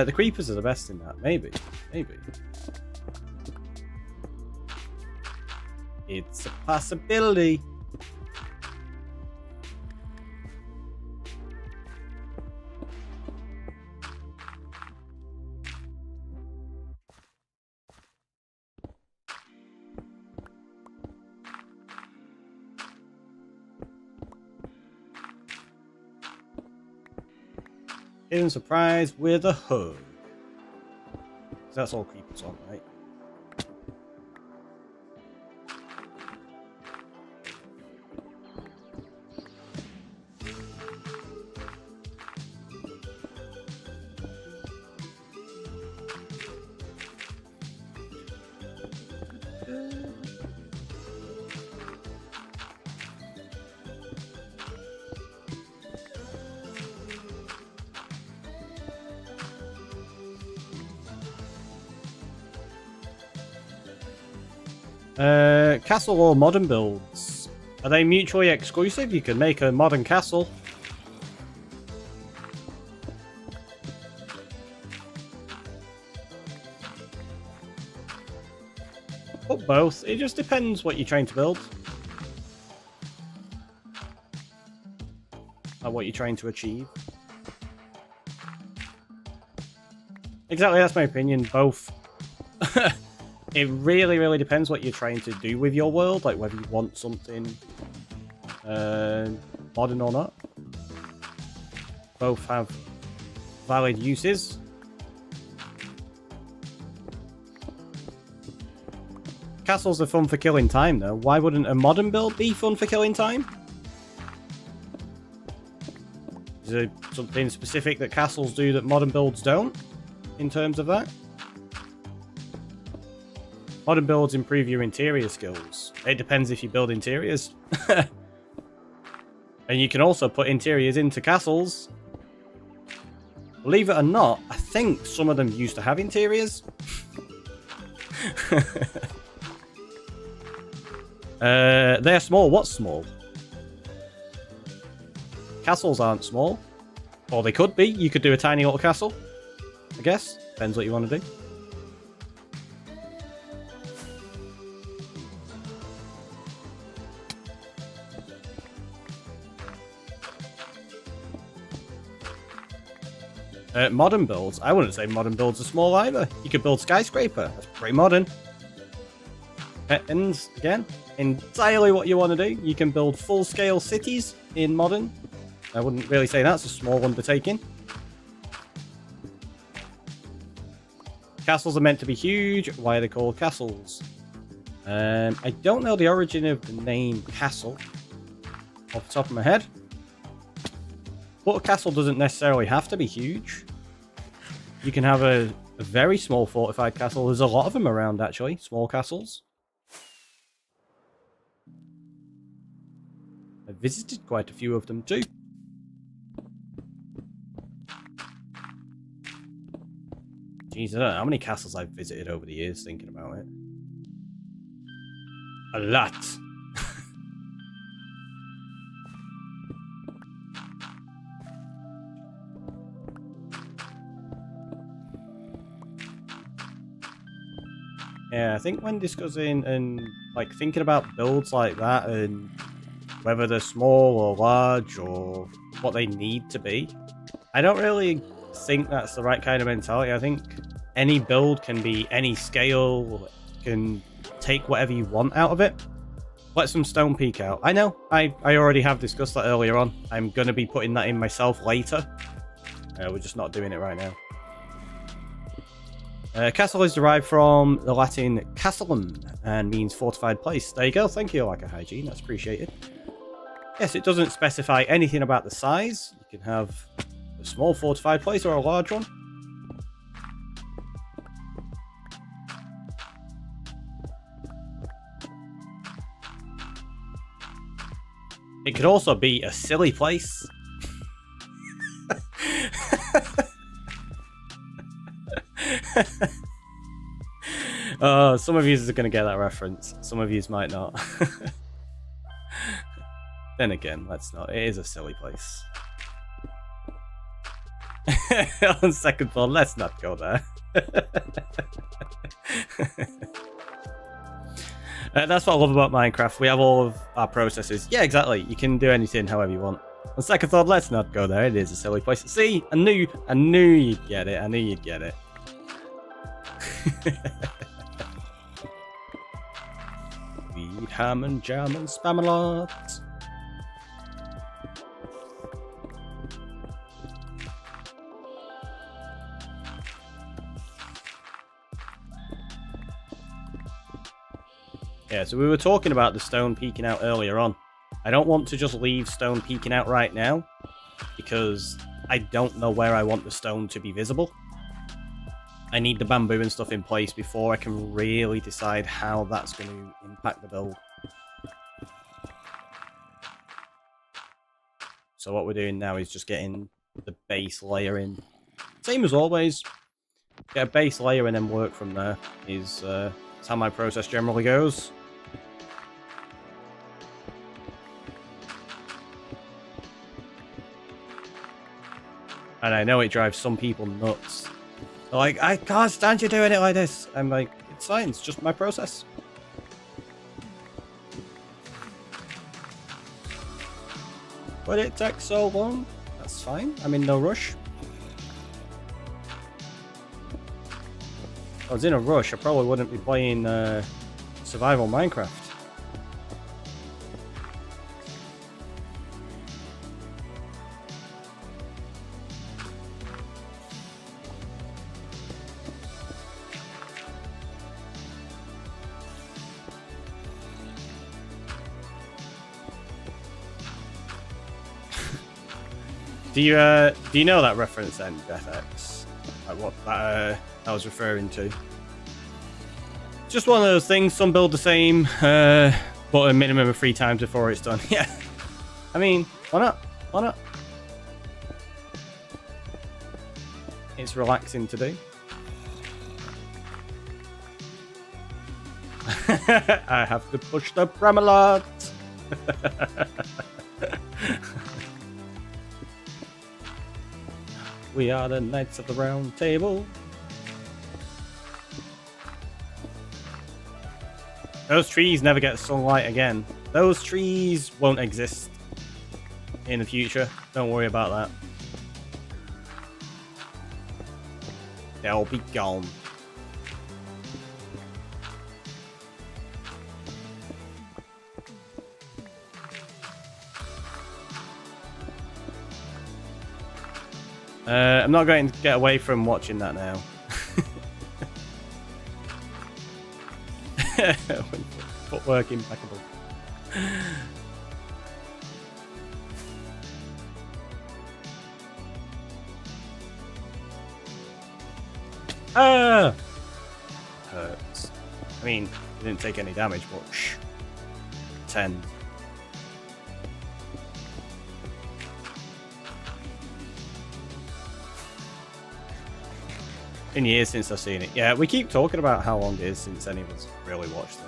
The creepers are the best in that. Maybe. It's a possibility. Hidden surprise with a hug. That's all creepers on, right? Castle or modern builds? Are they mutually exclusive? You can make a modern castle. Or both. It just depends what you're trying to build. Or what you're trying to achieve. Exactly, that's my opinion. Both. It really depends what you're trying to do with your world, like whether you want something modern or not. Both have valid uses. Castles are fun for killing time, though. Why wouldn't a modern build be fun for killing time? Is there something specific that castles do that modern builds don't, in terms of that? Modern builds improve your interior skills. It depends if you build interiors. And you can also put interiors into castles. Believe it or not, I think some of them used to have interiors. They're small. What's small? Castles aren't small. Or they could be. You could do a tiny little castle. I guess. Depends what you want to do. Modern builds. I wouldn't say modern builds are small either. You could build skyscraper. That's pretty modern. And again, entirely what you want to do. You can build full-scale cities in modern. I wouldn't really say that's a small undertaking. Castles are meant to be huge. Why are they called castles? I don't know the origin of the name castle off the top of my head. But a castle doesn't necessarily have to be huge. You can have a very small fortified castle. There's a lot of them around, actually. Small castles. I visited quite a few of them, too. Jeez, I don't know how many castles I've visited over the years thinking about it. A lot. Yeah, I think when discussing and like thinking about builds like that and whether they're small or large or what they need to be, I don't really think that's the right kind of mentality. I think any build can be any scale, can take whatever you want out of it. Let some stone peek out. I know, I already have discussed that earlier on. I'm going to be putting that in myself later. We're just not doing it right now. Castle is derived from the Latin castellum and means fortified place. There you go. Thank you, like a hygiene. That's appreciated. Yes, it doesn't specify anything about the size. You can have a small fortified place or a large one. It could also be a silly place. Some of you are going to get that reference. Some of you might not. Then again, let's not. It is a silly place. On second thought, let's not go there. That's what I love about Minecraft. We have all of our processes. Yeah, exactly. You can do anything however you want. On second thought, let's not go there. It is a silly place. See, I knew you'd get it. I knew you'd get it. Weed, ham and jam and spam a lot. Yeah, so we were talking about the stone peeking out earlier on. I don't want to just leave stone peeking out right now, because I don't know where I want the stone to be visible. I need the bamboo and stuff in place before I can really decide how that's going to impact the build. So what we're doing now is just getting the base layer in. Same as always. Get a base layer and then work from there is that's how my process generally goes. And I know it drives some people nuts. They're like, I can't stand you doing it like this. I'm like, it's fine, it's just my process. But it takes so long. That's fine, I'm in no rush. If I was in a rush, I probably wouldn't be playing survival Minecraft. Do you know that reference then, DeathX? Like what that I was referring to? Just one of those things. Some build the same, but a minimum of 3 times before it's done. Yeah. I mean, why not? Why not? It's relaxing to do. I have to push the pram a lot. We are the Knights of the Round Table. Those trees never get sunlight again. Those trees won't exist in the future. Don't worry about that. They'll be gone. I'm not going to get away from watching that now. Footwork impeccable. Ah! Hurts. I mean, he didn't take any damage, but shh. 10. Been years since I've seen it. Yeah, we keep talking about how long it is since any of us really watched it.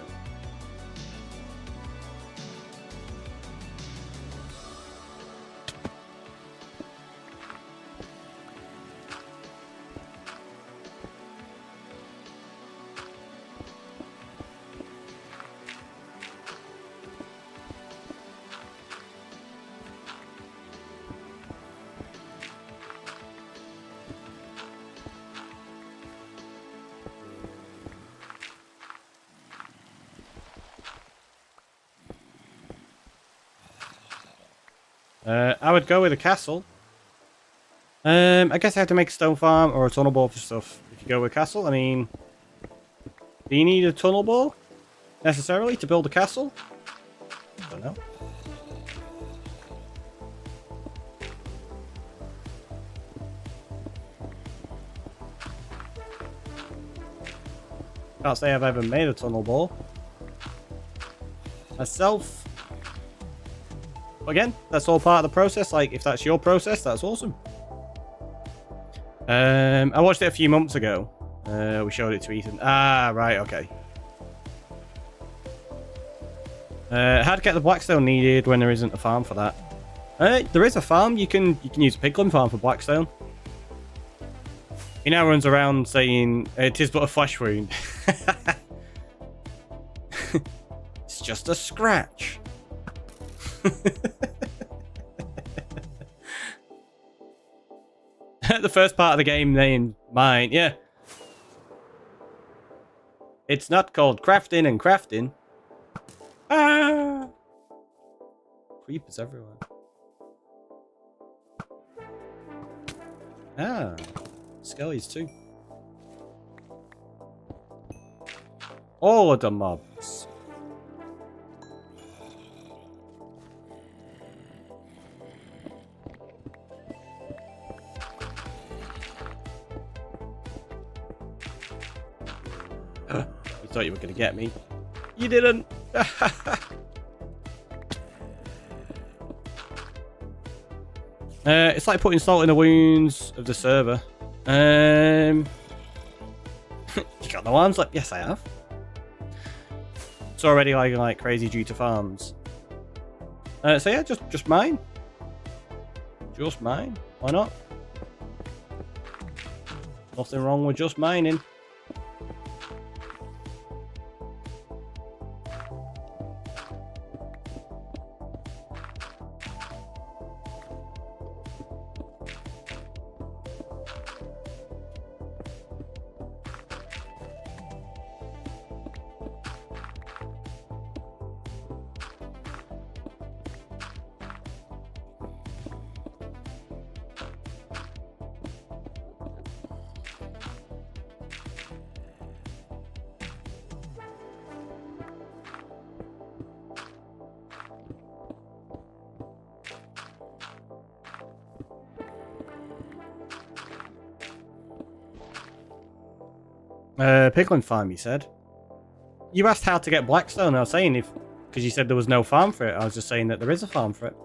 I would go with a castle. I guess I have to make a stone farm or a tunnel bore for stuff. If you go with a castle, I mean, do you need a tunnel bore necessarily to build a castle? I don't know. Can't say I've ever made a tunnel bore myself. Again, that's all part of the process. Like, if that's your process, that's awesome. I watched it a few months ago. We showed it to Ethan. Ah, right, okay. How to get the Blackstone needed when there isn't a farm for that? There is a farm. You can use a piglin farm for Blackstone. He now runs around saying, "It is but a flesh wound." It's just a scratch. The first part of the game named mine, yeah. It's not called crafting and crafting. Ah! Creepers everywhere. Ah, skellies too. All of the mobs. You thought you were going to get me. You didn't. It's like putting salt in the wounds of the server. You got no arms? Like, yes, I have. It's already like crazy due to farms. So yeah, just mine. Just mine. Why not? Nothing wrong with just mining. Piglin farm, you said? You asked how to get Blackstone. I was saying because you said there was no farm for it. I was just saying that there is a farm for it.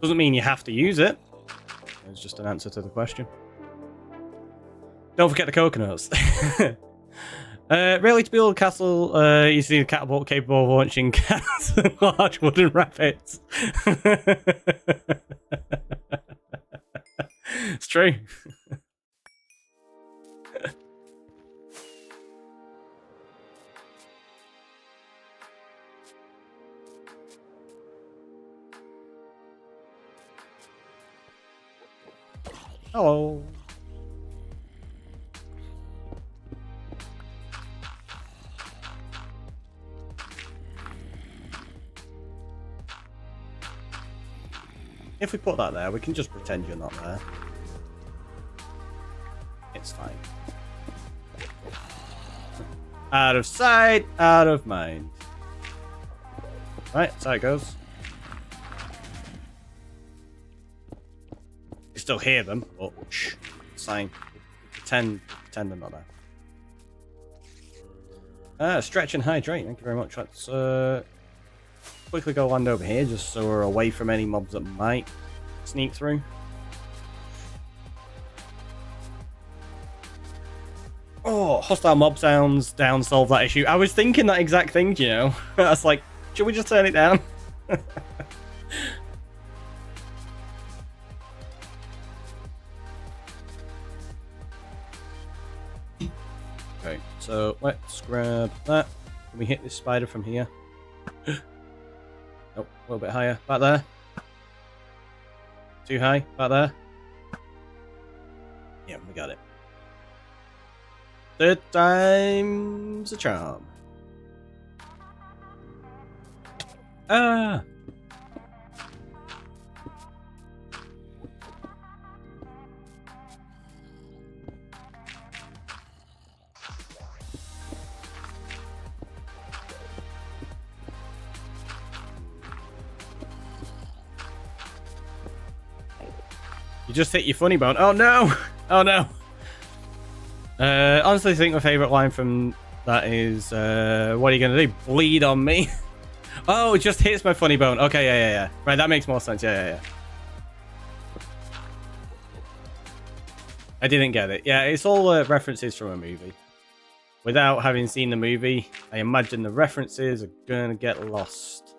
Doesn't mean you have to use it. It's just an answer to the question. Don't forget the coconuts. Really, to build a castle, you see a catapult capable of launching cats and large wooden rabbits. It's true. Hello. If we put that there, we can just pretend you're not there. It's fine. Out of sight, out of mind. Right, that's how it goes. You still hear them, but shh, it's fine. Pretend they're not there. Stretch and hydrate, thank you very much. Let's quickly go land over here, just so we're away from any mobs that might sneak through. Oh, hostile mob sounds down, solve that issue. I was thinking that exact thing, you know. I was like, should we just turn it down? Okay, so let's grab that. Can we hit this spider from here? Nope, a little bit higher. Back there. Too high. Back there. Yeah, we got it. Third time's a charm. Ah! You just hit your funny bone. Oh no! Oh no! Honestly, I think my favourite line from that is, what are you going to do? Bleed on me? Oh, it just hits my funny bone. Okay, yeah. Right, that makes more sense. Yeah. I didn't get it. Yeah, it's all references from a movie. Without having seen the movie, I imagine the references are going to get lost.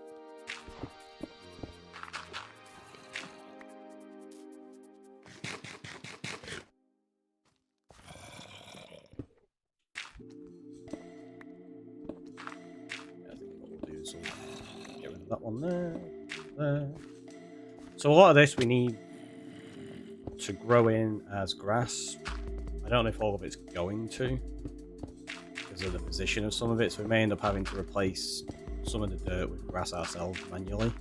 That one there. So a lot of this we need to grow in as grass. I don't know if all of it's going to, because of the position of some of it, so we may end up having to replace some of the dirt with grass ourselves manually.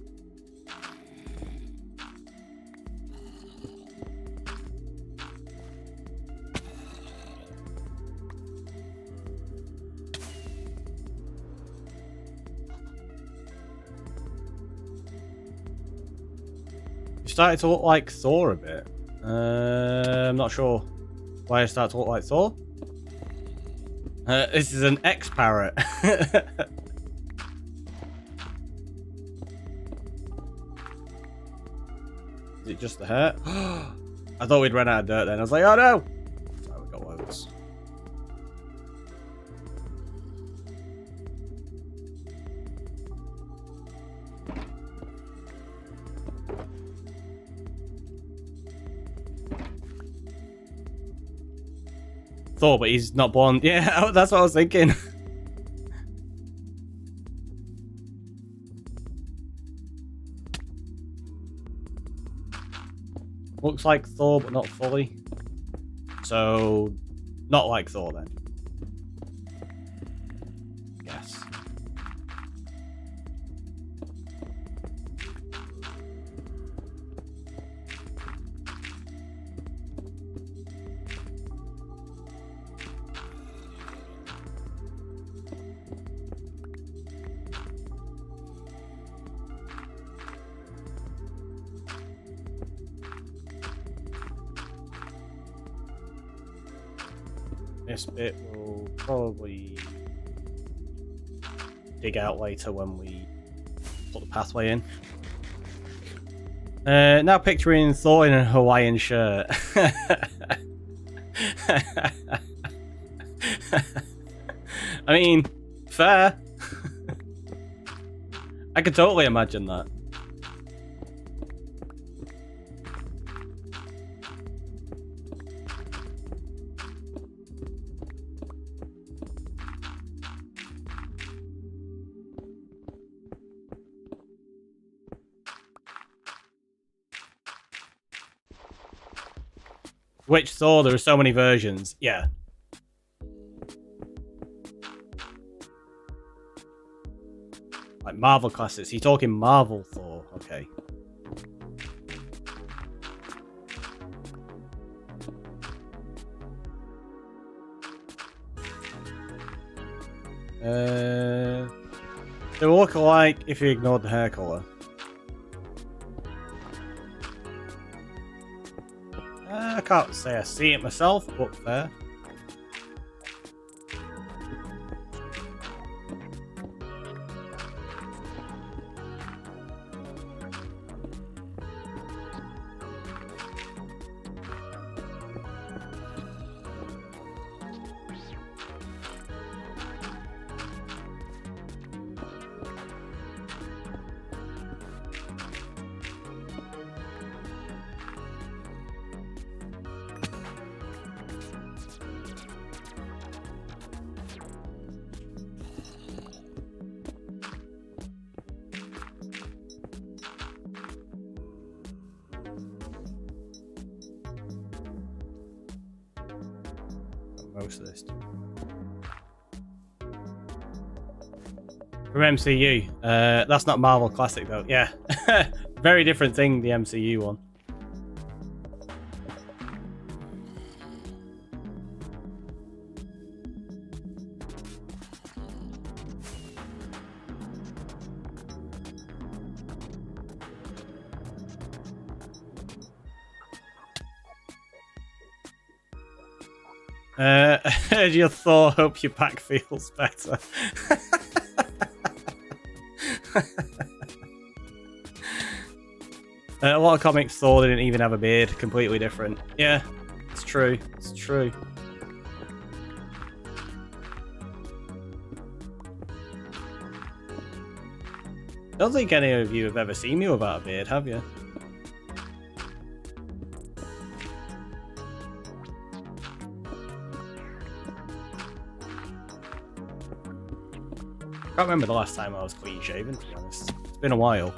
Started to look like Thor a bit. I'm not sure why I started to look like Thor. This is an X-Parrot. Is it just the hair? I thought we'd run out of dirt then. I was like, oh no! Sorry, we got loads. Thor, but he's not born. Yeah, that's what I was thinking. Looks like Thor, but not fully. So, not like Thor then. Yes. This bit will probably dig out later when we put the pathway in. Now picturing Thor in a Hawaiian shirt. I mean, fair. I could totally imagine that. Which Thor? There are so many versions. Yeah. Like Marvel classics. You're talking Marvel Thor. Okay. They look alike if you ignored the hair colour. I can't say I see it myself, but fair. Most of this. From MCU. That's not Marvel Classic though. Yeah. Very different thing, the MCU one. I heard your Thor, hope your back feels better. A lot of comics, Thor didn't even have a beard, completely different. Yeah, it's true, it's true. I don't think any of you have ever seen me without a beard, have you? I can't remember the last time I was clean shaven, to be honest. It's been a while.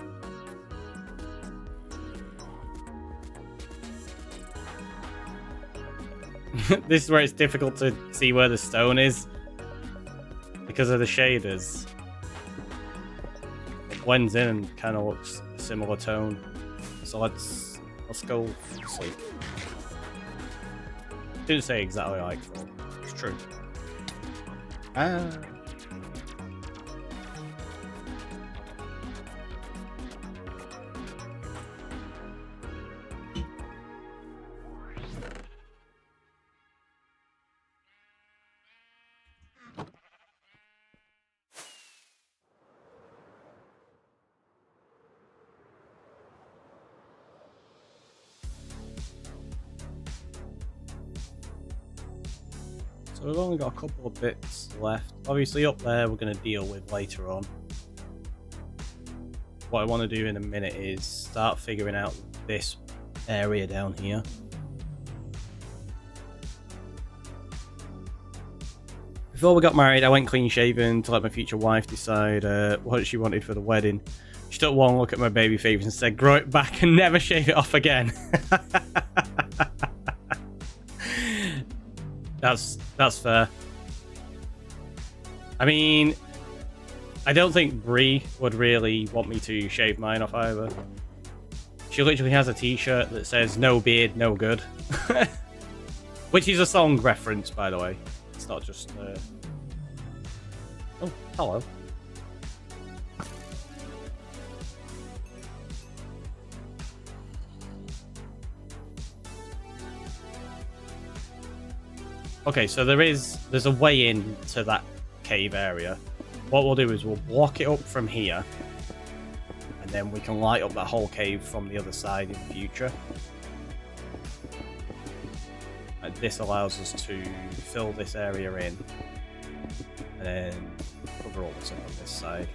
This is where it's difficult to see where the stone is because of the shaders. It blends in and kind of looks a similar tone. So let's go sleep. Didn't say exactly like Thor. It's true. So we've only got a couple of bits left. Obviously up there we're going to deal with later on. What I want to do in a minute is start figuring out this area down here. Before we got married, I went clean shaven to let my future wife decide what she wanted for the wedding. She took one look at my baby face and said, "Grow it back and never shave it off again." That's fair. I mean, I don't think Brie would really want me to shave mine off either. She literally has a t-shirt that says "No beard, no good." Which is a song reference, by the way. It's not just... Oh, hello. Okay, so there's a way in to that cave area. What we'll do is we'll block it up from here, and then we can light up that whole cave from the other side in the future. And this allows us to fill this area in, and then cover all this up on this side.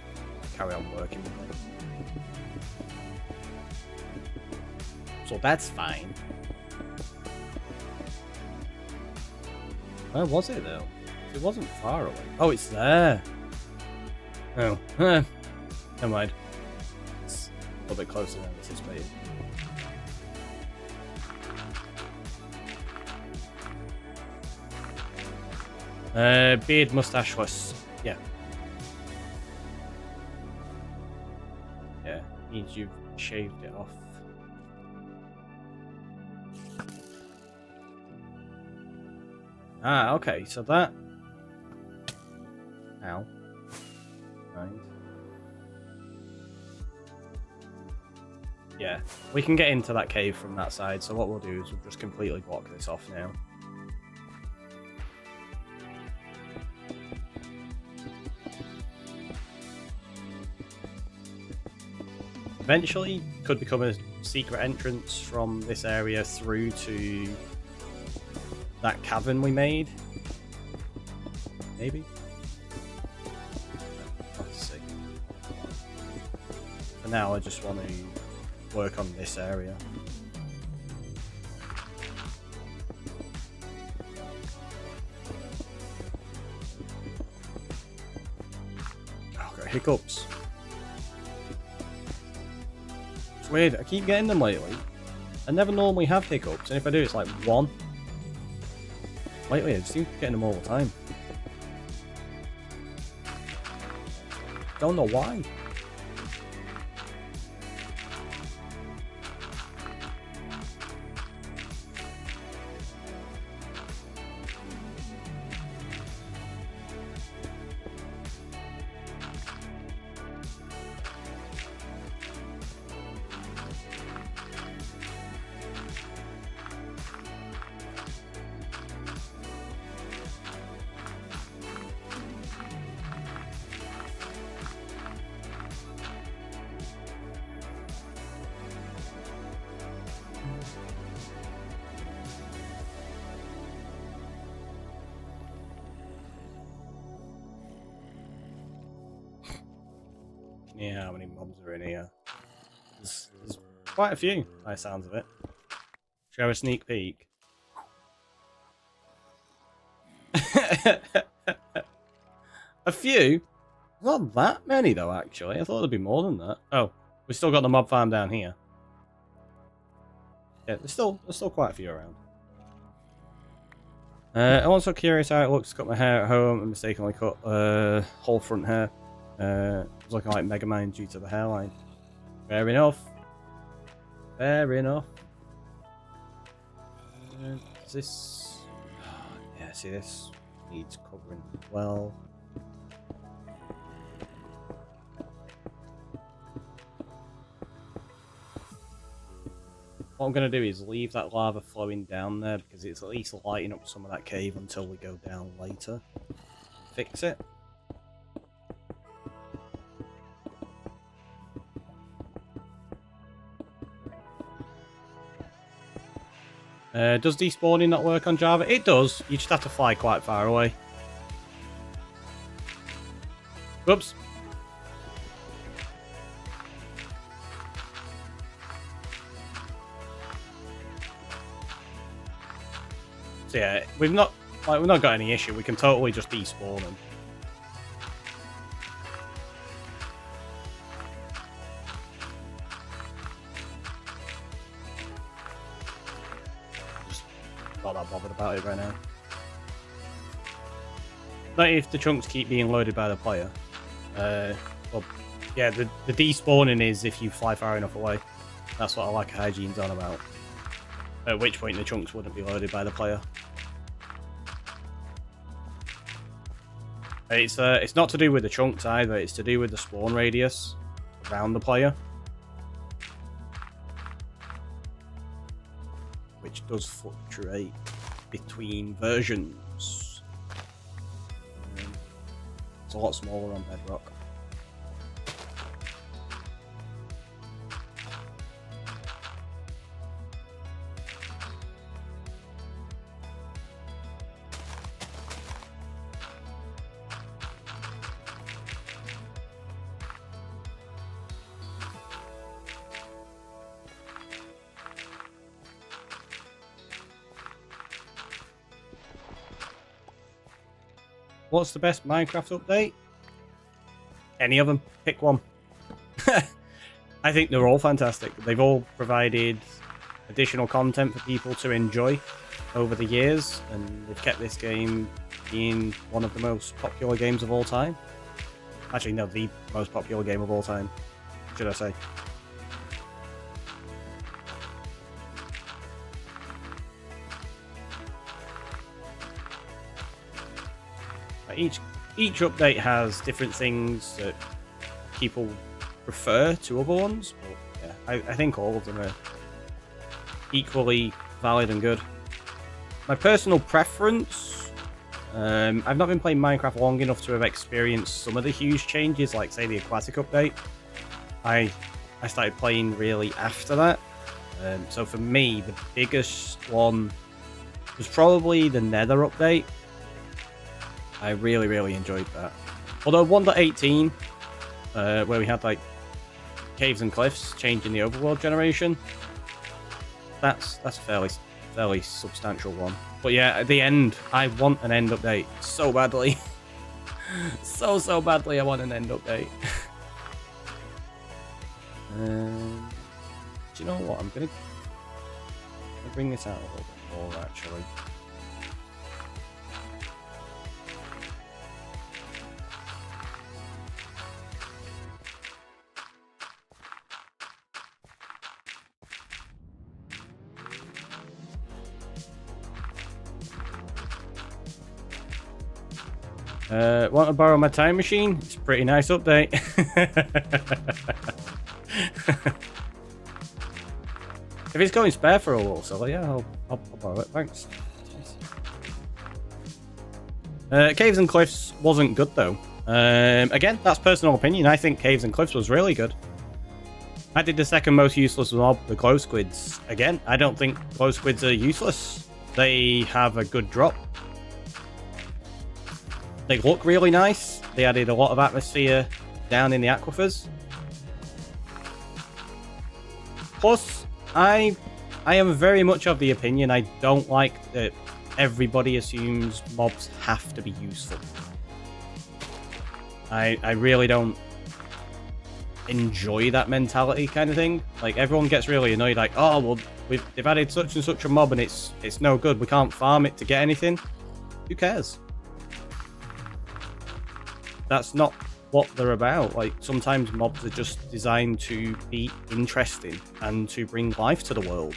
Carry on working with it. So that's fine. Where was it though? It wasn't far away. Oh, it's there. Oh, never mind. It's a little bit closer than anticipated. Beard mustacheless. Yeah. Yeah, means you've shaved it off. Ah, okay, so that... Ow. Yeah, we can get into that cave from that side, so what we'll do is we'll just completely block this off now. Eventually, could become a secret entrance from this area through to that cavern we made. Maybe? Let's see. For now, I just want to work on this area. Oh, got hiccups. It's weird, I keep getting them lately. I never normally have hiccups, and if I do, it's like one. Lately, I just seem to be getting them all the time. Don't know why. Yeah, how many mobs are in here? There's quite a few, by the sounds of it. Should I have a sneak peek? A few? Not that many, though, actually. I thought there'd be more than that. Oh, we've still got the mob farm down here. Yeah, there's still quite a few around. I'm also curious how it looks to cut my hair at home and mistakenly cut whole front hair. It's looking like Megamind due to the hairline. Fair enough. Fair enough. Is this... yeah, see this? Needs covering well. What I'm going to do is leave that lava flowing down there because it's at least lighting up some of that cave until we go down later. Fix it. Does despawning not work on Java? It does. You just have to fly quite far away. Whoops. So yeah, we've not got any issue. We can totally just despawn them. Not that bothered about it right now. Not if the chunks keep being loaded by the player. Well, yeah, the despawning is if you fly far enough away. That's what I like hygiene's on about. At which point the chunks wouldn't be loaded by the player. It's not to do with the chunks either. It's to do with the spawn radius around the player, which does fluctuate between versions. It's a lot smaller on Bedrock. What's the best Minecraft update? Any of them. Pick one. I think they're all fantastic. They've all provided additional content for people to enjoy over the years, and they've kept this game being one of the most popular games of all time. Actually, no, the most popular game of all time, should I say. Each update has different things that people prefer to other ones, but yeah, I think all of them are equally valid and good. My personal preference, I've not been playing Minecraft long enough to have experienced some of the huge changes, like say the aquatic update. I started playing really after that. So for me, the biggest one was probably the Nether update. I really, really enjoyed that. Although 1.18, where we had like caves and cliffs changing the overworld generation, that's a fairly substantial one. But yeah, at the end, I want an end update so badly. so badly I want an end update. Do you know what? I'm gonna bring this out a little bit more actually. Want to borrow my time machine? It's a pretty nice update. If it's going spare for a while, so yeah, I'll borrow it. Thanks. Caves and Cliffs wasn't good though. Again, that's personal opinion. I think Caves and Cliffs was really good. I did the second most useless mob, the glow squids. Again, I don't think glow squids are useless. They have a good drop. They look really nice. They added a lot of atmosphere down in the aquifers. Plus, I am very much of the opinion I don't like that everybody assumes mobs have to be useful. I really don't enjoy that mentality kind of thing. Like, everyone gets really annoyed, like, oh, well, they've added such and such a mob and it's no good. We can't farm it to get anything. Who cares? That's not what they're about. Like, sometimes mobs are just designed to be interesting and to bring life to the world.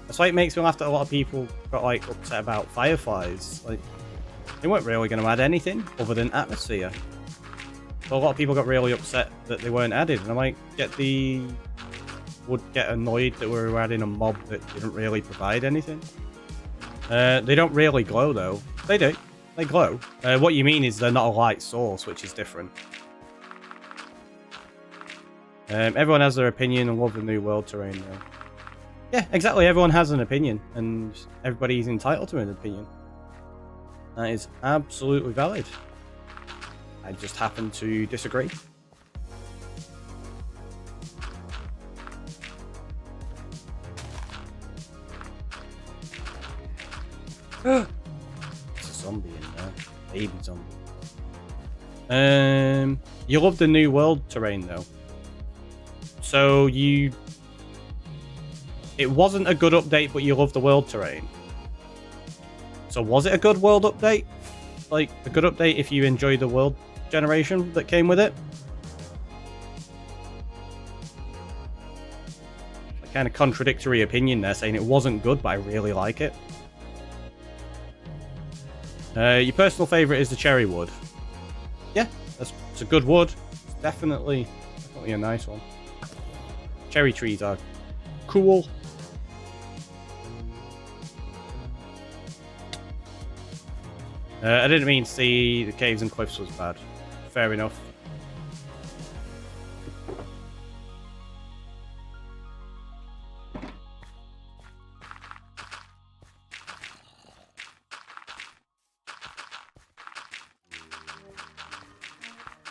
That's why it makes me laugh that a lot of people got like upset about fireflies. Like, they weren't really going to add anything other than atmosphere. So a lot of people got really upset that they weren't added, and I might would get annoyed that we were adding a mob that didn't really provide anything. They don't really glow though. They do. They glow. What you mean is they're not a light source, which is different. Everyone has their opinion and love the new world terrain though. Yeah, exactly. Everyone has an opinion, and everybody's entitled to an opinion. That is absolutely valid. I just happen to disagree. There's a zombie in there. Baby zombie. You love the new world terrain though. So it wasn't a good update, but you love the world terrain. So was it a good world update? Like, a good update if you enjoy the world generation that came with it? A kind of contradictory opinion there, saying it wasn't good, but I really like it. Your personal favourite is the cherry wood. Yeah, it's a good wood. It's definitely a nice one. Cherry trees are cool. I didn't mean to say the caves and cliffs was bad. Fair enough.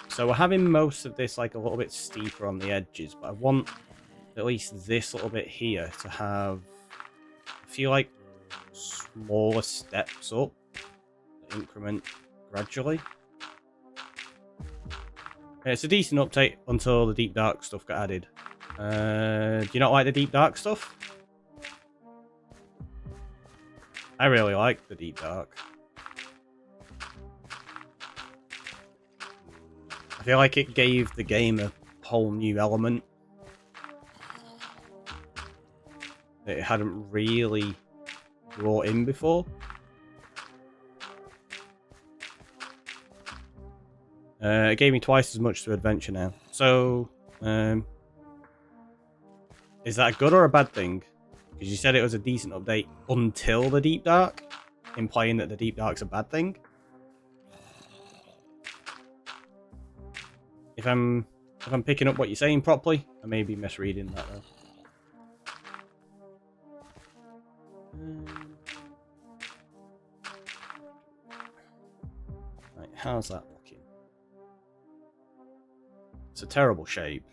So we're having most of this like a little bit steeper on the edges, but I want at least this little bit here to have, I feel like, smaller steps up that increment gradually. It's a decent update until the deep dark stuff got added. Do you not like the deep dark stuff? I really like the deep dark. I feel like it gave the game a whole new element that it hadn't really brought in before. It gave me twice as much to adventure now. So, is that a good or a bad thing? Because you said it was a decent update until the Deep Dark, implying that the Deep Dark's a bad thing. If I'm picking up what you're saying properly, I may be misreading that though. Right, how's that looking? It's a terrible shape.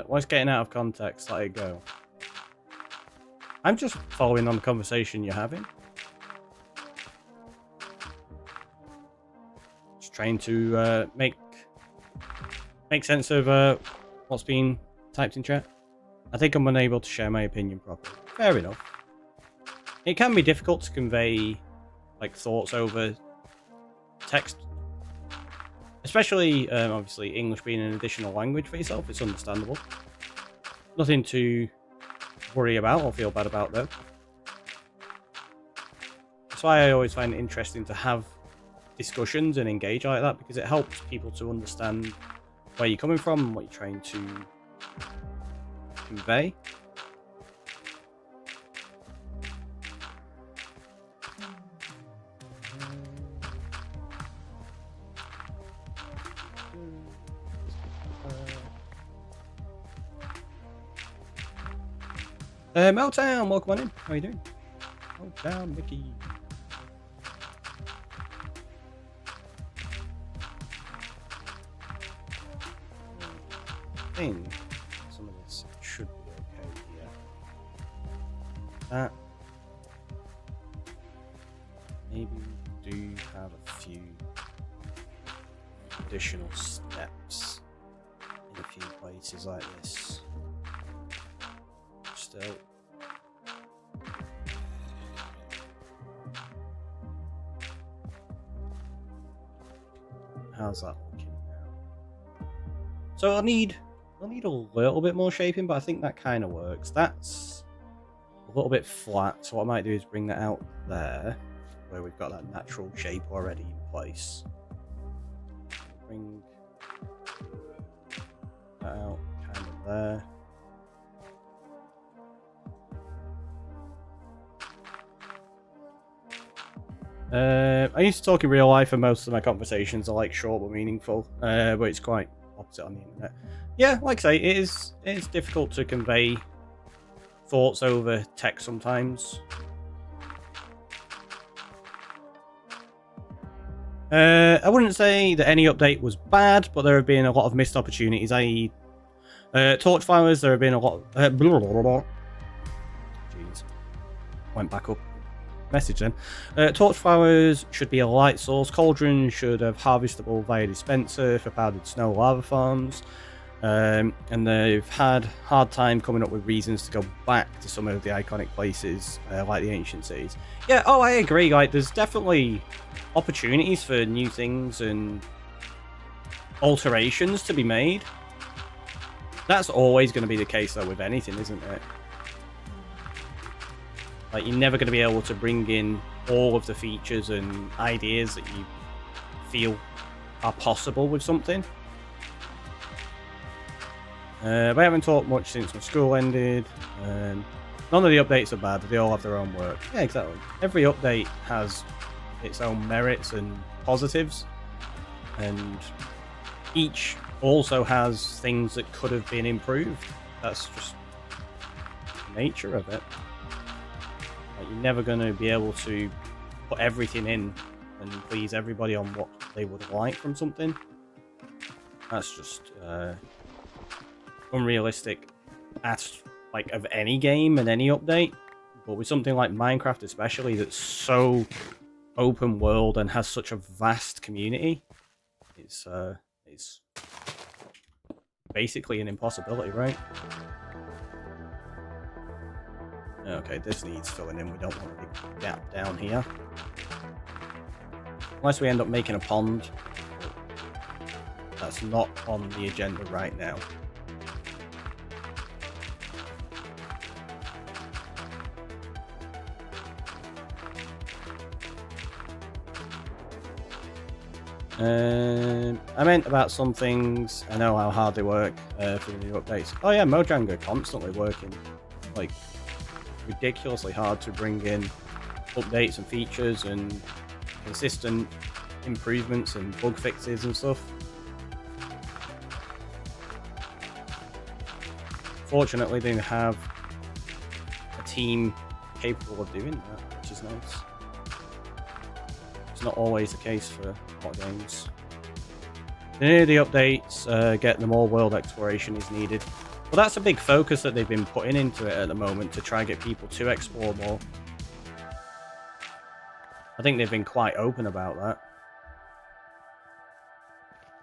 What's getting out of context? Let it go. I'm just following on the conversation you're having. Just trying to make sense of what's being typed in chat. I think I'm unable to share my opinion properly. Fair enough. It can be difficult to convey like thoughts over text. Especially, obviously, English being an additional language for yourself, it's understandable. Nothing to worry about or feel bad about, though. That's why I always find it interesting to have discussions and engage like that, because it helps people to understand where you're coming from and what you're trying to convey. Meltdown, welcome on in. How are you doing? Meltdown, Mickey. I think some of this should be okay here. That. Maybe we do have a few additional steps in a few places like this. Still. How's that looking now? So I'll need a little bit more shaping, but I think that kind of works. That's a little bit flat, so what I might do is bring that out there, where we've got that natural shape already in place. Bring that out kind of there. I used to talk in real life, and most of my conversations are like short but meaningful, but it's quite opposite on the internet. Yeah, like I say, it's difficult to convey thoughts over text sometimes. I wouldn't say that any update was bad, but there have been a lot of missed opportunities, i.e. torch flowers, there have been a lot of... Jeez. Went back up. Message then. Torch flowers should be a light source. Cauldron should have harvestable via dispenser for powdered snow lava farms. And they've had hard time coming up with reasons to go back to some of the iconic places like the ancient cities. Yeah, oh, I agree. Like, there's definitely opportunities for new things and alterations to be made. That's always going to be the case though with anything, isn't it? Like, you're never going to be able to bring in all of the features and ideas that you feel are possible with something. But I haven't talked much since my school ended. None of the updates are bad. They all have their own work. Yeah, exactly. Every update has its own merits and positives. And each also has things that could have been improved. That's just the nature of it. Like, you're never going to be able to put everything in and please everybody on what they would like from something. That's just unrealistic of any game and any update. But with something like Minecraft especially, that's so open world and has such a vast community, it's basically an impossibility, right? Okay, this needs filling in. We don't want a big gap down here. Unless we end up making a pond. that's not on the agenda right now. I meant about some things. I know how hard they work for the new updates. Oh yeah, Mojang are constantly working like ridiculously hard to bring in updates and features and consistent improvements and bug fixes and stuff. Fortunately, they have a team capable of doing that, which is nice. It's not always the case for a lot of games. The updates, getting more world exploration is needed. Well, that's a big focus that they've been putting into it at the moment to try and get people to explore more. I think they've been quite open about that.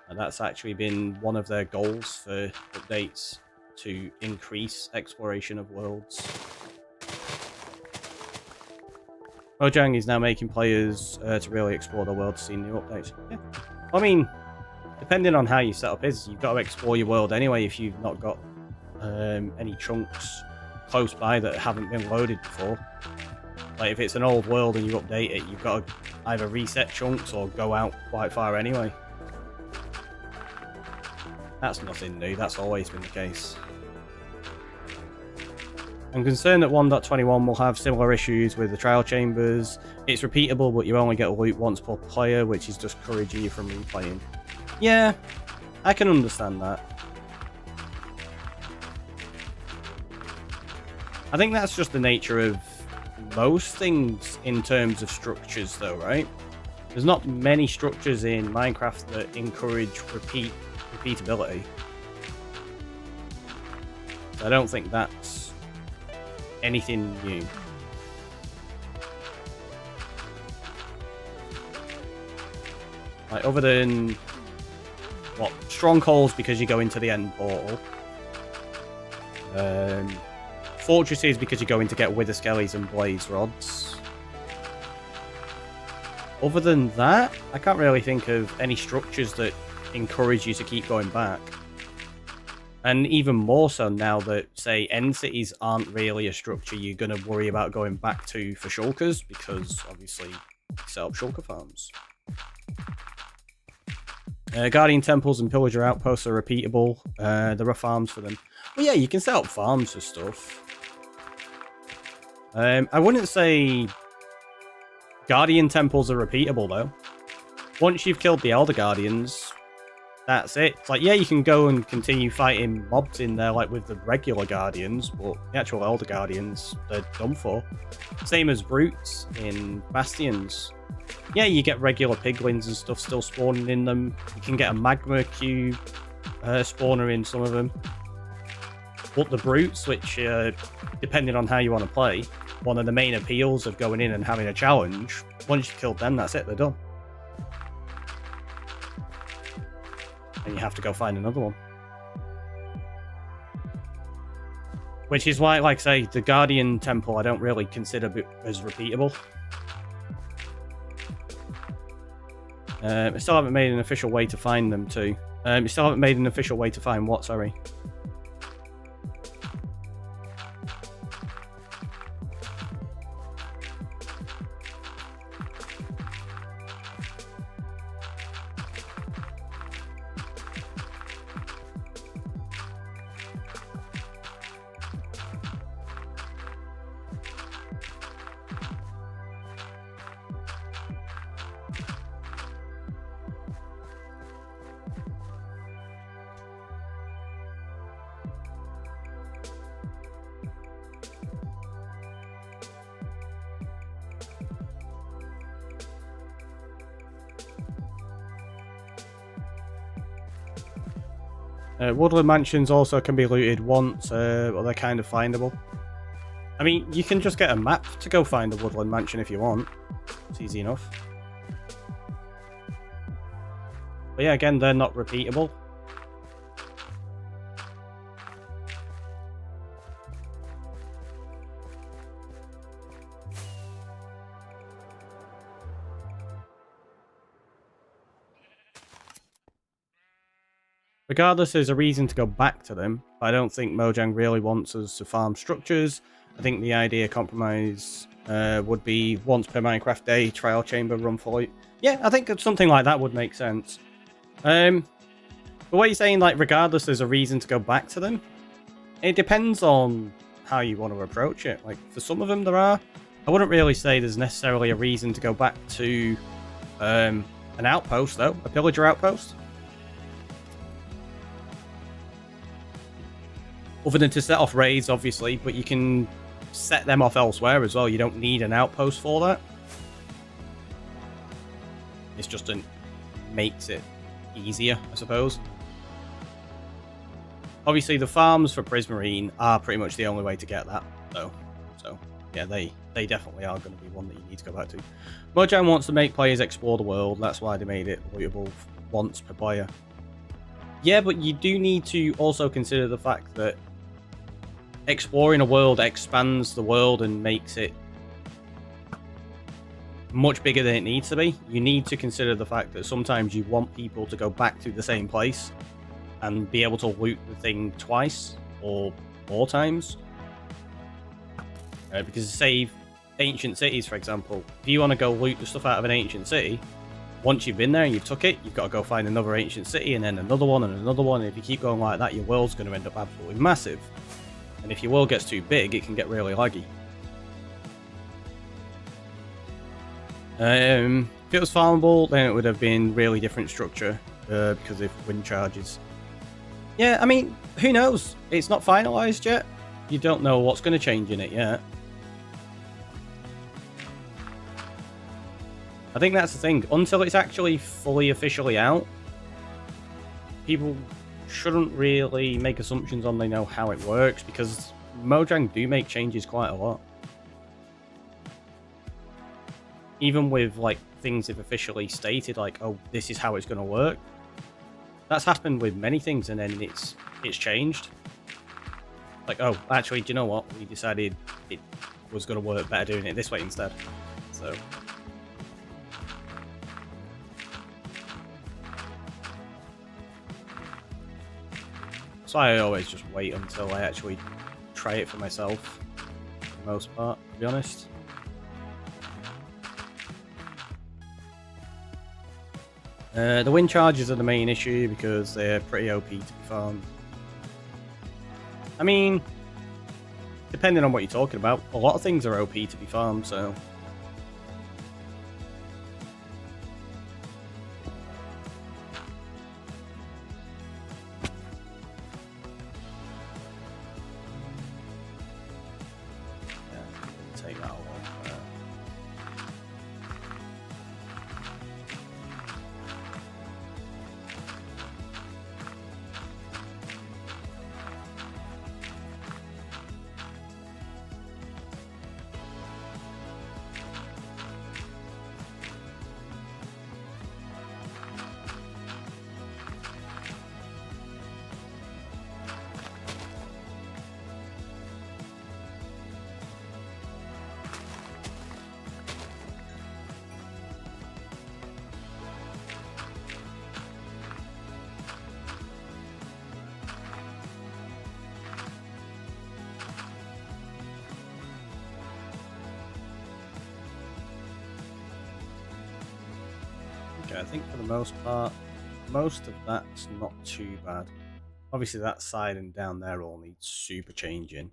And that's actually been one of their goals for updates, to increase exploration of worlds. Mojang is now making players to really explore the world to see new updates. Yeah. I mean, depending on how your setup is, you've got to explore your world anyway if you've not got any chunks close by that haven't been loaded before. Like if it's an old world and you update it, you've got to either reset chunks or go out quite far anyway. That's nothing new, that's always been the case. I'm concerned that 1.21 will have similar issues with the trial chambers. It's repeatable, but you only get loot once per player, which is discouraging you from replaying. Yeah, I can understand that. I think that's just the nature of most things in terms of structures, though, right? There's not many structures in Minecraft that encourage repeatability. So I don't think that's anything new. Like, other than what, strongholds because you go into the end portal. Fortresses because you're going to get wither skellies and blaze rods. Other than that, I can't really think of any structures that encourage you to keep going back. And even more so now that, say, end cities aren't really a structure you're going to worry about going back to for shulkers, because obviously you set up shulker farms. Guardian temples and pillager outposts are repeatable. There are farms for them. Well, yeah, you can set up farms for stuff. I wouldn't say Guardian temples are repeatable, though. Once you've killed the Elder Guardians, that's it. It's like, yeah, you can go and continue fighting mobs in there, like with the regular Guardians, but the actual Elder Guardians, they're done for. Same as Brutes in Bastions. Yeah, you get regular piglins and stuff still spawning in them. You can get a magma cube spawner in some of them. But the Brutes, which, depending on how you want to play, one of the main appeals of going in and having a challenge, once you've killed them, that's it, they're done. And you have to go find another one. Which is why, like I say, the Guardian Temple I don't really consider as repeatable. I still haven't made an official way to find them too. You still haven't made an official way to find what, sorry? Woodland mansions also can be looted once, but they're kind of findable. I mean, you can just get a map to go find a woodland mansion if you want. It's easy enough. But yeah, again, they're not repeatable. Regardless, there's a reason to go back to them, but I don't think Mojang really wants us to farm structures. I think the idea compromise would be once per Minecraft day, trial chamber run fully. Yeah, I think something like that would make sense. But what you're saying, like, regardless, there's a reason to go back to them. It depends on how you want to approach it. Like, for some of them, there are. I wouldn't really say there's necessarily a reason to go back to an outpost, though. A pillager outpost. Other than to set off raids, obviously, but you can set them off elsewhere as well. You don't need an outpost for that. It's just makes it easier, I suppose. Obviously, the farms for Prismarine are pretty much the only way to get that, though. So, yeah, they definitely are going to be one that you need to go back to. Mojang wants to make players explore the world. That's why they made it lootable once per player. Yeah, but you do need to also consider the fact that exploring a world expands the world and makes it much bigger than it needs to be. You need to consider the fact that sometimes you want people to go back to the same place and be able to loot the thing twice or more times. Because say ancient cities, for example, if you want to go loot the stuff out of an ancient city, once you've been there and you've took it, you've got to go find another ancient city and then another one and another one. And if you keep going like that, your world's going to end up absolutely massive. And if your world gets too big, it can get really laggy. If it was farmable, then it would have been really different structure because of wind charges. Yeah, I mean, who knows? It's not finalized yet. You don't know what's going to change in it yet. I think that's the thing. Until it's actually fully officially out, people shouldn't really make assumptions on they know how it works, because Mojang do make changes quite a lot. Even with like things they've officially stated, like, oh, this is how it's going to work. That's happened with many things, and then it's changed. Like, oh, actually, do you know what? We decided it was going to work better doing it this way instead. So. So I always just wait until I actually try it for myself, for the most part, to be honest. The wind charges are the main issue because they're pretty OP to be farmed. I mean, depending on what you're talking about, a lot of things are OP to be farmed, so... I think for the most part, most of that's not too bad. Obviously that side and down there all need super changing.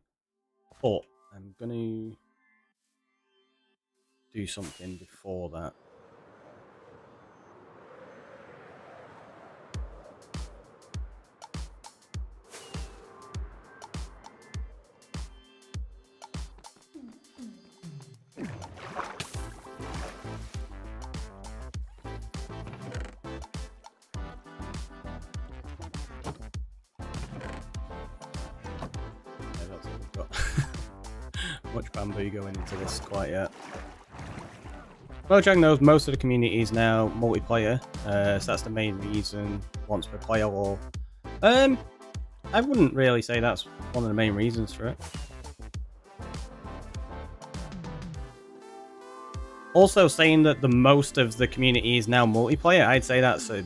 But I'm going to do something before that. Much bamboo going into this quite yet. Mojang knows most of the community is now multiplayer, so that's the main reason once per player or... I wouldn't really say that's one of the main reasons for it. Also, saying that the most of the community is now multiplayer, I'd say that's a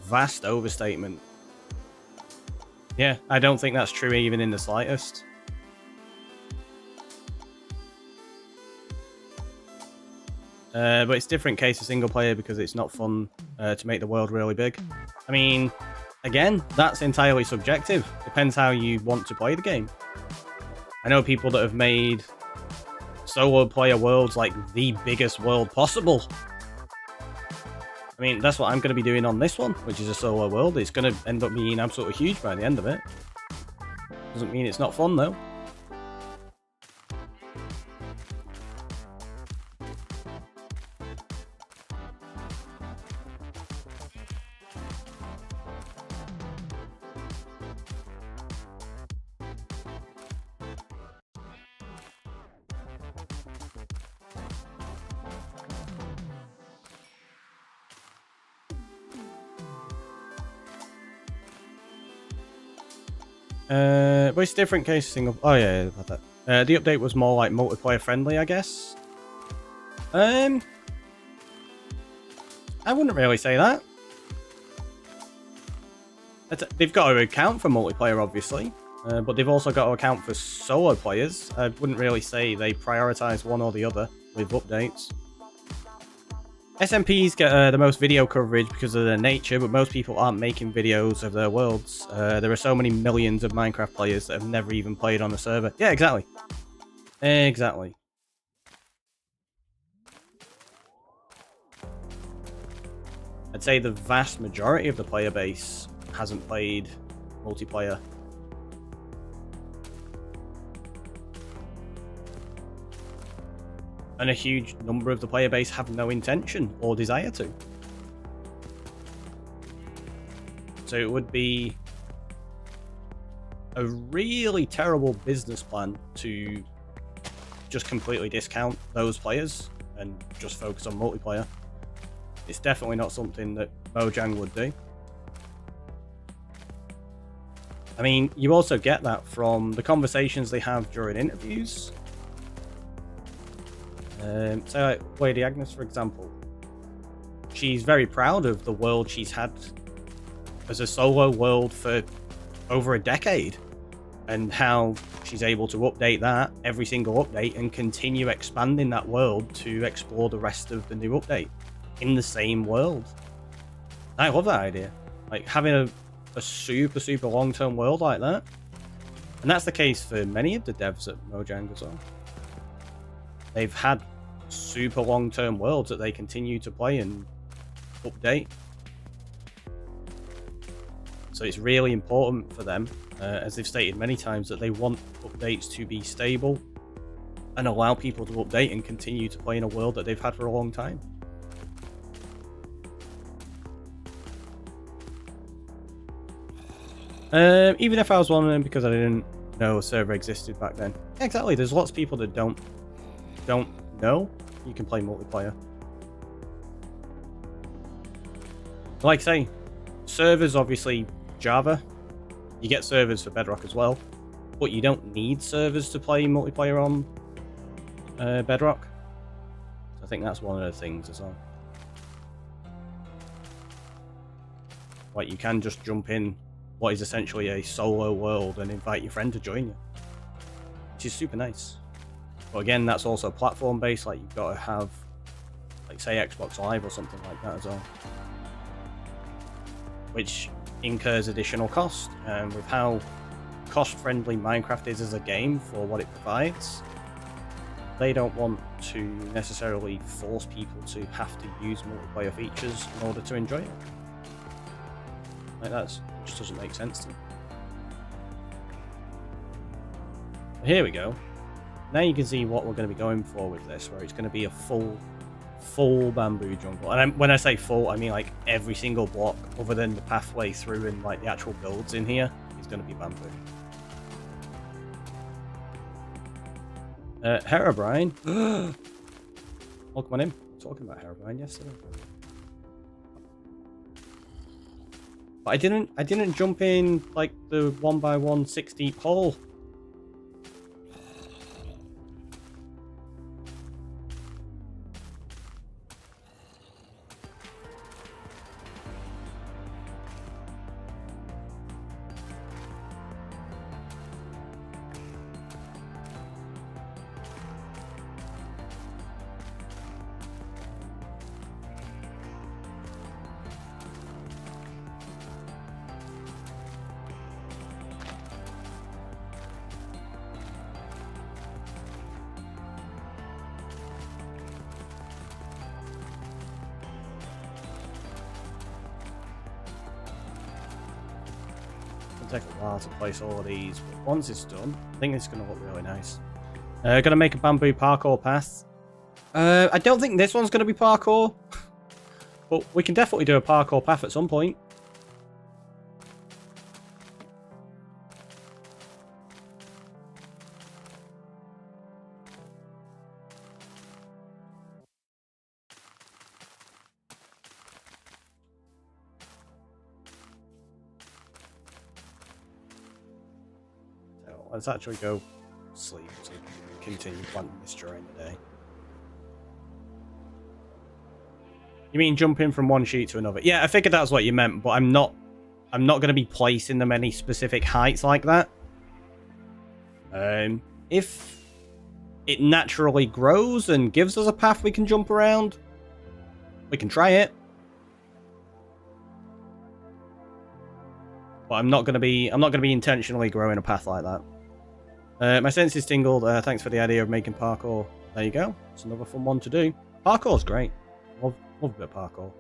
vast overstatement. Yeah, I don't think that's true even in the slightest. But it's different case of single player because it's not fun to make the world really big. I mean, again, that's entirely subjective. Depends how you want to play the game. I know people that have made solo player worlds like the biggest world possible. I mean, that's what I'm going to be doing on this one, which is a solo world. It's going to end up being absolutely huge by the end of it. Doesn't mean it's not fun, though. But it's a different case single. Oh yeah, about that. The update was more like multiplayer friendly, I guess. I wouldn't really say that. They've got to account for multiplayer, obviously, but they've also got to account for solo players. I wouldn't really say they prioritize one or the other with updates. SMPs get the most video coverage because of their nature, but most people aren't making videos of their worlds. There are so many millions of Minecraft players that have never even played on a server. Yeah, exactly. Exactly. I'd say the vast majority of the player base hasn't played multiplayer. And a huge number of the player base have no intention or desire to. So it would be a really terrible business plan to just completely discount those players and just focus on multiplayer. It's definitely not something that Mojang would do. I mean, you also get that from the conversations they have during interviews. So like Lady Agnes, for example, she's very proud of the world she's had as a solo world for over a decade, and how she's able to update that every single update and continue expanding that world to explore the rest of the new update in the same world. I love that idea, like having a super long-term world like that. And that's the case for many of the devs at Mojang as well. They've had super long-term worlds that they continue to play and update. So it's really important for them, as they've stated many times, that they want updates to be stable and allow people to update and continue to play in a world that they've had for a long time. Even if I was one of them because I didn't know a server existed back then. Exactly, there's lots of people that don't know you can play multiplayer. Like I say, servers, obviously Java, you get servers for Bedrock as well, but you don't need servers to play multiplayer on Bedrock. So I think that's one of the things as well. Like, you can just jump in what is essentially a solo world and invite your friend to join you, which is super nice. But again, that's also platform based, like you've got to have, like, say Xbox Live or something like that as well, which incurs additional cost. And with how cost friendly Minecraft is as a game for what it provides, they don't want to necessarily force people to have to use multiplayer features in order to enjoy it. Like, that just doesn't make sense to me. But here we go. Now you can see what we're going to be going for with this, where it's going to be a full bamboo jungle. And when I say full, I mean like every single block other than the pathway through and like the actual builds in here is going to be bamboo. Herobrine. Welcome on in. Talking about Herobrine yesterday. But I didn't jump in like the 1x1 6 deep hole. going to take a while to place all of these, but once it's done, I think it's going to look really nice. Going to make a bamboo parkour path. I don't think this one's going to be parkour, but we can definitely do a parkour path at some point. So let's actually go sleep so we can continue planting this during the day. You mean jumping from one sheet to another? Yeah, I figured that's what you meant, but I'm not going to be placing them any specific heights like that. If it naturally grows and gives us a path we can jump around, we can try it. But I'm not going to be intentionally growing a path like that. My senses tingled. Thanks for the idea of making parkour. There you go. It's another fun one to do. Parkour's great. Love a bit of parkour.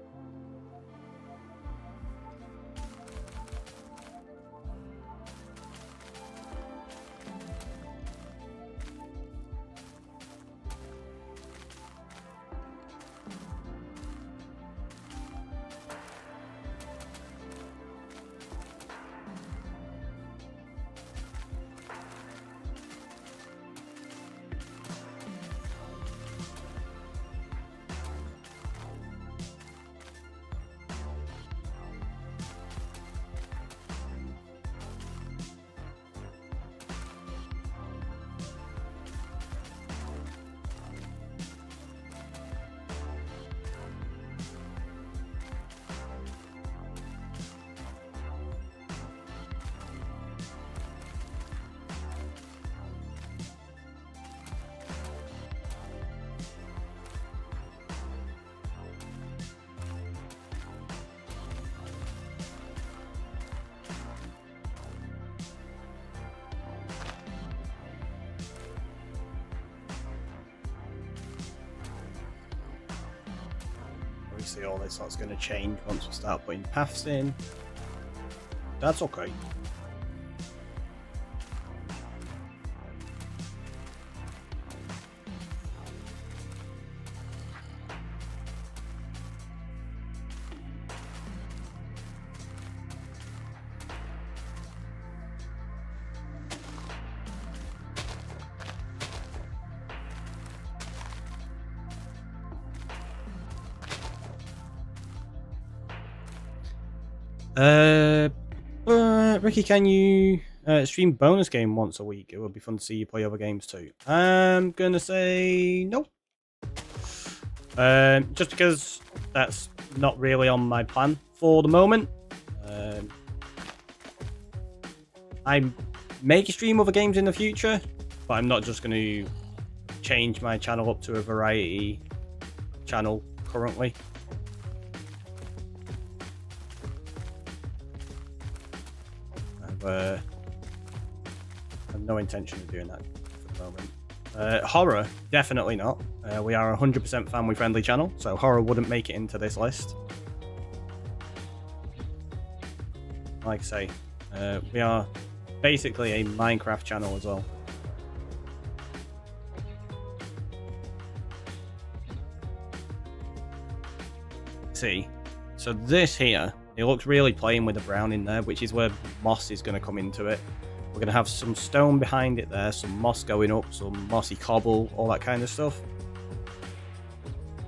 Obviously all this lot's going to change once we start putting paths in. That's okay. Ricky, can you stream bonus game once a week? It would be fun to see you play other games too. I'm gonna say no. Just because that's not really on my plan for the moment. I may stream other games in the future, but I'm not just going to change my channel up to a variety channel currently. I have no intention of doing that for the moment. Horror, definitely not. We are a 100% family-friendly channel, so horror wouldn't make it into this list. Like I say, we are basically a Minecraft channel as well. See, so this here, it looks really plain with the brown in there, which is where moss is going to come into it. We're going to have some stone behind it there, some moss going up, some mossy cobble, all that kind of stuff.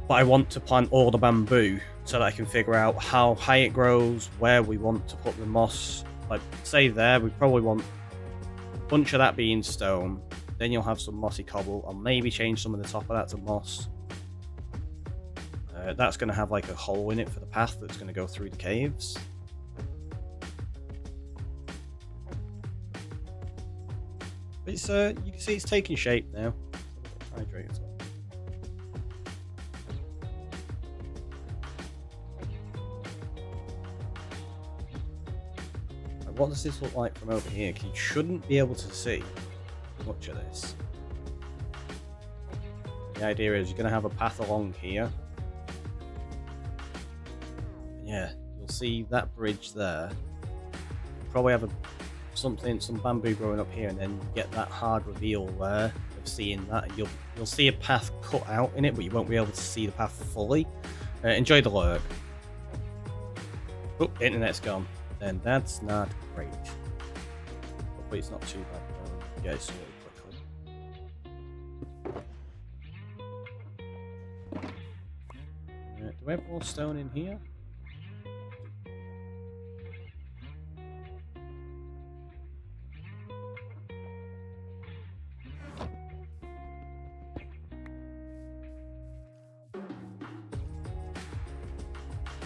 But I want to plant all the bamboo so that I can figure out how high it grows, where we want to put the moss. Like, say there, we probably want a bunch of that being stone. Then you'll have some mossy cobble. I'll maybe change some of the top of that to moss. That's going to have like a hole in it for the path that's going to go through the caves. But it's, you can see it's taking shape now. Hydrate as well. What does this look like from over here? Because you shouldn't be able to see much of this. The idea is you're going to have a path along here. Yeah, you'll see that bridge there. You'll probably have a some bamboo growing up here, and then get that hard reveal there of seeing that, and you'll see a path cut out in it, but you won't be able to see the path fully. Enjoy the lurk. Oh, internet's gone. Then that's not great. Hopefully it's not too bad. Get it sorted quickly. Do we have more stone in here?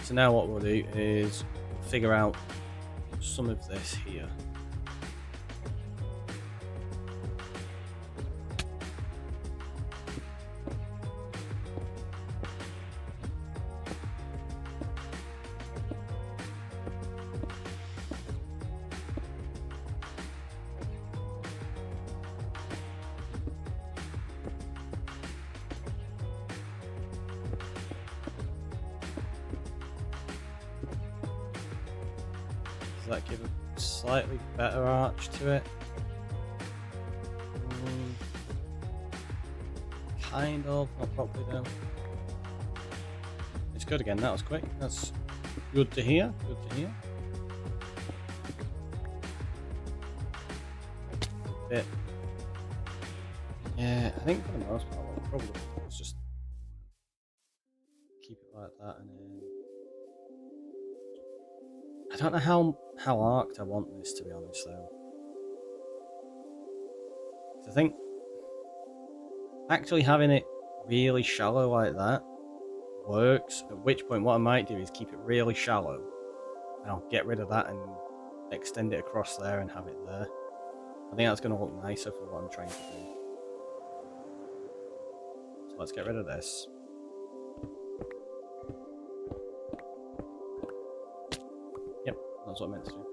So now what we'll do is figure out some of this here. Does that give a slightly better arch to it? Kind of, not properly though. It's good again, that was quick. That's good to hear, good to hear. A bit. Yeah, I think for the most part, what we'll probably do is just keep it like that, and then I don't know how arced I want this, to be honest, though. I think actually having it really shallow like that works, at which point what I might do is keep it really shallow, and I'll get rid of that and extend it across there and have it there. I think that's going to look nicer for what I'm trying to do. So let's get rid of this. Yep, that's what I meant to do.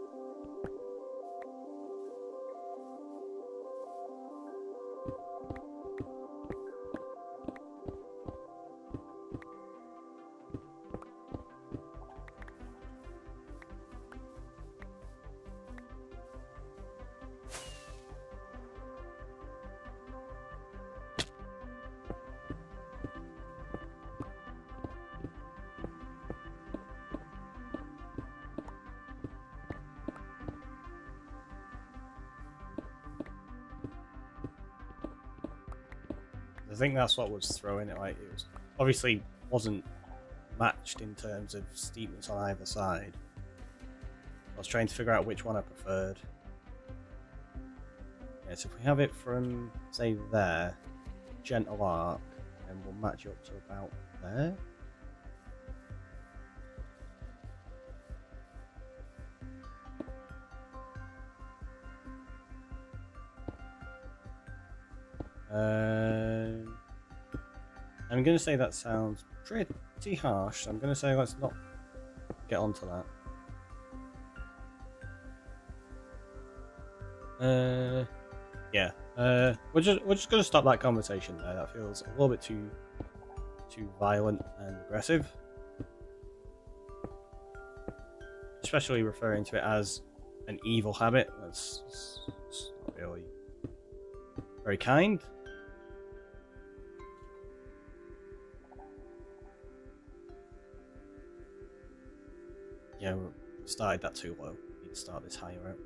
I think that's what was throwing it. Like, it was obviously wasn't matched in terms of steepness on either side. I was trying to figure out which one I preferred. Yeah, so if we have it from, say, there, gentle arc, and we'll match it up to about there. I'm going to say that sounds pretty harsh, so I'm going to say let's not get onto that. Yeah, we're just going to stop that conversation there. That feels a little bit too violent and aggressive, especially referring to it as an evil habit. That's not really very kind. Yeah, we started that too low. We need to start this higher out.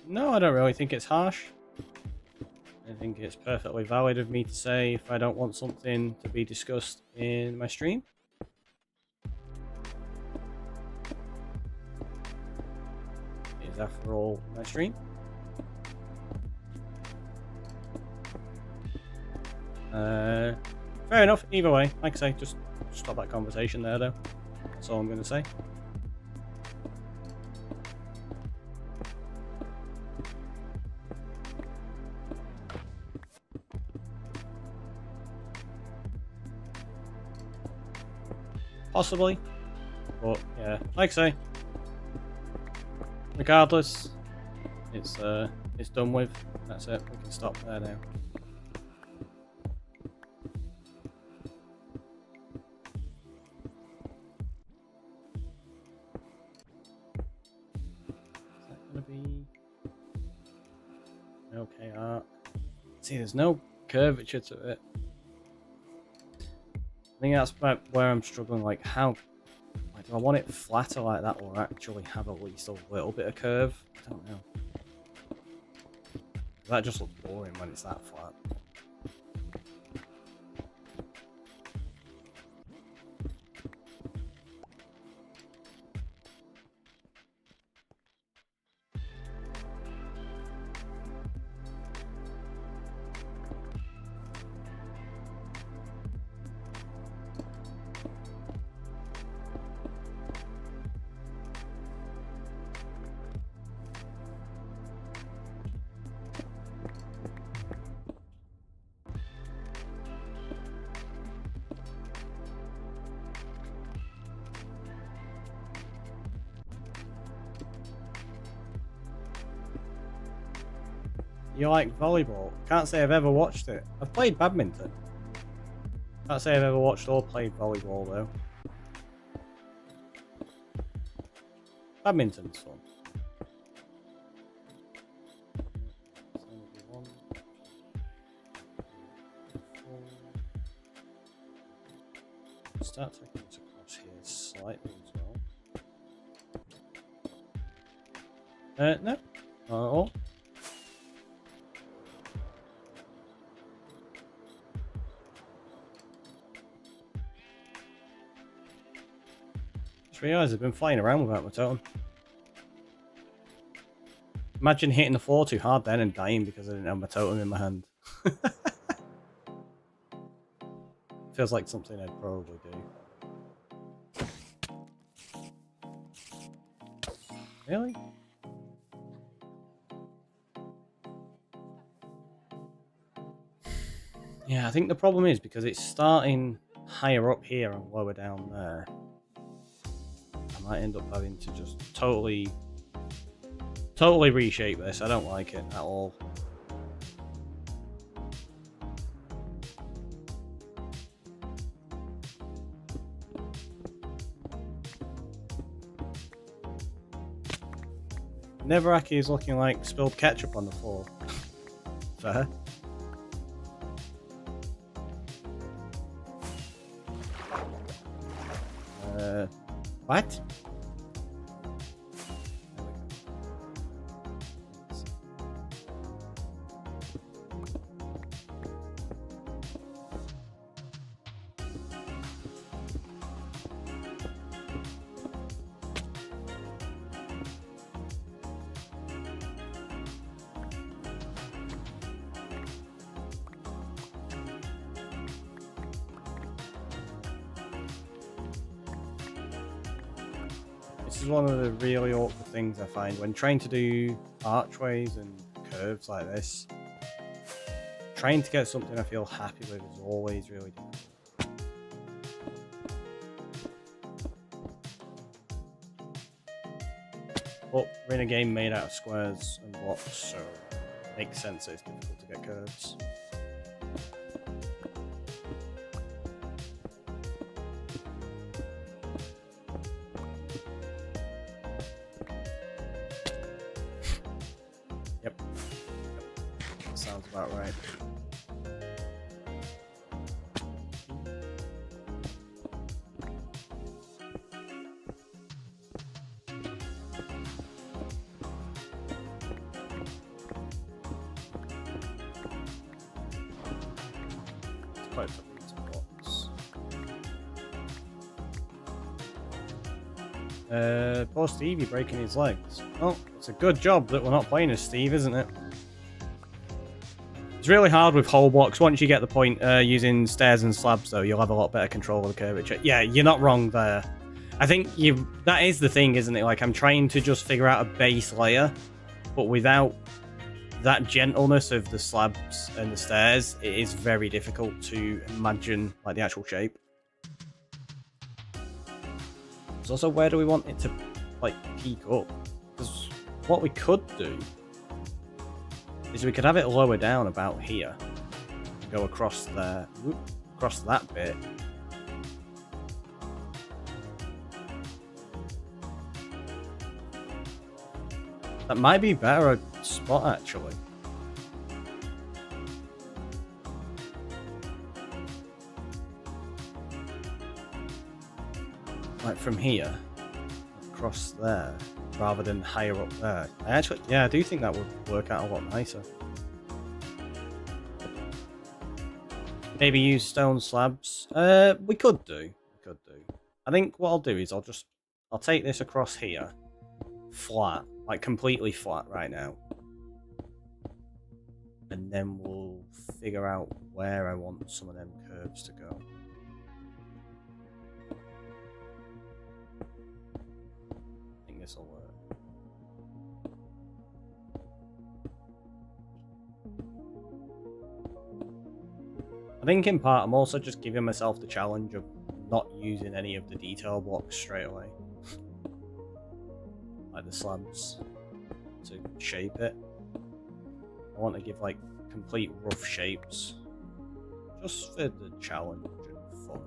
No, I don't really think it's harsh. I think it's perfectly valid of me to say if I don't want something to be discussed in my stream. It is, after all, my stream. Fair enough, either way. Like I say, just stop that conversation there, though. That's all I'm going to say. Possibly. But yeah, like I say, regardless, it's done with. That's it. We can stop there now. Is that gonna be okay? See, there's no curvature to it. I think that's about where I'm struggling. Like, how? Like, do I want it flatter like that, or actually have at least a little bit of curve? I don't know. That just looks boring when it's that flat. You like volleyball? Can't say I've ever watched it. I've played badminton. Can't say I've ever watched or played volleyball though. Badminton's fun. Start taking it across here slightly as well. No, not at all. Just realised I've been flying around without my totem. Imagine hitting the floor too hard then and dying because I didn't have my totem in my hand. Feels like something I'd probably do. Really? Yeah, I think the problem is because it's starting higher up here and lower down there. I might end up having to just totally reshape this. I don't like it at all. Neveraki is looking like spilled ketchup on the floor. Fair. What? This is one of the really awkward things I find when trying to do archways and curves like this. Trying to get something I feel happy with is always really difficult. But we're in a game made out of squares and blocks, so it makes sense that it's difficult to get curves. Yep. That sounds about right. Quite a box. Poor Stevie breaking his legs. Well, it's a good job that we're not playing as Steve, isn't it? It's really hard with whole blocks. Once you get the point using stairs and slabs, though, you'll have a lot better control of the curvature. Yeah, you're not wrong there. I think that is the thing, isn't it? Like, I'm trying to just figure out a base layer, but without that gentleness of the slabs and the stairs, it is very difficult to imagine like the actual shape. slabs. Also, where do we want it to, like, peak up? Because what we could do is we could have it lower down about here. Go across there, across that bit. That might be better a spot, actually. Like from here, across there, rather than higher up there. I do think that would work out a lot nicer. Maybe use stone slabs. We could do. I think what I'll do is I'll take this across here, flat, like completely flat right now, and then we'll figure out where I want some of them curves to go. I think this will work. I think in part I'm also just giving myself the challenge of not using any of the detail blocks straight away. Like the slabs to shape it. I want to give like complete rough shapes just for the challenge and fun.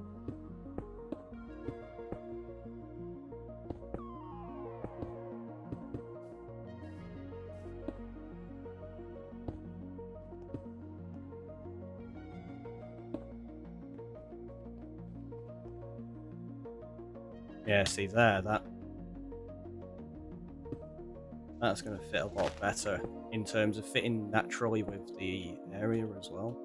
Yeah, see there, that's going to fit a lot better in terms of fitting naturally with the area as well.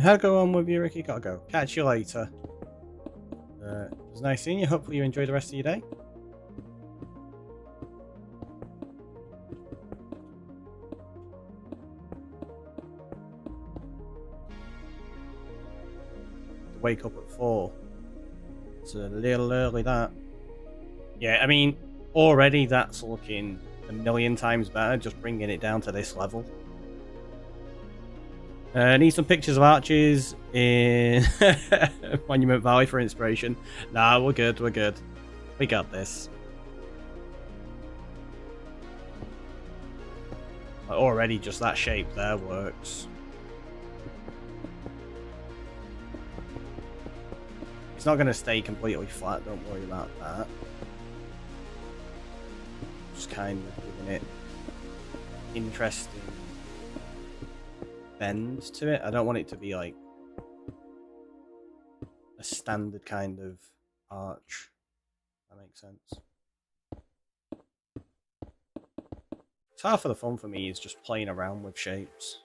How'd go on with you, Ricky? Gotta go. Catch you later. It was nice seeing you. Hopefully you enjoy the rest of your day. Wake up at 4. It's a little early, that. Yeah, I mean, already that's looking a million times better, just bringing it down to this level. Need some pictures of arches in Monument Valley for inspiration. Nah, we're good. We got this. Already just that shape there works. It's not going to stay completely flat, don't worry about that. Just kind of giving it interesting bend to it. I don't want it to be like a standard kind of arch. That makes sense. It's half of the fun for me is just playing around with shapes.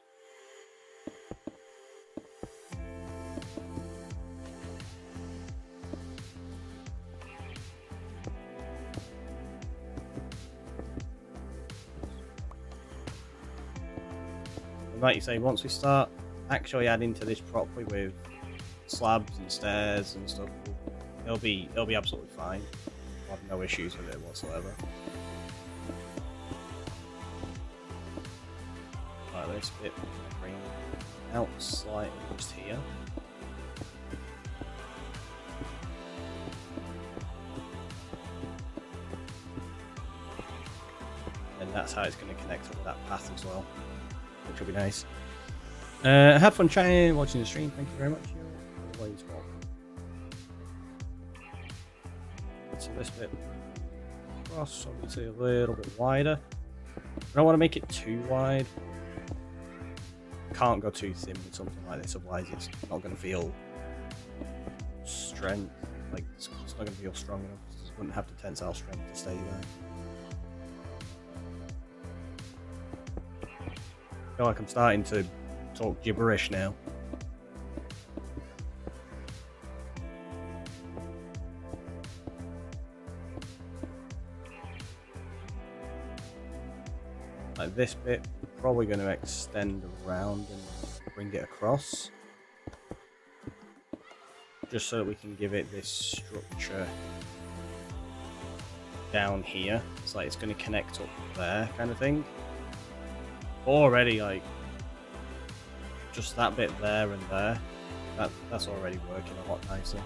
Like you say, once we start actually adding to this properly with slabs and stairs and stuff, it'll be absolutely fine. I'll have no issues with it whatsoever. Like this bit, bring out slightly just here. And that's how it's going to connect up with that path as well, which will be nice. Had fun chatting, watching the stream. Thank you very much. You're always welcome. So this bit across, obviously a little bit wider. I don't want to make it too wide. Can't go too thin with something like this, otherwise it's not going to feel strength. Like it's not going to feel strong enough. just wouldn't have the tensile strength to stay there. I feel like I'm starting to talk gibberish now. Like this bit, we're probably going to extend around and bring it across. Just so that we can give it this structure down here. It's like it's going to connect up there kind of thing. Already, like, just that bit there and there, that's already working a lot nicer.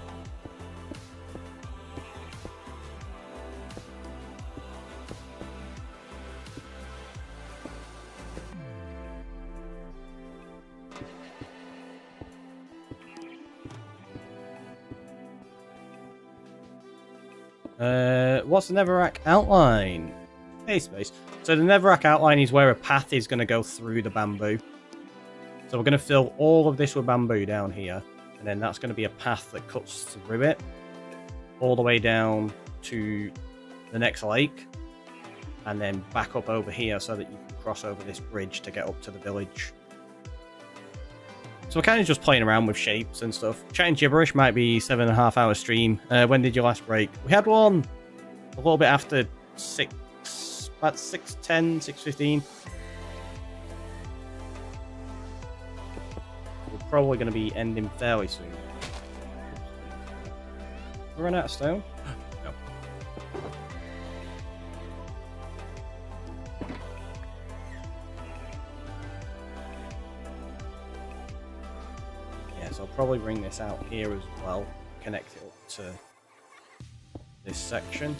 What's the Netherrack outline? Hey, space. So the Netherrack outline is where a path is going to go through the bamboo. So we're going to fill all of this with bamboo down here, and then that's going to be a path that cuts through it all the way down to the next lake, and then back up over here so that you can cross over this bridge to get up to the village. So we're kind of just playing around with shapes and stuff. Chatting gibberish might be 7.5 hour stream. When did your last break? We had one a little bit after about 6:10, 6:15. We're probably going to be ending fairly soon. We run out of stone? No. Yeah, so I'll probably bring this out here as well. Connect it up to this section.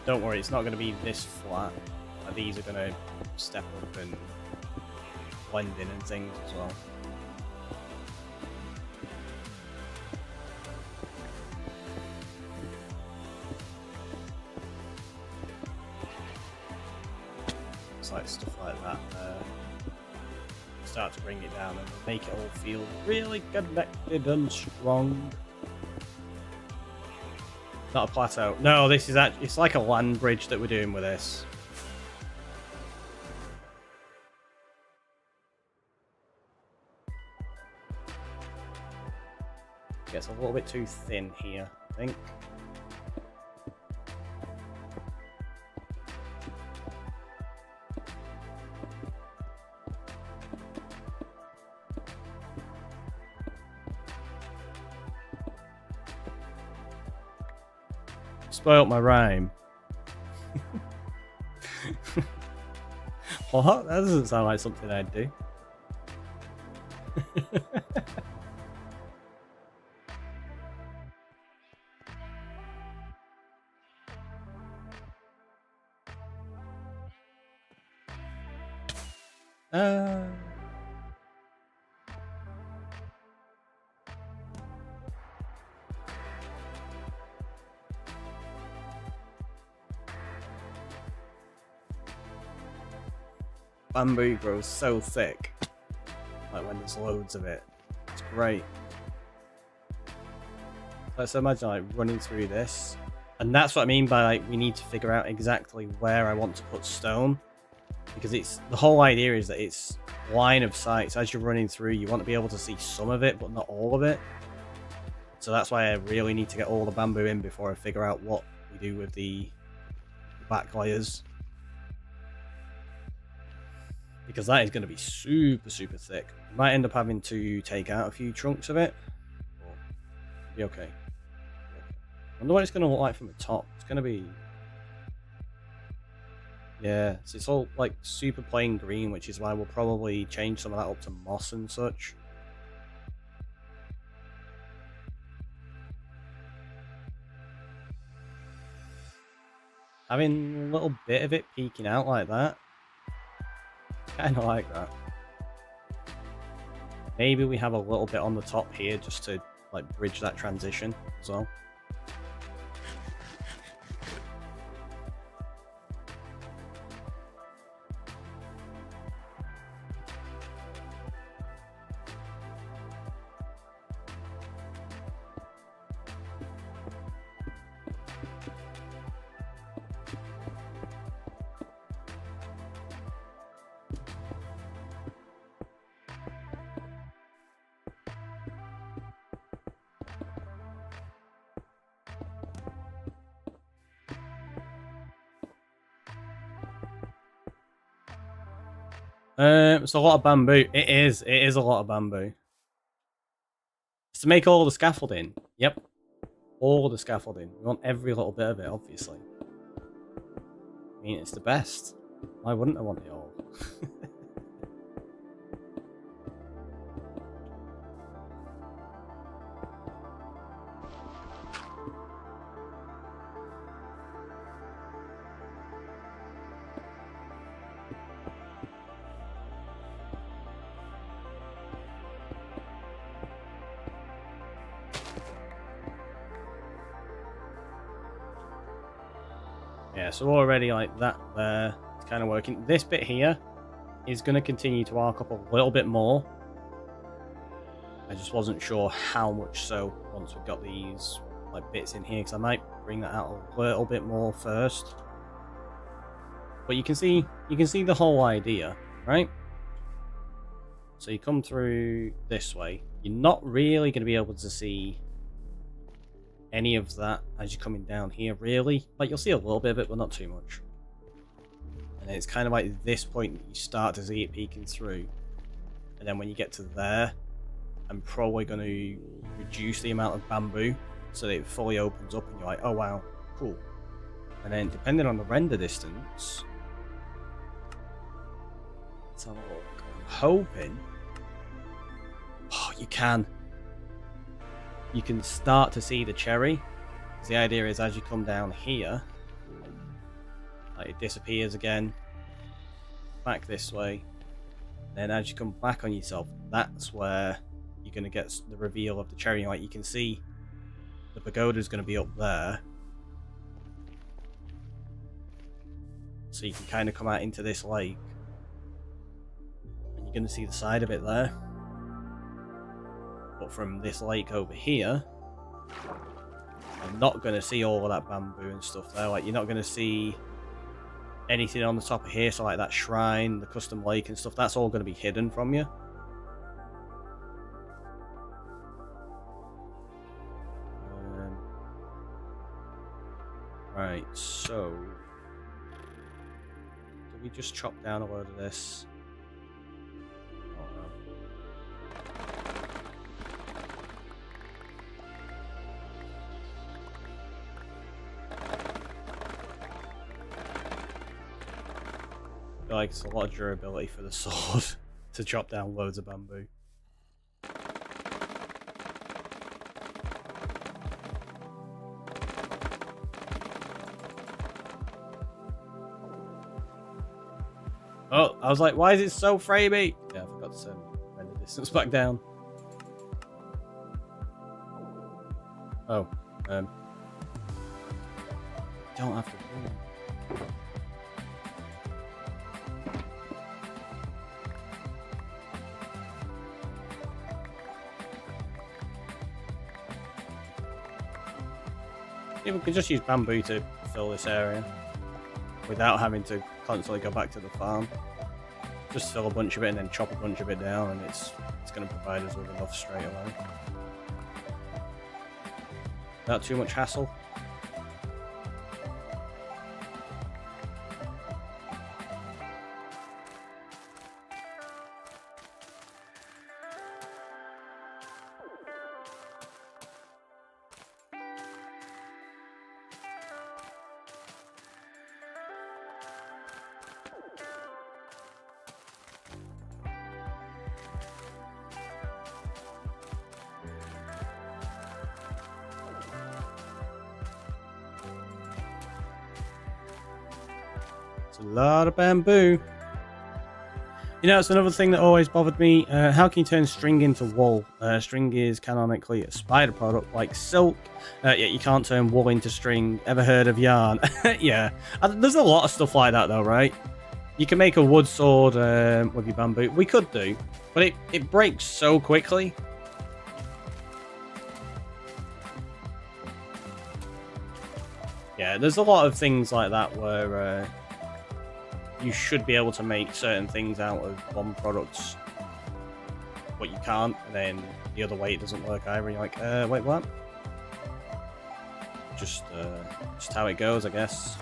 Don't worry, it's not going to be this flat. These are going to step up and blend in and things as well. It's like stuff like that. Start to bring it down and make it all feel really connected and strong. Not a plateau. No, this is actually, it's like a land bridge that we're doing with this. Gets a little bit too thin here, I think. Spoiled my rhyme. What? That doesn't sound like something I'd do. Bamboo grows so thick, like when there's loads of it. It's great. So imagine like running through this, and that's what I mean by like we need to figure out exactly where I want to put stone, because it's the whole idea is that it's line of sight. So as you're running through, you want to be able to see some of it, but not all of it. So that's why I really need to get all the bamboo in before I figure out what we do with the back layers. Because that is going to be super, super thick. Might end up having to take out a few chunks of it. But be okay. I wonder what it's going to look like from the top. It's going to be... Yeah, so it's all like super plain green, which is why we'll probably change some of that up to moss and such. Having a little bit of it peeking out like that. Kind of like that. Maybe we have a little bit on the top here just to like bridge that transition as well. It's a lot of bamboo. It is a lot of bamboo. It's to make all the scaffolding. Yep. All the scaffolding. We want every little bit of it, obviously. I mean, it's the best. Why wouldn't I want it all? Yeah, so already like that there, it's kind of working. This bit here is going to continue to arc up a little bit more. I just wasn't sure how much so once we've got these like bits in here, because I might bring that out a little bit more first. But you can see the whole idea, right? So you come through this way. You're not really going to be able to see any of that as you're coming down here, really. Like, you'll see a little bit of it, but not too much. And then it's kind of like this point that you start to see it peeking through. And then when you get to there, I'm probably going to reduce the amount of bamboo so that it fully opens up and you're like, oh wow, cool. And then depending on the render distance, let's have a look. I'm hoping, oh, you can start to see the cherry. The idea is as you come down here, like it disappears again, back this way, then as you come back on yourself, that's where you're going to get the reveal of the cherry. Like you can see the pagoda is going to be up there, so you can kind of come out into this lake and you're going to see the side of it there. But from this lake over here, I'm not going to see all of that bamboo and stuff there. Like, you're not going to see anything on the top of here. So like that shrine, the custom lake and stuff, that's all going to be hidden from you. Right, so do we just chop down a load of this? Oh no. I feel like it's a lot of durability for the sword to chop down loads of bamboo. Oh, I was like, why is it so framey? Yeah, I forgot to turn render distance back down. Oh, don't have to. Yeah, we can just use bamboo to fill this area without having to constantly go back to the farm. Just fill a bunch of it and then chop a bunch of it down, and it's going to provide us with enough straight away. Without too much hassle. It's a lot of bamboo. You know, it's another thing that always bothered me. How can you turn string into wool? String is canonically a spider product like silk, yet you can't turn wool into string. Ever heard of yarn? Yeah, there's a lot of stuff like that though, right? You can make a wood sword with your bamboo. We could do, but it breaks so quickly. Yeah, there's a lot of things like that where you should be able to make certain things out of one product, but you can't, and then the other way it doesn't work either. And you're like, wait, what? Just how it goes, I guess.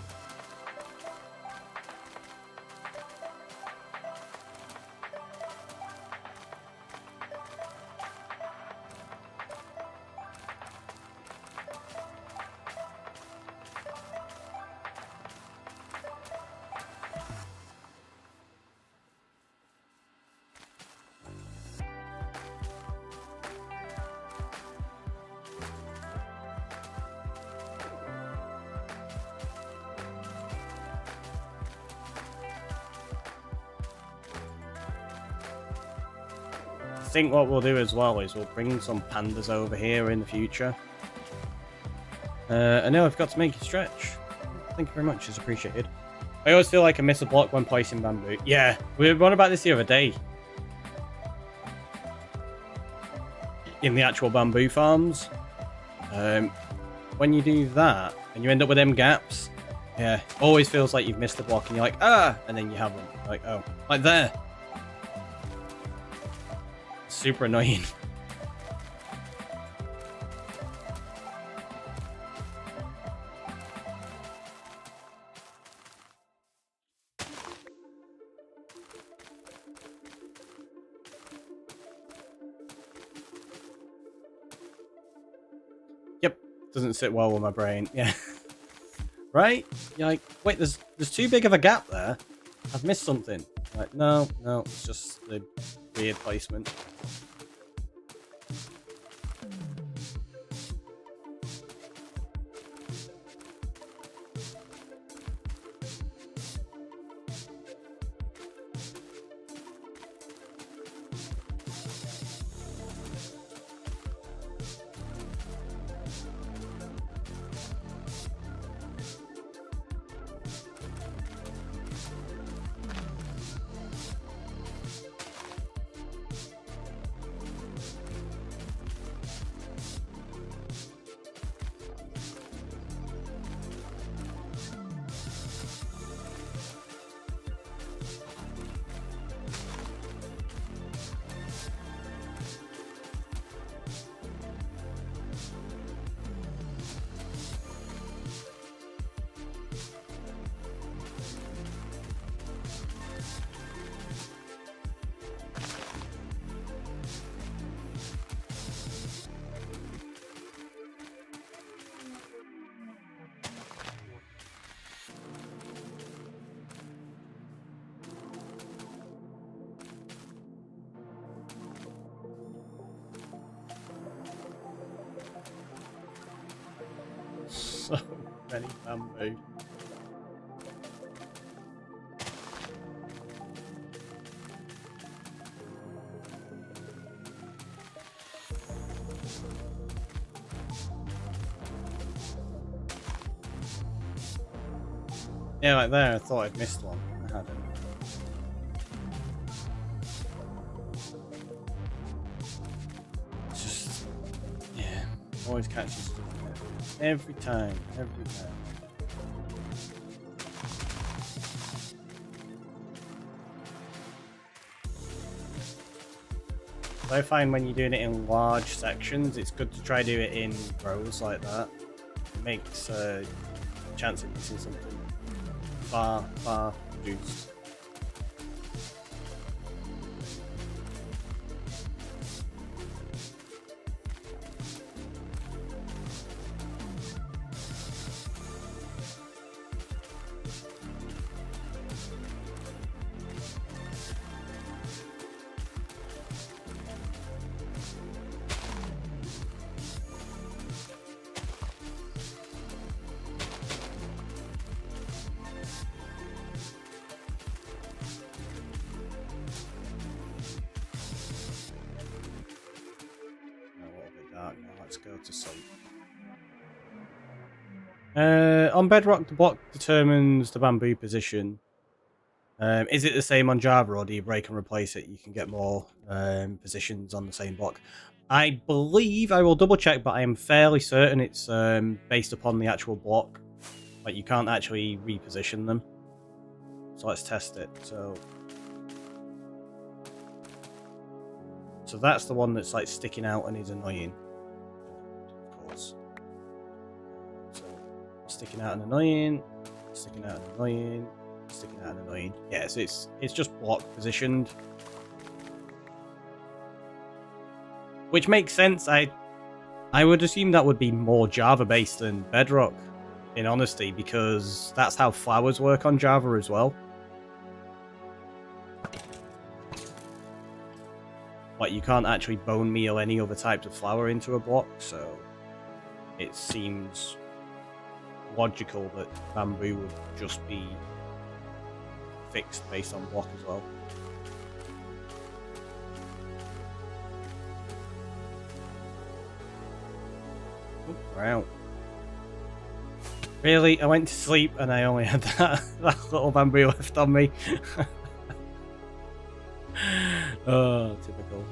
think what we'll do as well is we'll bring some pandas over here in the future. I know I've got to make it stretch. Thank you very much, it's appreciated. I always feel like I miss a block when placing bamboo. Yeah, we were on about this the other day. In the actual bamboo farms. When you do that, and you end up with them gaps, yeah, always feels like you've missed the block, and you're like, ah, and then you haven't. Like, oh, like there. Super annoying. Yep, doesn't sit well with my brain. Yeah. Right? You're like, wait, there's too big of a gap there. I've missed something. Like, no, it's just the weird placement. So many bamboo. Yeah, like there, I thought I'd missed one. I hadn't. It's just, yeah, always catches stuff. Every time. I find when you're doing it in large sections, it's good to try do it in rows like that. It makes a chance of missing something far reduced. Let's go to sleep. On Bedrock, the block determines the bamboo position. Is it the same on Java, or do you break and replace it? You can get more positions on the same block. I believe, I will double check, but I am fairly certain it's based upon the actual block. Like, you can't actually reposition them. So let's test it. So that's the one that's like sticking out and is annoying. Of course. So sticking out and annoying, sticking out and annoying, sticking out and annoying. Yeah, so it's just block positioned. Which makes sense. I would assume that would be more Java based than Bedrock, in honesty, because that's how flowers work on Java as well. Like, you can't actually bone meal any other types of flour into a block, so it seems logical that bamboo would just be fixed based on block as well. Oh, we're out. Really? I went to sleep and I only had that little bamboo left on me. Oh, typical.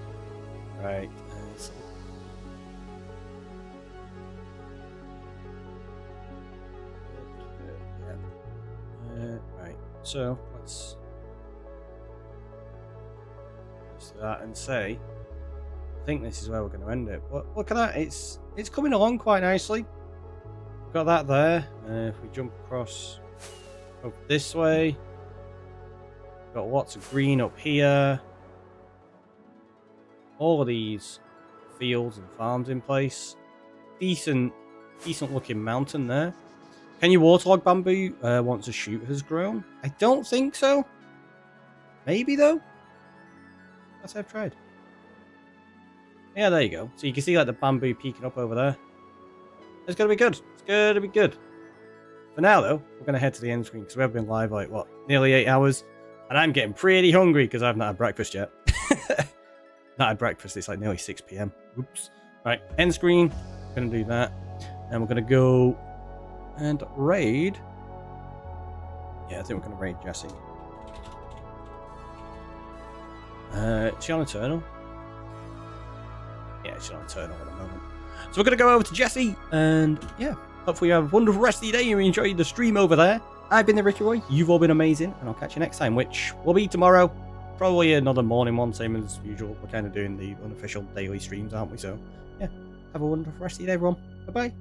Right. Right. So let's do that and say, I think this is where we're going to end it. But look at that. It's coming along quite nicely. Got that there. If we jump across up this way, got lots of green up here. All of these fields and farms in place. Decent looking mountain there. Can you waterlog bamboo once a shoot has grown? I don't think so. Maybe though. Let's have tried. Yeah, there you go. So you can see like the bamboo peeking up over there. It's gonna be good. It's gonna be good. For now though, we're gonna head to the end screen because we have been live like what, nearly 8 hours, and I'm getting pretty hungry because I've not had breakfast yet. Not had breakfast. It's like nearly 6 p.m. Oops. Right, end screen. We're gonna do that, and we're gonna go and raid. Yeah, I think we're gonna raid Jesse. Is she on Eternal? Yeah, she's on Eternal at the moment. So we're going to go over to Jesse, and yeah, hopefully you have a wonderful rest of your day and you enjoyed the stream over there. I've been the Ricky Boy, you've all been amazing, and I'll catch you next time, which will be tomorrow. Probably another morning one, same as usual. We're kind of doing the unofficial daily streams, aren't we? So yeah, have a wonderful rest of your day, everyone. Bye-bye.